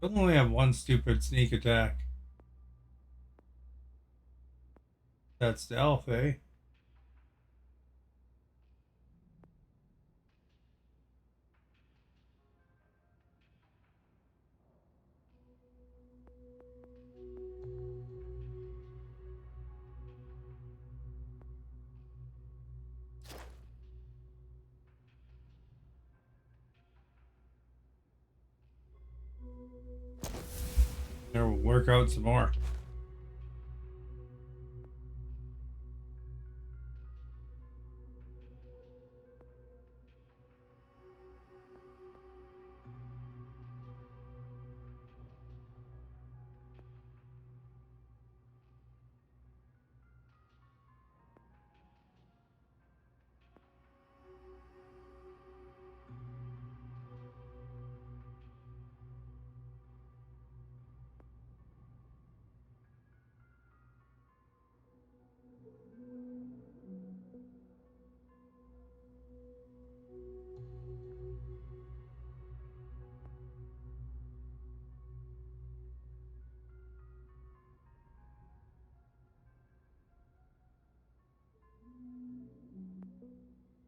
Speaker 1: They'll only have one stupid sneak attack. That's stealth, eh? There, we'll work out some more.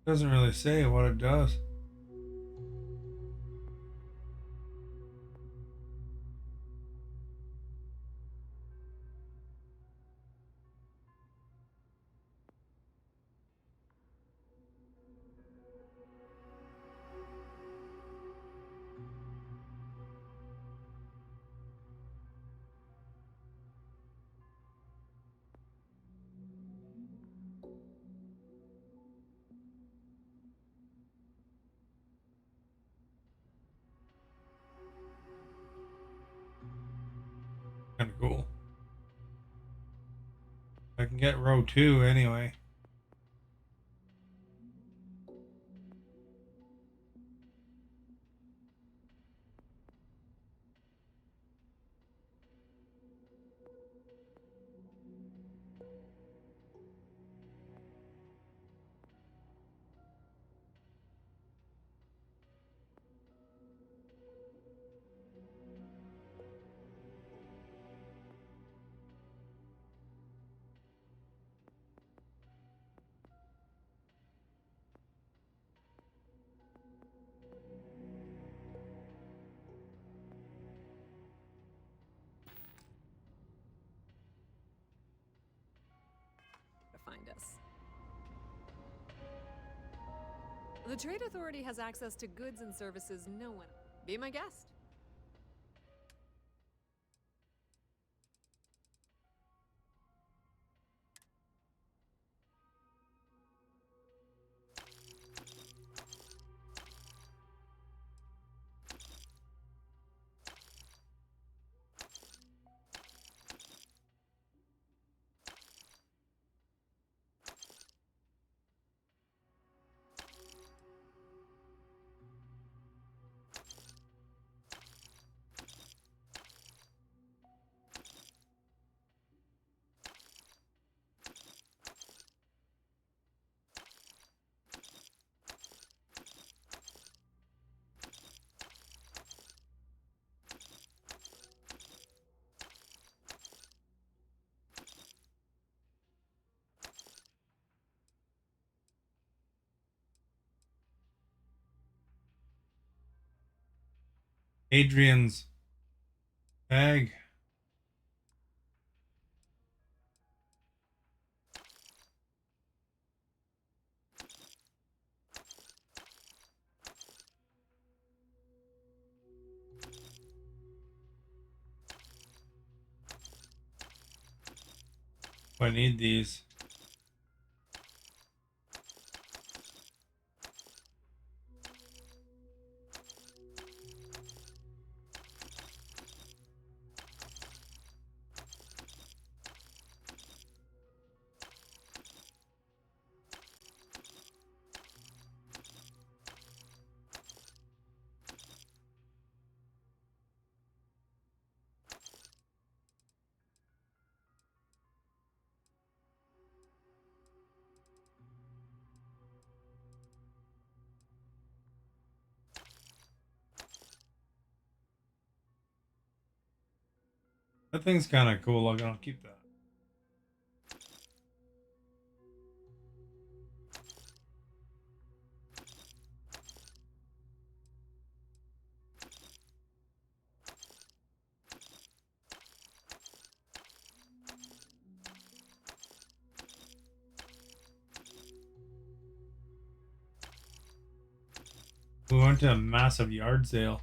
Speaker 1: Doesn't really say what it does. Kind of cool. I can get row 2 anyway.
Speaker 8: To find us. The Trade Authority has access to goods and services no one. Be my guest.
Speaker 1: Adrian's bag. I need these. That thing's kind of cool. I'll keep that. We went to a massive yard sale.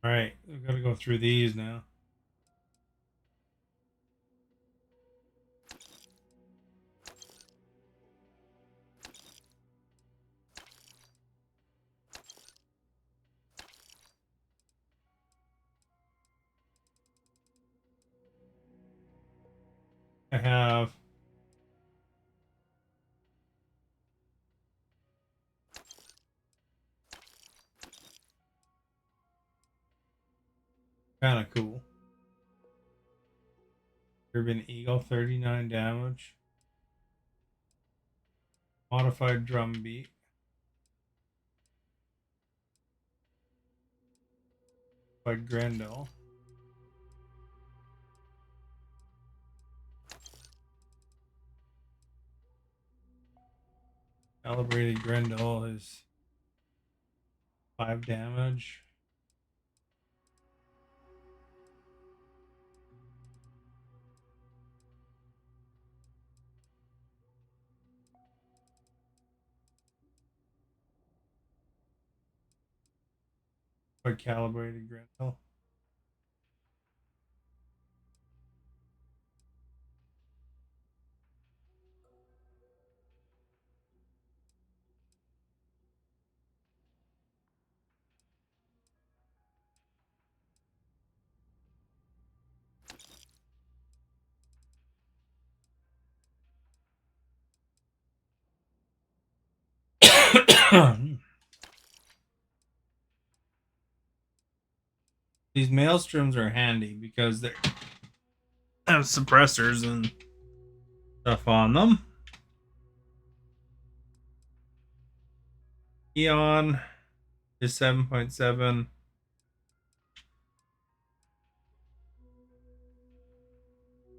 Speaker 1: All right, we've got to go through these now. I have kind of cool. Urban Eagle, 39 damage. Modified drum beat. By Grendel. Calibrated Grendel is 5 damage. By calibrated Grendel. These maelstroms are handy because they have suppressors and stuff on them. Eon is 7.7.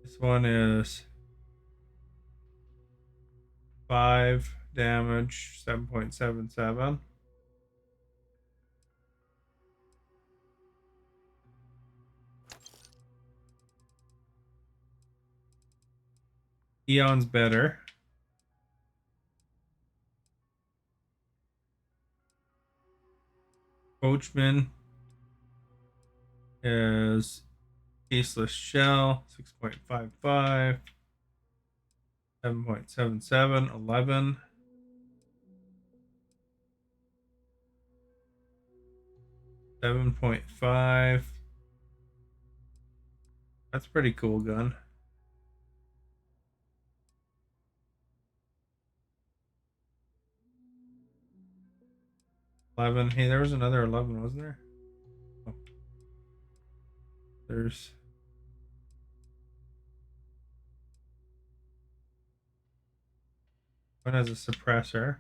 Speaker 1: This one is 5 damage, 7.77. Eon's better. Coachman is Faceless Shell, 6.55. 7.77, 11. 7.5. That's a pretty cool gun. 11. Hey, there was another 11, wasn't there? Oh. There's one has a suppressor.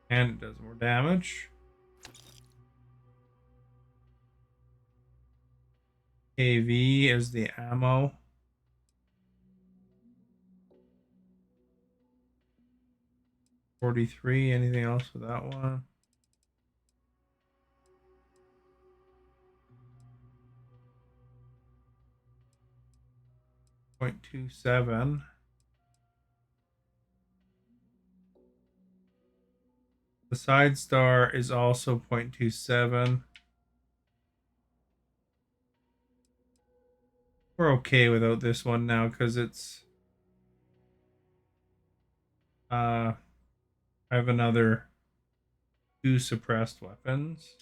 Speaker 1: And it does more damage. KV is the ammo. .43. Anything else with that one? .27. The side star is also 0.27. We're okay without this one now because it's I have another 2 suppressed weapons.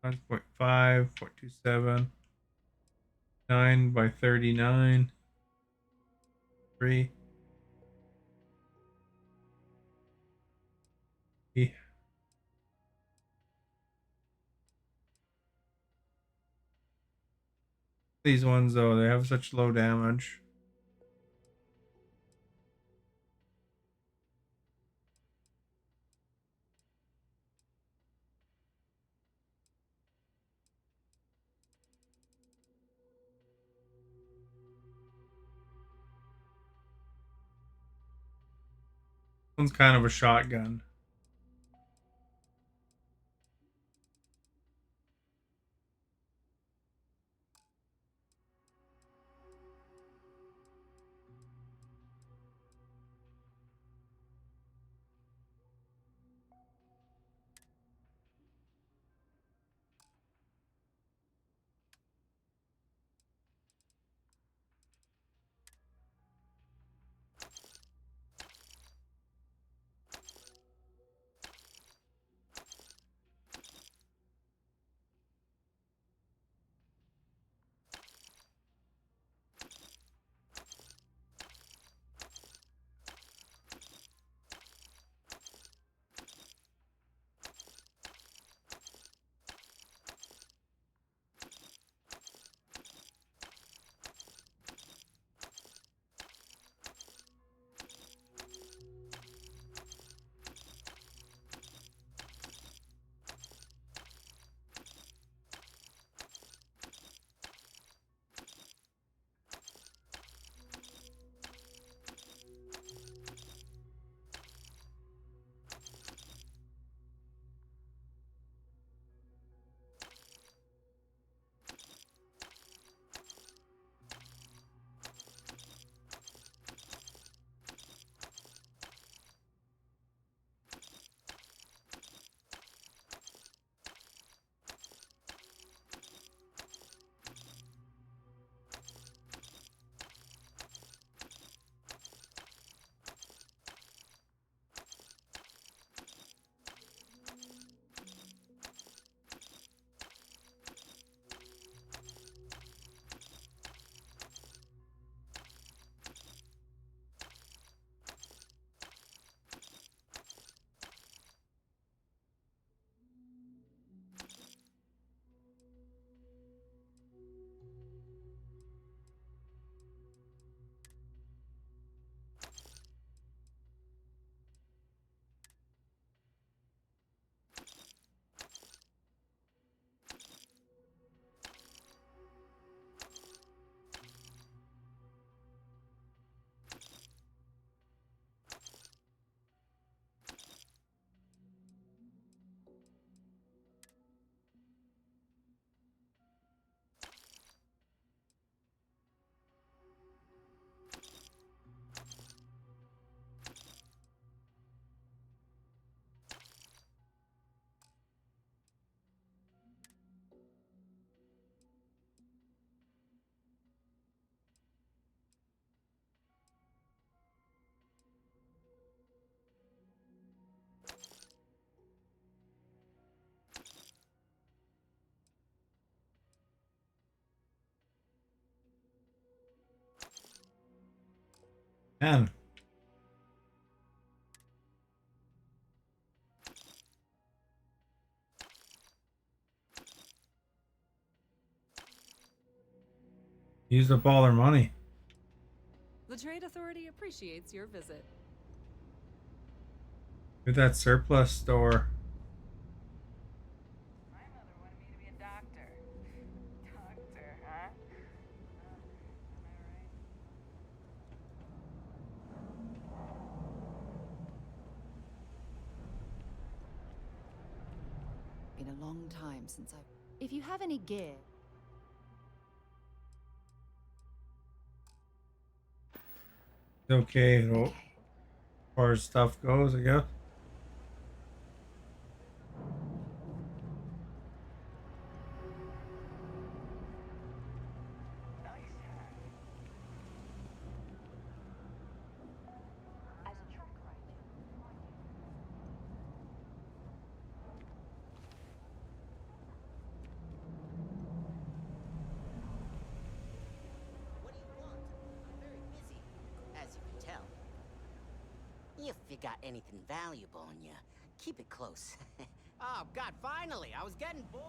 Speaker 1: That's 0.5, 0.27, 9 by 39, 3. These ones though, they have such low damage. One's kind of a shotgun. Man. Used up all their money.
Speaker 8: The Trade Authority appreciates your visit.
Speaker 1: Look at that surplus store.
Speaker 7: Been a long time since I've... If you have any gear...
Speaker 1: Okay, as far as stuff goes, I guess.
Speaker 16: What do you want? I'm very busy, as you can tell. If you got anything valuable on you, keep it close. Oh, God, finally! I was getting bored.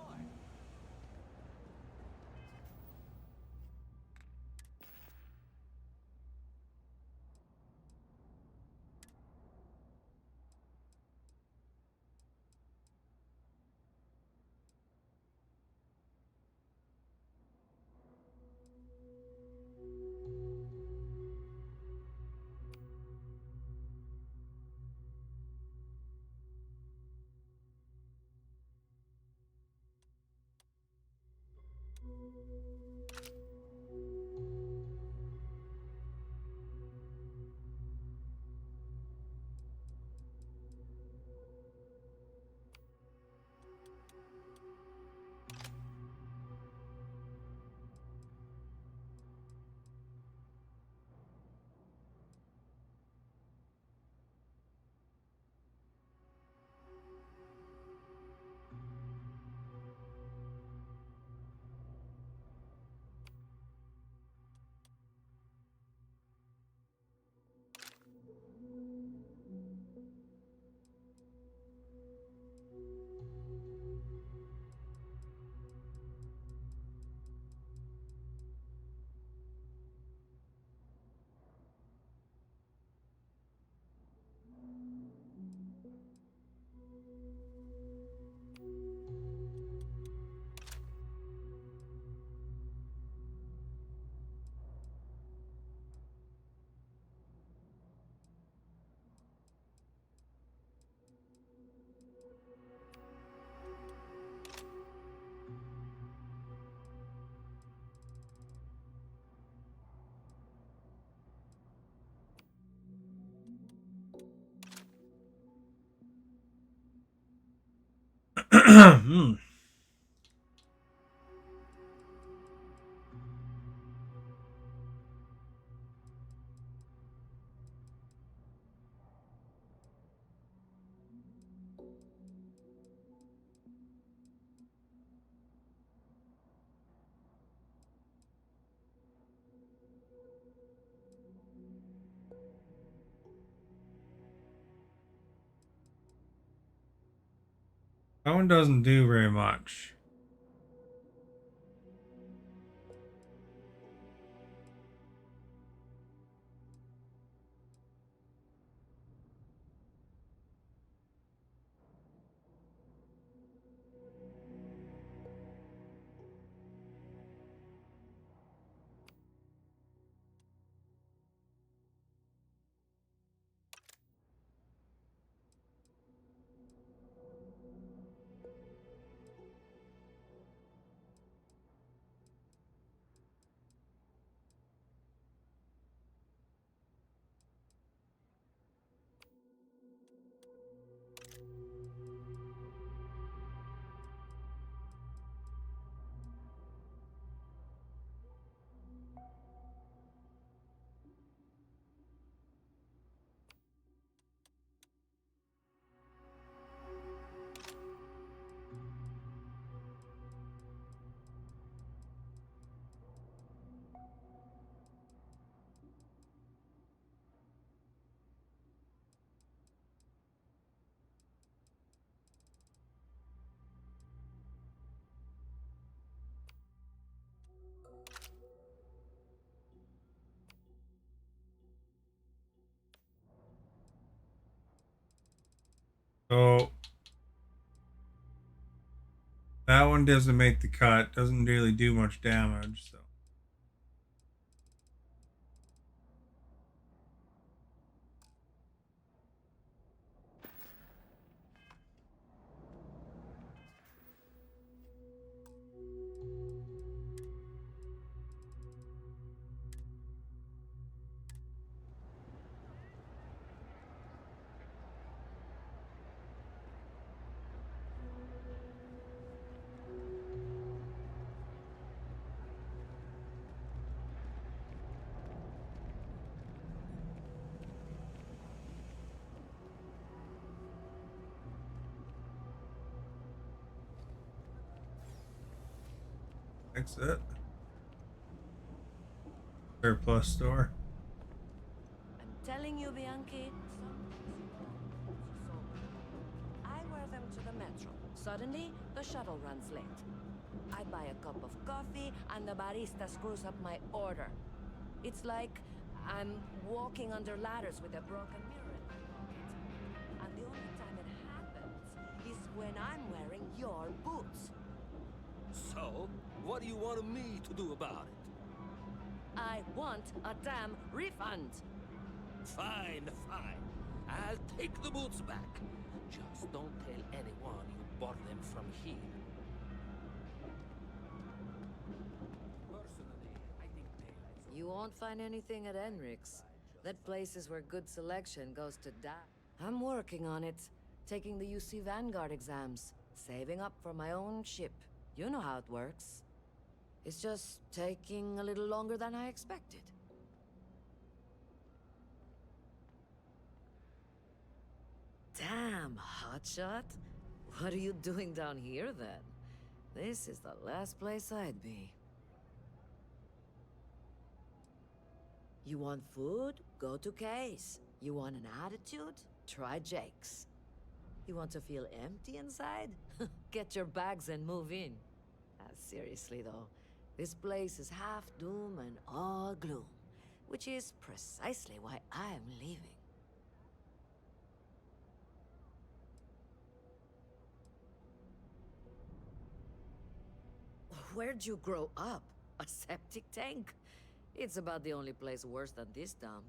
Speaker 1: Hmm. That one doesn't do very much. So that one doesn't make the cut. Doesn't really do much damage. So. Exit. Surplus store.
Speaker 3: I'm telling you, Bianchi, I wear them to the metro. Suddenly, the shuttle runs late. I buy a cup of coffee, and the barista screws up my order. It's like I'm walking under ladders with a broken mirror in my pocket. And the only time it happens is when I'm wearing your boots.
Speaker 18: So, what do you want me to do about it?
Speaker 3: I want a damn refund.
Speaker 18: Fine, fine. I'll take the boots back. Just don't tell anyone you bought them from here. Personally, I think daylight's
Speaker 3: You won't find anything at Enric's. That place is where good selection goes to die. I'm working on it. Taking the UC Vanguard exams. Saving up for my own ship. You know how it works. It's just taking a little longer than I expected. Damn, hotshot. What are you doing down here, then? This is the last place I'd be. You want food? Go to Kay's. You want an attitude? Try Jake's. You want to feel empty inside? Get your bags and move in. Seriously, though, this place is half doom and all gloom, which is precisely why I'm leaving. Where'd you grow up? A septic tank? It's about the only place worse than this dump.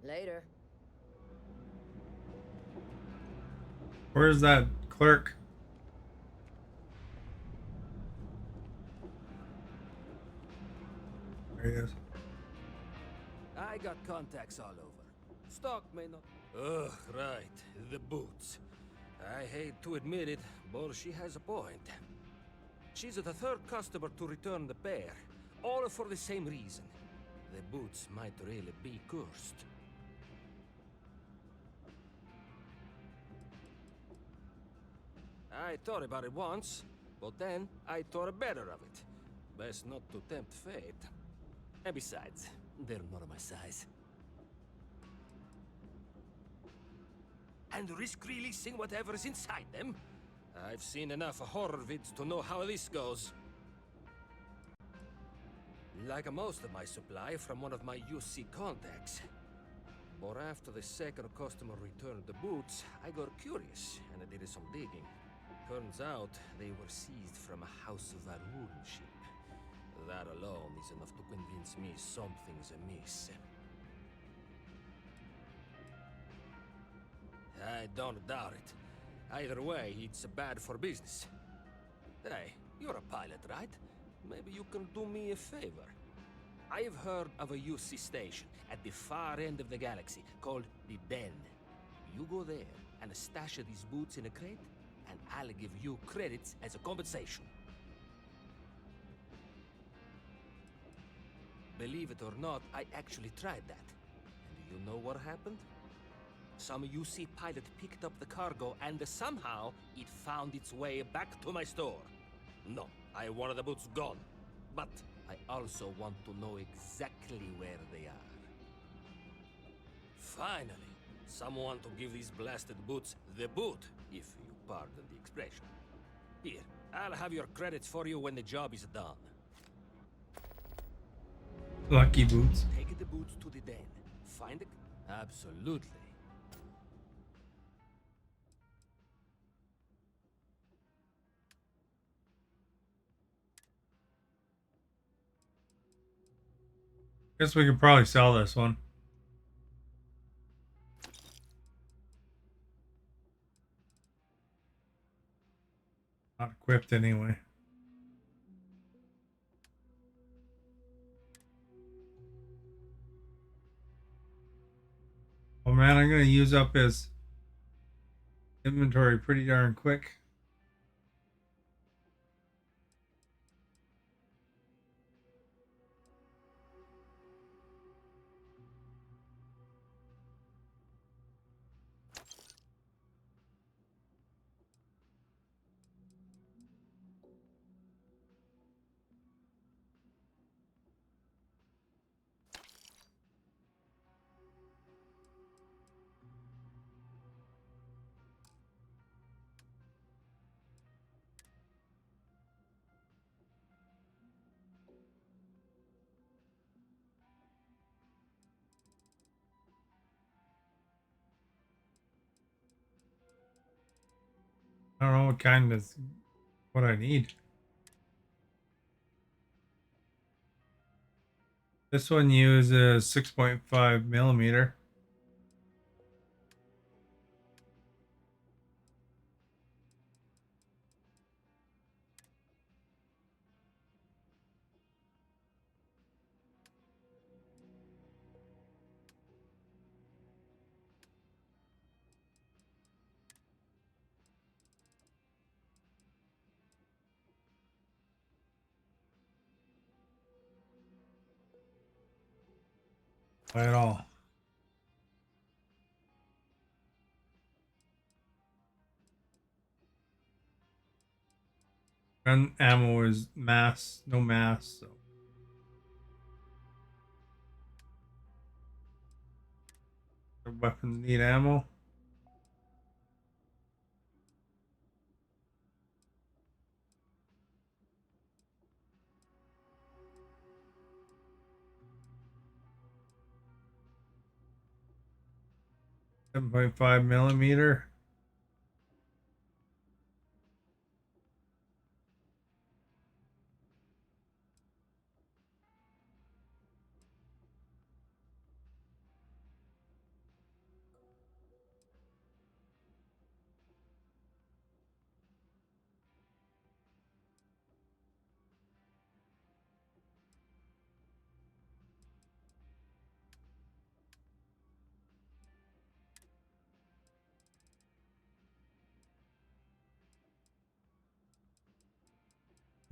Speaker 3: Later.
Speaker 1: Where's that clerk? There he is.
Speaker 18: I got contacts all over. Stock may not... Ugh, right. The boots. I hate to admit it, but she has a point. She's the third customer to return the pair, all for the same reason. The boots might really be cursed. I thought about it once, but then I thought better of it. Best not to tempt fate. And besides, they're not my size. And risk releasing whatever's inside them? I've seen enough horror vids to know how this goes. Like most of my supply from one of my UC contacts. But after the second customer returned the boots, I got curious and I did some digging. Turns out they were seized from a House of Varun ship. That alone is enough to convince me something's amiss. I don't doubt it. Either way, it's bad for business. Hey, you're a pilot, right? Maybe you can do me a favor. I've heard of a UC station at the far end of the galaxy called the Den. You go there and stash these boots in a crate, and I'll give you credits as a compensation. Believe it or not, I actually tried that. And do you know what happened? Some UC pilot picked up the cargo and somehow it found its way back to my store. No, I wanted the boots gone. But I also want to know exactly where they are. Finally, someone to give these blasted boots the boot, if you pardon the expression. Here, I'll have your credits for you when the job is done.
Speaker 1: Lucky boots.
Speaker 18: Take the boots to the Den. Find it? Absolutely.
Speaker 1: Guess we could probably sell this one. Not equipped anyway. Oh man, I'm gonna use up his inventory pretty darn quick. I don't know what kind is what I need. This one uses 6.5 millimeter. At all. Gun ammo is mass, no mass, so. The weapons need ammo. .5 millimeter.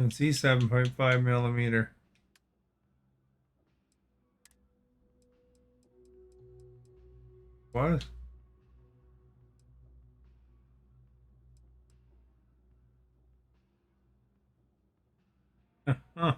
Speaker 1: And see 7.5 millimeter. What? Huh.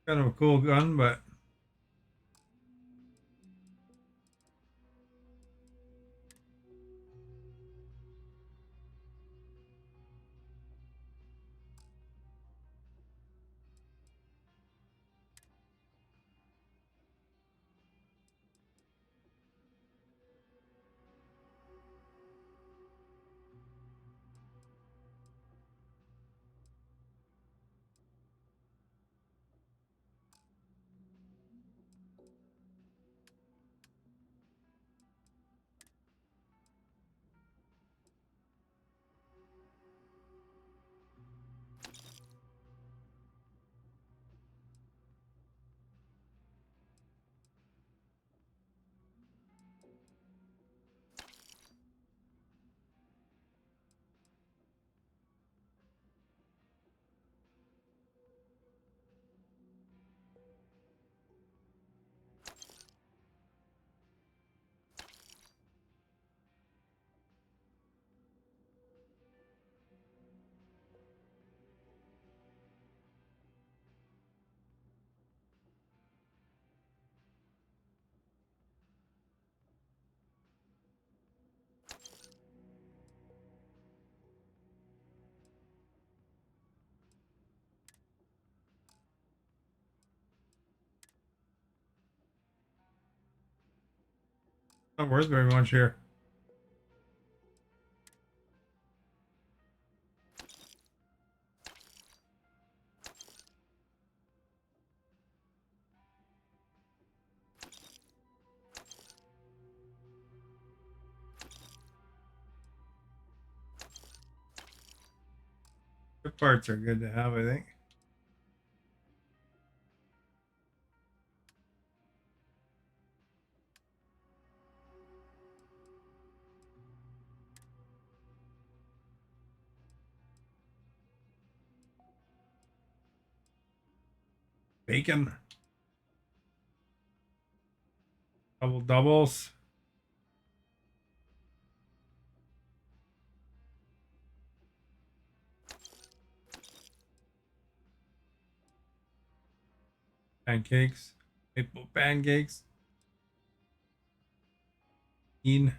Speaker 1: Kind of a cool gun, but not worth very much here. The parts are good to have, I think. Bacon. Double doubles. Pancakes. Maple pancakes. Bean.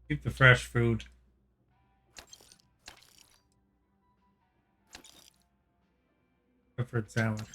Speaker 1: Keep the fresh food. Preferred salad.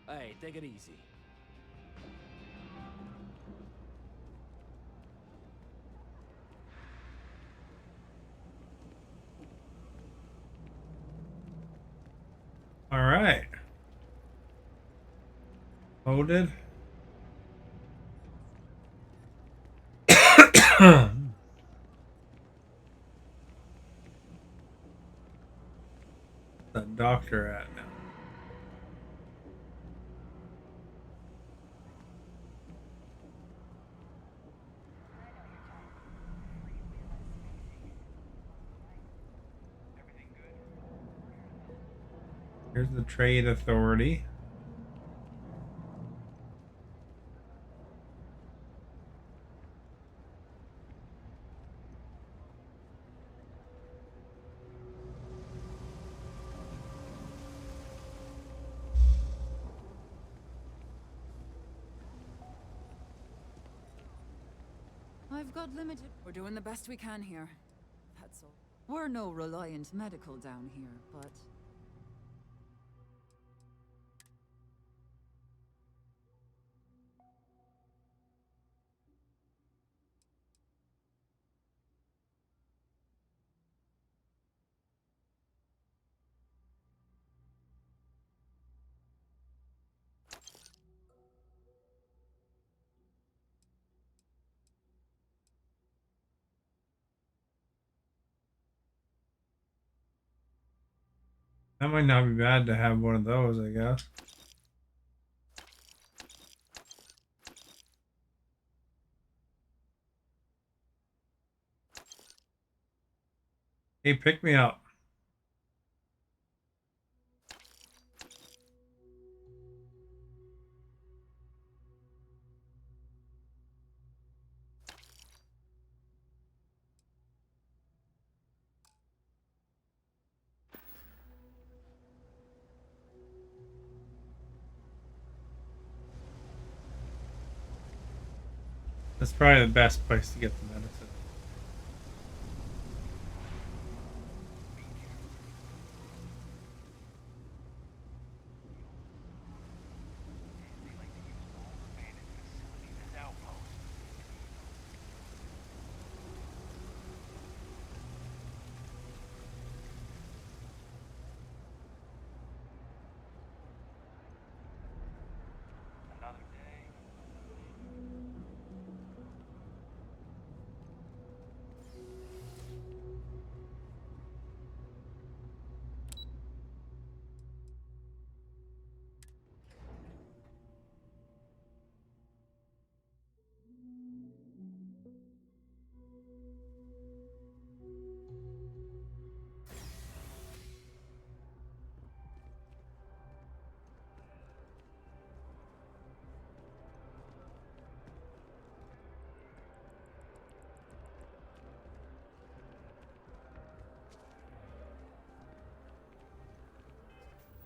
Speaker 18: Hey, take it easy.
Speaker 1: All right. Loaded. That doctor at now. Here's the trade authority.
Speaker 7: I've got limited. We're doing the best we can here. That's all. We're no Reliant Medical down here, but
Speaker 1: That might not be bad to have one of those, I guess. Hey, pick me up. That's probably the best place to get the medicine.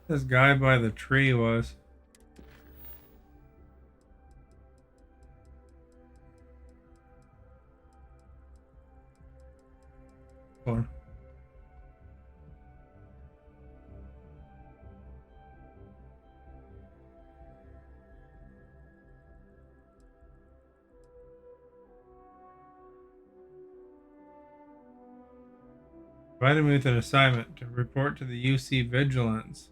Speaker 1: This guy by the tree was. Or provided me with an assignment to report to the UC Vigilance.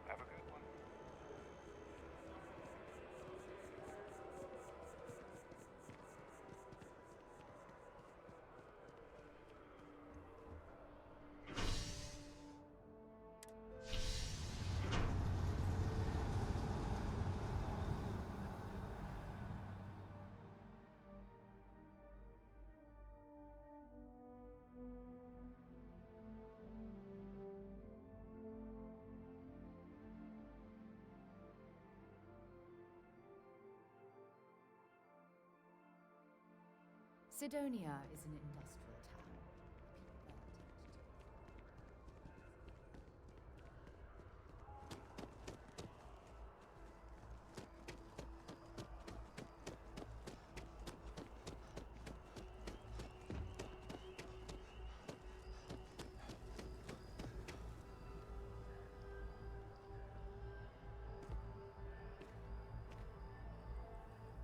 Speaker 13: Have a good one.
Speaker 19: Sidonia is an industrial town.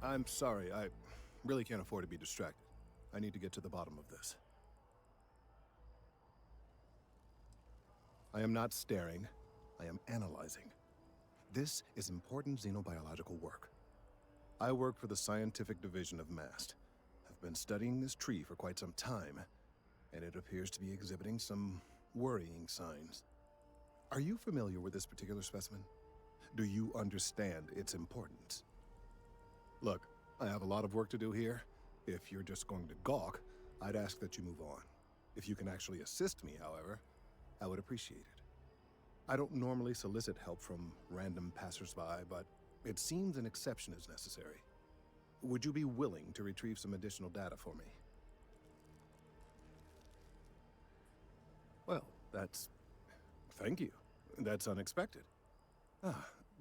Speaker 21: I'm sorry, I really can't afford to be distracted. I need to get to the bottom of this. I am not staring, I am analyzing. This is important xenobiological work. I work for the scientific division of MAST. I've been studying this tree for quite some time, and it appears to be exhibiting some worrying signs. Are you familiar with this particular specimen? Do you understand its importance? Look, I have a lot of work to do here. If you're just going to gawk, I'd ask that you move on. If you can actually assist me, however, I would appreciate it. I don't normally solicit help from random passersby, but it seems an exception is necessary. Would you be willing to retrieve some additional data for me? Well, thank you. That's unexpected.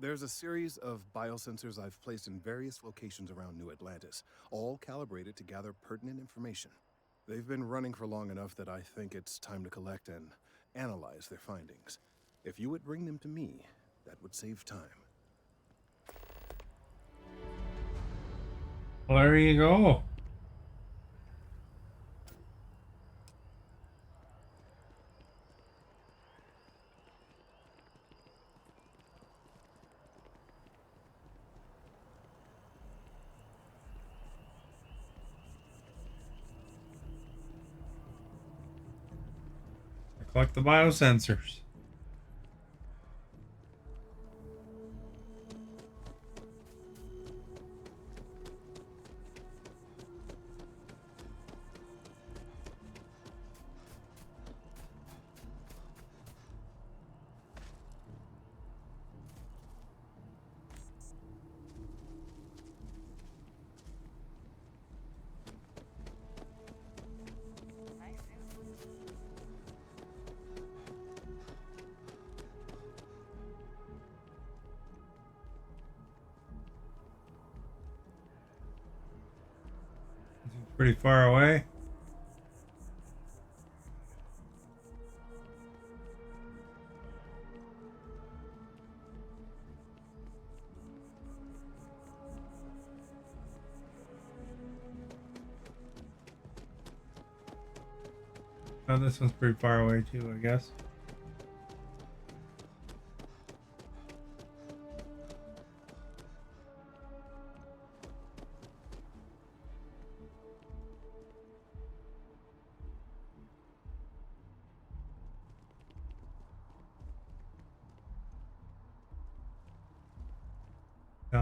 Speaker 21: There's a series of biosensors I've placed in various locations around New Atlantis, all calibrated to gather pertinent information. They've been running for long enough that I think it's time to collect and analyze their findings. If you would bring them to me, that would save time.
Speaker 1: Well, there you go. Collect the biosensors. Pretty far away. Oh, this one's pretty far away too, I guess.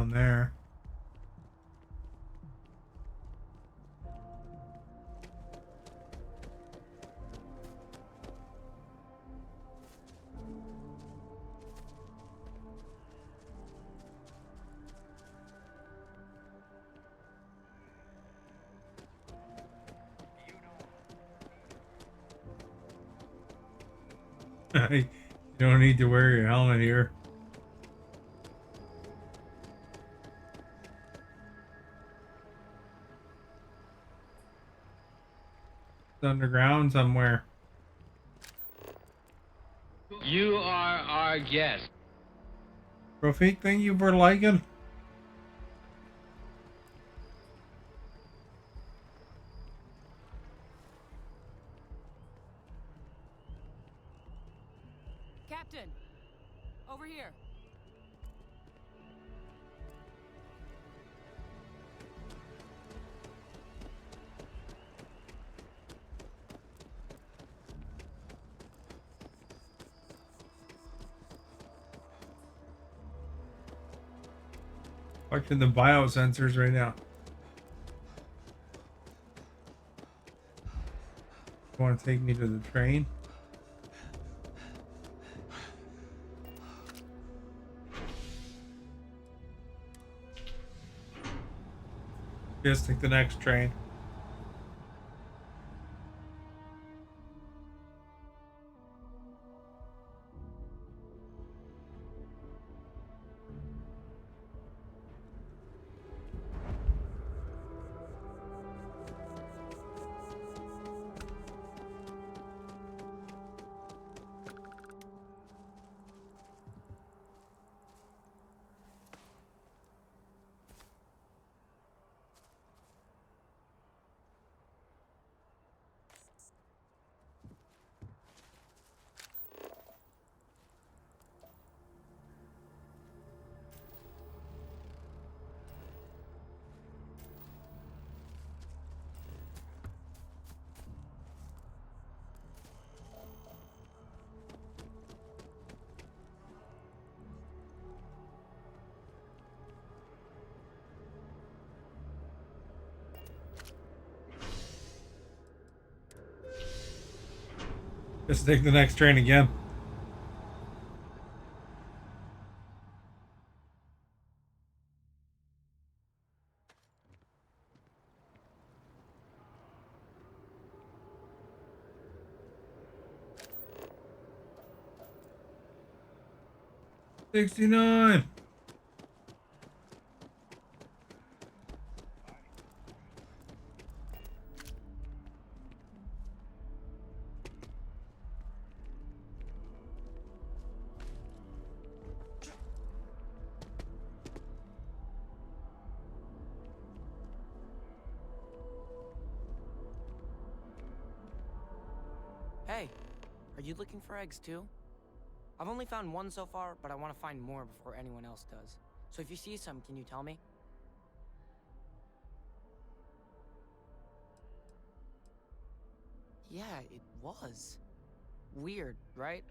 Speaker 1: down there. You don't need to wear your helmet here. It's underground somewhere.
Speaker 6: You are our guest.
Speaker 1: Rafik, thank you for liking.
Speaker 10: Captain, over here.
Speaker 1: Watching the biosensors right now. You want to take me to the train? Just take the next train. Just take the next train again. $69.
Speaker 17: Hey, are you looking for eggs too? I've only found one so far, but I want to find more before anyone else does. So if you see some, can you tell me? Yeah, it was. Weird, right?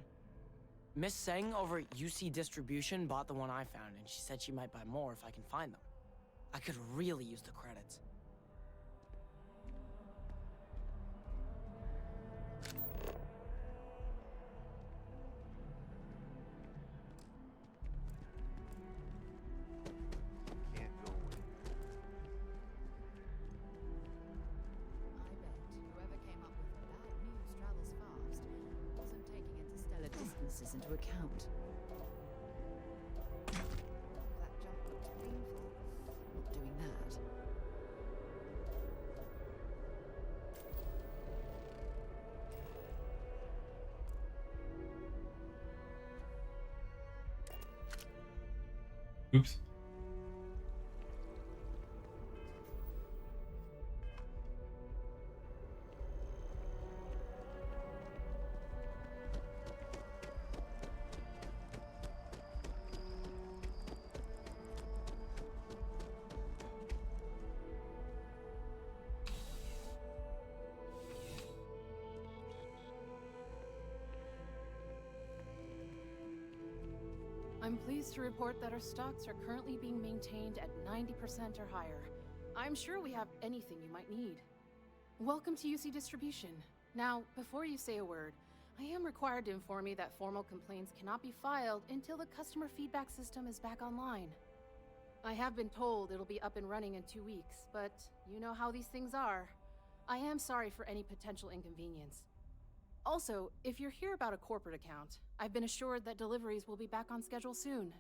Speaker 17: Miss Seng over at UC Distribution bought the one I found, and she said she might buy more if I can find them. I could really use the credits.
Speaker 11: Can't go away.
Speaker 19: I bet whoever came up with that news travels fast wasn't taking interstellar distances into account. That jump looks painful. Not doing that.
Speaker 1: Oops.
Speaker 20: I'm pleased to report that our stocks are currently being maintained at 90% or higher. I'm sure we have anything you might need. Welcome to UC Distribution. Now, before you say a word, I am required to inform you that formal complaints cannot be filed until the customer feedback system is back online. I have been told it'll be up and running in 2 weeks, but you know how these things are. I am sorry for any potential inconvenience. Also, if you're here about a corporate account, I've been assured that deliveries will be back on schedule soon.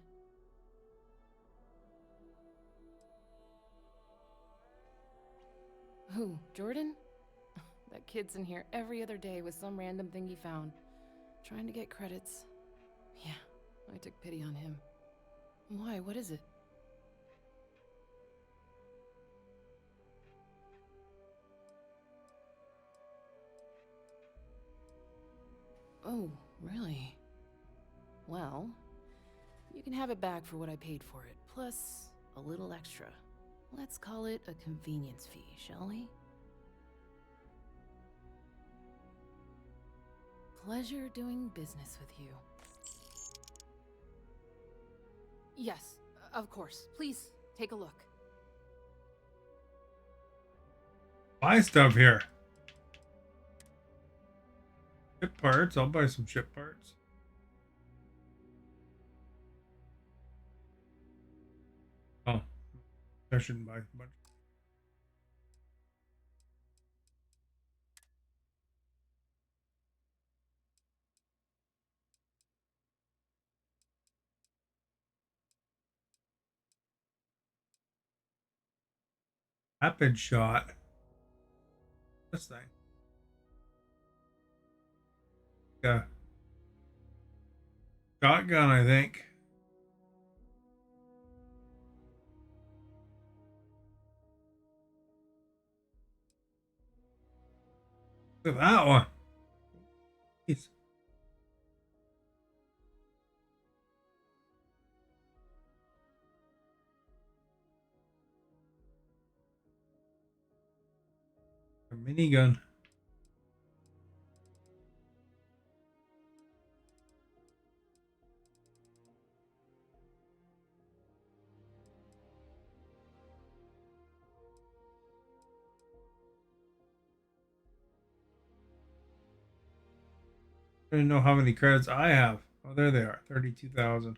Speaker 20: Who, Jordan? That kid's in here every other day with some random thing he found. Trying to get credits. Yeah, I took pity on him. Why, what is it? Oh, really? Well, you can have it back for what I paid for it, plus a little extra. Let's call it a convenience fee, shall we? Pleasure doing business with you. Yes, of course. Please, take a look.
Speaker 1: Buy stuff here. Ship parts. I'll buy some ship parts. Oh, I shouldn't buy a bunch. Rapid shot. This thing. Yeah. Shotgun, I think. Look at that one. Jeez. A minigun. I don't know how many credits I have. Oh, there they are. 32,000.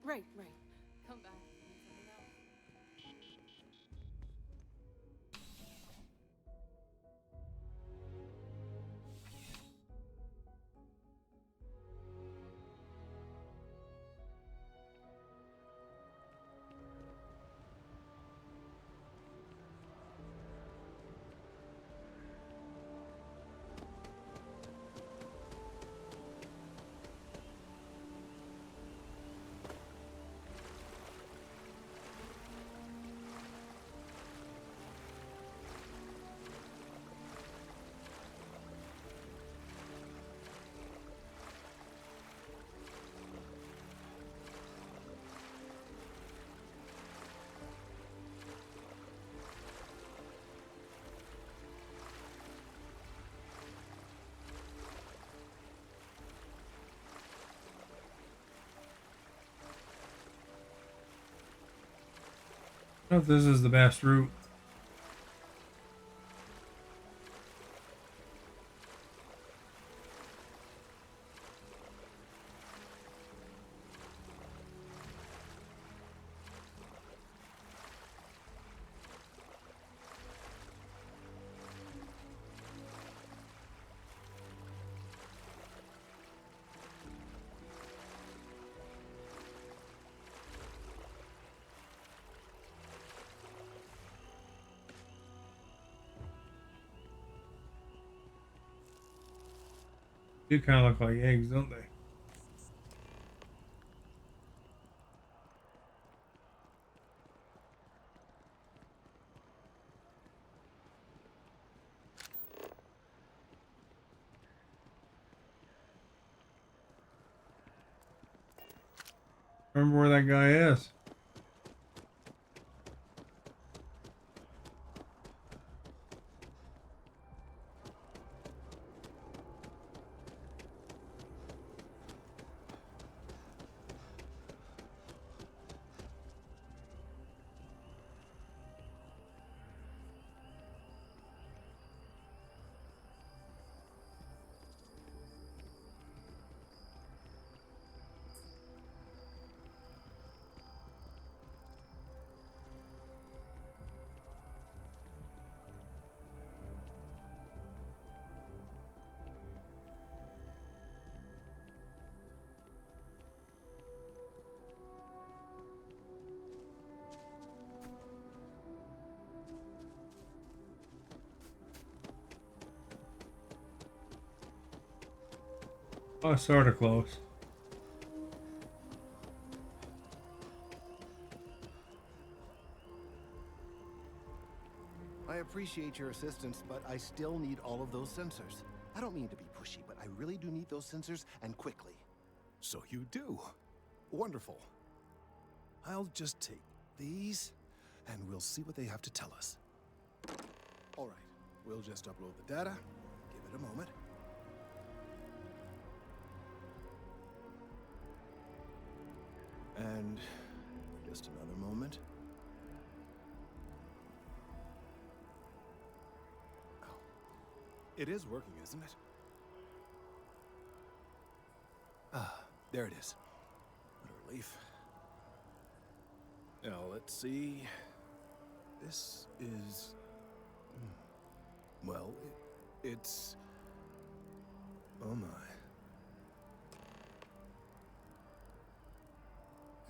Speaker 20: Right. Come back. Need something else? I don't know if this is the best route.
Speaker 1: Do kind of look like eggs, don't they? Remember where that guy is. Oh, sort of close.
Speaker 21: I appreciate your assistance, but I still need all of those sensors. I don't mean to be pushy, but I really do need those sensors, and quickly. So you do. Wonderful. I'll just take these, and we'll see what they have to tell us. All right, we'll just upload the data. Give it a moment. And just another moment. Oh. It is working, isn't it? Ah, there it is. What a relief. Now, let's see. This is... Well, it's... Oh my.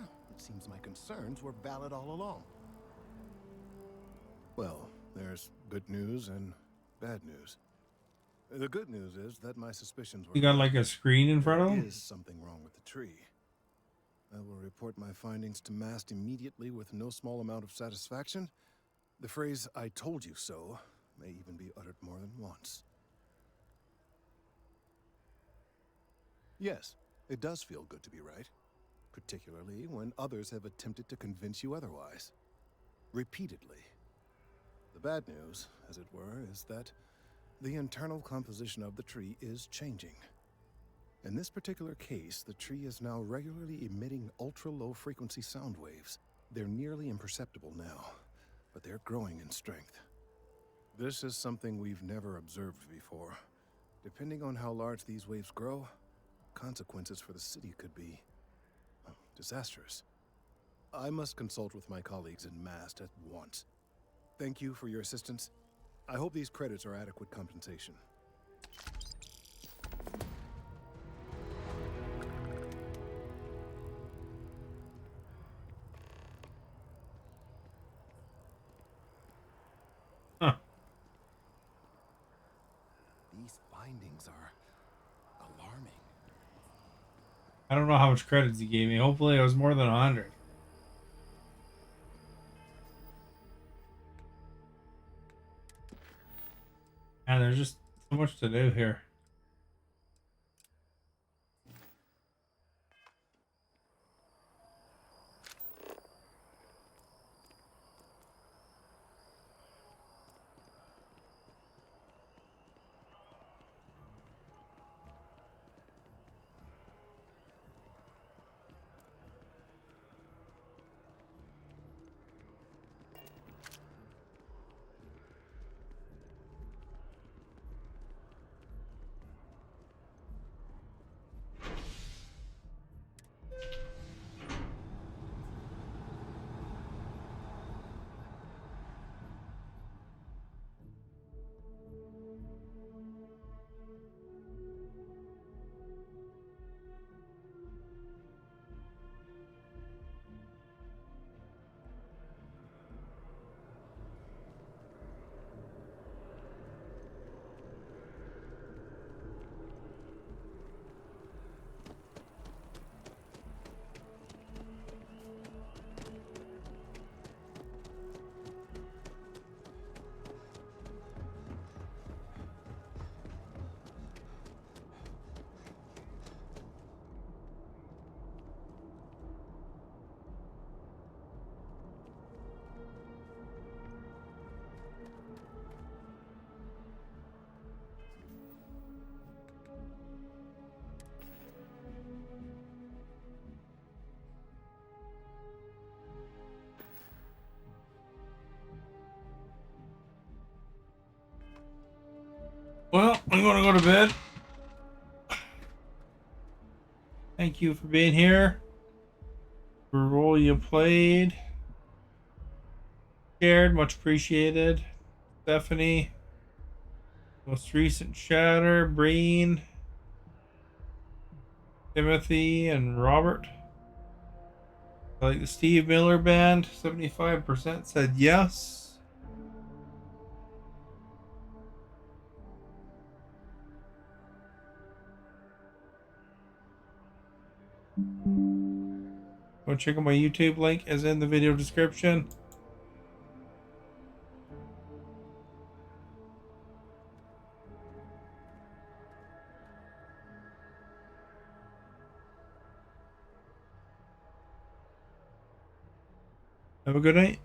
Speaker 21: Oh, it seems my concerns were valid all along. Well, there's good news and bad news. The good news is that my suspicions were...
Speaker 1: You got like a screen in front of him?
Speaker 21: There is something wrong with the tree. I will report my findings to Mast immediately with no small amount of satisfaction. The phrase, "I told you so," may even be uttered more than once. Yes, it does feel good to be right, particularly when others have attempted to convince you otherwise. Repeatedly. The bad news, as it were, is that the internal composition of the tree is changing. In this particular case, the tree is now regularly emitting ultra-low frequency sound waves. They're nearly imperceptible now, but they're growing in strength. This is something we've never observed before. Depending on how large these waves grow, consequences for the city could be disastrous. I must consult with my colleagues in Mast at once. Thank you for your assistance. I hope these credits are adequate compensation.
Speaker 1: Huh.
Speaker 21: These findings are alarming.
Speaker 1: I don't know how much credits he gave me. Hopefully it was more than 100. And there's just so much to do here. I'm gonna go to bed. Thank you for being here. For the role you played. Shared, much appreciated. Stephanie. Most recent chatter, Breen, Timothy, and Robert. Like the Steve Miller Band, 75% said yes. Go check out my YouTube link is in the video description. Have a good night.